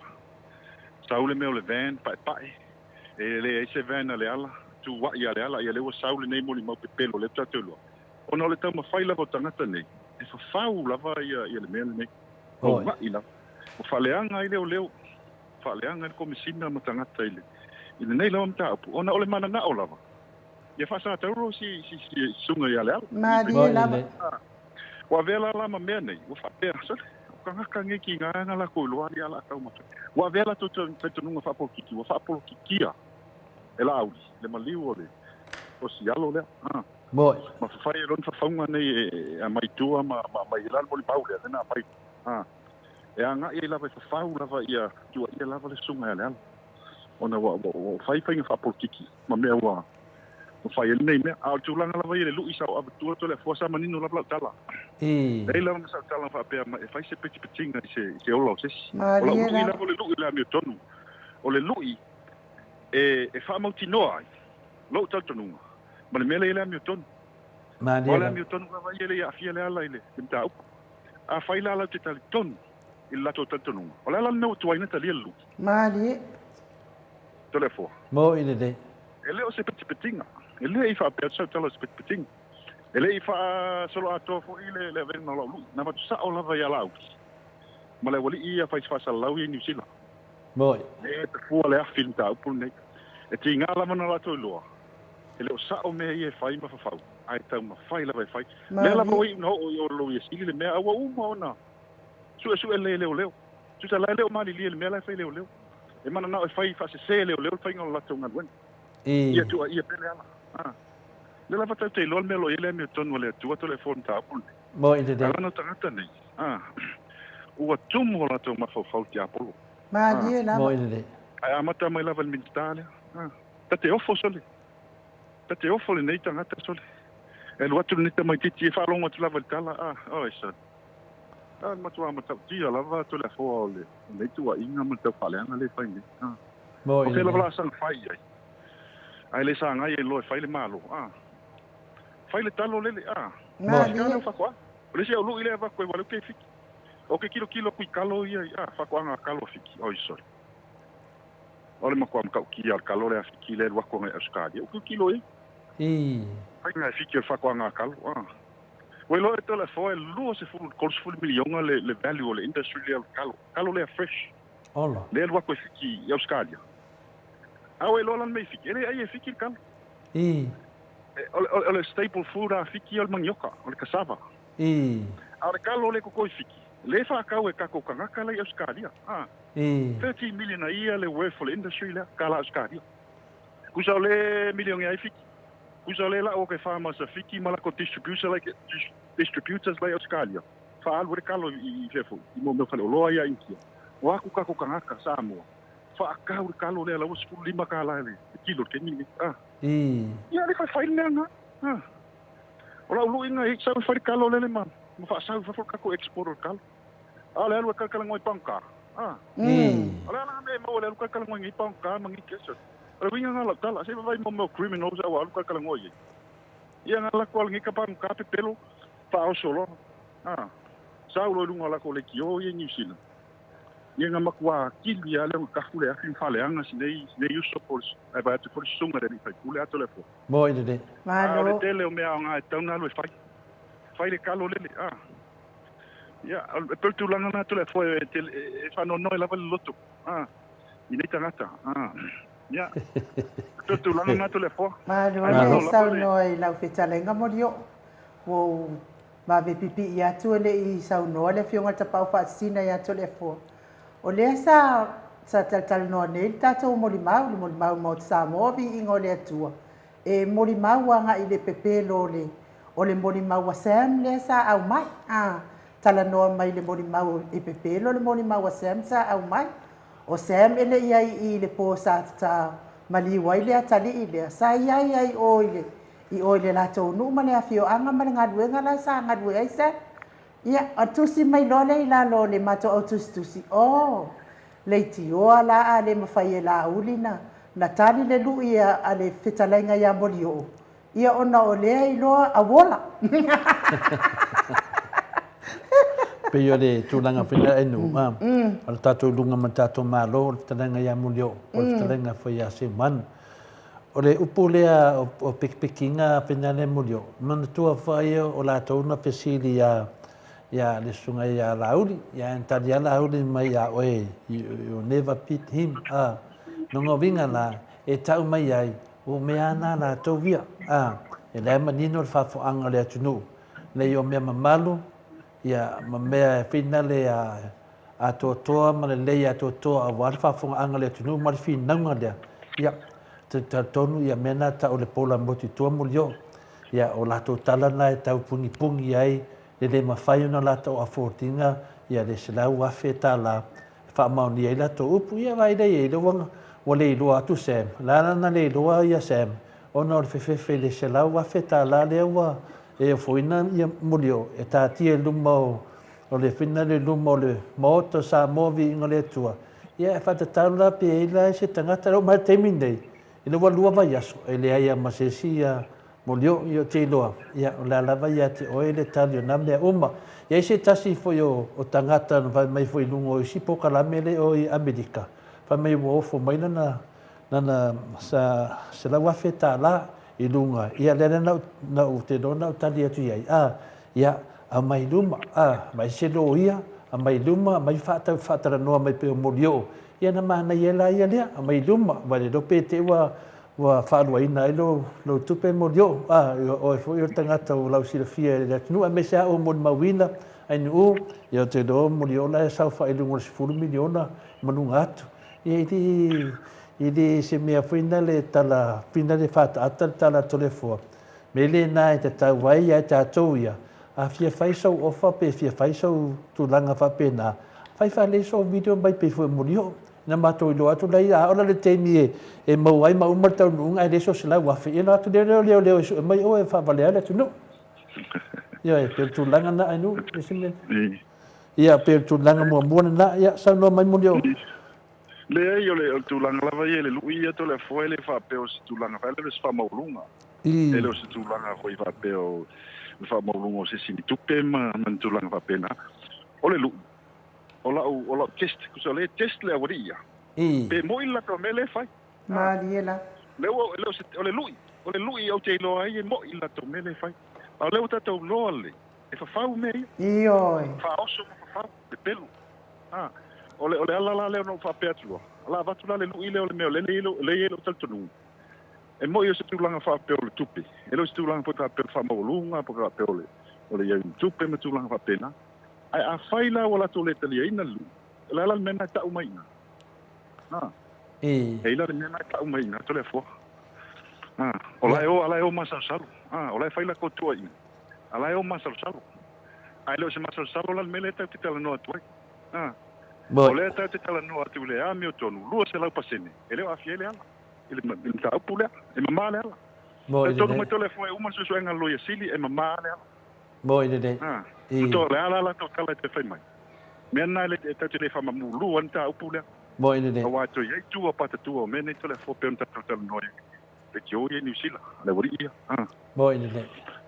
Saule me o le van, pai. E le se van ale ala. Tu wa ia le ala. Ia le wa saule nei moli mau pepelo le tatelo. Ona o le tau mawhai lava o tangata nei. E whawhau lava ia le mea nei. O wa i lava. O whaleanga i leo. Whaleanga i komisina ma tangata i le. I le nei lava mta apu. Ona o le mana na o lava. Ia whasanga tauro si sunga ia le ala. Malia lava. Wa vela lama mea nei. Wa whapea. Kangaka ngeki nganga la ko loa ia la tau mata. Wa vela to nunga fapo kiki, wa fapo kikia. Ela au, le maliu ole. O si alo le. Moi. Ma fai ron fa faunga nei a mai tua ma ilal moli paule na pai. E anga ia la fa fau la va ia tua ia la va le sunga le. Ona wa fai fapo kiki. Ma me wa. O fai nei me a tulanga la va ile lu isa o abetua to le fosa manino la tala. Ei la na sa tala fa pe ma fai se peti petinga se ola se. Ola u le lu la mi tonu. O le lu e fa mauti noa. Lo tal tonu. Ma le mele la mi tonu. Ma le la mi tonu va ile ya fia le ala ile. Mta a fai la la te tal tonu. Il la to tal tonu. Ola la no tu ina tali lu. Ma le telefo. Mo ina de. Ele o se peti petinga. Ele i fa pe sa tala se peti petinga. Ele i fa solo ato fo ile le ven no lu. Na va sa ola va ya lau. Ma le wali ia fa sa lau i New Zealand. Moi. E te fua le afin ta upu nei. E ti ngala mana la to loa. Ele o sa o me ia fai ma fa fau. Ai tau ma fai la vai fai. Le la mo i no o lo ia sili le me awa uma ona. Su le leo. Su sa leo mali li le me la fai leo. E mana na fai fa se leo fai ngala la to ngan. Ia tu ia pele ala. Le la fata te lo me lo ile me tonu le tu to le phone ta upu. Mo ina de. Ala no tangata nei. Ua tumu la to ma fa fau ti apolo. Malia la. Mo ina de. Ai amata mai lava min tale. Tate ofo sole. Tate ofo le nei tangata sole. E lo atu nita mai titi e fa longa tu lava tala. Oh isa. Matua mata ti lava to le fo le. Nei tu inga mata paleanga le fai ni. Mo ina. Ke lava sang fai ai. Ai le sanga ai lo fai le malo. Fai le talo le. Malia fa kwa. Le se lu ile va ko walu ke fiki. O ke kilo kui kalo ia fa kwa nga kalo fiki. Oh isa. Ole ma kwa mka ki al kalo le fiki le wa ko nga Australia. O kilo e. Fai nga fiki fa kwa nga kalo. We lo to le fo lu se fu kos fu milionga le value le industry le kalo. Kalo le fresh. Ola. Le wa ko fiki Australia. Awe lo lan me fiki. Ele ai fiki kalo. Ole staple food a fiki al manioka, ole cassava. Ora kalo le ko fiki. Le whakau e kako kangaka lai Australia. 13 million a ia le worth for the industry le kala Australia. Kusa le million e fiki. Kusa le la o ke farmers a fiki mala ko distributors lai Australia. Fa'al wore kalo I fefo. I mo me fale loa ia inkia. Wa ku kako kangaka Samoa. Whakau kalo le la usiku 5 kala le. Kilo ke ni. Ia le fai nga. Ora ulu inga I sa fai kalo le man. Mo fa sa fa kako export kalo. Ale alu kala ngoi pangka. Ala na me mo le kala ngoi pangka mangi keso. Ala winga ngala tala se vai mo criminals awa alu kala ngoi. Ia ngala ko ngi kapangka pe pelo fa o solo. Sa ulo lunga la ko le kio I New Zealand. Ia nga makwa kili ale ka fule afi fale anga sinei uso pols. Ai vai te pols sunga de fai kule ato le fo. Moi de. Malo tele o me anga tauna lo fai. Fai le kalo le. Ya, per tu langa na tu le foi e fa no la val loto. Ini tangata. Ya. Per tu langa na tu le foi. Ma no sa no la fetalenga morio. Wo ma ve pipi ya tu le I sa no le fionga ta pau fa sina ya tu le foi. O le sa tal no ne ta to mo mo Samoa vi ingole Atua. E mo anga I le pepelo le. O le mo wa sam le sa au mai. Tala noa mai le mori mau I pepelo le mori mau a Sam sa au mai. O Sam ele I le po sa ta mali wai le atali I le. Sa ai oile. I oile la tau nu mane a fio anga mane ngadue ngala sa ngadue ai sa. Ia atusi mai lole I la lole mato tusi. Leiti o ala a le mawhai e la ulina. Na tali le lu ia a le fitalainga ia mori o. Ia ona o lea I loa a wola. Pe yo le tulanga fina enu al tatu lunga matato malo talanga ya mulio o talanga foi a seman o le upulea o pikinga pena le mulio man tua fai o la tona pesili ya le sunga ya lauli ya entalia lauli mai ya oe you never pit him no vinga la e tau mai ai o me ana la tovia e le manino fa fo anga le tunu le yo me mamalu ia mamea finale a totoa ma le lei a totoa a warfa fonga anga le tunu ma le finanga lea ia te tonu ia mena ta o le pola moti tua mulio ia o lato talana e tau pungi ai le mawhai ona lato a fortinga ia le selau afe ta la whaamauni ai lato upu ia vai dei e loa o le iloa atu Sam lana le iloa ia Sam ona o le fefefe le selau afe ta la le ua e foina ia mulio e tatia luma o le fina le luma o le Maota Samoa Viiga le Atua ia e whatatau la pe e la se tangata rau mai teimi nei i le walua vai aso e le aia masesi ia mulio i o te iloa ia o la lava ia te oe le tali o na mea uma ia i se tasi foi o tangata mai foi lungo o isi pokalame le o I Amerika fa mai wo ofo mai nana sa la wafe ta la I lunga ia lena na te dona tali atu ia ia a mai luma mai se lo ia a mai luma mai fata no mai pe molio ia na mana ia la ia le a mai luma vale do pete wa falu ai na lo tupe molio o foi o tangata o lau silafia le nu a mesa o mon mawina ai nu ia te do molio la sa fa ilungo 10 miliona manunga atu Ili se mea whina le tala, whina le whata ata tala tole fua. Me le nā e te tau wai ai tātou ia. A fia whaisau ofa pe fia whaisau tūlanga whapena. Whai whale so video mai pe fua murio. Na mātou ilo atu lai a ora le teimi e mau ai ma umartau nunga ai leso sila wafi. Ia nātu leo e mai o e whawale ala tu no. Ia e pe tūlanga na ai nu. Ia pe tūlanga mua na ia sa no mai murio. Le ai o le tūlanga lava ia le lui ato le foi le whapeo si tūlanga whai le wha maulunga. E leo si tūlanga foi whapeo le wha maulunga o se sini tupe man tūlanga whapena. O le lui. O la test, kusa le test le awaria. Pe moi la ka mele fai. Mariela. Leo o le lui au te loa ai e moi la to mele fai. A leo tatou loa le. E whawhau mei. Ioi. Whaoso whawhau. Te pelu. Ole ala le no fa petua. Ala vatu la le lui le ole me le le taltonu. E mo yo se tulanga fa pe ole tupi. E lo se tulanga fa pe fa molunga po ka pe ole. Ole yo tupi me tulanga fa pena. ai a faila wala to le tali ina lu la la mena ta umai e la mena ta umai na to le fo ala o masal salu ola faila ko to i ala o masal salu ai lo se masal salu la mele ta tala no to ole ta tala no atu le a mi tonu lu se la pasene ele a fiele ala ele ta pula e mamale ala to no to le fo e uma so so ngalo ye sili e mamale ala Boy de to le ala to kala te fai mai mena le ta te le fa mamu lu anta upula Boy de wa to ye tu pa tu me ne to le fo pe anta to no te jo ye ni sila le wori ia Boy de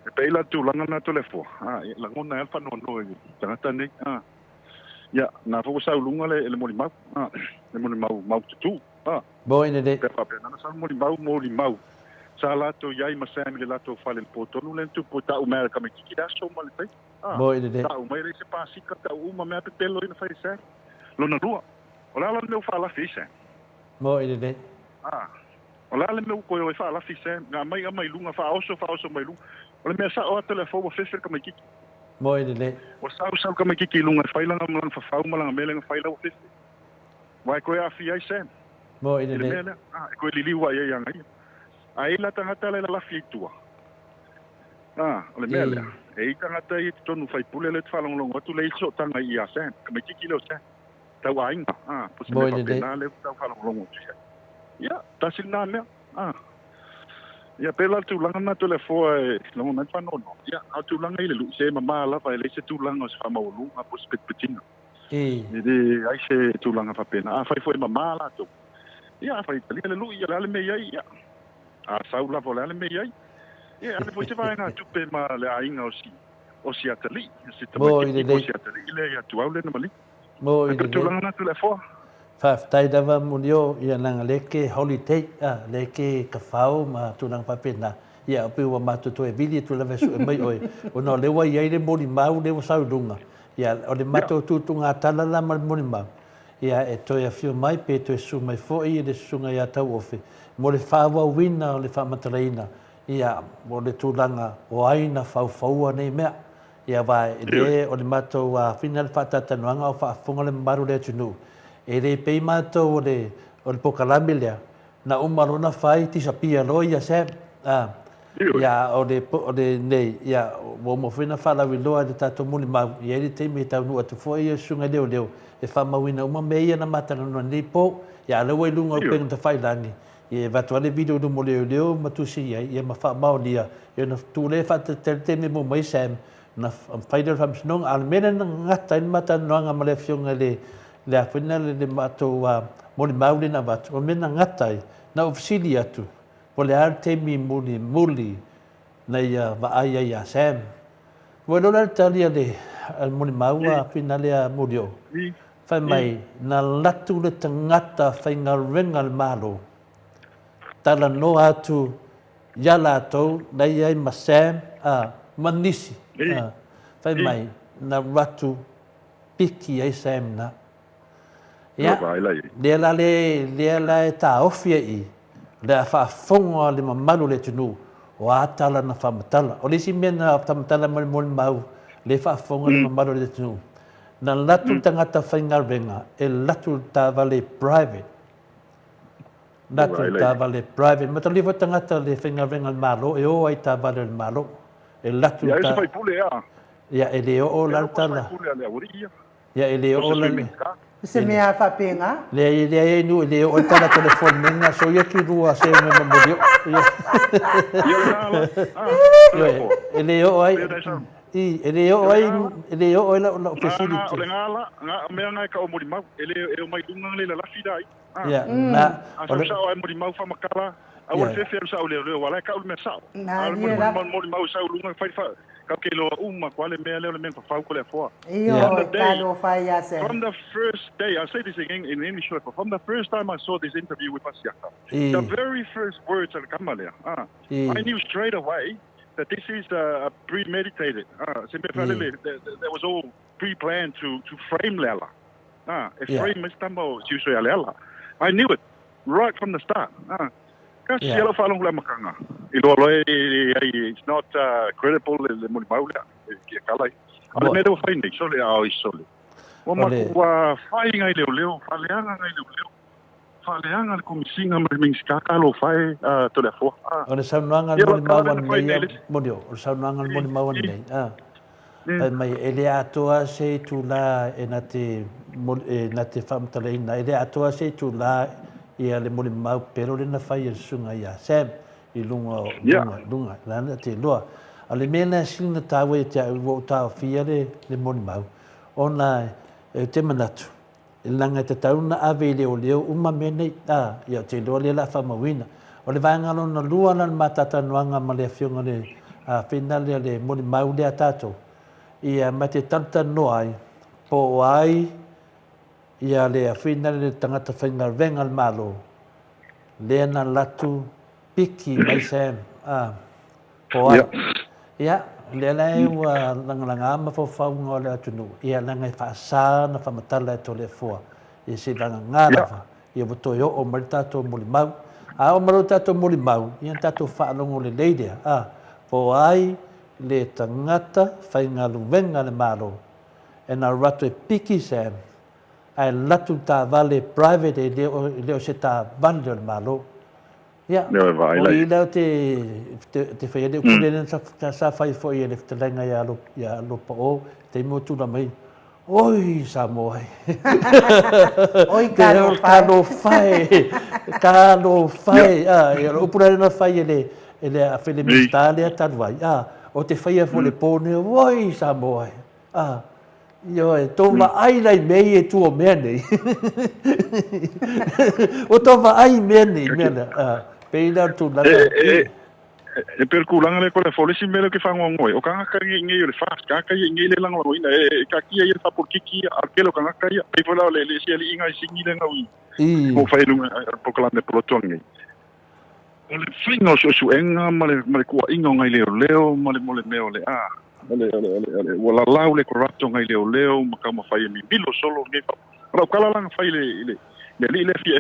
e pe la tu langa na to le fo la ngona fa no no tanga ne ya na fo sa lunga le mo mau le mo mau tu Boy de pe pa pe na sa mo mau sa la to yai masam le la to fa le poto no le tu pota o mer ka me ki da so mo le pe Boy de ta o mai le se pa si ka ta o ma me pe telo ina fa se lo na rua o la le fa la fi se Boy de o la le me ko yo fa la fi se na mai lunga fa o so mai lu o le me sa o telefone fe fe ka me ki Boy de o sa ka me ki lunga fa la ngam fa fa ma la me le fa la o fe vai ko ya fi ai se Boy de ko li wa ye yang ai ai la tangata le la fi tua o le mele e tangata i tonu fai pule le tfalong long tu le so tanga ia sen me ki lo sen ta wa inga po se me pa na le ta falong long tu ya ta sin na me ya pela tu langa na tu le fo long na fa no ya a tu langa ile lu se mama la fa le se tu langa se fa ma lu a po spet petina de ai se tu langa fa pena fa fo mama la tu ya fa le lu ya le me ya sau la volale me ai ale foi te vai na tupe ma le ainga o si atali se te o si atali ile ya tu au le na mali tu langa na tu le fo tai dava munio ia nanga leke holiday leke kafau ma tu nang papena ia pe wa matu to e vili tu lava su e mai oi o no le wai ai le moni mau le sau dunga ia o le mato tu tunga tala la moni mau ia e to ia fio mai pe to su mai fo i le sunga ia tau ofe mo le fawa wina o le whamataraina ia mo le tūlanga o aina fau nei mea ia vai le o le matou a whina le whatatanoanga o whaafunga le maru le tunu e le pei matou o le pokalami lea na umarona whai tisapia roi ia se ia o le nei ia o mo whina whalawi loa le tato muli mau ia le teimi tau nua tu fo ia sunga leo e whamawina uma meia na matanga nua nei po ia le wai lunga o penga ta whailangi e vatuale video do moleo matusi ia ma fa maulia ia na tule fa te mo mai sam na faida fam snong al mena ngata in mata noanga male fionga le afina le mato moli mauli na vat o mena ngata na ofisilia tu pole arte mi muli na ia va ia sam bueno la talia de al moli maua finale a molio fa mai na latu le tangata fainga rengal malo tala no atu ya latou dai ai masam manisi fai mai na ratu piki ai sam na ya le la ta ofia i le fa fonga le mamalu le tunu o atala na famatala o le simena famatala mo mau le fa fonga le mamalu le tunu na latu tangata fainga venga e latu ta vale private Natu ta vale private, ma tali tangata le whinga malo, e o ai ta vale malo. E latu ta... Ia e fai pule a. Ia e leo o lantala. Ia e leo o lantala. Se mea whapenga? Le e nu, le o tala telefone menga, so ia ki rua se me mamorio. Ia e leo ai... e leo ai la facility. Le ngala, mea ngai ka o mori mau, e o mai dunga le la lafi dai. Ya, na. Asa sa o mori mau fa makala, a o fe sa o le wala ka o me sa. Na ia mori mau sa o lunga fai fa. Ka ke lo uma kwale mea le men fa ko le fo. From the first day, I say this again in English, from the first time I saw this interview with Pasiaka, the very first words al Kamalea, I knew straight away that this is premeditated. That was all pre-planned to frame Lela. Frame Mistambo Susui Lela. I knew it right from the start. It's not credible. Ole me do fai nei sole a oi sole. O ma kua fai ngai leo, faleanga ngai leo. Faleanga le komisinga ma mings kaka lo fai to le fo. Ole saunoanga moni mawan nei modio, ole saunoanga moni mawan nei. Pai mai ele atoa se tu la na te famtaleina ele atoa se tu la ia le moni mau pero le na fai sunga ia sem I lunga lana te loa ale mena sina tawe te wo ta fia le moni mau ona te manatu langa te tauna ave le o uma mene ia te loa le la famawina o le vanga lona lua na matata noanga ma le fionga le finale le moni mau le atato ia mate tanta noai po ai ia le afina le tangata whainga venga al malo le na latu piki mai sem po ai ia le lai wa langa ama fo faunga le atunu ia langa fa na fa matala to le fo ia se langa ngara ia boto yo o marta to mulimau o marta to mulimau ia tato fa longo le leidea po ai le tangata whainga luwenga le malo e na rato e piki sem ai latu ta vale private e leo se ta vale le malo ia o i leo te whaia leo kule sa whai fo i e le ftalenga ia lo pa o te imo tūna mai oi Samoa oi kalo whai ia lo upura na whai e le a whele mistale a tanwai o te whaia fo le pone oi Samoa io e toma ai lai mei e tuo mea nei o toma ai mea nei peina tu langa e perkulanga le kole folisi mele ke fango ngoi o kanga ka ngi le fast ka ngi le langa roina e ka kia ye fa por kiki arkelo kanga ka ya pe fola le si ali inga singi le ngawi mo fa ilunga pokala ne plotongi o le fingo so enga male ku inga ngai leo male meo le ole wala lau le korato ngai leo makama fai mi bilo solo ngai fa kala langa fai le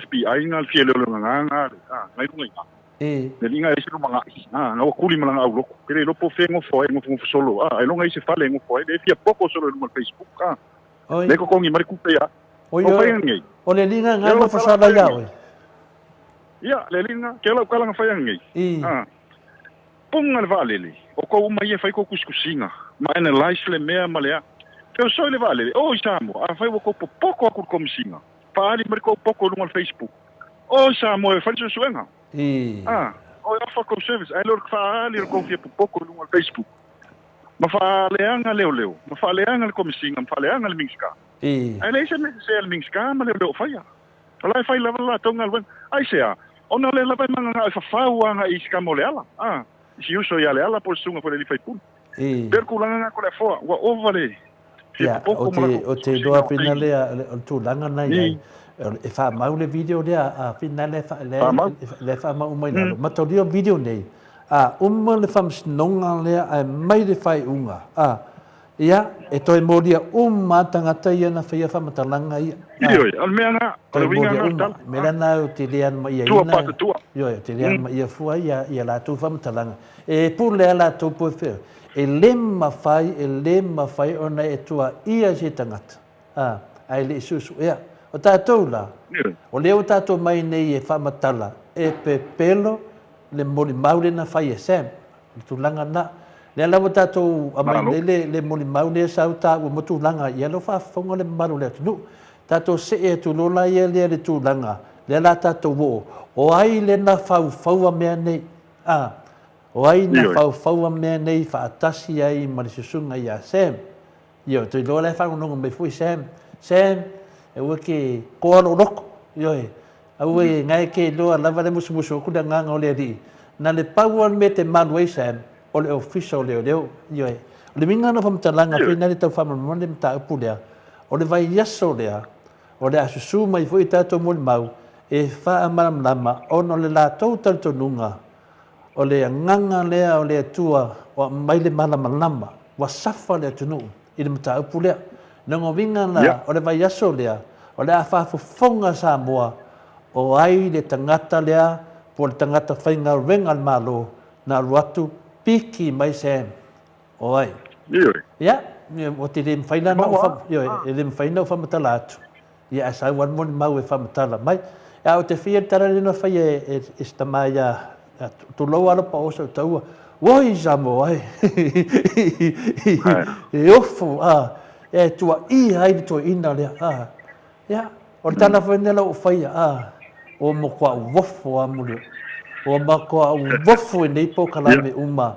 FBI ngal fie leo nganga ngai ngai le linga ese no manga nga kuli malanga au loko kere lo po fengo foi ngo solo ai longa ise fale ngo foi le fia poco solo no Facebook le ko kongi mari kupe ya o le linga nga mo fasala ya ya le linga ke lo kala nga fai ngai punga le vale o ko uma ye fai ko kuskusinga ma analyze le mea malea ke so le vale o Samo fai ko poco a kurkomsinga pa ali mari ko poco no Facebook o Samo e fai so suenga o fa ko service ai lor fa ali ko fia poco no Facebook ma fa leanga leo ma fa leanga le komisinga ma fa leanga le mingska ai le se le mingska ma leo fa ya ala fa la tonga wen ai se ona le la pa manga fa fa wa iska molela si uso ya le ala por sunga por le Facebook per kulanga ko le fo wa ovale o te doa finale o tu langa nai e fa mau le video dia finale le fa mau mai la ma to dio video nei le fam snonga le ai mai le fai unga ia e toi modia tangata ia na fia fa matalanga ia video al meanga o winga na me lana te lean mai ia te lean mai ia fu ia la tu fa matalanga e pu le la tu pu fe e lemma fai ona e tua ia se tangata ai le susu ia o tātou la, o leo tātou mai nei e whamatala, e pe pelo, le moni maure na whai e sem, tu langa na. Le alawa tātou amai nei le moni maure e sau tāua mo tu langa, i alo whaafonga le maru le atunu. Tātou se e tu lola i le tu langa, le la tātou wo, o ai le na whaua mea nei, o ai na whaua mea nei whaatasi ai marisusunga i a sem. Io, tu lola e whangononga me fui sem, e wake ko alo roko yoi au e ngai ke loa lava le musu ku da nganga o le ri na le power me te manway sam o le official le yoi le minga no fam talanga fe na le tau fam mo le mta pulea o le vai yaso le o le asusu mai foi tato mo mau e fa amaram lama o no le la total tonunga o le nganga le o le tua o mai le malama lama wa safa le tunu i le mta pulea Nango vinga na o le vai aso lea, o le awhaafufonga Samoa, o ai le tangata lea, po le tangata whainga renga malo, na ruatu piki mai sem. O ai. Ia. o te rem whaina na o rem whaina o whamatala atu. Ia sa wan moni mau e whamatala mai. O te whia tara rena whai e stamai tu lau ala pa osa taua. Woi Samoa e ofo e tua I haide tua ina lea. Ia, o tana whaina lau whai o mo kua wofo a mulio. O ma kua wofo e nei po kalame uma.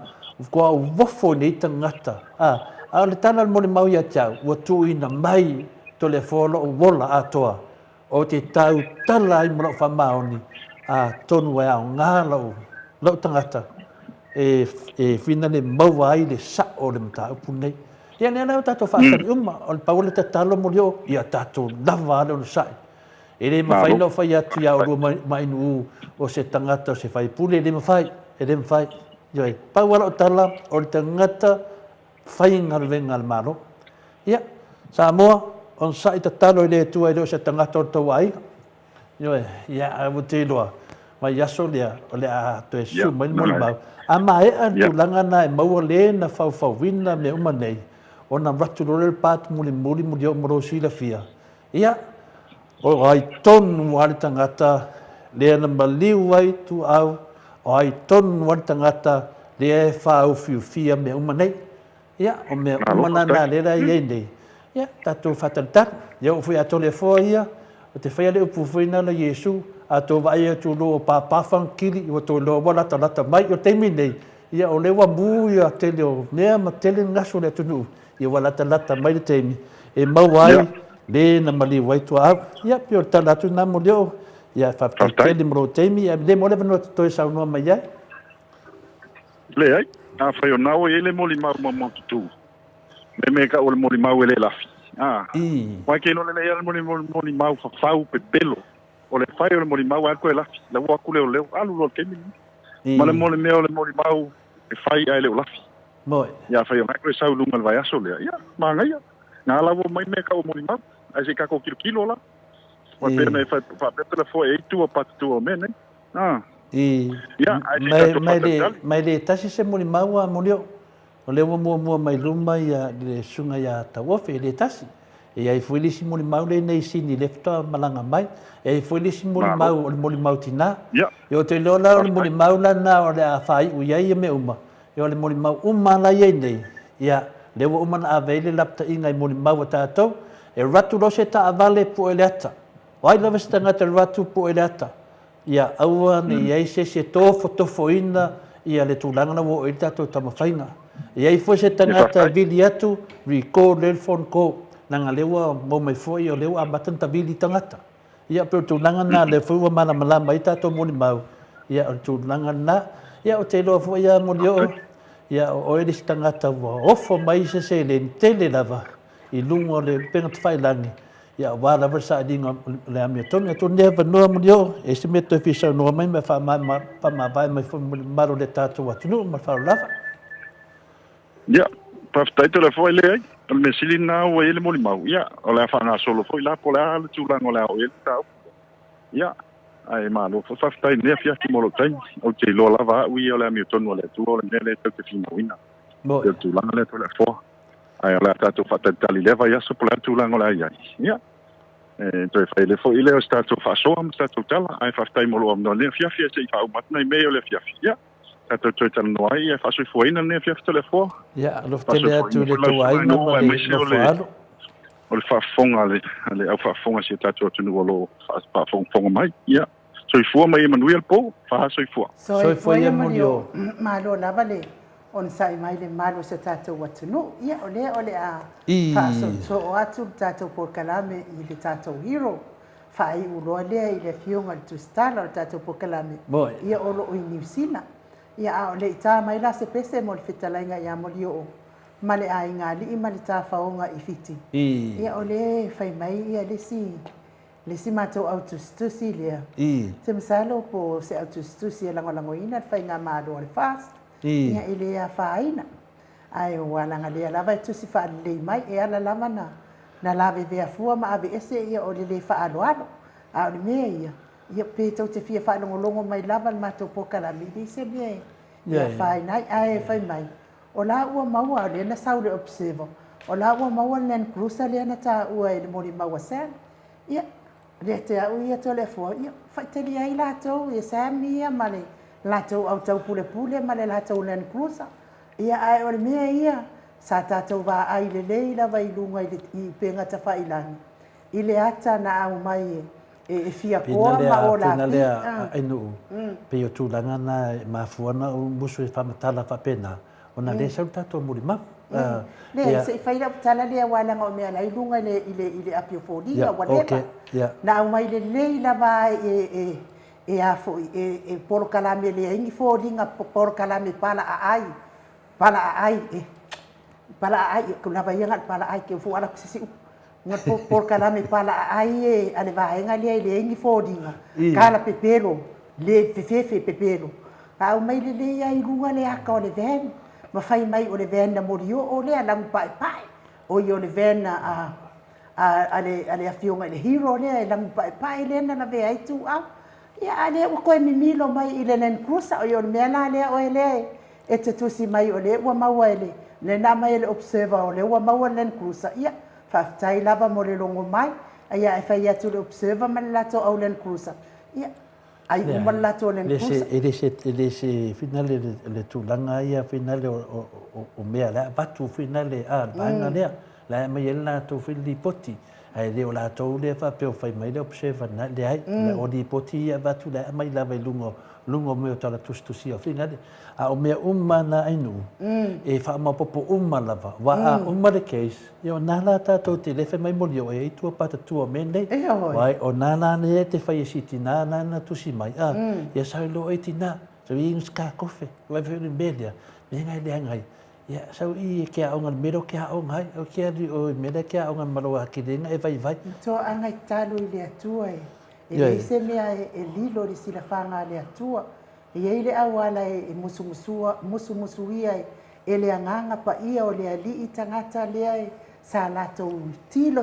Kua wofo e nei tangata. A le tana moni mau ia tiau, ua tu ina mai to le wholo o wola atoa. O te tau tala I mora whamaoni tonu e au ngā lau tangata. E whina le maua ai le sa o le mta upu nei. Ia nea nao tato whaasani o le paule te talo mo leo, ia tato lava ale o le sai. E le mawhai no whai atu ia o rua mainu o se tangata o se whai pule, e le mawhai. Ioi, pauala o tala o le tangata whai ngalwenga le maro. Ia, Samoa, on sai ta talo i le tua i leo se tangata o tau ai. Ioi, ia, awu te loa. Mai yaso lea, o le a to e su, mai moli mau. A mai tu langa na e maua le na whauwhauwina me uma nei. O na ratu rore pat muli o moro si la fia. Ia, o ai tonu wale tangata le na maliu ai tu au. O ai tonu wale tangata le e whau fia me uma nei. Ia, o me uma na le ra i nei. Ia, tatu whataritat. Ia, o fui ato le fo ia. O te whaia le upu fuina na Yesu. A tō vai e tō loa pāpāwhang kiri, o tō loa walata mai o teimi nei. Ia o lewa mū ia te leo, nea ma tele ngaso le tunu, ia walata mai le teimi. E mau ai, le na mali wai tua au. Ia pio tala atu nā mo leo, ia whapatele mro teimi, ia le mo le vano toi saunua mai ai. Le ai, a whai o nao e le moli mau mau tutu. Me ka o le moli mau e le lafi. Wai ke no le le moli mau whau pe pelo. O le whai o le mori mau ako e lafi. La ua kule o leo. Alu lo kemi. Ma le mole mea o le mori mau e whai ai leo lafi. Moi. Ia whai o ngako e sau lunga le vai aso lea. Ia, maa ngai ia. Ngā lawa mai mea ka o mori mau. Ai se kako kilo la. Wa pena e whai pepela fo e tua patu o mene. Ia, ai se kako whai mai le tasi se mori mau a molio. O leo mua mai luma ia le sunga ia tawofe le tasi. E ai foi lisi moli mau le nei sini lefta malanga mai. E ai foi lisi moli mau tina. E o te lola o le moli mau lana o le a whai ui ai me uma. E o le moli mau la iei nei. Ia lewa uma na avele lapta inga i moli mau a tātou. E ratu rose ta avale po e leata. O ai lava stangata ratu po e leata. Ia aua ne iei se tofo ina ia le tūlanga na wo e tātou tamawhainga. E ai foi se tangata vili atu recall le phone call. Nanga lewa mo mai foi o lewa amatan tabili tangata. Ia pero tulanga na le foi mana malama ita to moni mau. Ia o tulanga na ia o te lo foi ia mo leo. Ia o ele tangata wa ofo mai se le tele lava. I lungo le pengat failangi. Ia wa la versa dinga le ami to me to neva no mo leo. E se meto fisa no mai me fa ma vai mai foi maro le tato wa tunu ma fa lava. Ia, paftai te le foi le ai. O le mesili na o ele moli mau. Ia, o le afanga solo foi la po le ala tulang o le o ele tau. Ia, ai malo fo faftai ne fia ki molo tai. O te lo lava ui o le ami tonu le tu o le nele te te fina wina. Mo te tulang le to le fo. Ai o le tatu fatatali leva ia so po le tulang o le ai. Ia. Toi fai le fo ile o statu fa so am statu tala. Ai faftai molo am no le fia fia se fa umat na me o le fia fia. Tato toi tala no ai, e faso i fuaina ne fia fita le fua. Ia, loftele atu le tau aina ma le fualo. O le whaafonga le au whaafonga si tato atu nu alo whaafonga mai. Ia, so i fua mai e manui al po, whaaso i fua. So i fua ia manio, malo lava le, on sai mai le malo se tato atu nu. Ia, o le a whaaso, so o atu tato por kalame i le tato hero. Whaai uloa lea i le fionga le tustala o tato por kalame. Ia olo o i New Zealand. Ia o le ita mai la se pese mo le fitalainga ia mo li o ma le ai ngā li ma le tā whaonga i fiti. Ia o le whai mai ia le si mātou autostusi lea. Te masalo po se autostusi e lango ina whai ngā mālo al fast. Ia i lea whaina. Ai o walanga lea lava e tusi whaalei mai e ala lama na lawe vea fua ma ave ese ia o le whaaloalo. A o le mea ia. Ia pe tau te fia whaelongolongo mai lava mātou pokalami. Di se mea ia whai nai, ae whai mai. O la ua maua o le na saure observo. o la ua maua len cruisa lea na taʻua e le molimau a sam ia le te au ia to le fo ia faitali ai latou ia sam ia ma le latou au tau pulepule ma le latou len cruisa ia ai o le mea ia sa tatou vaai lelei lava i luga i pegata failagi i le ata na au mai e fiakoa ma o la pina lea ai nuu pe o tulaga na mafuana o musu e famatala faapena ona le sau tatou molimau le se faila tala le wala ngo me ala ilunga ile apio fodiga whatever na au mai le nei lava e afo e por kalame le ingi fodinga por kalame pala ai ko lava yanga pala ai ke fu ala sisi nga por kalame pala ai e ale va enga le ingi fodinga kala pepelo le fefe pepelo au mai le ai lunga le aka o le ven ma fai mai o le vena morio o le ala pai pai o yo le vena ale afionga le hero le la pai pai le na ve ai tu a ya ale o ko mi milo mai ile nen cruisa o yo me na le o le e te tusi mai o le wa mawele le na mai le observer o le wa mawele cruisa ya fa tai lava mo le longo mai ya e fai atu le observer man la to o len cruisa ya ai uma la to len cruisa ele se finale le tulanga ia finale o mea la batu finale banga lea la mai la to fili poti ai le o la to le fa pe fai mai le observer na le ai o di poti ia batu la mai la vai lungo me o tala tustusi o finale o mea na ainu e fa ma popo lava wa le case yo nala ta to te le fe mai molio e tu pata tu me nei vai o nala ne te fai siti na tusi mai ya sai lo e tina so ing ska kofe vai fe media me ngai le ngai ya so I ke a ngal mero ke a ngai o ke o me ke a ngal malo ki le ngai vai to angai talo ile atua e se mea e lilo le sila whanga le atua e eile awala e musu ia e le anganga pa ia o le ali I tangata lea e sa latou tilo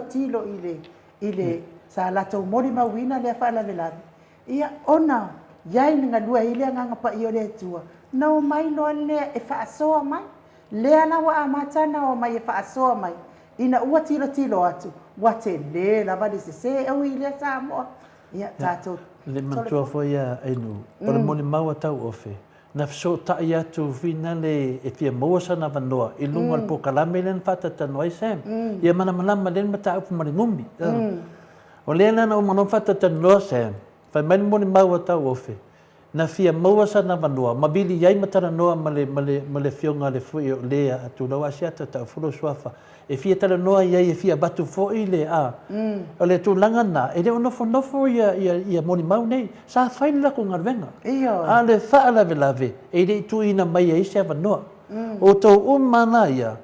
ile sa latou mori mawina le whala velavi ia ona iai nga lua ile anganga pa ia o le atua nau mai loa lea e whaasoa mai lea na wa amatana o mai e whaasoa mai ina ua tilo atu wate le lava le se au ile Samoa ia tatou le mantua foi ainu o le moni maua tau ofe na so ta ia tu finale e fia moa sana vanoa I lunga le pokalame len fata tanu ai sem ia mana len mata upu mari ngumbi o le na o mano fata tanu sem fa mai moni maua tau ofe na fia moa sana vanoa mabili iai matara noa male fionga le fui o lea atu lau asiata ta fulo suafa e fia tala noa iai e fia batu fo I le o le tūlanga na e le onofo ia moni mau nei sa whaile lako ngarvenga a le wha lave e le tu ina mai e isi avanoa o tau umana ia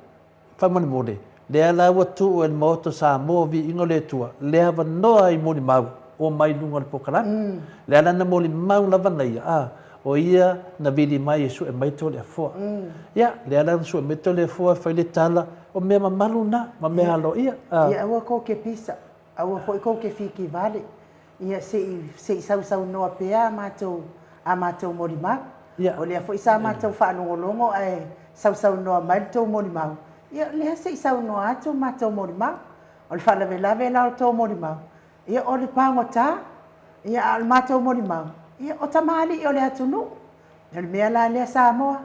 whamani mone le ala ua tu o el Maota Samoa Viiga le tua le avanoa I moni mau o mai lunga le pokalami le ala na moni mau lava nei o ia na vili mai e su e mai to le afua ia le ala su e mai to le afua whaile tala o mea mamalu na ma mea alo ia aua ko ke pisa aua foi ko ke fiki vale ia se sau noa pea a matou molimau o lea foi sa matou whaanongolongo e sau noa mai tau molimau ia lea se sau noa atu matou molimau o le whalavelave la o tau molimau ia o le pangota ia al matou molimau ia o tamali o le atunu ia le mea la lea Samoa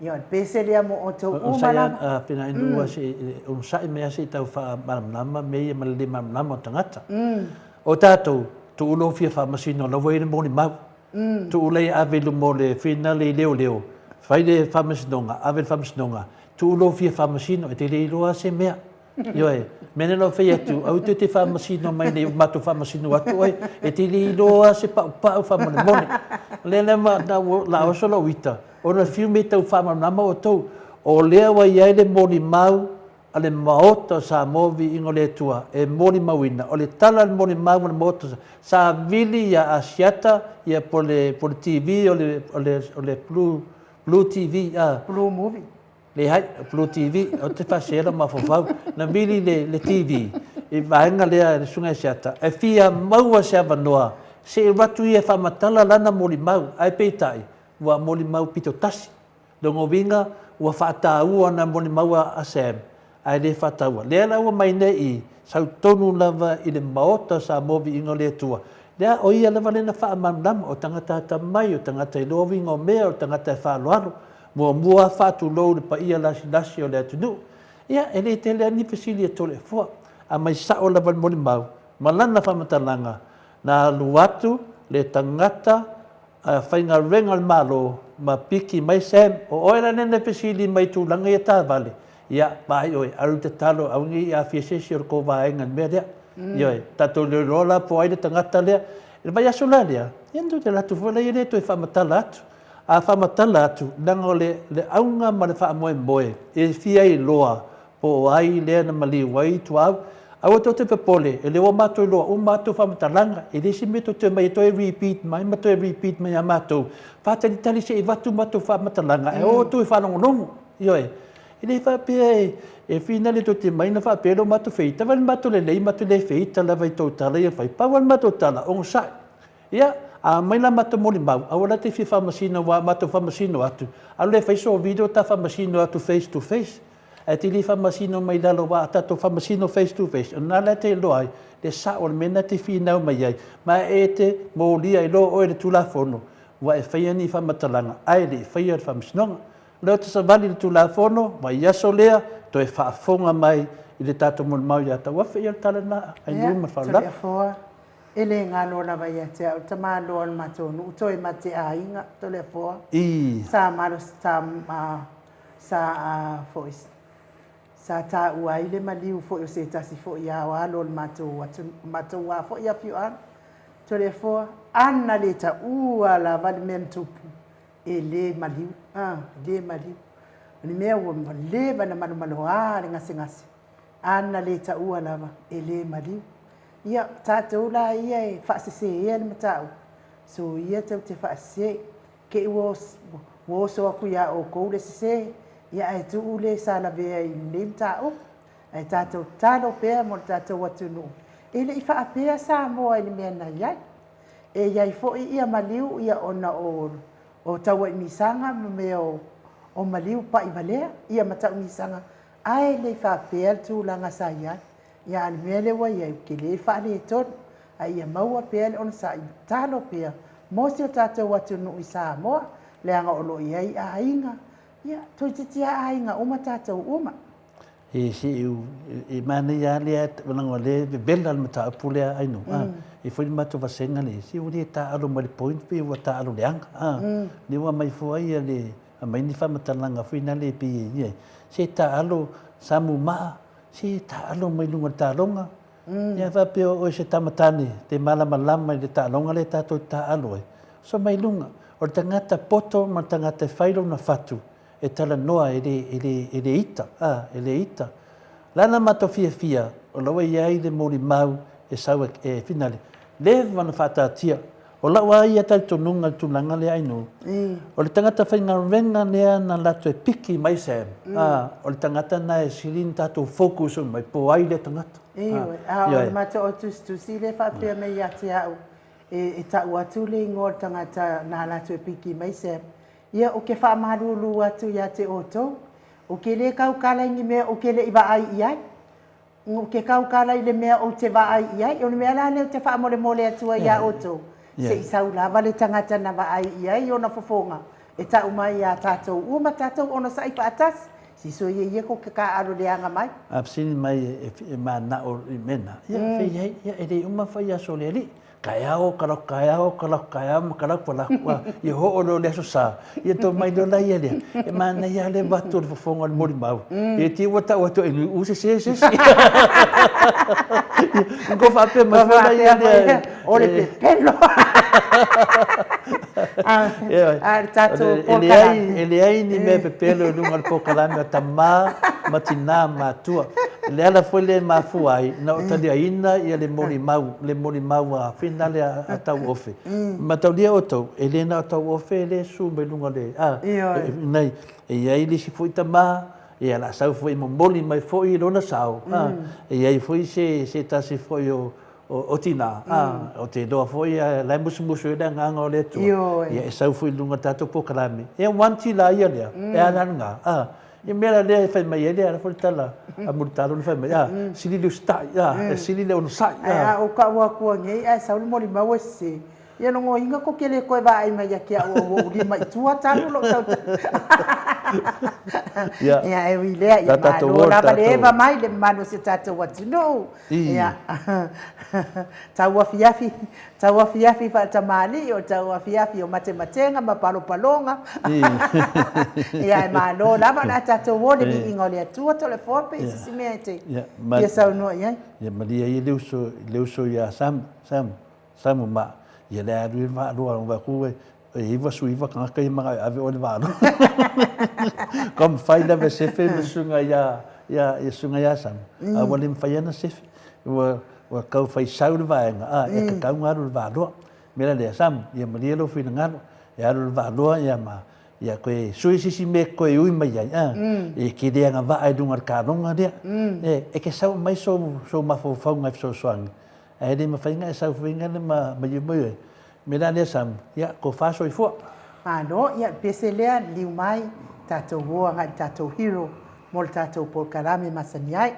ia o le pese lea mo o tau umalama pina inu ua se o sai mea se tau wha maramnama mea ma le maramnama o tangata o tātou tu ulo fia wha masino la waire moni mau tu ulei avelu mo le fina le leo whaile wha masinonga avelu wha masinonga tu ulo fia wha masino e te leiloa se mea Ioe, mene no fai atu, au te whamasino mai nei matu whamasino atu oi, e te liloa se pau whamone mone. Lena ma la osola wita, o na fiu me tau whamanama o tau, o lea wa iai le moni mau, a le Maota Samoa Viiga le Atua, e moni mauina, o le tala le moni mau le Maota, sa vili ia asiata, ia po le TV, o le Blue TV, Blue Movie. Le hai Blue TV o te fasela ma fofau na mili le TV e vaenga le sunga siata e fia maua se avanoa se ratu ia famatala lana moli mau ai peitai wa moli mau pito tasi dongo vinga wa fata ua na moli mau a sem ai le whataua. Lea laua mai ne I sau tonu lava I le Maota Samoa Viiga le Atua. Lea o ia lava lena whaamamlama o tangata tamai, o tangata I lovinga o mea, o tangata I whaaloaro. Mua whaatulou le pa ia lasi o le atunu. Ia, ele te lea ni pesili e tole fua. A mai sao lava le moli mau. Malana whamatalanga. Na luatu le tangata whainga renga le malo ma piki mai sem. O oera nene pesili mai tūlanga I tā vale. Ia, pai oi, aru te talo, au ngi a fiesesi o ko vaenga mea lea. Ia, tato le rola po ai le tangata lea. E vai aso la lea. Iandu te latu fua lea le toi whamatala atu. A whamatala atu, nanga le aunga ma le whaamoe moe. E fia I loa po ai lea na mali wai tu au. Au to te pepole, e le o mato loa, o mato whamatalanga. E le si me to te mai, to e repeat mai, ma to e repeat mai a mato. Whātari tali se I watu mato whamatalanga. E o to e whanongonongo. Ioe. E le whapea e whina le to te mai na whapea lo mato feita. Wale mato le lei, mato le feita, lava I tau tala I a whai. Pa wale mato tala, ongo sai. Ia, a mai la mato moli mau. A wala te whi whamasino wa mato whamasino atu. A le whai so video ta whamasino atu face to face. E te li whamasino mai lalo wa tato whamasino face to face. Nā le te loai, le sa o le mena te whinau mai ai. Ma e te mōlia I lo o e le tulafono. Wa e whaia ni whamatalanga. Ai le whaia le whamasinonga. Leo te savali le tulafono, wa I aso lea, to e whaafonga mai I le tato mol mau ia ta. Wa whaia le tala na, ai numa whala. Tole fua, ele ngalo na vai a te au, ta maa loa le matonu, utoi ma te a inga, tole fua. Sa malo sa fois. Sa ta ua ile maliu fo yo se tasi fo ya wa lo matou wa fo ya fiu an tole fo ana le ta ua la valmen tupu ele maliu le maliu ni me wo le bana malo le ngasi ana le ta ua lava ele maliu ia ta to la ia fa se ia le matau so ia te fa se ke wo so ku ya o ko le se ia e tu ule sala vea I lim tau, e tātou tālo pēr mo tātou watunu. Ele I wha apea Samoa I mea na iai. E iai fo I ia maliu ia ona o taua I misanga me o maliu pa I valea, ia matau misanga. Ai le wha apea tūlanga sa iai. Ia al mea le wa iai, ke le wha le tonu. Ai ia maua pēr le ona sa I tālo pēr. Mosi o tātou watunu I Samoa, le anga olo iai a inga. Ia, toi te tia ainga uma tātou uma. E si I mana ia lea, wanango le, bela alma ta apulea ainu. E foi mato vasenga le, si uri e ta alo mali point pe ua ta alo leanga. Ni ua mai fua ia le, a mai ni whamatalanga fui na le pi ia. Si ta alo samu maa, si ta alo mai lunga ta alonga. Ia wapeo o se tamatane, te malama lama le ta alonga le tātou ta alo e. So mai lunga, o tangata poto ma tangata whailo na whatu. E tala noa ele ita, ele ita. Lana mato fia, o lawa iai le mori mau e saua e finale. Le wana whātātia, o lawa ia tai tonunga tūlanga le ainu. O le tangata whainga renga nea na lato e piki mai sem. O le tangata na e sirin tātou focus mai po ai le tangata. O le mato o tusi le whapea mei ate au. E tau atu le ingo tangata na lato e piki mai sem. Ia o ke whaamarulu atu ia te oto. O ke le kaukala ingi mea o ke le iwa ai iai. O ke kaukala I le mea o te wa ai iai. O le mea la leo te whaamole mole atua ia oto. Se isau lava le tangata na wa ai iai o na fofonga. E tau mai ia tātou. Uma tātou ona sa ipa atas. Si so ia ko ke ka aro le anga mai. Apsini mai e mana o mena. Ia whai ia e le uma whai aso le li. Kayao kalau pala ia ho o le sa ia to mai do la ia le e mana ia le batu de fonga mori mau e ti wata wato e u se ko fa pe ma fa ia le o le pelo tato ele ai ni me pe pelo lunga po kalame tama matina matua le ala foi le mafuai na o tali aina ia le mori mau a finale a tau ofe ma tau dia oto ele na tau ofe le su me lunga le nei e ai li si foi tama e ala sau foi mo moli mai foi lona sau e ai foi se tasi foi o tina o te doa foi la musu e nga ngole tu e sau foi lunga tato po kalame e wanti la ia le e ala nga Ia mea lea fai mai ele ala fole tala a multalo fai mai sili le stai sili le ono sai o ka wa ko ngai sa le moli mawe se ia no inga ko kele ko va ai mai kia o ri mai tua tanu lo tau ia e wi le ia ma lo la vale va mai le mano se tata what you know ia taua fiafi fa tamali o taua fiafi o matematenga ma palo palonga ia ma lo la va tata wo le ingole Atua to le forpe si mete ia sa no ia malia ia leuso ia sam ma ia le aru va lo va ku e va suiva kan ka ma ave o le va no kom fai la ve se fe sunga ia sunga ia sam a volim fai na se wa kau fai sau le va nga e ka kau ngaru va lo mera le sam ia malia lo fina ngaro ia lo va lo ia ma ia koe sui sisi me koe ui mai ai e ki rea nga va ai dungar ka ronga rea e ke sau mai so mafofau ngai so soang e de ma fainga e sau fainga le ma yumui me da le sam ia ko fa so i fo no ia peselea liu mai tatou hoa ngai tatou hero mo le tatou polkarame masani ai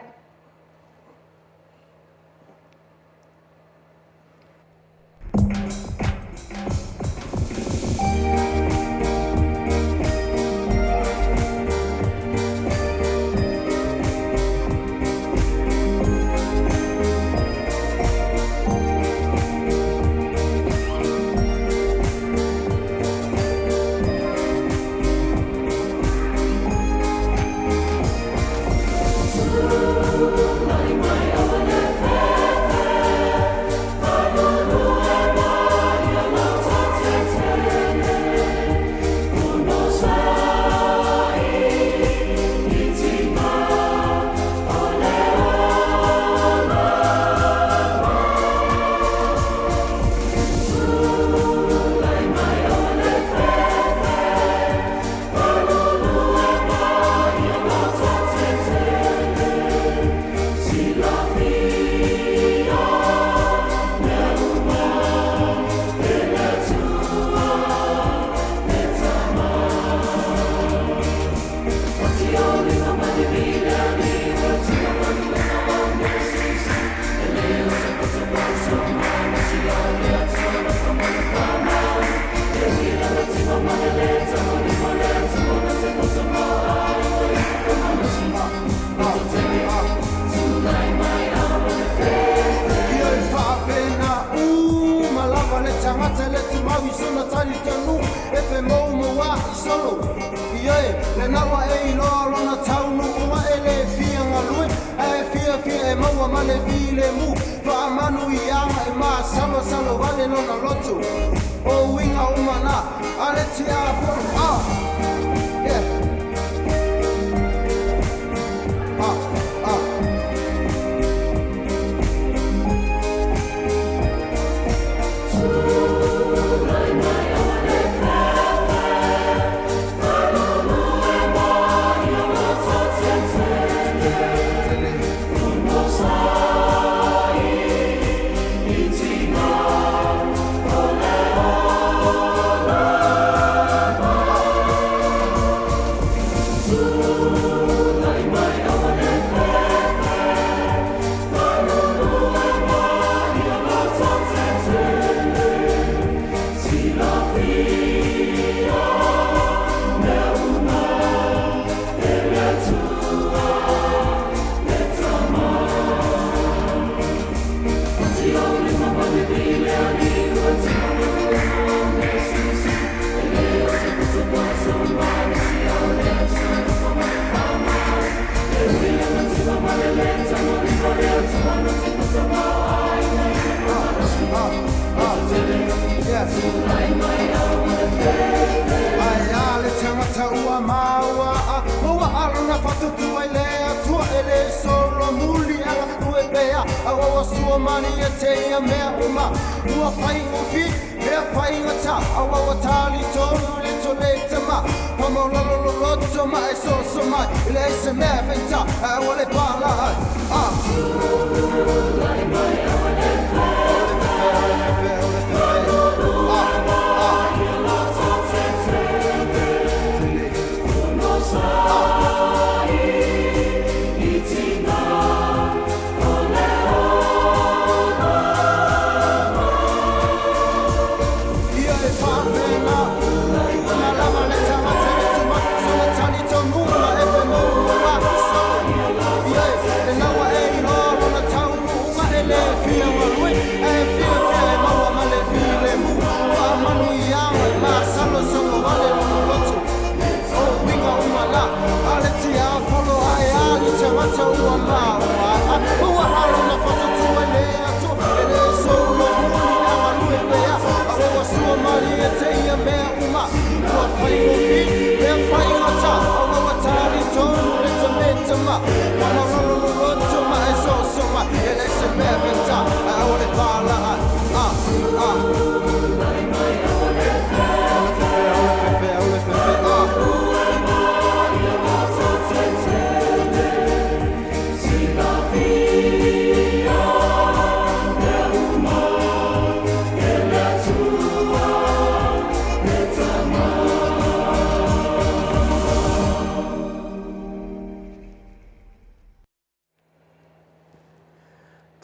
Oh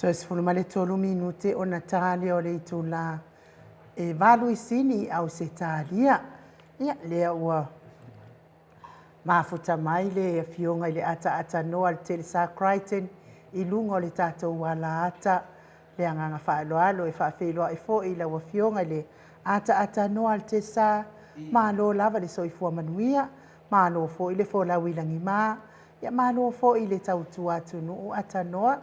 Toes fulumale tolu minute o Natali o le itula e valu isini au se talia. Ia lea ua mafuta mai le fionga i le ata noa le tele sa Crichton i lunga o le tātou wala ata le anganga whaeloalo e whaafeloa e fo i la ua fionga i le ata noa le te sa malo lava le soifua manuia malo fo i le fo la wilangi maa ia malo fo i le tautu atu nuu ata noa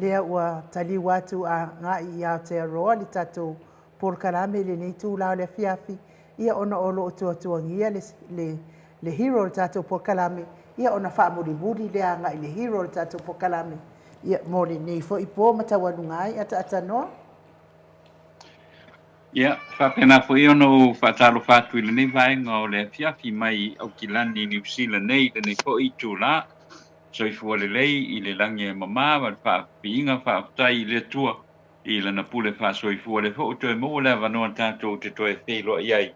lea ua tali watu a ngai i Aotearoa le tātou porkalame le nei tūlao le fiafi ia ona olo o tuatuangia le hero le tātou porkalame ia ona whaamuri le anga i le hero le tātou porkalame ia mo le nei fo i pō matawanungai ata noa. Ia, whapena fo i ono whatalo whatu i le nei vaenga o le fiafi mai au ki lani New Zealand nei le nei fo i tūla so i fua le lei i le langi e mama wa whaapiinga whaaputai i le tua i lana pule wha so i fua le fo o toi mo le wanoa tātou te toi whelo iai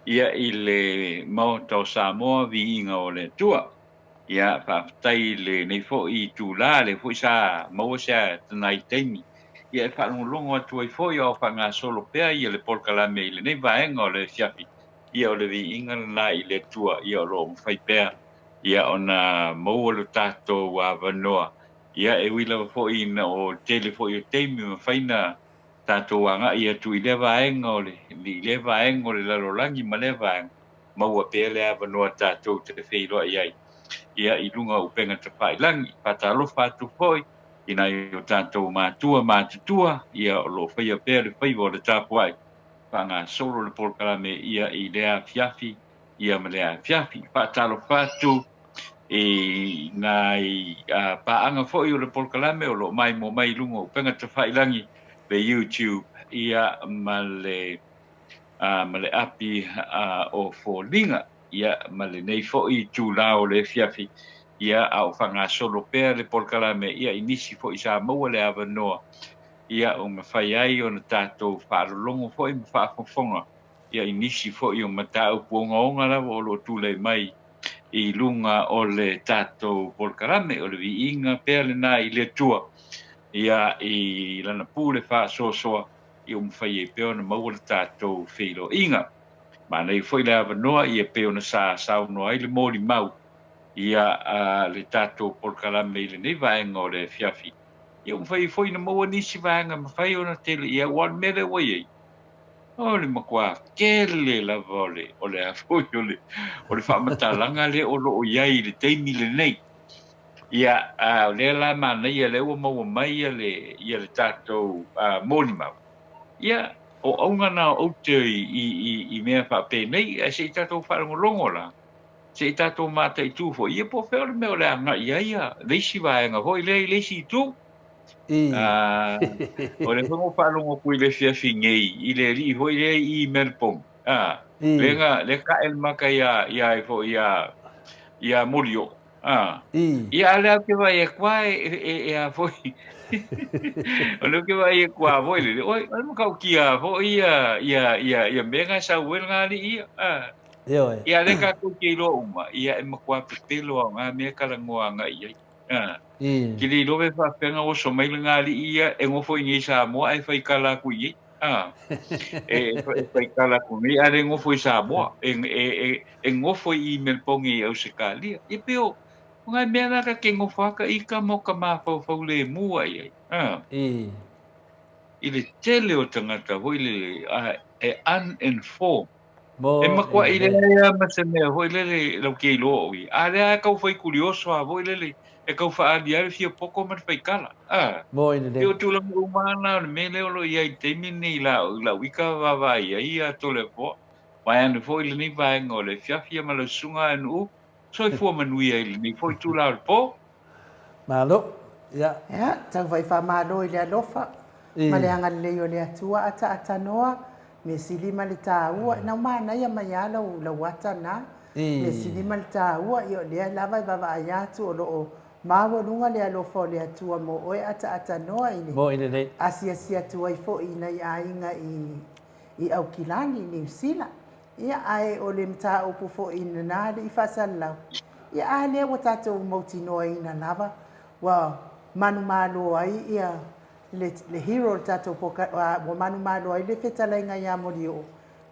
ia i le Maota o Samoa Viiga o le tua ia whaaputai le nei fo i tūla le fo i sa maua sea tanai teimi ia e whaalongolongo atu ai fo i au whanga solo pea ia le polkalame i le nei vaenga o le fiafi ia o le Viiga na i le tua ia o lo mwhai pea ia ona maua lo tātou a wanoa ia e wila fo i na o tele fo i o teimi ma whaina tātou anga ia tu i le vaenga o le lalolangi ma le vaenga maua pea le a wanoa tātou te wheiroa iai ia i lunga upenga te whailangi patalo whatu foi ina i o tātou mātutua ia o lo whaia pea le whaiwa o le tāpuai whanga solo le polkalame ia i lea fiafi ia ma lea fiafi patalo whatu e nai paanga foi o le polkalame o lo mai mo mai lunga upenga te whailangi pe YouTube ia ma le api o Folinga ia ma le nei foi tūla o le fiafi ia au whanga solo pea le polkalame ia inisi foi sa maua le awanoa ia o mawhai ai o na tātou whaalolongo foi ma whaafonga ia inisi foi o matau puonga onga lawa o lo tūlei mai i lunga o le tātou polkalame o le Viiga pea le nā i le tua ia i lana pūle wha soa i o mwhai e peo na maua le tātou whelo inga ma nei foi le awanoa i e peo na sao noa i le mōri mau ia le tātou polkalame i le nei vaenga o le fiafi ia o mwhai foi na maua nisi vaenga mwhai o na tele ia wan mele wai ei o le makua kele lava o le afoi o le whamatalanga le o lo o iai le teimi le nei ia le la mana ia le ua maua mai ia le tātou mōni mau ia o aunga na o te i mea whape nei se i tātou wharangolongo la se i tātou mātai tūfo ia po wheo le mea o le anga ia leisi vaenga hoi leisi tū o le hongo whalongo pui le fiafi ngei i le ri hoi le i Melbourne le ka el maka ia e fo ia Morio ia le ke vai e kwa e a foi o le ke vai e kwa voi le oi mo ka kia fo ia mega sa wel ngali ia le ka ku ki lo uma ia e mo kwa pelo nga me kala ngoa nga ia ki li lo ve fa penga o so mai ngali ia e ngo foi ni sa mo ai fai kala ku ia e fai kala ku ni ale ngo foi sa mo e ngo foi i Melbourne i Australia e peo ngai mea ka ke ngofaka i ka mo ka mawhau le mua i i le tele o tangata hoi le e uninformed e makua i le ea mase mea hoi le lau kei loa oi a le a kau whai kurioso a hoi le e kau wha ali ari fia poko man whai kala e o tūla murumana o le me leo lo i ai teimi nei lau ika wawai ai a tole po mai ane hoi le ni vaenga o le fiafia ma le sunga anu so i fua manui ai ni foi tūla o po malo ia tau vai wha malo i le alofa Ma le anga le o le atua ata noa me silima le tāua na mana ia mai ala o la wata na me silima le tāua i o le lava i bava ai atu o loo mawa lunga le alofa o le atua mo oe ata noa i Mo i le asia tua i fo i nei ainga i au kilani New Zealand. Ia ai o le mta upu fo i na le i fasalau. Ia ai le o tatou mauti noa i na lava. Wa manu malo ai ia le hero tatou poka wa manu malo ai le fetalainga ia morio.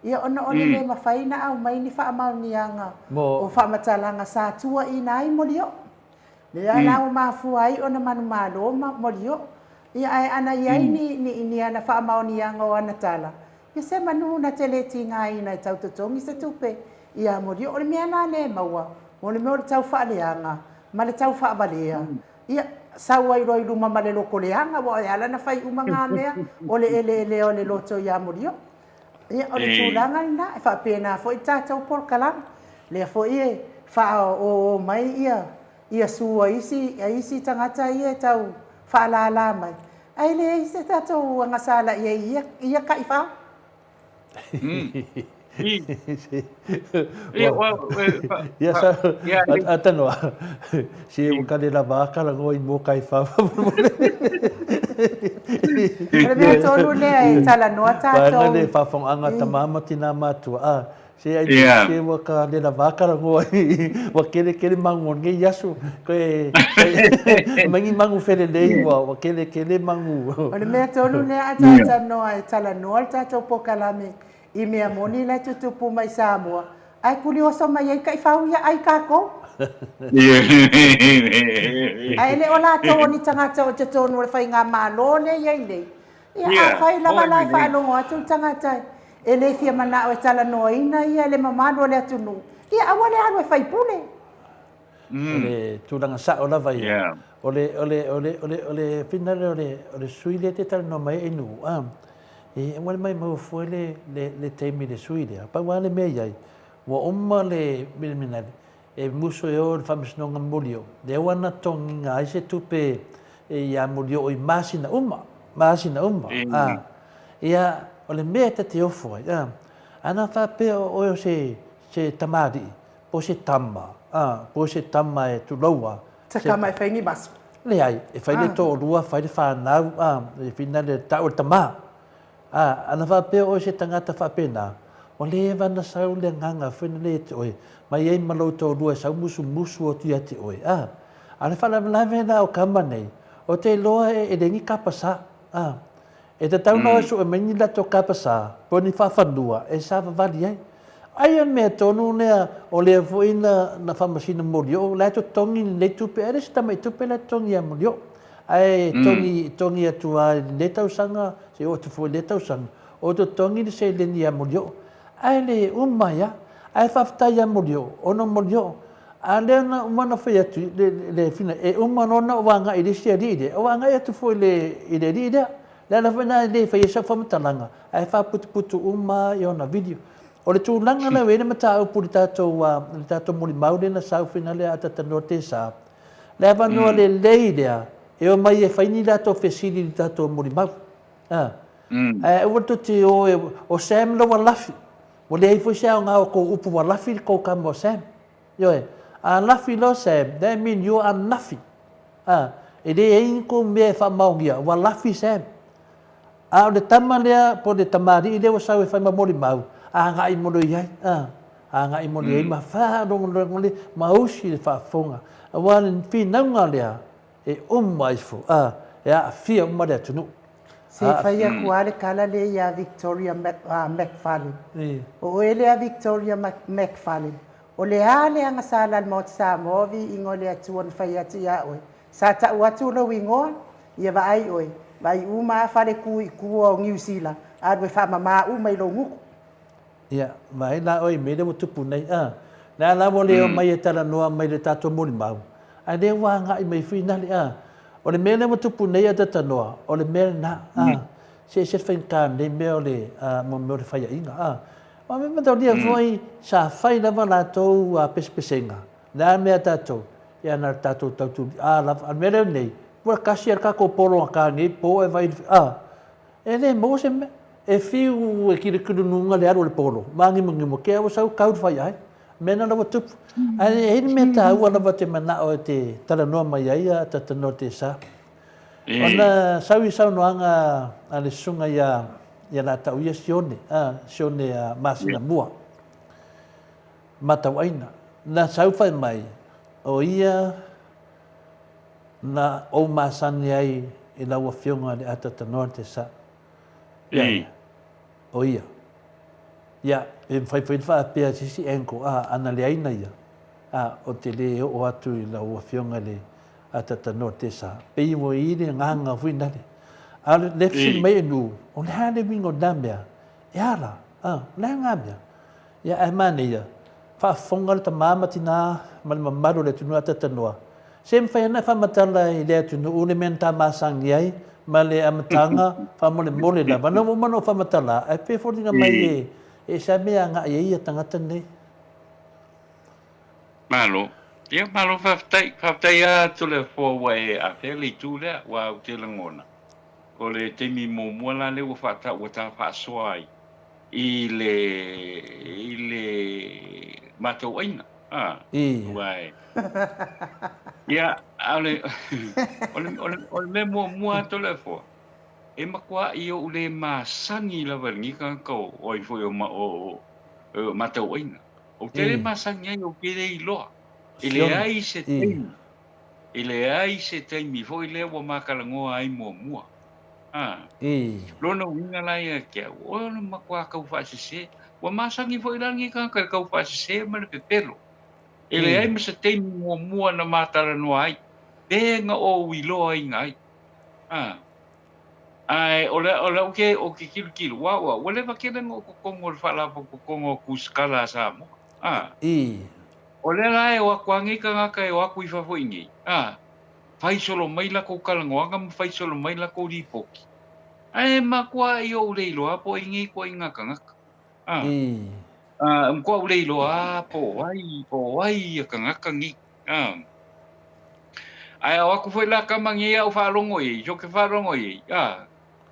Ia ona ole le mafaina au mai ni fa maunianga o fa matalanga sa tua i nai morio. Le ala o mafu ai ona manu malo morio. Ia ai ana iai ni ana fa maunianga o ana tala. Ia se manu na tele tinga ina tau totongi se tupe. Ia morio ole mea na le maua. Ole mea ole tau fa leanga. Ma le tau fa valea. Ia sawa i roi luma ma le loko leanga. Wa ala na fai umanga mea. Ole ele ole loto ia morio. Ia ole tūlanga ina. E fa pena fo i tātou por kalang. Le fo i fa o mai ia. Ia sua isi tangata ia tau fa la mai. Ai le isi tātou ngasala ia ka i fa. Ia sa atanoa. Si o ka le lava ka la ngoi mo kai fa. Ole mea tolu le ai tala noa tātou. Paena le whawhonga tamama tina matua. Se ai se wa ka le lava ka la ngoi. Wa kele mangu nge yasu. Koe mangi mangu fere lei wa kele mangu. Ole mea tolu le ai tata noa ai tala noa tātou pokalame. I mea moni la tutupu mai Samoa. Ai kuli oso mai ai kai whau ia ai kako. Ai le o la tau ni tangata o te tonu le whai ngā malo le iai le. Ia a whai lava lai whaalongo atu tangata. E le fia mana o e tala noa ina ia le mamano le atunu. Ia awa le anu e whai pule. Ole tūranga sa o lava ia. Ole finale ole sui le te tala no mai enu. E wale mai mau fue le teimi le sui le. Pa wale mea iai. Wa oma le minale. E muso e o le whamisnonga mulio. Le wana tongi ngā ise tupe e ia mulio o i masina uma. Masina uma. Ia ole mea te ofo ai. Ana whapea o se tamari. Po se tama. Po se tama e tulaua. Te kama e whaingi masu. Le ai. E whai le tō rua, whai le whanau. E whina le tau le tama. Ana whapea o se tangata whapena. O le wana sau le nganga whina le te oe. Mai ei malau tō rua sau musu o tia te oe. Ana whalawe na o kama nei. O te loa e rengi kapasa. E te tau noa su e meni lato kapasa. Po ni whawhanua. E sa wawali ai. Ai an mea tonu nea o lea fuina na whamasina mori. O lai to tongi le tupe. Ere si tamai tupe le tongi a mori. Ai tongi atua le tausanga. Se o te fua le tausanga. O to tongi le se le ni a mori. Ai le umaya. Ai whaftai a mori. Ono mori. A lea na umana whai atu le fina. E umana ona o wanga i le sia ride. O wanga i atu fua i le ride. Lea na whana le whai esa whamatalanga. Ai whaputu uma i ona video. O le tūlanga na wene mata au puri tātou mori maure na sau whina lea atatanoa te sā. Lea wanoa le lei lea, e o mai e whaini tātou whesiri ni tātou mori mau. E wato te o Sam la walafi. O le eifo sea o ngā o ko upu walafi ko kama o Sam. Yoe, a lafi lo Sam, that mean you are nafi. E le ein ko mea whamaungia, walafi Sam. A o le tama lea, po le tamari i leo sau e whaima mori mau. A ngai mono iai, a ngai mono iai, ma wharongo le, ma usi le whaafonga. A wale whinaunga lea, e umaifu, e a fia umare atunu. Se whaia kuare kala le ia Victoria McFarlane. O ele a Victoria McFarlane. O le a le anga sala al mot Samoa ingo le atuan whaia ti a oe. Sa ta uatu lo wingoa, ia wa ai oe. Vai uma whare kui kua o New Zealand. Adwe whamama umai lo nguku. Ia, mai la oi me le tupu nei na la mo le mai e tala noa mai le tato mori mau. Ai le wa nga i mai fina le o le me le tupu nei a tata noa, o le me na se whain ka nei me o le mo me o le whaia inga o me matau lia foi sa whai lava la tau pespesenga. Na mea tato, ia na tato tautu la me le nei. Wa kasi ar ka ko polo ka nei po e vai le mo se me e fiu e ki ku nunga le aro le polo mangi mo ke o sau kau fai ai mena na tu ai e me ta u na te mana o te tala no mai ai ta te no te sa ona sau no anga ale sunga ya na ta uia sione masina mua mata waina na sau fai mai o ia na o masani ai i lau fionga le ata te no te sa o ia ia e fai fa pe si enko ana le aina ia o te le o atu i lau fionga le ata te no te sa pe i mo i le nganga fuina le le fisi mai nu o le hale mingo dambia ala le ngambia ia e mane ia fa fonga le mama tina mal mamaro le tunu ata te noa sem fai na fa matala i le tunu o le menta masang iai ma le amatanga fa mole la mana mo mano fa matala e pe fo dinga mai e sa mea nga ia tangata nei malo ia malo fa tai a to le fo way a feli tu le wa te langona o le te mi mo la le wa ta fa swai i le mato ina wai ia ale ole me mo to le fo e makua i o le masangi la verni kan ko o i foi o matau ina o te le masangi ai o pere i loa ile ai se teimi foi le o makalangoa ai mua lona winga la ia ke o le makua kau fa se o masangi foi langi kan kau fa se ma le pepelo ile ai se teimi mua na matara no ai tenga o wi loa i ngai ai o ke kilo wa wale va kele ngo ko ngol fala ko ngo kuskala sa mo ole la e wa kwangi ka ngaka e wa ku fa fo ingi fai solo mai la ko kala ngoanga mo fai solo mai la ko ripoki ai ma kwa yo le lo po ingi ko inga ka ngaka ko le lo po wai ka ngaka ngi ai wa ku foi la ka mangi au fa longo i jo ke fa longo i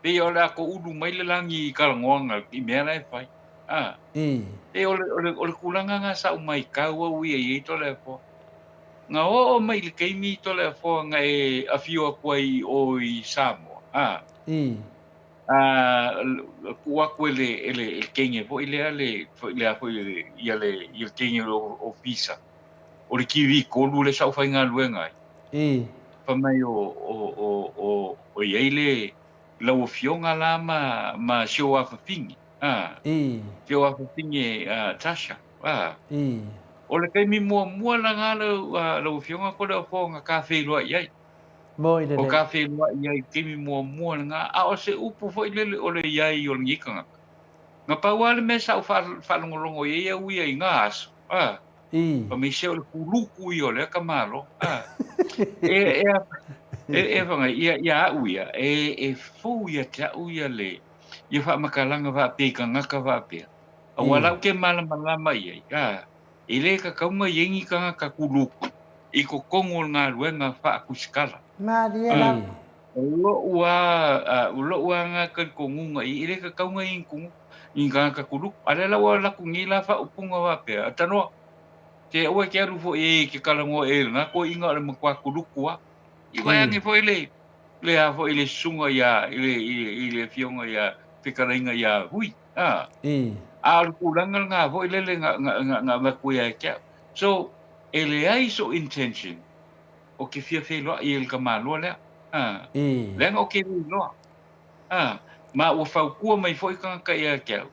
pe ola ko ulu mai le langi ka ngonga i me lai fai e ole kulanga nga sa mai ka wo wi e to le fo nga o mai le ke mi to le fo nga e afio ko i o i Samoa wa ko ele kenge fo ile ale fo ia le kenge o visa o le kiwi ko lu le sa fa nga luenga pa mai o ile la o fionga la ma show off thing show off thing tasha o le kai mi mo la ngala la o fionga ko le fonga cafe lo ai mo ile o cafe lo ai ke mi mo nga o se upu fo ile o le ai o ngika nga pa wale me sa fa longo ye wi ai ngas pa mi se o le kuluku i o le kamalo e vanga ia uia e fu ia ta uia le ia fa makalanga va pe ka ngaka va pe a wala ke mala mai ile ka kaunga yengi ka ka kuluku i ko kongol nga luenga fa kuskala Mariela ulo nga ka kongunga ile ka kaunga in kungu inga ka kuluku ala la wala kungila fa upunga va pe atano ke o ke aru fo ke kalango nga ko inga le makwa kuluku i vai ange foi le a foi le sunga ia ile fionga ia pikaringa ia hui al kulanga nga foi le nga ku ia ke so ele ai so intention o ke fia lo i el kamalo le le nga o ke lo ma o fa ku mai foi ka ia ke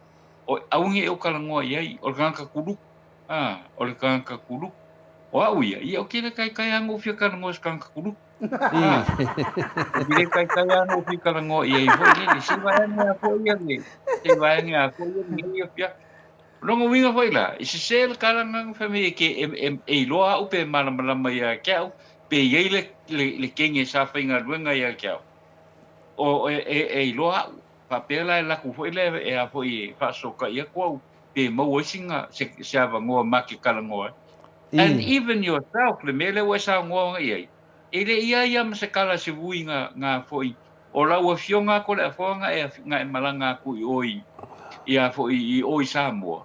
o aungi o kalango ia o ka kulu o le ka kulu o auia ia o ke kai ango fia ka ngos ka kulu Dire kai no fika ngo ia fo ni si vai nga fo ia ni si vai nga fo ia pia no mo winga foi la si sel kala ngang fami ke e loa upe mala ia ke pe ye le kenge sa finga luenga ia ke o e loa papela la ku foi le e a foi fa so ka ia ko pe mo singa se va ngo maki kala ngo and even yourself le mele wa sa ngo ia ile ia ia ma se kala se vuinga nga foi O la ua fionga ko le fonga e ngai malanga ku i oi. Ia fo i oi Samoa.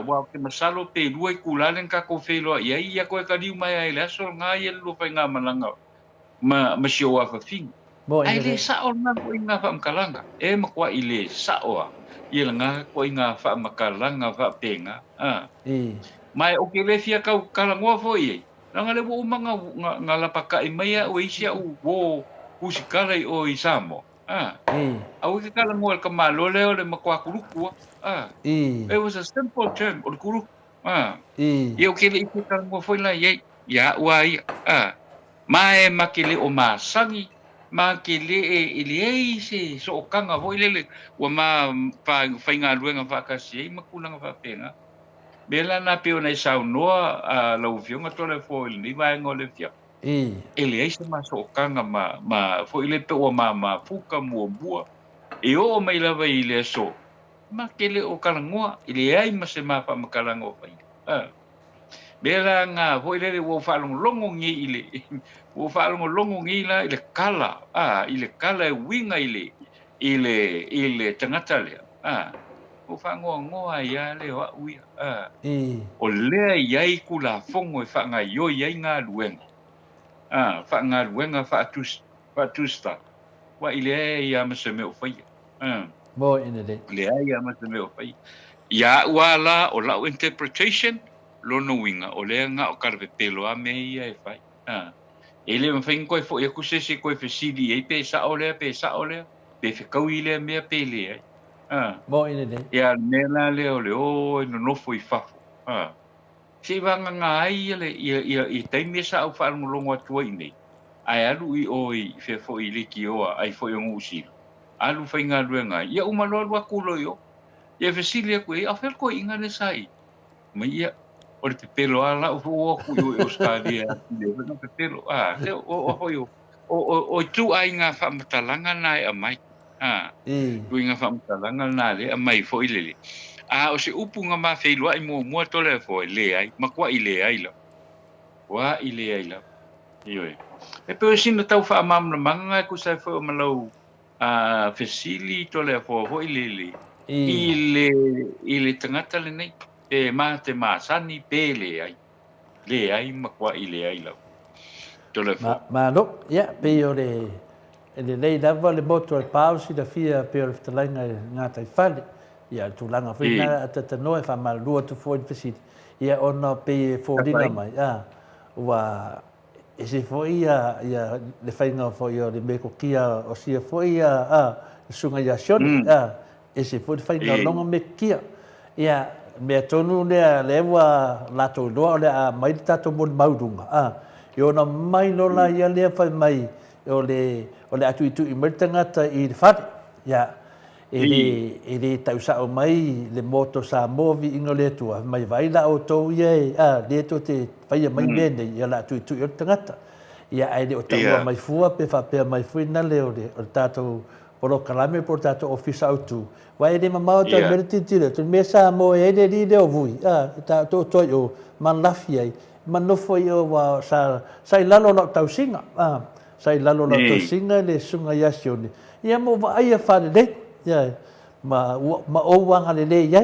Wa ke masalo pe lua ku la len ka ko felo ia ko ka diu mai ai la so ngai lu fa nga malanga. Ma sio wa fa fin. Ai le sa o na ko inga fa mkalanga. E ma kwa ile sa o. Ia nga ko inga fa makalanga fa penga. Mai o ke le fia ka kalangoa fo i. Langa le wo manga ngala paka i mai o isia u wo kusikala i o i Samoa. Au ke kalangoa ka malo le o le makwa kuruku. It was a simple term o kuruku. Ia o ke le i kalangoa fo i la ia. Ia ua ia. Mai makele o masangi. Ma ke le e le se so kanga vo ile wa ma fa inga luenga fa ka si ma kulanga fa pena bela na pe ona sa noa a la ufionga tole fo ile ni vai ngole fia ele se ma so kanga ma fo ile pe o ma fuka mo bua e o mai la vai ile so ma ke le o kalangoa ile ai ma se ma fa ma kalangoa fa bela nga ho ile wo fa longo ngi ile wo fa longo ngi la ile kala ile kala winga ile tangata le wo fa ngo ya le wa ui o le ia ku la fongo fa nga yo ia nga luen fa nga luen fa tusta wa ile ia ma se me o fa mo ina de le ia ma se me o fa ya wala o la interpretation lono winga o le nga o karve pelo a me ia e fai ele me fai ko fo e ku se ko fe sidi e pe sa ole pe fe kau ile me pe le mo ina de ya nela le o no foi fafo si vanga nga ai le i te me sa o fa no longo atu nei ai alu i oi fe fo i le ki o ai fo i ngusi alu fai nga luenga ia uma lo ku lo yo ia fe sidi ko i a fe ko inga le sai ma ia o te pelo ala o ku yo Australia le no te pelo le o tu ai nga fa matalanga na e mai tu nga fa matalanga na le mai fo ile o se upu nga ma fe lo ai mo to le fo le ai ma kwa ile ai la wa ile ai la yo e pe sin tau fa mam na manga ku sa fo malo fesili to le fo ile tangata le nei e ma te masani pele ai ma kwa ile ai la telefon ma no ya pe o le lei dava le moto al pausi da fia pe o te langa nga tai fale ia tu langa fina ta no e fa mal lua tu fo fisi ia ona pe fo dinga mai wa e se fo ia le fainga fo ia le meko kia o sia fo ia sunga ia shoni e se fo fainga longa me kia ia me tonu le wa la to do le mai tato mo maudunga yo na mai no la ia le fa mai o le atu i mertangata i fat ya ele tau sa o mai le moto Samoa Viiga le Atua mai vai la o to ye le to te fai mai bene ia la atu i tangata ia ai le o tau mai fua pe fa pe mai fuina le o tato poro kalame por tato office autu vai de Maota mertitire tu me Samoa e de di o vui ta to yo man lafia man no foi o wa sai lalo no tau singa sai lalo no tau singa le sunga ya sioni ia mo vai a fa de ya ma o wanga le ya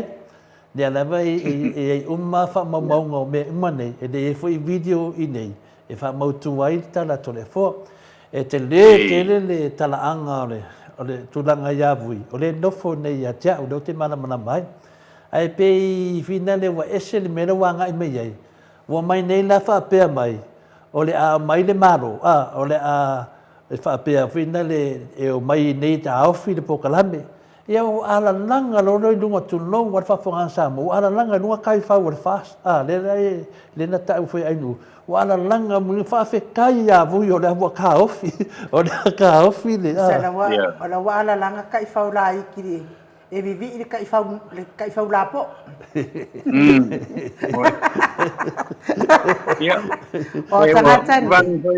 dia la vai e umma fa ma ngo me mane e de foi video inei e fa mo tu vai ta la telefo e te le tala anga ole tulanga ya vui ole nofo nei ya ja o te mana mai ai pe fina le wa esel me no wanga i me ye wa mai nei la fa pe mai ole a mai le maro ole a fa pe fina le e o mai nei ta au fi de pokalame ia o ala langa lo no dunga tu no wa fa fonga Samoa ala langa no kai fa wa fast le na ta foi ai nu wa ala langa mu fa fe kai ya vu yo da wa ka ofi o da ka ofi le ala wa ala langa kai fa la ikiri e vivi le kai fa la po o tangata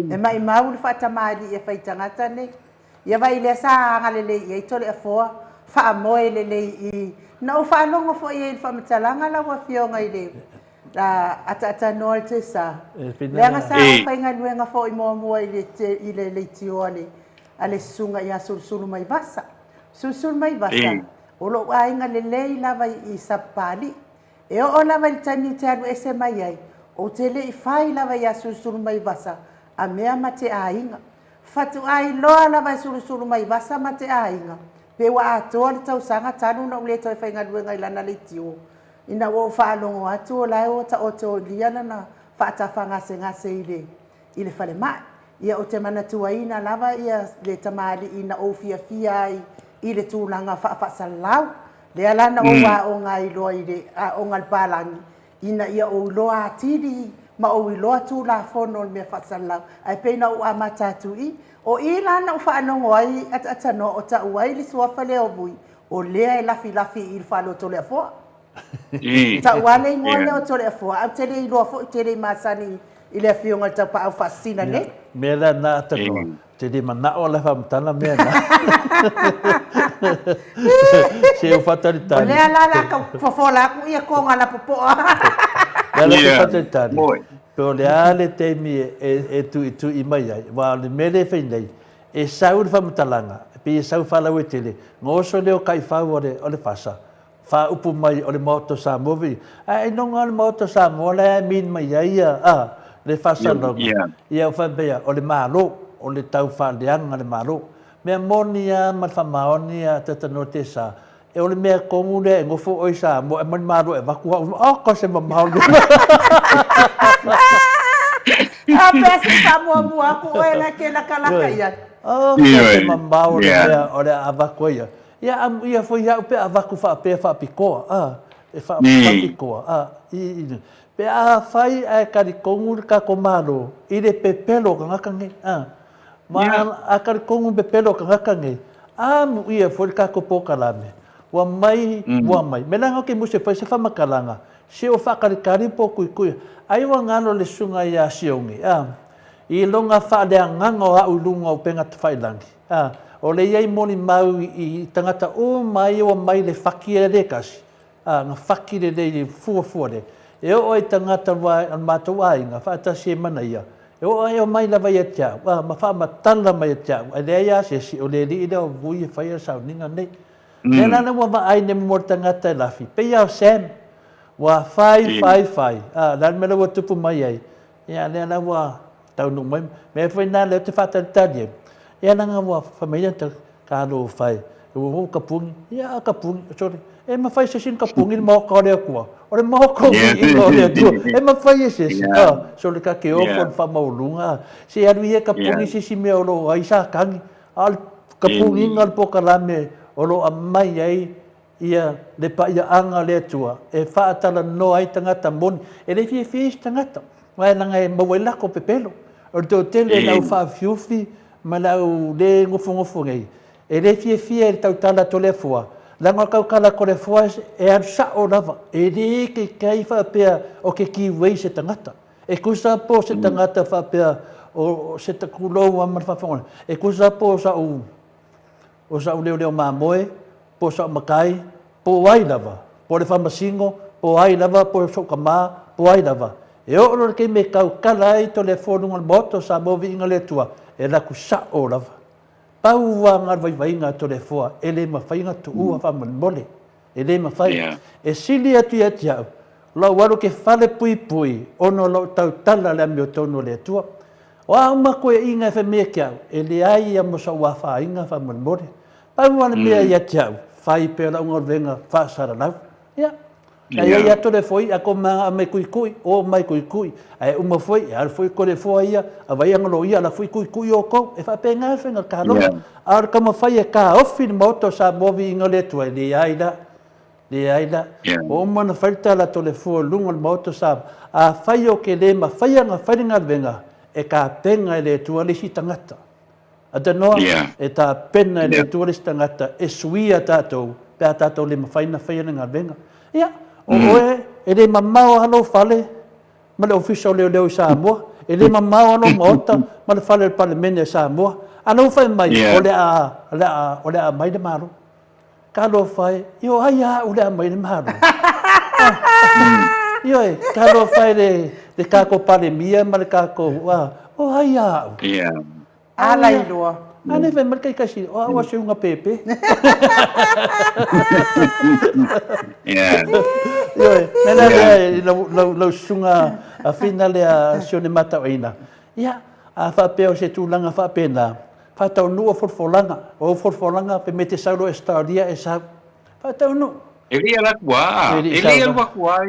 e mai mau fa tamari e fa tangata ne ia vai le sa ngale le i tole afo fa moe le i no fa longo fo i fa mtalanga la wa fionga i le la ata no te sa le nga sa fa nga luenga fo i mo i le tione ale sunga ia sulusulu mai vasa. Sulusulu mai vasa. O lo ainga lelei lava I sapali. E o lava I tani te anu ese mai ai. O te le I fai lava ia sulusulu mai vasa. A mea ma te ainga. Fatu ai loa lava I sulusulu mai vasa ma te ainga. Pe wa atoa le tau sanga tanu na ule toi whainga duenga ilana le tio. Ina o whaalongo atu o lai o ta o te o liana na whaatafa ngase ile whale mai. Ia o te manatua ina lava ia le tamali ina o fia ai I le tūlanga whaasalau. Le alana o wā o ngā iloa I le o ngā palangi. Ina ia o loa atiri ma o iloa tū la whono le mea whaasalau. Ai peina o a matatu I. O I lana o whaanongo ai atano o ta uai li suafa le o vui. O lea lafi I le whalo tole a fua. Ta uale ngole o tole a fua. Au tere I loa fo tere masani I le fionga ta pa au fasina ne. Mera na atanoa. Tere mana o le whamtana mea na. Se o whataritani. O lea lala ka fofola aku ia konga la popoa. Lala ke whataritani. Pero le ale te mi tu I mai ai. Wa le mele whainei. E sau le whamtalanga. Pe e sau whalau e tele. Ngoso leo kai whau o le whasa. Wha upu mai o le Maota Samoa. Ai nonga le Maota Samoa le min mai ai a. Le whasa longa. Ia whabea o le malo. O le tau whaleanga le malo. Mea monia ma whamaonia tatano te sa. E o le mea kongu le e ngofo oi Samoa. E mani malo e wakua. O ko se mamao. A pesa Samoa mua ku o la ke la kalaka ia. Oh, ke mamao le mea o le awakua ia. Ia foi ia pe avaku pe fa pikoa. E fa pikoa. Pe a fai a kari kongu ka komalo. I le pepelo ka ngakange. Ma a kari kongu pepelo ka ngakange. Mu ia foi ka kopoka lame. Wa mai. Melanga ke muse fai se fa makalanga. Se o fa kari po kui. Ai wa ngano le sunga ia siongi. I longa fa le nganga o au lunga o penga te failangi. O le iai moni mau I tangata o mai o mai le whaki e le kasi. Ngā whaki le le fuafua le. E o ai tangata al mātou ainga, whaatasi e mana ia. E o ai o mai la vai e tia, ma wha matala mai e tia. E le aia se si o le li ina o vui e whaia sau ninga nei. Le nana wa ma ai ne mo tangata e lafi. Pei au Sam, wa whai. Lan mele wa tupu mai ai. Ia le ana wa tau nung mai. Me whai nā leo te whātalitani e. Ia nanga wa whamaian te kālo whai. O kapungi, ia kapungi, sorry. E ma whai se sin kapungi ni mau kaore akua. O le mau kaore I kaore akua. E ma whai e se sin. So le ka ke ofon whamaulunga. Se anu ia kapungi se si mea o lo aisa kangi. Al kapungi ngal po kalame o lo amai ai ia le pa ia anga le atua. E whaatala no ai tangata moni. E le fie fie tangata. Mai nanga e mawela ko pepelo. O te tele lau whaafiufi. Ma lau le ngofo ngai. E le fie e tau tala to le fua. Langa kau kala ko le fua e an sa o lava. E le ke kai whapea o ke ki wei se tangata. E kusa po se tangata whapea o se takulou a marwhawhangona. E kusa po sa o leo mamoe, po sa o makai, po ai lava. Po le whamasingo, po ai lava, po so kamā, po ai lava. E o lor ke me kau kala ai to le whonunga moto sa movi inga le tua. E la ku sa o lava. Pau wa ngar vai nga to le foa, e le mawhainga tu ua whamanmole. E le mawhai. E sili atu au. Lau waru ke whale pui, ono lau tau tala le amio tono le tua. O a uma koe inga e mea ki au, e le ai a mosa ua whainga whamanmole. Pau wana mea i ati au, whai pēr lau ngor venga whaasara lau. Ia. Ai ai ato le foi, ako maa mai kui, o mai kui. Ai uma foi, e al foi ko le foa ia, a vai angolo ia, la foi kui o kou, e whape ngā whenga kāronga. Ar kama whai e kā ofi ni Maota Samoa inga le tua, le aila. O mana whaitala to le foa lunga le Maota Samoa, a whai o ke le ma whai anga whainga venga, e kā penga le tua le si tangata. A tanoa, e tā pena le tua le si tangata, e suia tātou, pēr tātou le ma whaina ngā venga. Ia. O oe, e le mamao halo whale, ma le ofisa o leo Samoa, e le mamao halo Maota, ma le whale le palemene Samoa. Ano whai mai, o le a mai le maro. Ka lo whai, io ai a o le a mai le maro. Io e, ka lo whai le kako palemia, ma le kako, o ai a. Ala i loa. Ane vai markai kasi, o se unga pepe. Yoi, nena lau sunga a fina lea sione mata oina. Ia, a whapeo se tūlanga whapena. Whatau nua forfolanga. O forfolanga pe me te sauro e stauria e sa. Whatau nu. Elia la kua. Elia la kua.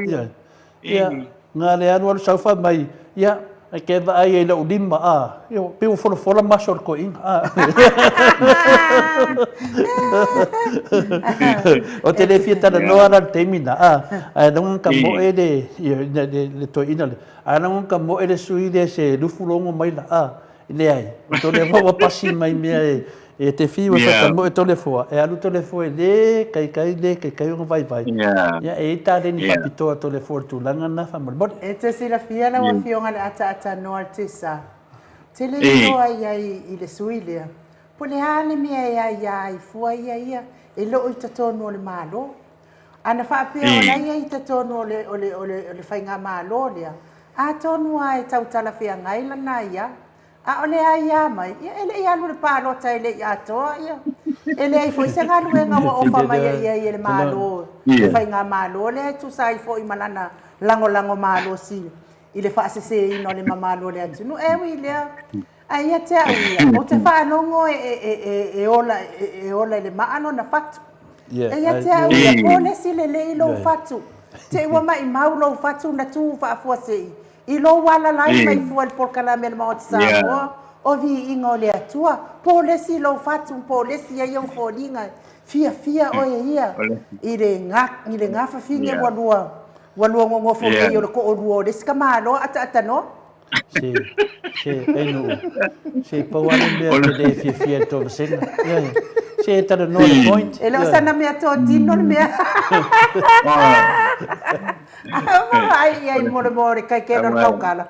Ia, ngā le anu alu sauwha mai. Ia, ke va ai e lau lima a. Ia, peo forfola masor ko inga. O te le fia tana noa ra te mina. A nongan ka moe le to ina le. A nongan ka moe le sui le se lufulongo mai la. Le ai. O to le vawa pasi mai mea e te fiwa whaka moe to le fua. E alu to le fua le kai unga vai. Ia e ta le ni whapitoa to le fua tu langa na whamari. E te sila fia na wa fionga le ata noa te sa. Te le noa i le sui lea. Po le hane mea ia i fua ia. E lo i tatonu o le malo. Ana whaapea o lai i tatonu o le whainga malo lea. A tonu ai tau tala fia ngai lana ia. A ole ai ia mai. Ele ia lu le pālota ele ia toa ia. Ele ai foi se ngalu e ngawa o whamai ia i le malo. Le whainga malo le tu sai fo i malana lango malo si. I le whaasese ino le mamalo le atu. Nu ewi lea. Ai ia te au ia. O te whaanongo e ola le maano na fatu. E ia te au ia. Pone si le ilo fatu. Te ua mai mau lo fatu na tu whaafua sei. I lo wala lai mai fua le porkalame le Maota Samoa. O Viiga o le Atua. Po lesi lo fatu, po lesi ia iau fōlinga. Fia o ia. I le ngafa finge walua ngongo fōlinga o le ko o rua o lesi ka malo ata no. Se enu. Se pauane mea te le fia tō vasenga. Se tara no le point. E leo sana mea tō tino le mea. Ai more kai ke no kaukala.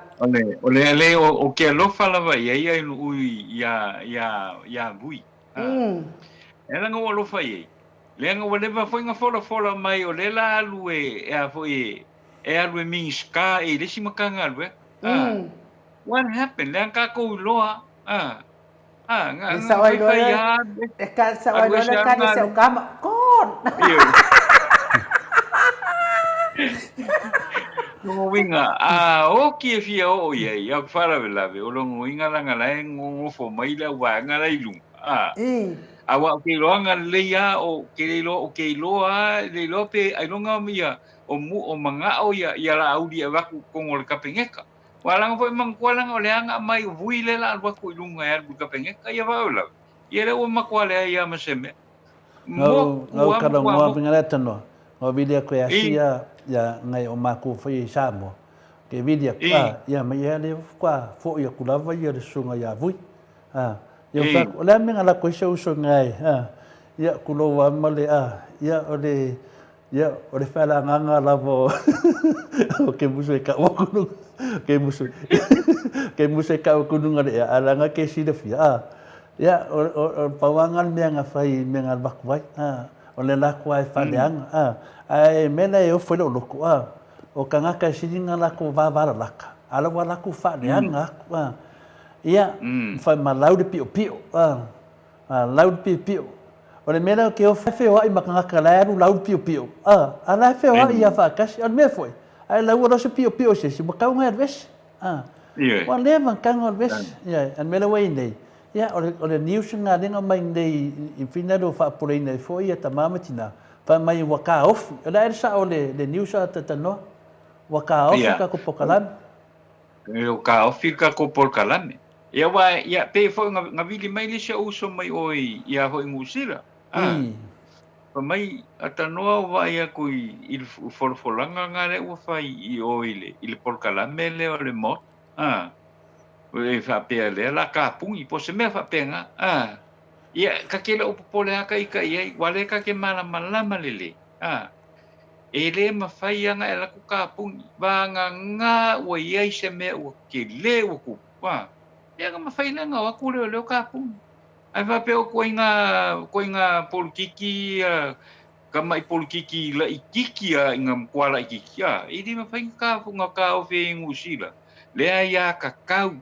Ole o ke alofa lava ia ui ia vui. Ela ngo alofa ia. Le ngo leva foi nga fola mai o le la alu e a foi e alu e minska e le simakanga alu. What happened? Le ka ko loa. Nga sawai loa. E ka sawai loa ka ni se o kama. Kon. Ngo winga o ki fia o ia fara velave o longo winga langa la ngo fo mai la wa nga la ilung awa ke loanga le ya o ke lo pe ai longa mia o mu o manga o ia la audi ava ko ngol kapengeka wala ngo mang kwala ngo le anga mai vui le la wa ko ilunga ya bu kapengeka ia va ola ia le o makwale ia maseme mo kada mo pingala tano o vidia ko asia ya ngai o maku foi Samoa ke vidia ya mai le kwa fo ia kulava ia le sunga ya vui ya fa la menga la ko so ngai ya kulowa male ya ole fala nganga lavo o ke musu ka o kunu ke musu ka o kunu ngale alanga ke si de fia ya o pawangan menga fai menga bakwai ole la kwa fa leanga ai mena eu foi lo loko o kanga ka sininga la ko va laka ala wala ku fa leanga ia fa malau de pio lau de pio o le mena ke o fe o ai makanga kala ru lau pio ala fe o ia fa kasi al me foi ai lau o se pio se makau ngai ves wa leva kanga ves ia an mena wei nei ia o le news nga dinga mai nei infina do fa por nei foi ia tamama tina fa mai waka off la sa o le news ata no waka off ka ko pokalan o ka off ka ko pokalan ia wa ia pe fo nga vili mai le sa uso mai oi ia ho ngusila pa mai atanoa wa ia ko il forfolanga ngare o fai i oile il porkalame le o le mo e fa pe le la ka pung i po se me fa penga ia ka ke le o popole aka i ka ia wale ka ke mala lele e le ma fai anga e la ku ka pung va nga o ia se me o ke le o ku ia ka ma fai nga o ku le ka pung ai va pe o ko inga polkiki ka mai polkiki la ikiki inga kwala ikiki e di ma fai ka funga ka o fe ngusila le ia ka kau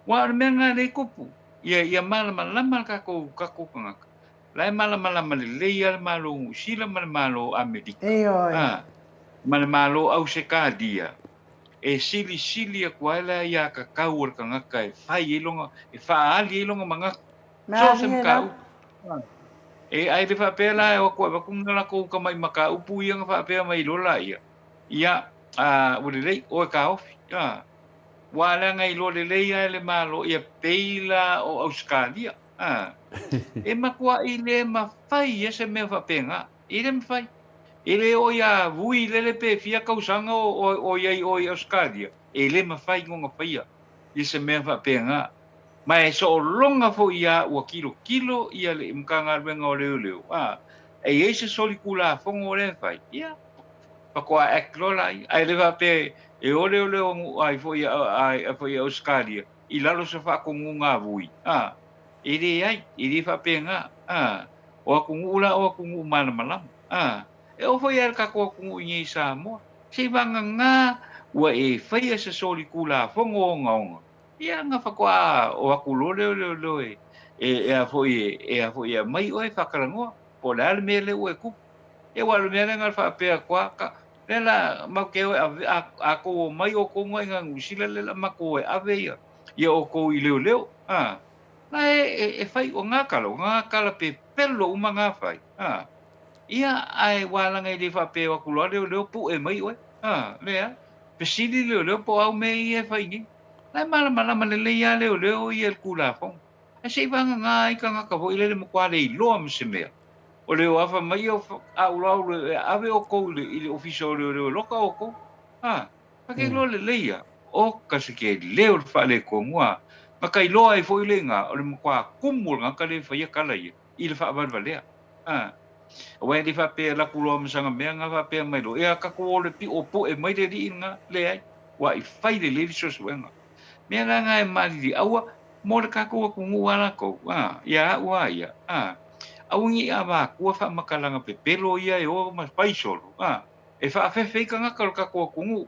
wa menga le kupu ia malama ka ko kangaka lai malama le ia malo sila malo Amerika malo Australia e sili kuala ia ka kaur kangaka e fai ilonga e faali ilonga manga so sem ka e ai le fa pela e ko ba kunga ko ka mai maka upu ia fa pela mai lola ia ulele o ka ofi wala ngai lo le leia le malo ia peila o Australia e makua i le mawhai e se mea whapenga i le mawhai i le o ia vui le pe fia kausanga o iai o Australia e le mawhai ngonga whaia i se mea whapenga ma e so longa fo ia ua kilo ia le mkanga ruenga o leo e se soli kula fongo le whai ia pakua eklola ai le wape e ole ai foi Australia i lalo se fa ko ngunga vui iri ai iri fa penga o ku ngula o ku mala e o foi ka ko ku ni Samoa se vanga nga wa e fai se soli kula fongo ngonga ia nga fa kwa o ku lo e foi mai o e fa kalango po la me le o ku e wa le me nga fa pe kwa lela makeo a ko mai o ko ngai nga usila lela mako ave ia o ko i leo na e fai o nga kala pe pelo uma nga fai ia ai wala ngai le fa pe o ku leo pu e mai o lea pe sili leo po au me e fai ni na mala le ia leo ia ku la fong e se vanga ngai ka vo ile mo kwa le lo am se me o leo afa mai o ave o ko le official leo loka o ko pa ke lo le leia o ka se ke leo fa le ko mua ma kai lo ai foi lenga o le kwa kumul nga ka le fa ia kala ia i le fa valea o e le fa pe la kulo mo sanga me nga fa pe mai lo e ka ko le pi o po e mai le di nga le ai wa i fai le so wenga me nga e mali di awa mo le ka ko ngua ko ia wa ia aungi ava kua fa makalanga pe pelo ia e o mas paisolo e fa fe kanga ka ko kungu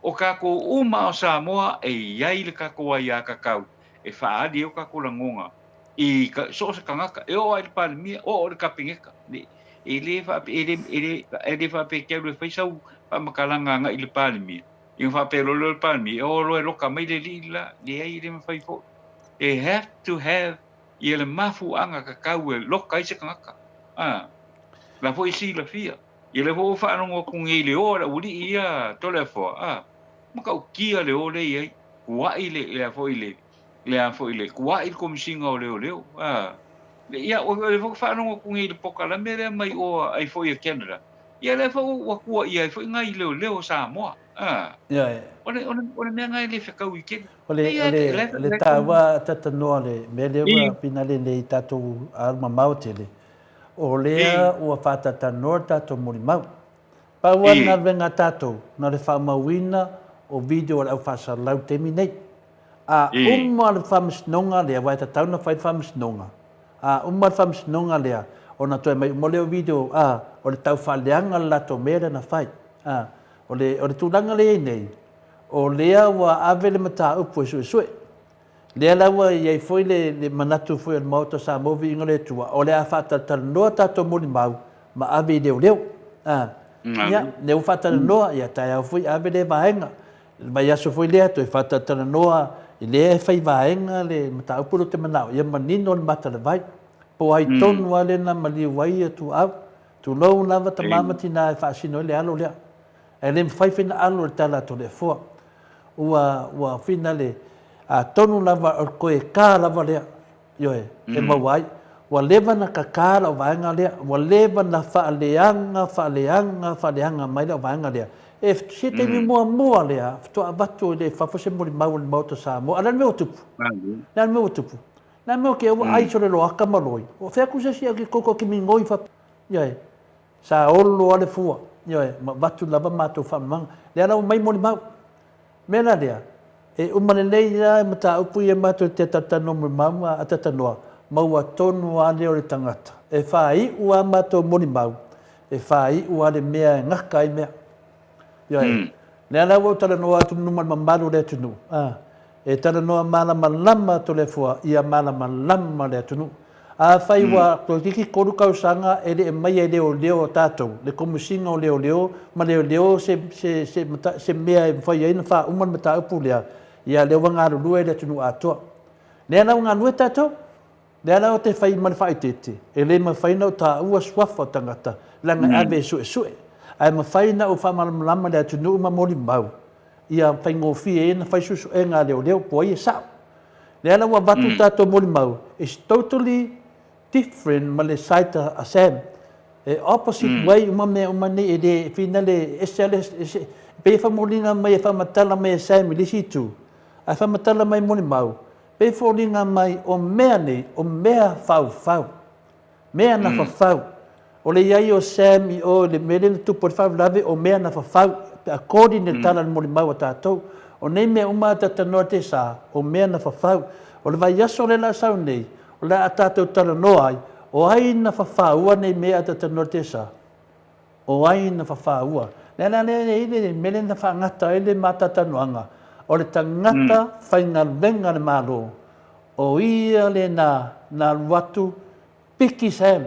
o ka ko uma o Samoa e ia le ka ko ia ka kau e fa ali o ka ko langonga i ka so se kanga e o ai palmia o le kapingeka e le fa pe ke le fa sau fa makalanga nga i le palmia i fa pe lo palmia o lo ka mai le lila le ai le fa fo they have to have ia le mafu anga ka kau e loka i se kangaka la fo isi la fia ia le fo fa no ko ngi le ora uri ia to le fo maka ukia le ole ia kua ile le fo ile kua il kom singa o le le ia o le fo fa no ko ngi le poka la mere mai o ai fo ia Canada ia le fo wa kua ia fo ngai le o Samoa ia ole me ngai le fe ka weekend le tawa tatanoa le me le wa pina le tatu arma mautele o lea ua whatatanoa tatu morimau pa ua na venga tatu na le whamauina o video au whasalau temi nei umma le whamsnonga lea wai tatau na whai whamsnonga umma le whamsnonga lea o na toi mai mo leo video o le tau whaleanga lato mera na whai o le tūlanga lea nei o lea wa ave le mata upu e sue lea laua iai foi le manatu foi al Maota Samoa Viiga le Atua o le a whatatanoa tato morimau ma ave leo ia le u whatatanoa ia tai au foi ave le vaenga mai aso foi lea toi whatatanoa i lea fai vaenga le mata upu te manao ia manino le mata le vai po ai tonu ale na mali wai atu au tu lou lava ta mamati na e whaasino le alo lea e le mwhai whina alo le tala to le fua ua whina le tonu lava o koe kā lava lea ioe e mawai ua lewa na ka kā la o vaenga lea ua lewa na whaaleanga mai la o vaenga lea e sete mi mua lea ftoa avatu le whawhose mori mau le Maota Samoa ala me o tupu na me o ke ua aiso le loaka maloi o whea kusesi ki koko ki mingoi wha ioe sa olo ale fua ioe ma vatu lava mātou whamanga lea lau mai mori mau mena lea e umane nei ia mata upu ia mātou te tatano mo mauma a tatanoa maua tonu a leo le tangata e whai ua mātou mori mau e whai ua le mea e ngaka i mea ioe lea lau au tala noa atu numan mamaru le tunu e tala noa malama lama to le fua ia malama lama le atunu a fai wa to tiki koru kausanga e le mai e leo leo tatou le komusinga o leo leo ma leo leo se mea e fai ina fa uman mata upu lea ia leo wanga lulu e le atunu atua le ana unga nue tatou le ana o te fai man fai tete e le ma fai na o ta ua swafa tangata langa ave sue ai ma fai na o fa malama lama le atunu ma moli mau ia fai ngofi e na fai susu e ngā leo leo po ia sao. Le ana wa watu tato moli mau. It's totally different ma le saita a Sam. E opposite way uma ne e de fina le pe fa molina mai fa matala mai Sam li situ. A fa matala mai moli mau. Pe folinga mai o mea ne o mea fau. Mea na fau. O le iai o Sam i o le mele tu por fa lave o mea na fau. According to tala moli mau tatou o nei mea uma tatanoa te sa o mea na fafau o le vai aso le la sau nei o le tatou tala noa ai o ai na fafaua nei mea tatanoa te sa o ai na fafaua le mele na whangata e le matatanoanga o le tangata whaingalenga le malo o ia le na watu piki Sam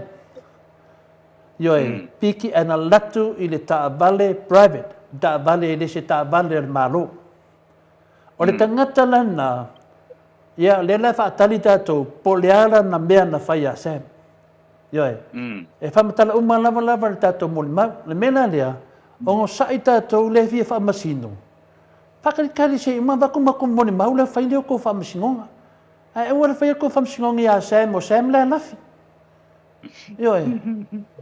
Yoe, piki ana latu i le taavale private taavale le se taavale le malo o le tangata lana ia le la faatali tatou po le ala na mea na whai a Sam Yoe, e whamatala uma lava le tatou moli mau le mena lea o ngo sai tatou le fia whamasino whakarikari se ima wakumako moli mau le whai leo ko whamasingonga ai ua le whai ko whamasingonga i a Sam o Sam le lafi Yoe,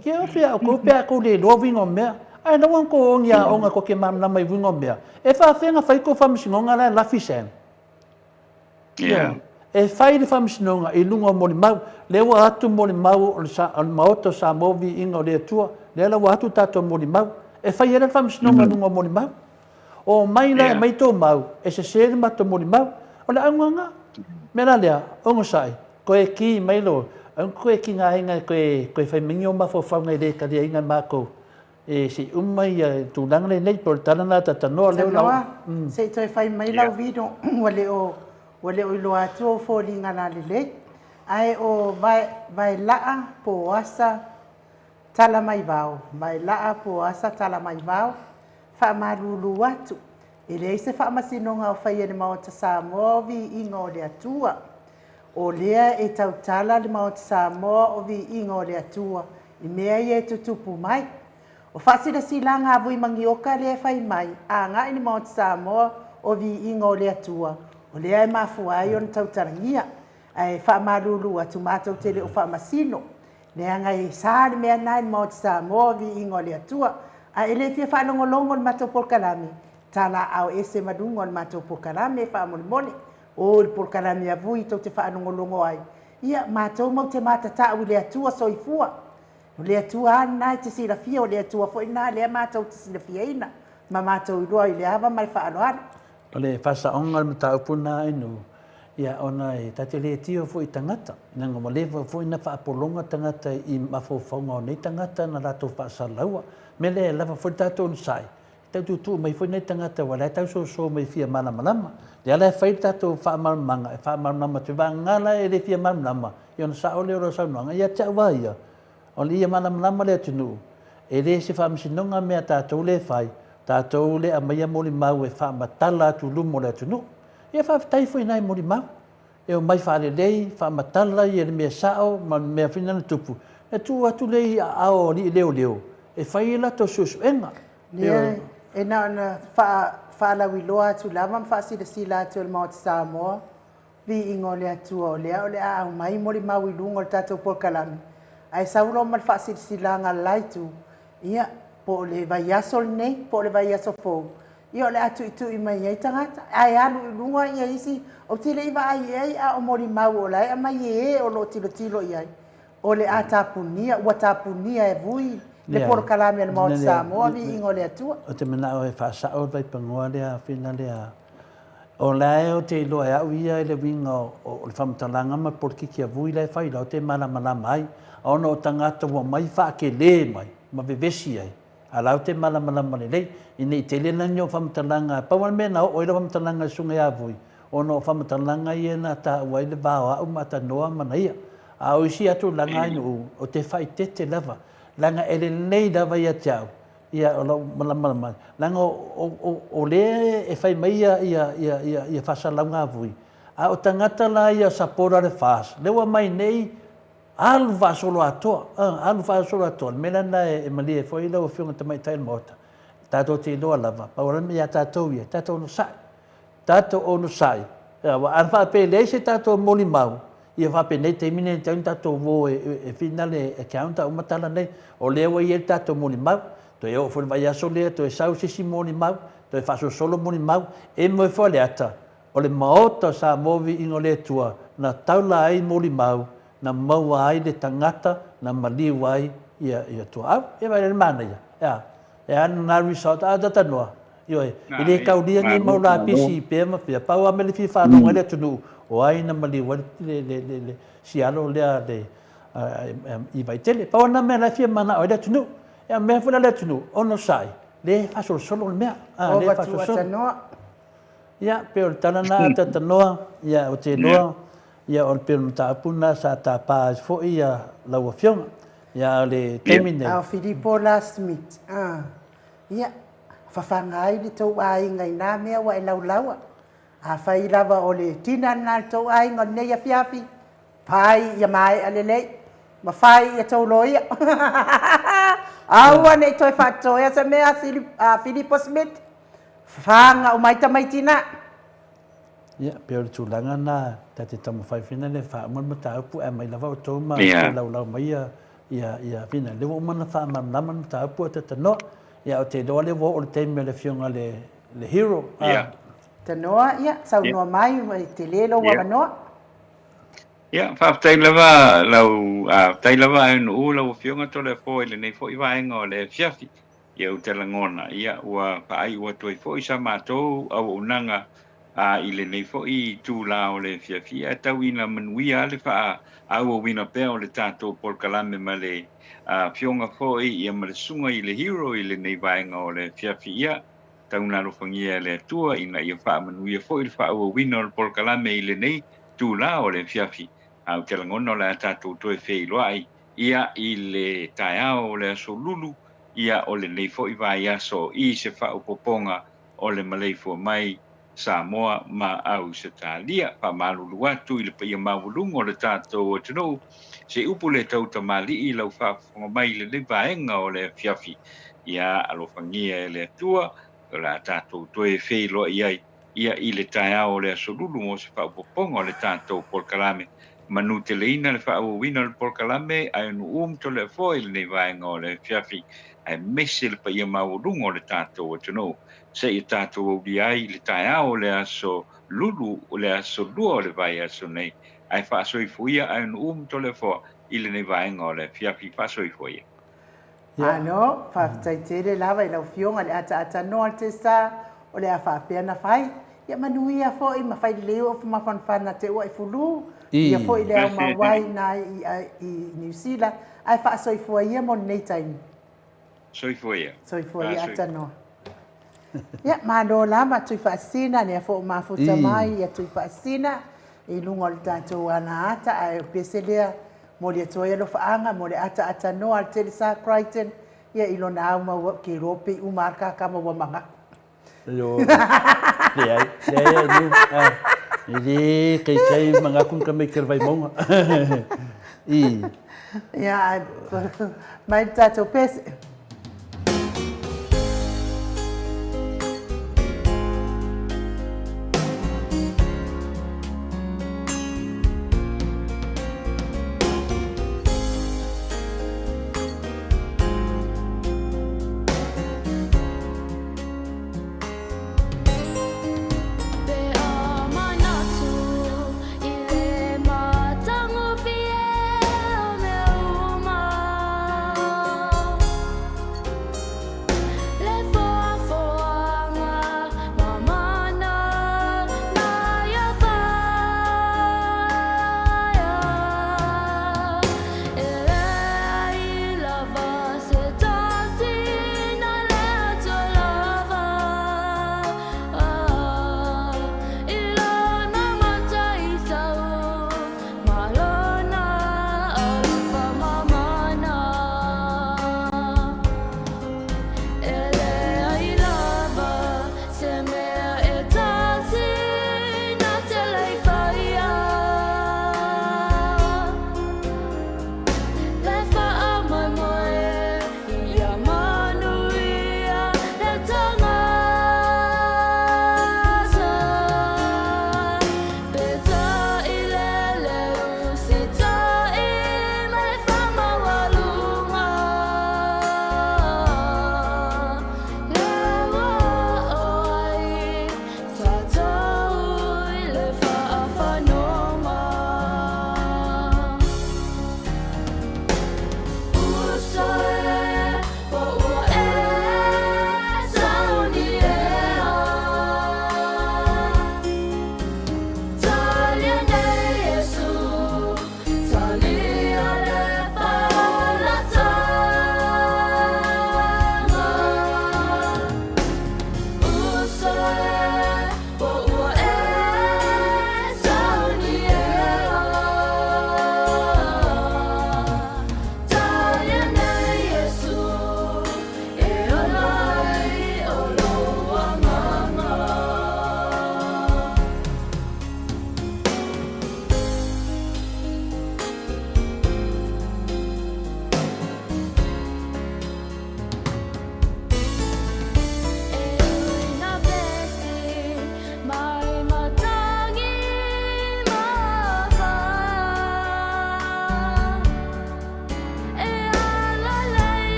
kia fia ko pea ko le lovingo mea. Ai na wan ko ongia onga ko ke mam na mai wingo mea. E fa fenga fai ko famsingonga la lafi Sam. Yeah. E fai le famsingonga e lunga moli mau. Le wa atu moli mau o Maota Samoa Viiga o le Atua. Le la wa atu tato moli mau. E fai ele famsingonga lunga moli mau. O mai la mai to mau. E se mato moli mau. O le anganga. Mena lea, ongo sai. Ko e ki mai lo. Ang koe ki ngā inga koe whai mingi o mawhawhau ngai re ka rea inga mākou. E si umai tū langa le nei por tana nā tatanoa leo lau. Se toi whai mai lau vido wale o ilo atu o fōri ngā nā le. Ai o vai laa po asa tala mai vau. Vai laa po asa tala mai vau. Wha marulu atu. E rei se wha masinonga o whai ene Maota Samoa Viiga o le Atua. O lea e tautala le Maota Samoa o Viiga o le Atua i mea i e tutupu mai. O whasira silanga avui mangioka lea whai mai a ngā i Maota Samoa o Viiga o le Atua. O lea e mafua ai o na tautarangia e whaamarulu atu mātou tele o whaamasino. Lea ngai sā le mea nai Maota Samoa o Viiga o le Atua a ele fia whanongolongo le mātou porkalami. Tala au ese madungo le mātou porkalami e whaamolimoni. O le porkalami a vui tau te whaanongolongo ai. Ia, mātou mau te mātata u le Atua soifua. O le Atua ana te silafia, o le Atua fo ina lea mātou te silafia ina. Ma mātou i roa i le awa mai whaanoara. O le whasaonga le mata upuna inu. Ia, ona e tate le tio fo i tangata. Nanga mo lewa fo ina whaapolonga tangata i mawhauwhaunga o nei tangata na rato whaasalaua. Me le lava fo i tato nisai. Tau tutu mai fo i nei tangata wala tau so mai fia malama. Le ala e whai tato whaamalmanga, e whaamalmanga te wangala e le fia malmanga. I ona sa ole ora saunoanga, ia te awaia. O le ia malmanga le atunu. E le se whaamisinonga mea tato le whai, tato le a maia moli mau e whaamatala atu lumo le atunu. Ia whaafitai fo i nai moli mau. E o mai whaale lei, whaamatala i e le mea sao, ma mea whinana tupu. E tu atu lei a ao li leo. E whai e lato susuenga. E na whaalawi loa atu lama ma whaasila atu le Maota Samoa Viiga o le Atua o lea au mai moli mau i lunga o le tatou porkalami. Ai saulo ma le whaasilasilanga laitu. Ia, po le vai aso le nei, po le vai aso fou. Ia o le atu itu i mai ei tangata. Ai alu i lunga ia isi, o tile iwa ai ei a o moli mau o lai, a mai e o lo tilo i ai. O le a tapunia, ua tapunia e vui. Le porkalami al Maota Samoa Viiga o le Atua. O te mena o e whaasao vai pangoa lea, whina lea. O lae o te iloa e au ia e le winga o le whamatalanga ma porkiki a vui lai whai lau te malama ai. Ona o tangata wa mai whaake le mai, ma vevesi ai. A lau te malama le lei, i nei te lena nio whamatalanga, pawan mena o ila whamatalanga sunga a vui. ono whamatalanga ia na ta wai le vāo au mata noa mana ia. A o isi atu langa inu o te whai tete lava. Langa ele nei lava ia te au. Ia o lau malamalama. Langa o le e whai mai ia whasalaunga vui. A o tangata la ia sapora le whas. Lewa mai nei alu whasolo atoa. Alu whasolo atoa. Mena na e mali e whai lau o whiunga tamai tai Maota. Tātou te loa lava. Paurami ia tātou ia. Tātou no sai. Tātou ono sai. An whape le se tātou moli mau. Ia whape nei te mine te tātou wo e finale e kaunta o matala nei. O lewa i e tātou moli mau. To e o whai vai aso lea, to e sau sisi moli mau. To e whaso solo moli mau. E mo e whale ata. O le Maota sa movi ingo le tua. Na taula ai moli mau. Na maua ai le tangata. Na maliu ai ia tua. Au, e vai le mana ia. E ana na resort a data noa. Ioi, ile kaulia ni maula pisi pema pia pau amele fi fa no ele tunu o ai na mali wa le sialo le I vai tele pau na me la fi mana o ele tunu e me fu le tunu ono sai le fa solo me le fa solo ya pero tana na tata noa ya o te noa ya on pe ta puna sa ta pa fo ia la wa fiona ya le termine a Filippo last meet ya whawhangai ni tau ai ngai nā mea wa e laulaua. A whai lava o le tina nā tau ai ngon nei a whiawhi. Pai ia mai a lelei. Ma whai ia tau loia. Aua nei toi whatoia sa mea Filippo Smith. Whanga o maita maitina. Ia, peo le tūlanga nā tate tamu whai whina le wha mata upu e mai lava o tau ma laulau mai ia whina. Lewa umana wha mamlama mata upu a tata noa. Ia o te doa le wo o le teime le whiunga le hero. Te noa, ia, sau noa mai, te lelo wa manoa. Ia, whaatai lava, tai lava e no ula o whiunga to le fo le nei fo i vaenga o le fiafi. Ia u te langona, ia ua paai ua toi fo i sa mātou au unanga I le nei fo i tū la o le fiafi. A tau ina manuia le wha au o wina pea o le tātou polkalame ma le whionga fo I ma le sunga I le hero I le nei vaenga o le fiafi ia. Tau nā rofangia le atua ina ia wha manuia fo I le wha au o wina o le polkalame I le nei tū la o le fiafi. Au te langona o le tātou toi whei loai. Ia I le tai ao o le aso lulu. Ia o le nei fo I vai aso I se wha upoponga o le maleifo mai Samoa ma au se talia pa malulu atu I le paia mawulungo le tātou o tino se upu le tauta mali I lau whaafonga mai le vaenga o le fiafi ia alofangia le atua o la tātou toe wheilo ia I le taia o le asolulu mo se whaapoponga o le tātou polkalame manu te leina le whaawawina le polkalame ai anu to le foi le vaenga o le fiafi ai mese le paia mawulungo le tātou o tino se I tātou au di ai le tae au le aso lulu o le aso lua o le vai aso nei. Ai whaaso I fuia ai un to le fo I le nei vaenga o le fiafi whaaso I fuia. Ano, whaafitai tere lava I lau whionga le ata noa te sa o le a whaapea na whai. Ia manuia fo I ma whai leo o whanwhana te ua I fulu. Ia fo I leo mawai na I New Zealand. Ai whaaso I fuia mo nei taimi. So I fuia. So I fuia ata noa. Ia, mano lama tui whaasina, nea fo mafuta mai, ia tui whaasina, I lungo le tātou ana ata, a pese lea, mo le atoia lo whaanga, mo le ata noa, al tele sa Crichton, ia ilo na au ma ke rope, umarka kama wa manga. Yo, lea, Ili, kei mga kung kami kirvai monga. Ia, mai tātou pese.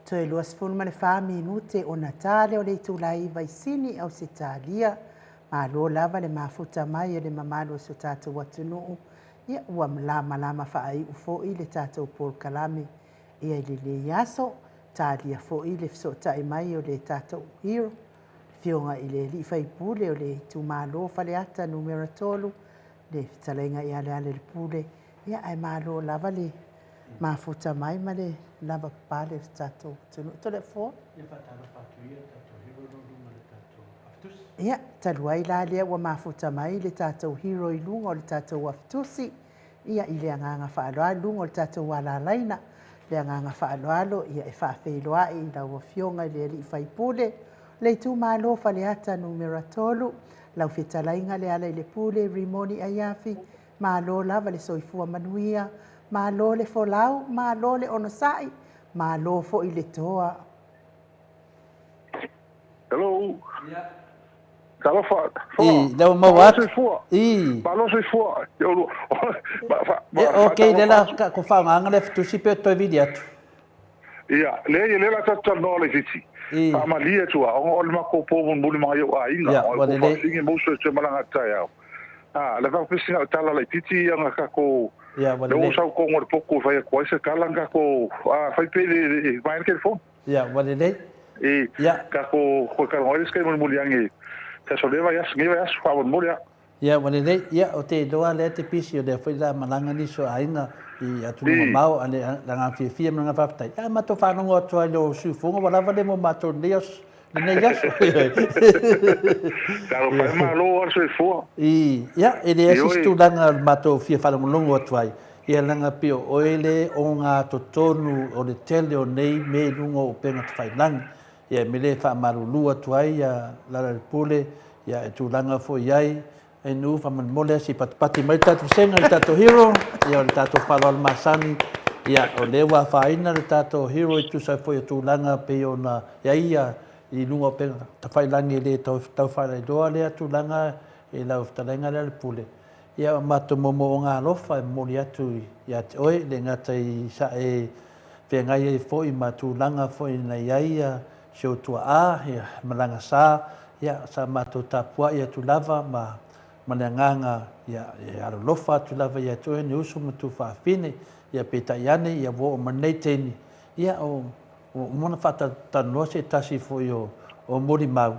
Toe luas fulma le wha minute o Natale o le tūlai vaisini au se tālia. Ma lo lava le mafuta mai le mamalo so tātou atunuu. Ia ua malama whaai ufoi le tātou Paul Kalame. Ia le yaso, tālia foi le fsota mai o le tātou hero. Fionga i le li whaipule o le tūmalo whaleata numera tolu. Le talenga i ale le pule. Ia ai malo lava le mafuta mai ma le lava pale tato tunu tole fo ia taluai la le wa mafuta mai le tato hero i lungo le tato waftusi ia ile anga faaloa lungo le tato wala laina le anga faaloalo ia e fa feloa i la wafionga le li faipule le tu malo faleata numero tolu la fitalainga le ala le pule rimoni ayafi malo lava le soifua manuia malo le folau, malo le onosai, malo fo i le toa. Hello. Yeah. Talofa. Lau mawat. Malo se fua. Okay, lela ko fa nganga le tu sipe to video. Ia, le la tata no le fiti. Ma lia tua, o le mako po mun mai o ainga. O le singe mo so te malanga tai. Le va pesi tala le fiti nga ka ko ya wale le sa ko ngor poko vai ko se kalanga ko fai pele vai ke fo ya wale le ya ka ko ka ngor se mo muliangi ta so le vai as ngi vai as fa mo mulia ya wale le ya o te doa le te pisi o le foi la malanga ni so ainga i atu no mau ane langa fi nga fa tai ya ma to fa no to lo su fungo wala vale mo mato dios nei gas Claro, fai malo ar se fo. Ya, ele esse stulanga mato fia fala mo longo twai. Ia langa pio oile o nga totonu o le tele o nei me lungo o penga fai lang. Ia mele fa marulu twai ya la pule ya stulanga fo yai e nu fa man mole si pati mai tatu senga tatu hero ia o tatu falo al masani ia o lewa faina le tatu hero tu sa fo stulanga pe ona ia i lungo pe ta fai langi le tau fai doa le atu langa e lau talenga le pule ia mato momo nga lofa moli atu ia oi le ngata i sa e venga i foi matu langa foi na ia show tua a ia malanga sa ia sa mato tapua ia tu lava ma mananga ia alo lofa tu lava ia tu ni usu matu fa fine ia peta yane ia vo maneteni ia o mona fata tano se tasi foi o moli mau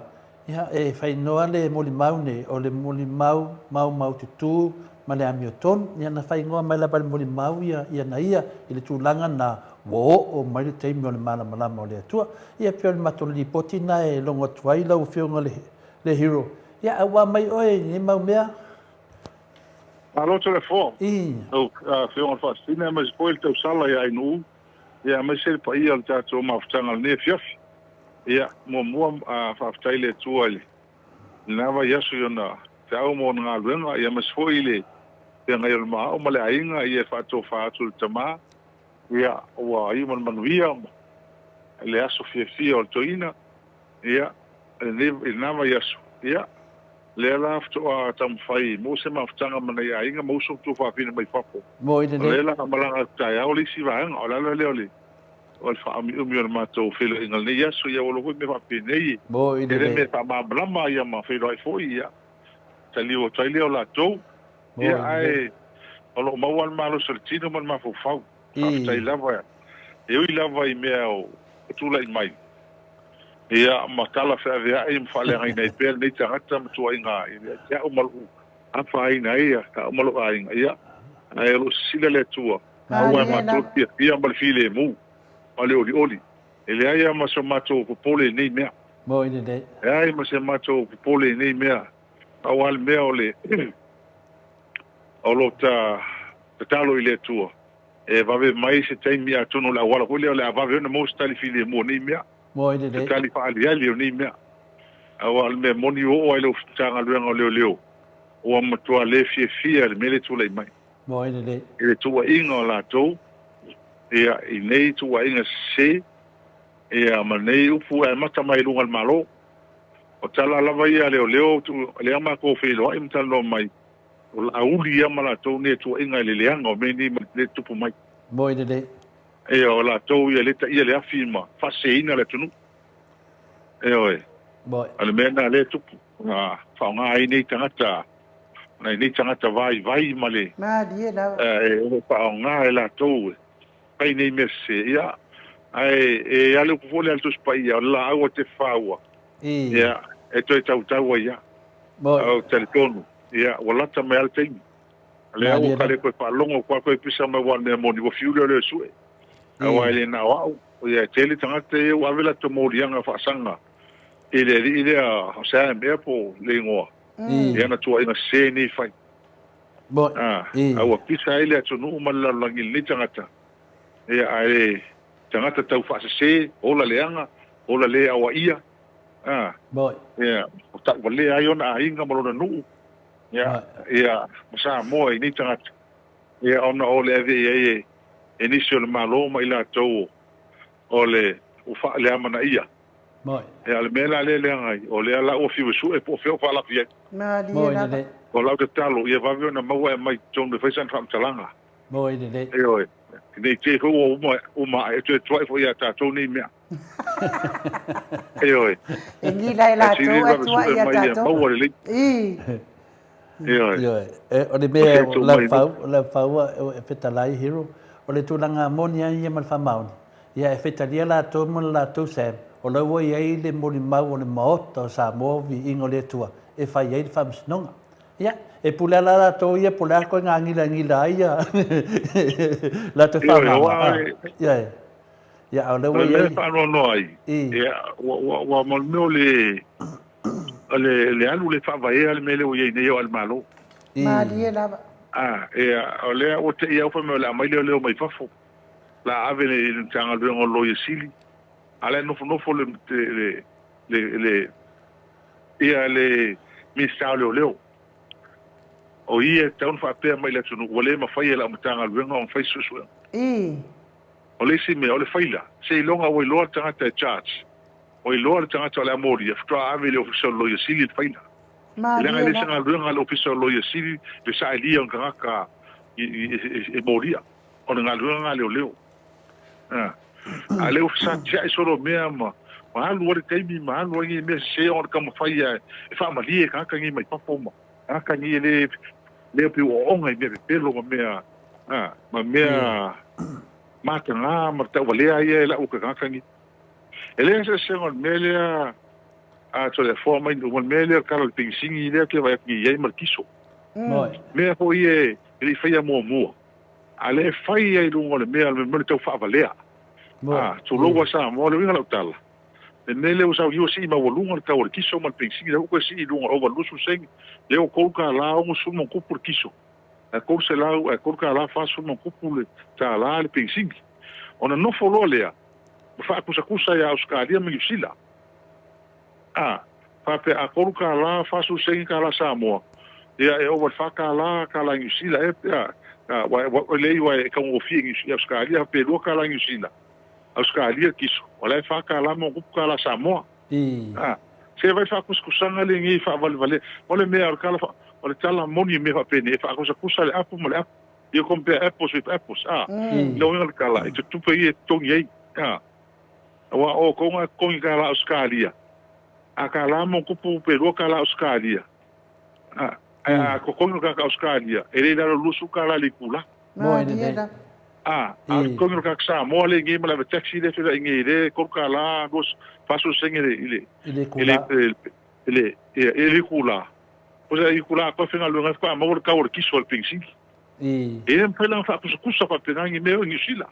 ia e fai noa le moli mau ne o le moli mau tutu ma le amioton ia na fai ngoa mai la pal moli mau ia na ia ile tulanga na wo o mai le te mo le mala o le atua ia pe le matoli potina e longo tuai la o fionga le hero ia awa mai oi ni mau mea Alo telefon. O fionga fa sina mas spoil te sala ia inu. Ia mai se pa ia ta to ma ftanga ne fiaf. Ia mo fa ftaile tuale. Na va yasu yona. Tau mo nga luenga ia mas foile. Ia ngai ma o male ainga ia fa to tama. Ia wa ia man manuia. Le aso fia o toina. Ia le na va yasu. Ia le la fto a tam fai mo se ma ftanga mana ia inga mo so to fa fina mai fapo. Mo ide le la malanga tai o le si va o la le o fa mi ma to filo ingal ne yaso ia o lo me fa pinei mo ide me fa ma blama ia ma filo ai foi ia tali o tai le o la to ia ai o lo ma wal malo soltino man ma fo fa tai lava eu i lava i me o tu la mai ia matala fa vea im fale ai nei per nei tangata tu inga ia o malu a fa ina ia ka o malu ai ia ai lo sile le tua o ma to ia mal file mu ale oli ele ai ma so mato popole nei mea mo ide dei ai ma se mato popole nei mea awal mea ole o ta talo ile tua e va ve mai se tem mea tono la wala ole va ve no mo stali file mo nei mea mo ide dei tali fa ali ni mea awal me moni o ai lo tanga luenga leo o ma to ale fia me le tu le mai mo ide dei ele tua inga la to ia i nei tua inga se ia ma nei upu e mata mai lunga al malo o tala lava ia leo tu le ama ko filo im talo mai o la uli ia mala to ne tua inga le leanga o me ni le tupu mai mo ide dei e o la tau ia le afima faseina le tunu e oi Boy. ale mena le tupu nga whaonga ai nei tangata nei tangata vai male Ma dia la. e o whaonga e la tau pai nei merse ia ai e ale kufole al tuspai ia la awa te whaua ia e toi tau ia au telefonu ia walata me al tengi le awa kare koe whalongo koe pisa mai wane moni wa fiule le sue awa ele na wau ia tele tangata e wawela to morianga whaasanga ile a sa me po le ngoa ia na tua ina se ni fai boy awa pisa ile to no mala langi le tangata ia ai tangata tau fa se ola leanga ola le awa ia boy ia o ta wale ai ona inga malona nu ia sa mo ni tangata ia ona ole ave initial malo mai la to ole o fa le amana ia boy e ale mela le ngai o le ala o fiu su e po feo fa la fie ma dia la o la de talo ia va ver na maua mai tong de faisan fam talanga boy de e oi nei te ko o ma e te try for ia ta to ni me e oi e ni la to e tua ia ta to e o le be la fau e fetalai hero o le tulanga monia ia mal famauni ia e fetalia la to mon la to sem o le wo ia le moni mau o le Maota o Samoa Viiga le Atua e fai ai le famisnonga ia e pula la to ia pula ko ngila ia la to fama ia o le wo ia pa no ai ia wa mo le alu le fa vai al mele o ia nei o al malo ma dia la o le o te ia fa me la mai le mai fafo la ave le tanga le ngolo ye sili ala no le ia le mista leo o ia taun fa pe mai le tunu wale ma fai la mtanga le ngong fai susu o le si me o le faila se longa o lo tanga te charge o lo tanga to la mori fra ave le official lo ye sili faila le ngai le sanga le ngalo official lo ye sili de sa ili on ka e moria o ngalo leo ale o sa tia solo mea alu ore kaimi alu ngi me se on ka mafai e fa mali ka ngi mai papoma ka ngi le pi o ngai me pelo mea mea mata nga marta wale ai la o ka ngi ele se on mele a to le forma in o mele ka le pinsingi le ke vai ngi ai markiso me ho ie ele fai mo ale fai ai lungo le mea le me to fa valea to lo sa mo le ngala tala le mele o sa yo si ma volunga ka o kiso mal pinsingi le ko si lungo o valusu seng le o kolka la o sumo ku por kiso a korse la a kolka la fa sumo ku pule ta la le pinsingi ona no folo le fa kusa ya Australia mi sila fa pe a kolka la fa su seng ka la Samoa ia e o fa ka la New Zealand wa le wa ka o fi ngi Australia pe lo ka la New Zealand Australia kiso wala fa ka la mo ka la Samoa se vai fa kusanga le ngi fa vale ole me ar kala fa ole tala moni me fa pe ne fa kusa le apu mo le apu you compare apples with apples lo ngal kala itu tu pe tong ye wa o ko nga ko ka la Australia akala mo kupu pe lo ka la Australia ko ko ka Australia ele la lusu ka la likula ko ka sa mo le ngi mala taxi le fela ngi le ko ka la dos paso sengere ele kula o sea kula ko fenga lo ngaf ka mo ka or kiso al pinsin en pela fa kusa pa pe ngi me ngi sila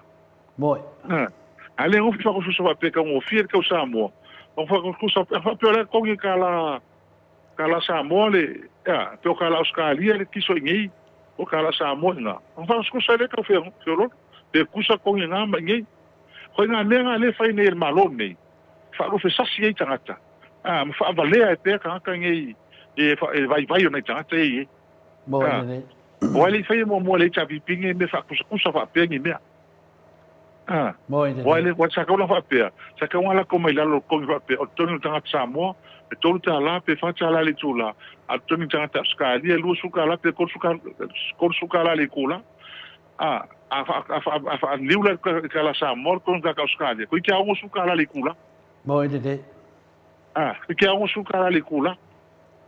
ale ngo fa kusa pa pe ka ngo fier ka sa mo on fa kusa pa pe la ko ngi ka la sa mo le pe ka la Australia le kiso ngi o ka la sa mo nga on fa kusa le ka fe lo de kusa ko ngi nga ngi ko nga menga le fa ni el malon ni fa lo fe sasi e tangata ma fa valea e pe ka ngi e vai ona tangata e wale fa mo le chapi pinge me fa kusa fa pe ngi me wale wa sa ka la fa pe sa ka wala ko mai la lo ko fa pe o tonu tangata sa mo e tolu ta la pe fa cha la le tula a tonu tangata Australia lu su ka la pe ko su ka la le kula a liula ka la Samoa kon ka Australia ko kia ngo suka la likula mo ide kia ngo suka la likula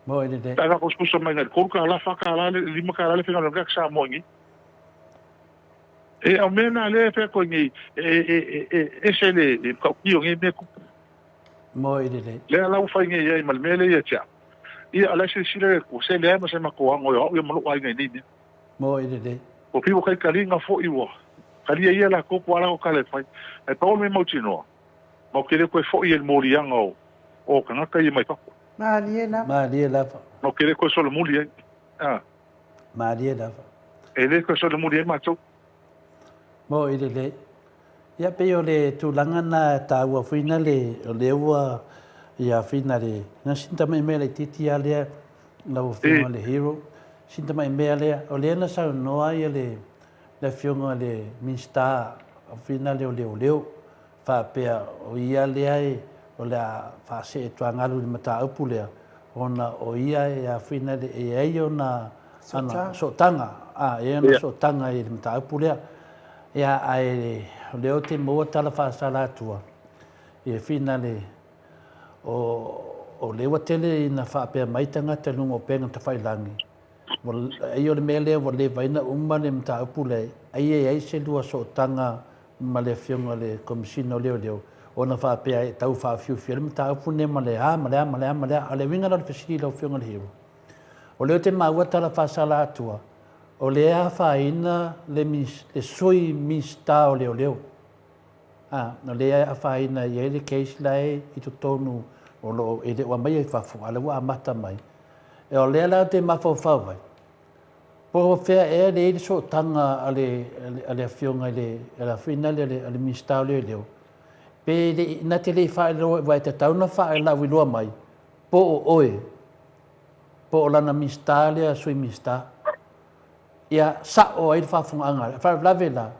mo ide ta ko skusa mai ko ka la fa ka la lima ka la finga ka Samoa ngi e amena le fe ko ngi se le ko kio ngi me mo ide le la u fa ngi ye mal mele ye cha ia ala se sile ko se le ma se ma ko ngo yo mo lo ai ngi ni mo ide o pivo kai kalinga fo iwa kalia ia la ko ala o kale fai e pa me mo tino mo kele ko fo il morianga o kana kai mai pa ma lie la mo kele ko solo muli ma lie la e le ko solo muli ma to mo ide ya pe yo le tu langa na ta wa fina le le wa ya fina le na sinta mai mele titi ale la o fina le hero sinta mai mele o le na sa no ai le fionga le minsta fina le o fa pe o ia le ai o la fa se tu ngalu le mata upule ona o ia ya fina le e ai ona ana so tanga e na so tanga i le mata upule ya ai le o te Maota la fa sala Atua e fina le o le wa tele na fa pe mai tanga te lungo penga te fai langi ai o le mele o le vaina uma le mta upule ai se lua so tanga ma le fionga le komisino leo ona fa pe ai tau fa fiu fiu le mta upune ma le ale winga le fesili le fionga le hero o le te Maota la fa sala Atua o le a fa ina le soi mista o leo no le a fa ina ye le case lai I to tonu o lo e de wa mai fa fu ala wa mata mai e o le la te ma fa vai po fe le so tanga ale fionga le la finale le mista o leo pe de na te le fa lo vai te tau na fa la wi lo mai po oe po la na mista le soi mista ia sa o ai fa funga anga fa la vela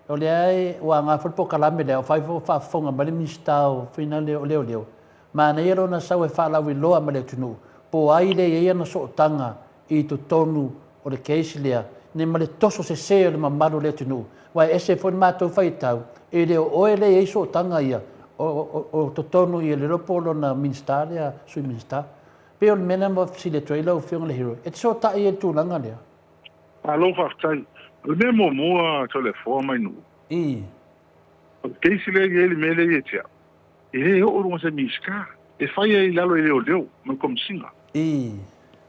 o le ai wa nga fo po kala me le fa funga ma le mista o finale o leo ma na ero na sa we fa la wi lo ma le tunu po ai le ia na so tanga I to tonu o le case lea ne ma le toso se o le mamaru le tunu wa ese fo ma to fai tau e le o ele e so tanga ia o to tonu I le ropolo na mista lea sui mista pe o mena mo si le trailer o fiong le hero e so ta I tu langa lea alo fa tai le mo mo to le fo mai nu ke si le ele mele ye tia e o ro se miska e fai ai lalo e leo mo kom singa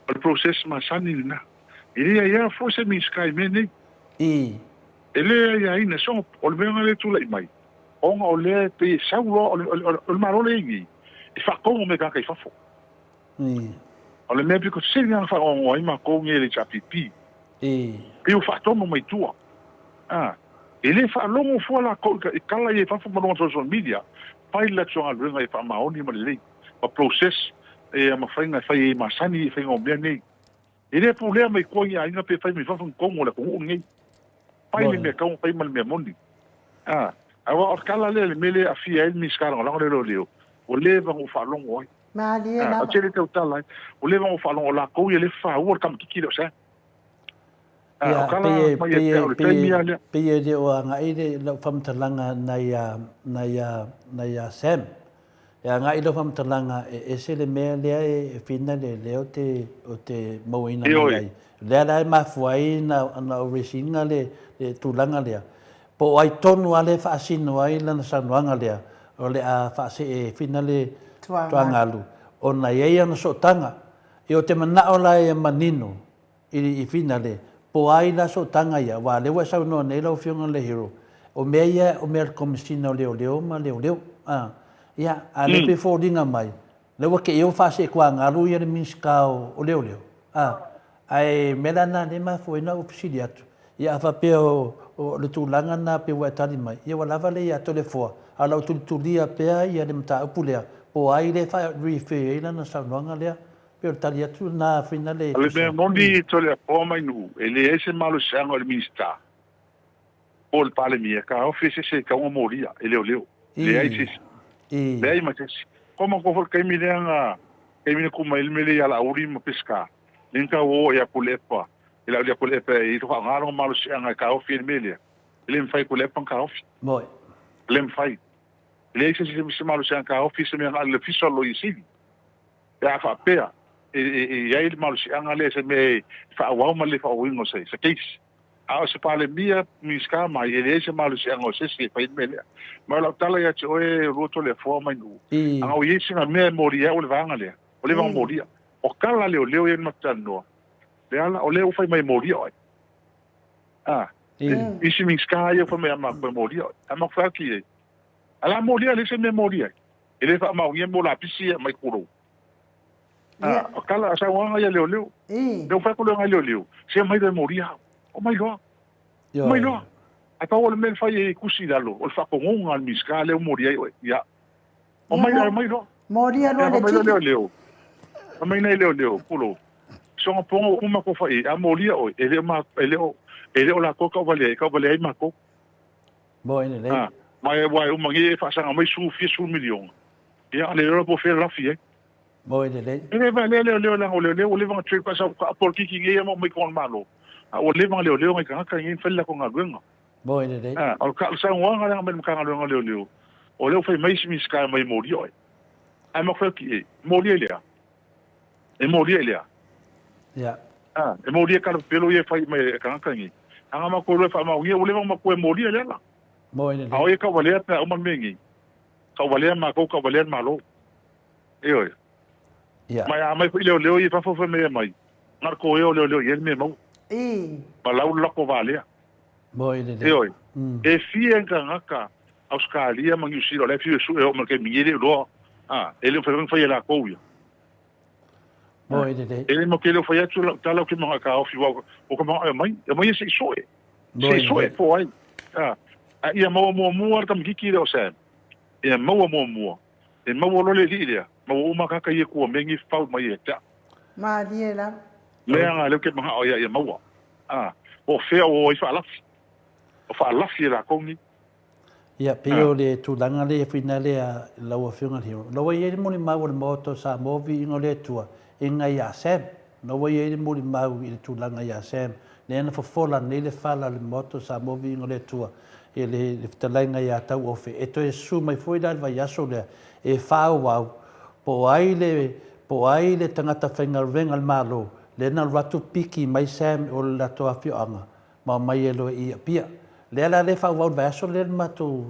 o process ma sani na ele ia fo se miska I mene ele ia ina so o le venga le tu le mai onga o le pe sa o maro le ngi e fa ko me ka kai fa fo o le me bi ko singa fa o ai ma ko ngi le chapipi e o fatomo mai tua ele fa longo fo la ko kala ye fa fo no social media pai la chonga runga e fa maoni ma le pa process e ma fainga fa e ma sani fa ngo bia nei ele problema mai ko ia ina pe fa mi fa ko mo la ko ngi pai le me ka un pai mal me mondi awa o kala le mele a fia el miskara ngo le leo o le va ngo fa longo ma le na o tele te utala o le va ngo fa longo la ko ele fa o kam kikiro sa pe de o nga ide lo fam talanga na ya sem ya nga ide fam talanga e se le me le fina le o te moina mai le la ma fuai na original le tulanga le po ai tonu ale fa sino ai la sa nuanga le o le a fa se fina le tuangalu ona ia na so tanga e o te mana o la e manino I fina le po ai la so tanga ia wa le wa sa no nei lo fionga le hero o meia o mer komisina leo ma leo ia a le pe fodinga mai le wa ke eu fa se kwa ngaru ia le miskao o leo ai melana le ma foi na ofisilia ia fa pe o le tulanga na pe wa tali mai ia wa lava le ia telefo ala o tulia pe ia le mta upulea po ai le fa refer ina na sa noanga le per talia tu na finale ale me mondi to le po mai nu ele ese malo sango le minista ol pale mia ka office se ka mo moria ele o leo le ai sis le ai ma sis como ko kai mi lenga kai mi ku mai mele ya la uri mo pesca linka o ya kulepa ila ya kulepa I to ngaro malo sanga ka office mele le mfai ko le panka ofi Moi. le mfai le se malu se ka ofi se me le fiso lo isi ya fa pea ya il malu se anga le se me fa wa ma le fa wingo se case a se pale mia mi ska ma le se malu se anga se fa me le ma la tala ya che oe roto le forma nu anga o yesi na me moria o le vanga le o le vanga moria o kala le o leo yen matano le ala o leo fa mai moria isi mi ska ya fa me ma moria ama fa ki ala moria le se me moria ele fa ma yen mo la pisi mai kuro o kala sa wanga ya leo leo le fa ko le leo leo se mai de moria o mai lo mai lo ata o le men fa ye kusi dalo o fa ko ngonga mi ska le moria ya o mai lo moria lo le leo leo o mai nei leo leo kulo so ngo pongo uma ko fa e a moria o ele o la ko ka vale ai ma ko Bo ine le mai wai uma ngi fa sanga mai su million ya le ro po fer la fie bo ine le ele va le le va trip pa sa por ki ngi mo mai kon malo o le va le ngi ka ngi fel la ko nga bo ine le o ka sa wanga nga me ka nga le o le fa mai mi ska mai moria ai ma fa ki moria le e moria le ya e moria ka pelo ye fa mai ka ngi anga ma ko le fa ma wi o le ma ko moria le la bo ine le ao e ka wale ta o man mengi ka wale ma ko ka wale ma lo eo ya mai ko leo i fa fo me mai ngar ko eo leo ye me mo pa lau la ko vale bo ine le eo e fi en ka ngaka Australia ma ngi siro le fi su e o ma ke mi le lo ele fa la ko yo bo ine le ele mo ke le fa ya tu ta la ke mo ka o fi wa o ko mai se soe po ai ia mo tam kiki o sa ia mo e mo lo le dia mo uma ka ka ye ko mengi fa mai ta ma diela le anga le ke ma o ia mo o fe o fa la la ko ni ia peo le tulanga le finale a laua whiunga hiro laua ye mo ni mau le moto sa movi ingo le tua inga ia sem laua ye mo ni mau i le tulanga ia sem le na fofola nei le fala le moto sa movi ingo le tua e le fitalainga ia tau o fe e to e su mai foi dal vai aso le e fau wau po ai le tangata whainga renga al malo le na ratu piki mai sam o le lato a whioanga ma mai e loe ia pia le ala le fau wau vai aso le matu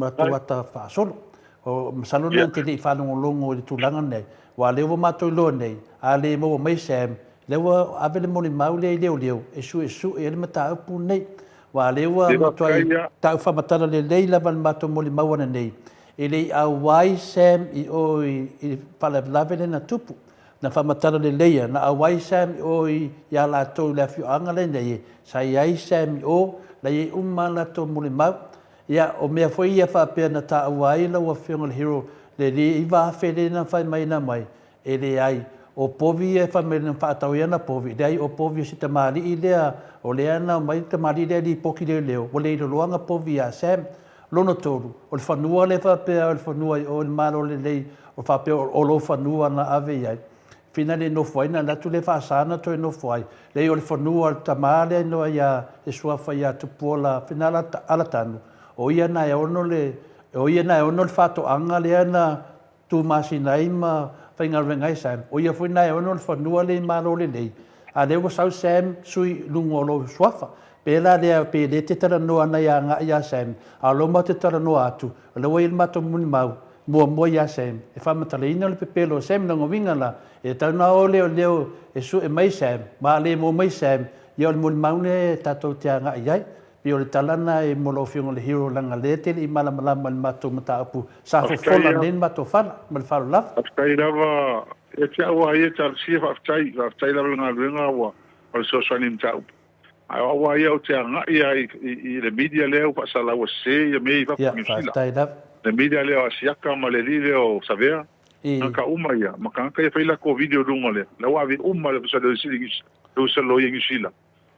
ata whaasolo o salona te li whanongo longo le tulanga nei wa lewa matu ilo nei a le mo mai sam lewa avele moni mau le leo e su e le mata upu nei wa lewa matoi tau whamatara le leila van mato moli mawana nei. E lei a wai sam i o i whalawlawe na tupu. Na whamatara le leia, na a wai sam i o i a la tau le whio anga le nei. Sa iai sam i o, la i umana to moli mau. Ia o mea foi ia whapea na ta a wai la wa whionga le hero le li i wahawhere na whai mai na mai. E le ai. O povi e whamere na whaatau iana povi. Dei o povi o si te maari i lea. O lea na mai te maari lea li poki leo leo. O le loanga povi a Sam. Lono toru. O le whanua le whapea o le whanua i o le maro le lei. O whapea o lo whanua na ave iai. Whina le no whai na natu le whaasana toi no whai. Lei o le whanua ta maare no ia e suafa ia tupuola. Whina ala tanu. O ia na e ono le whato anga lea na tu masinai ma whainga rengai Sam. O ia whaina e ono le whanua le maro le lei. A lewa sau Sam sui lungo lo swafa. Pela lea pe le te tara noa na ia ngā ia Sam. A loma te tara noa atu. O lewa il mato muni mau. Mua ia Sam. E whamatala ina le pepelo Sam na ngovinga la. E tau na o leo e su e mai Sam. Ma le mo mai Sam. Ia o le muni mau ne tatou te ngā iai. Pio le talana e molo whiongo le hiro langa le te i malamalama le mato mata apu. Sa fofola nen mato whala. Ma le whalo lava. Aftai lava. E te awa ia tar sief aftai lava ngā ruenga awa. O le soswani mtau. Awa ia o te anga ia i le media leo pa sa lawa se ia mei pa ngisila. Le media leo asiaka ma le li leo savea. Naka uma ia. Makanka ia whaila ko video runga le. Lawa avi uma le pisa leo sili lo ia ngisila.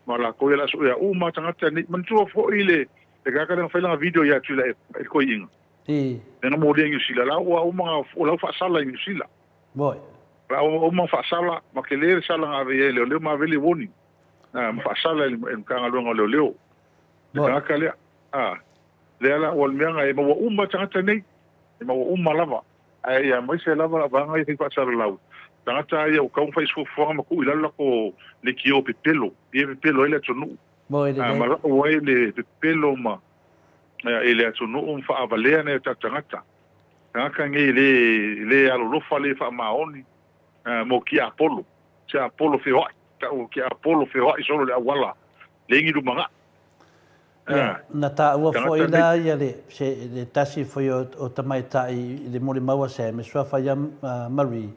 Ma la ko ia so ia uma tangata ni mantua fo ile. E kaka le whaila video ia tula e ko inga. Nena mo le ngisila. Lawa uma o lau whaasala ngisila. Boy. La o ma whaasala, ma ke lere sala ngā vei leo ma vele woni. Ma whaasala e mkanga luanga leo. E kaka lea. le ala o le nga e mo uma tanga nei e mo uma lava ai ya mai se lava va nga i fa sa lau tanga ia o kau fai sfu fonga ku ila la ko le kio pepelo ile tonu mo ile ma o ile pepelo ma ile tonu fa avalea ne tanga ka ngi le alo lo fa le fa maoni mo ki apolo se apolo fe wa ka o ki apolo fe wa solo le awala le ngi du manga na ta ua foi la ia le tasi foi o tamaitai le mole maua se me sua fa ia mari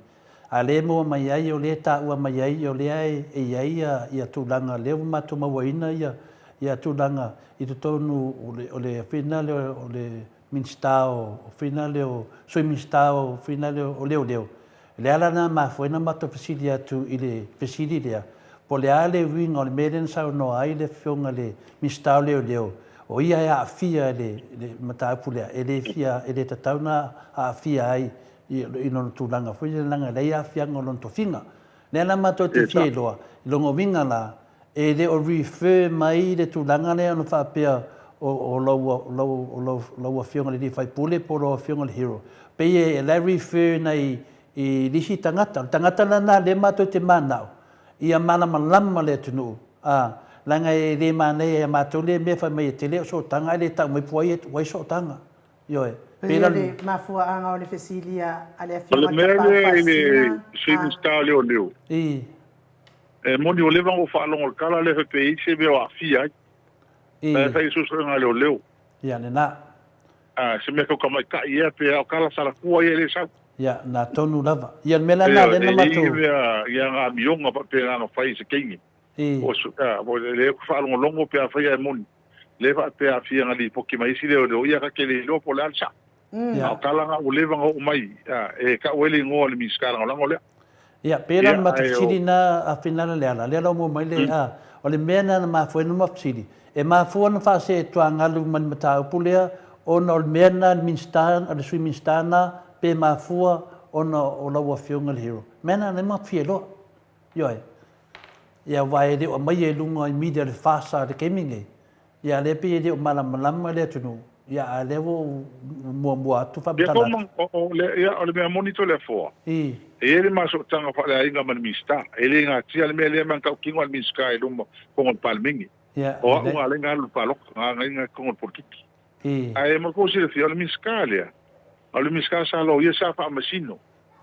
a le mo mai ai o le ta ua mai ai o le ai e ai ia tulanga le ma tu mawaina ia tulanga i tu tonu o le finale o le minstao o finale o sui minstao finale o leo le ala na ma foi na mato fasilia tu ile fasilia po le ale wing o le meden sa no ai le fionga le minstao leo o ia ia fia le matapule ele fia ele tatauna a fia ai i no tulanga foi le langa le ia fia ngolon to finga le na mato te fielo longo winga la e le o refer mai le tulanga le no fa pea o lo fionga le fai pule po lo fionga le hero pe e le refer nei i lisi tangata na le mato te manao ia mana malama le tunu langa e le mana e mato le me fa mai te le so tanga le ta mai puai wai so tanga yo e pela le mafua anga o le fesilia ale afia ma ta pa le sin style o leo e moni o leva o fa longo kala le pe se be o afia e fa isu so nga leo ia le na se me ko mai ka ia pe o kala sala ku ia le sa ia na tonu lava ia mela na le na mato ia nga mionga pa pe nga fai se kingi o su o le ko fa longo pe fa ia moni le fa pe afia nga li poki mai si le o ia ka ke le lo po le alsa o kala nga o leva o mai e ka weli ngo le miskara nga le ia pela mato sili na a final le ala le mo mai le o le mena na ma foi no mapsili e ma foi no fa se tuanga lu man mata pulea o no mena minstan a sui minstana pe ma foi o no o la fionga le hero mena na ma fielo yo ia vai de o mai e lunga media le fasa de gaming ia le pe de o malama le tunu ia le wo mo tu fa btala o le ia o le me monitor le fo ele ma so tanga fa le inga man mista ele nga tia le me le man ka kingo al miska e dum ko on palmingi o nga le nga lu palok nga ko on porkiki ai mo ko si le fio le miska le miska sa lo ia sa fa masino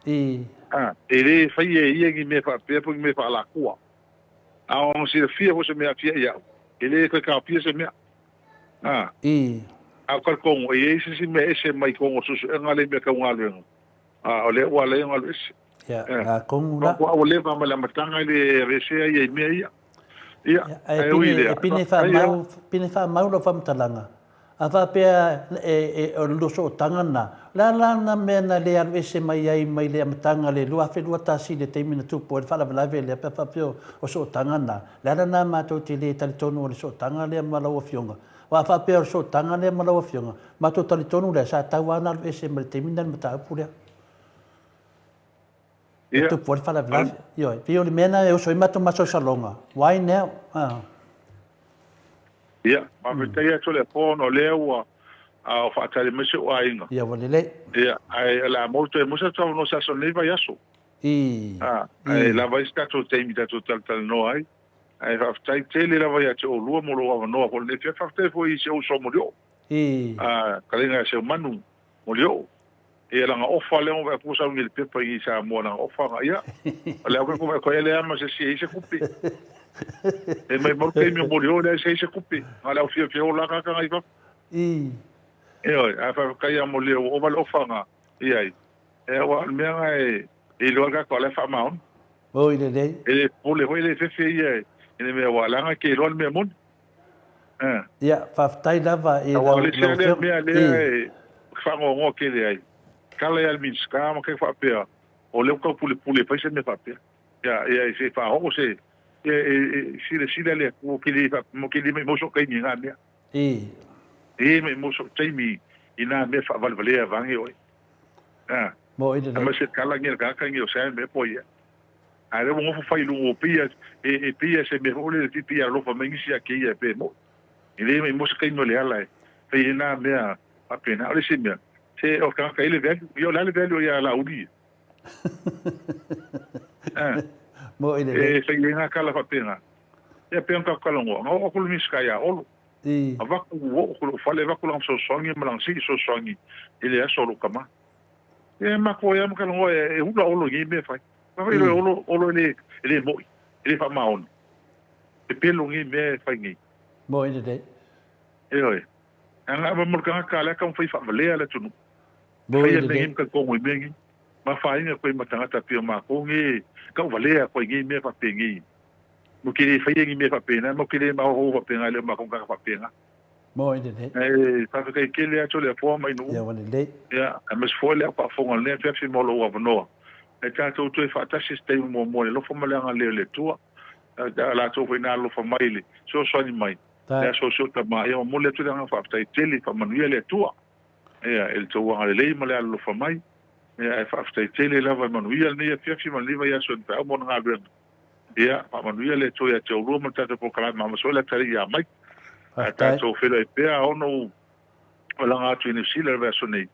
ele fa ia gi me fa pe me fa la kwa on si le fio se me afia ia ele ka pia se me a kar kong e se me ese mai kong so ngale me ka ngale ole wale ngale ya kong la ko ole va ma la matanga le rese ai me ia pine fa mau lo fam talanga ava pe o lo so tangana la na me na le al ese mai ai mai le matanga le lua fe lua tasi le te mina tu po fa la ve le pa pio o so tangana la na ma to te le tal tonu le so tangana le ma lo fionga wa fa pe o so tangana le ma lo fionga ma to tal tonu le sa tawana ese mai te mina mata pure tu po fa la ve yo pio le mena e o so mato ma so salonga why now ia ma te ia tole pono lewa a fa tale mese o ainga ia volele ia ai la moto e musa tau no sa so neva yaso ai la vai sta to te mi to tal no ai fa tai tele la vai o lua mo lo no ko le fa te foi se o so mo dio kalinga se manu mo dio e la nga ofa le o va pusa un il pepa i sa mo na ofa ia le ko ele ama se se kupi e mai mo ke mi mo dio le se kupi ala o fio la ka ngai fa a fa ka ia mo le o va lo fa nga ia e wa me ngai e lo ka ko le fa maun o ile dei e po le ho le fe ia e me wa la nga ke lo me mon ia fa tai lava e wa le se le me ale fa ngo ke le ai kala ia min ska mo ke fa pe o le ko pule pa se me fa pe ia se fa ho se si le ko ke le mo ke le mo so kai ni nga me me mo so tai mi ina me fa valvale vangi oi mo ide ma se kala ngi ka ka ngi o sa me po ia ale mo fa ilu o pia pia se me ole ti pia lo fa me ngi sia ke ia pe mo ile me mo so kai no le ala pena mea apena ole simia se o ka ile ve yo la le ve ya la udi mo ile e se nga kala apena e pe ka kala ngo o ko mi ska ya o ava ko o ko fale va ko lang so songi malang si so songi ile ya solo kama e ma ko ya mo kala ngo e hula o lo ngi me fa ma ile o lo ile mo ile fa maon e pe lo ngi me fa ngi mo ile de e oi anga ba mo ka la ka fa vale ala tunu mo ile de ka ko mo me ngi ma fa inga ko ma tanga ta ma ko ngi ka vale ko ngi me fa pe ngi mo kiri fa ngi me fa pe na mo kiri ma ho fa pe nga le ma ko ka fa pe nga mo ile de fa ka ke le ato le fo mai no ya wale de ya mas fo le pa fo ngol le fe mo lo wa no e ta to fa ta sistema mo lo fo ma le nga le tua la to fa na lo fa mai le so ni mai ya so ta ma ya mo le tu nga fa ta tele fa manuel le tua ya el to wa le mo le lo fa mai ya fa ta tele la va manuel ne ya fi ma le va ya so ta mo nga le ya fa manuel le to ya to ro mo ta po kala ma so le ta ya mai ta to fe le pe a ono la nga tu ni sila va so nei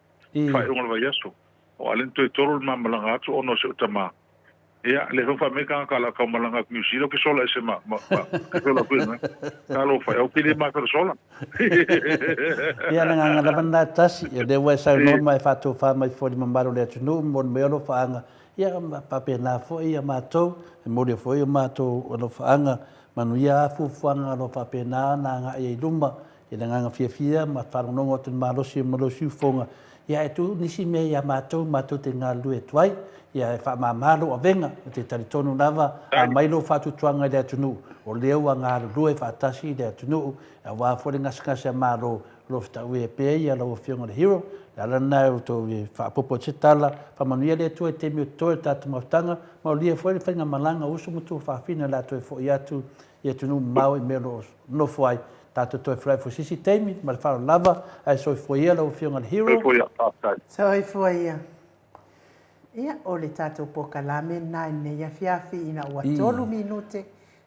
fa un va ya so o alen to toro ma la nga tu ono so ta ma ya le fa me ka la ka ma la nga mi silo ke sola ese ma ke sola ku na ta lo fa o pili ma ka sola ya nga la banda tas ya de wa sa no mai fa to fa mai fo di mambaro le tu no mon me lo fa nga ya pa pe na fo ia ma to mo de fo ia ma to lo fa nga manu ia fu fanga lo fa pe na nga e luma ya nga fia ma fa no ngot ma lo si fonga ya tu nisi me ya ma to te nga lu e twai ya fa ma malo avenga te tali tonu lava a mai lo fa tu tuanga le tunu o leo nga lu e fa tasi le tunu a wa fo nga ska ma lo fta we pe ya lo fionga le hero la na to fa popo tala fa manuia le tu e te mi to ta tanga ma lia fo fa nga malanga usu mutu fa fina la to fo ya tu tunu mau e melo no foi tato to frai fo sisi temi ma fa lava ai so fo ia lo fionga le hero so fo ia ia o le tatou pokalame na ne ia fiafi ina ua tolu minute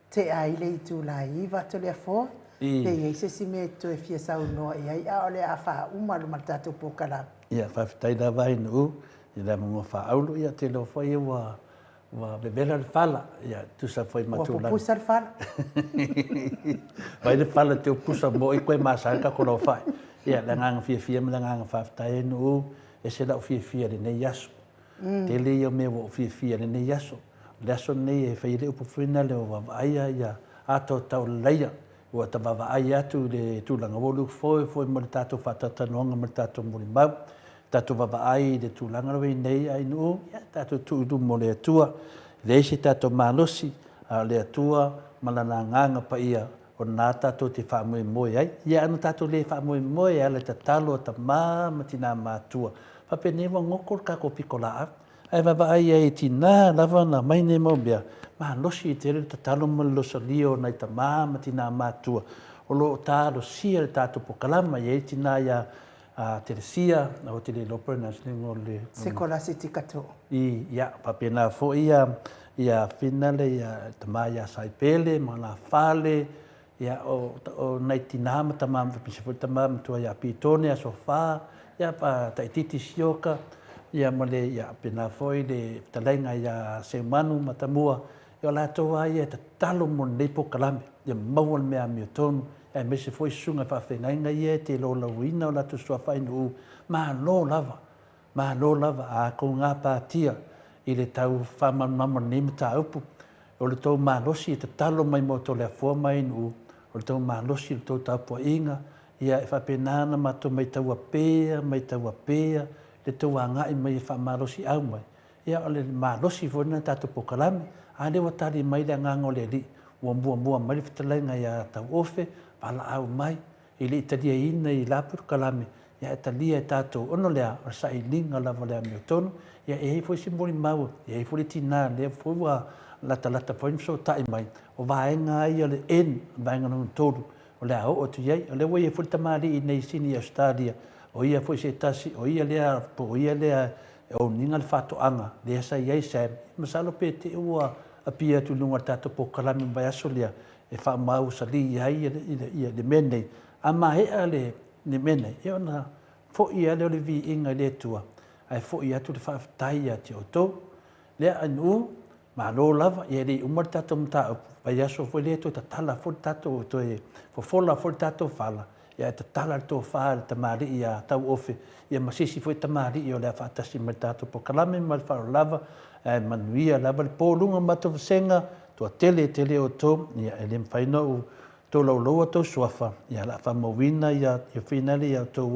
te aile i tu la iva to le fo pe ia se si me to e fia sau no ia ia o le afa uma lo tatou pokalame ia fa tai da vai no ia mo fa aulo ia te lo fo ia wa bebela le fala ia tu sa foi matu la pusa le fala vai le fala te pusa mo i koe masa ka ko lo fai ia la nga fia me la nga fa tai no e se la fia de ne yaso te le yo me wo fia ne yaso laso ne e fai le upo fina le wa aia ia ato tau leia wa ta va aia tu le tu la ngolu foi mo tato fa ta no nga mo tato mo ba tato va ai de tu la ngalo nei ai no ia tato tu du mo le tua le si tato malosi le tua malana nga pa ia o na tato te fa mo ai ia no tato le fa mo ai le tatalo ta matina matua pa pe ne ngoko ka ko pikola ai va ai ai tina lava na mai ne mo bia ma lo si te le tatalo mo lo solio na ta matina matua o lo ta lo si le tato pokalama ia tina ia Teresia o te le lopernas ningo le sekola siti kato ia pa pe na fo ia finale ia tamaya sai pele mana fale ia o naitina mata mam pisifo tamam to ia pitone a sofa ia pa taititi sioka ia mole ia pena foi de talenga ia semanu matamua ia la to ia talo mon le pokalame ia mawal me amiotonu e me se foi sunga fa fenga ia te lo lawina la tu so fa no ma lo lava a ko nga patia i le tau fa mama ni mata upu o le tau malosi te talo mai mo to le fo mai no o le tau malosi to ta po inga ia fa penana ma to mai tau apea le tau anga i mai fa malosi au mai ia o le malosi fo na tatu pokalame a le watali mai le ngango le li mua mai fitalenga ia tau ofe pala au mai i le italia ina i lapur kalame ia italia tatu ono lea o sa i linga lava lea miotonu ia e foi simboli mau ia e foi tina le foi wa lata foi so tai mai o vaenga ia le en vaenga no todo o le o tu ia le foi foi tamali i nei sini stadia o ia foi se tasi o ia lea po ia lea o ninga le fato anga le sa ia se masalo pete ua apia tu lunga tatu po kalame vai asolia e fa mau sali ia le mene ama he ale ni mene e ona fo ia le vi inga le tua ai fo ia tu le fa tai ya ti oto le anu ma lo lava ia le umar tato mta pa ia so fo le to tala fo tato to e fo fola fo tato fala ia tala to fa ta mari ia ta ofe ia masisi fo ta mari ia le fa tasi mtato po kalame mal fa lava manuia lava le polunga mato senga to tele o to ia ele faino to lo to sofa ia la fa movina ia finale ia to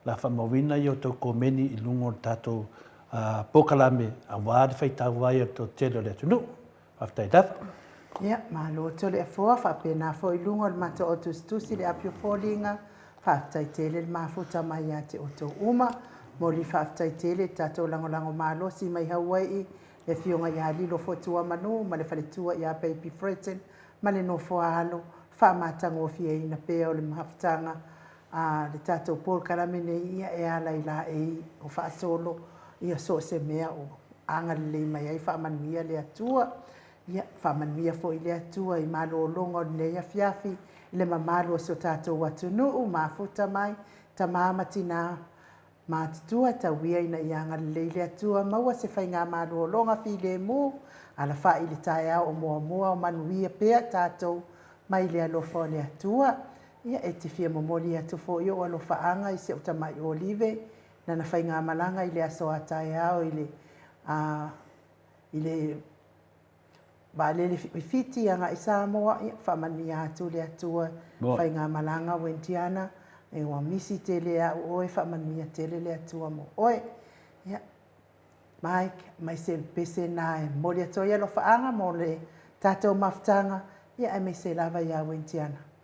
la fa movina ia to komeni i lungo tato pokalame a wad fai ta vai to tele le tu after that ia ma lo to le fo fa pena fo i lungo ma to o tu si le apio folinga fa tai tele ma futa mai ate o to uma mo li fa tai tele tato lango malo si mai Hawaii le fionga ia lilo fotua manu ma le faletua ia baby freten ma le no foalo fa matango fie ina pe o le maftanga le tato por karamene ia e ala ila e o fa solo ia so se mea o anga le mai ai fa mania le atua ia fa mania fo ile atua i malo longo ne ia fiafi le mamalo so tato watu no ma futa mai tamama tina ma tua ta wia ina ianga leile atua maua se fai ngā māro longa fi le mu ala fa ili tae au o mua o manuia pea tātou mai le alofa le atua ia e te fia momoli atu fo i o alofa anga i se o tamai olive na fai ngā malanga i le aso a tae au i le Valele fiti anga i Samoa ia fa mania atu le atua fai ngā malanga wentiana e wa misi tele a oe fa mania tele le atua mo oe ya mai se pese na e moli atoa ia lo faanga mo le tatou maftanga ia e me se lava ia wentiana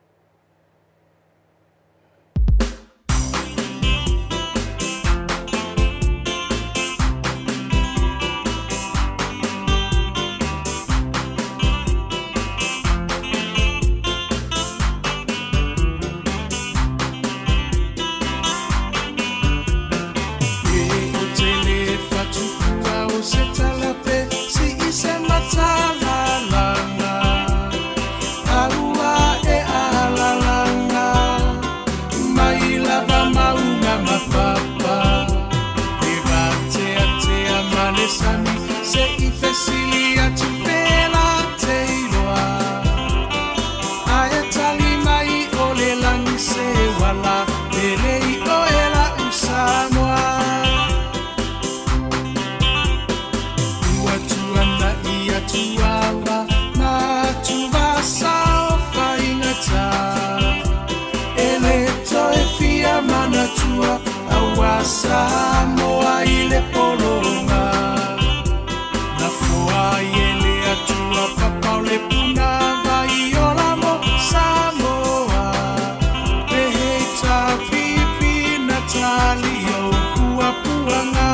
Samoa ile polonga na fua ile atua papa le puna vai ola mo Samoa beheta pipi Natalio puanga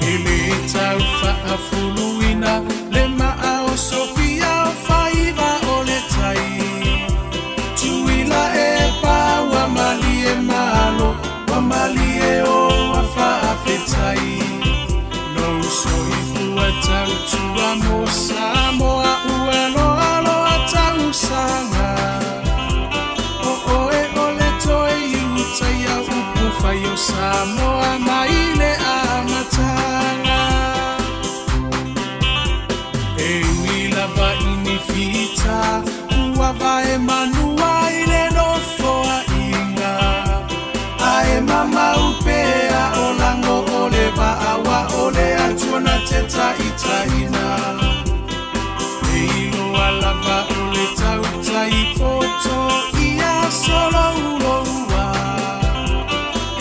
ile taufa afuluina le maao Sofia faiva oletai tuila malo wa malie o afa afetai no so ifua tautua mo Samoa uelo alo atausanga o e ole toe iuta ia upufa yo Samoa maile amatanga e wila va inifita uava e manua ile no foa mama upea olango ole awa ole atuana teta itaina eilo alava ole tauta ipoto ia solo uloua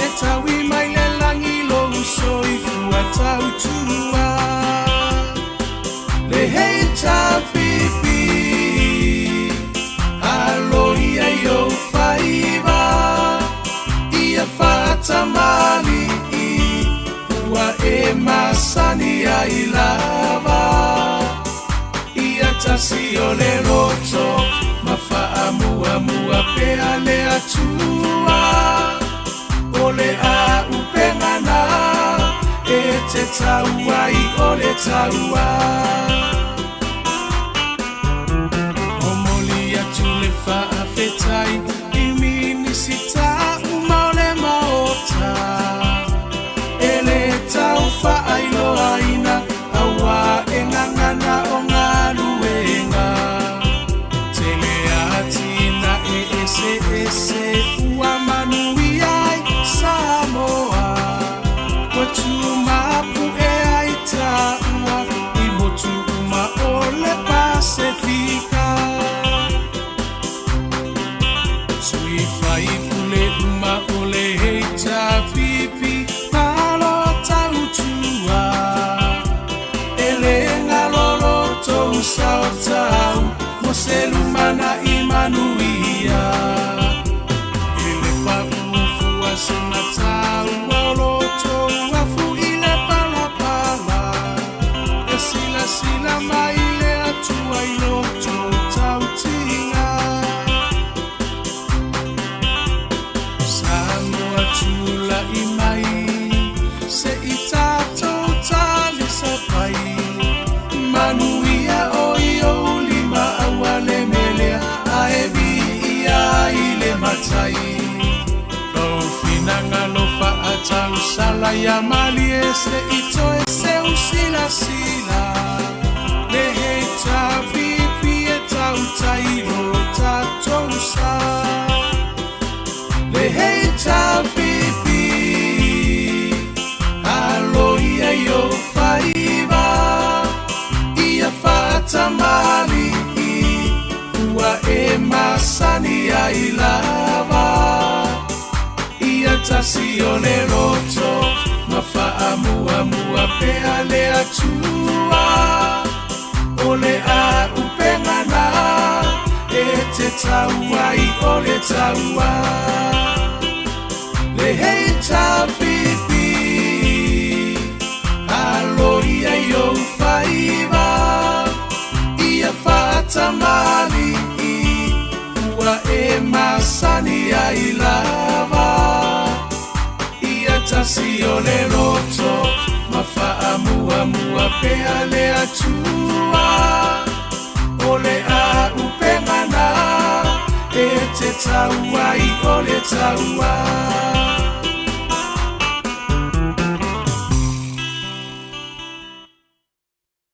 etawi maile langi lo uso ifua tautua le heita pipi alo ia yo faiva Tamali wa emasani ya ilava iatasi ole loto mafaamu amua peale atua ole a upengana ete taua I ole taua omoli atule fa afe sao tau mo se lumana I manuia ele pa ufua sena tau mauloto afu ile pala pala e sila sila mai le atua I loto tau tinga Samoa tula I mai se I tato tali sa pai Manuia o io lima awale melea ae Viiga ile matai Lo finanga lo fa atau sala ya mali ese ito ese usila sila Le hei ta pipi e tau tailo tatou sa Le hei ta pipi alo ia yo faiva Tamali ua e masani ai lava ia tasi o le roto mafaa mua mua pea le atua o le a upengana e te taua I o le taua le hei ta pipi alo ia yo faiva Tamali ua e masani ai lava ia tasi o le roto mafaa mua mua pea le atua o le a upengana e te taua I o le taua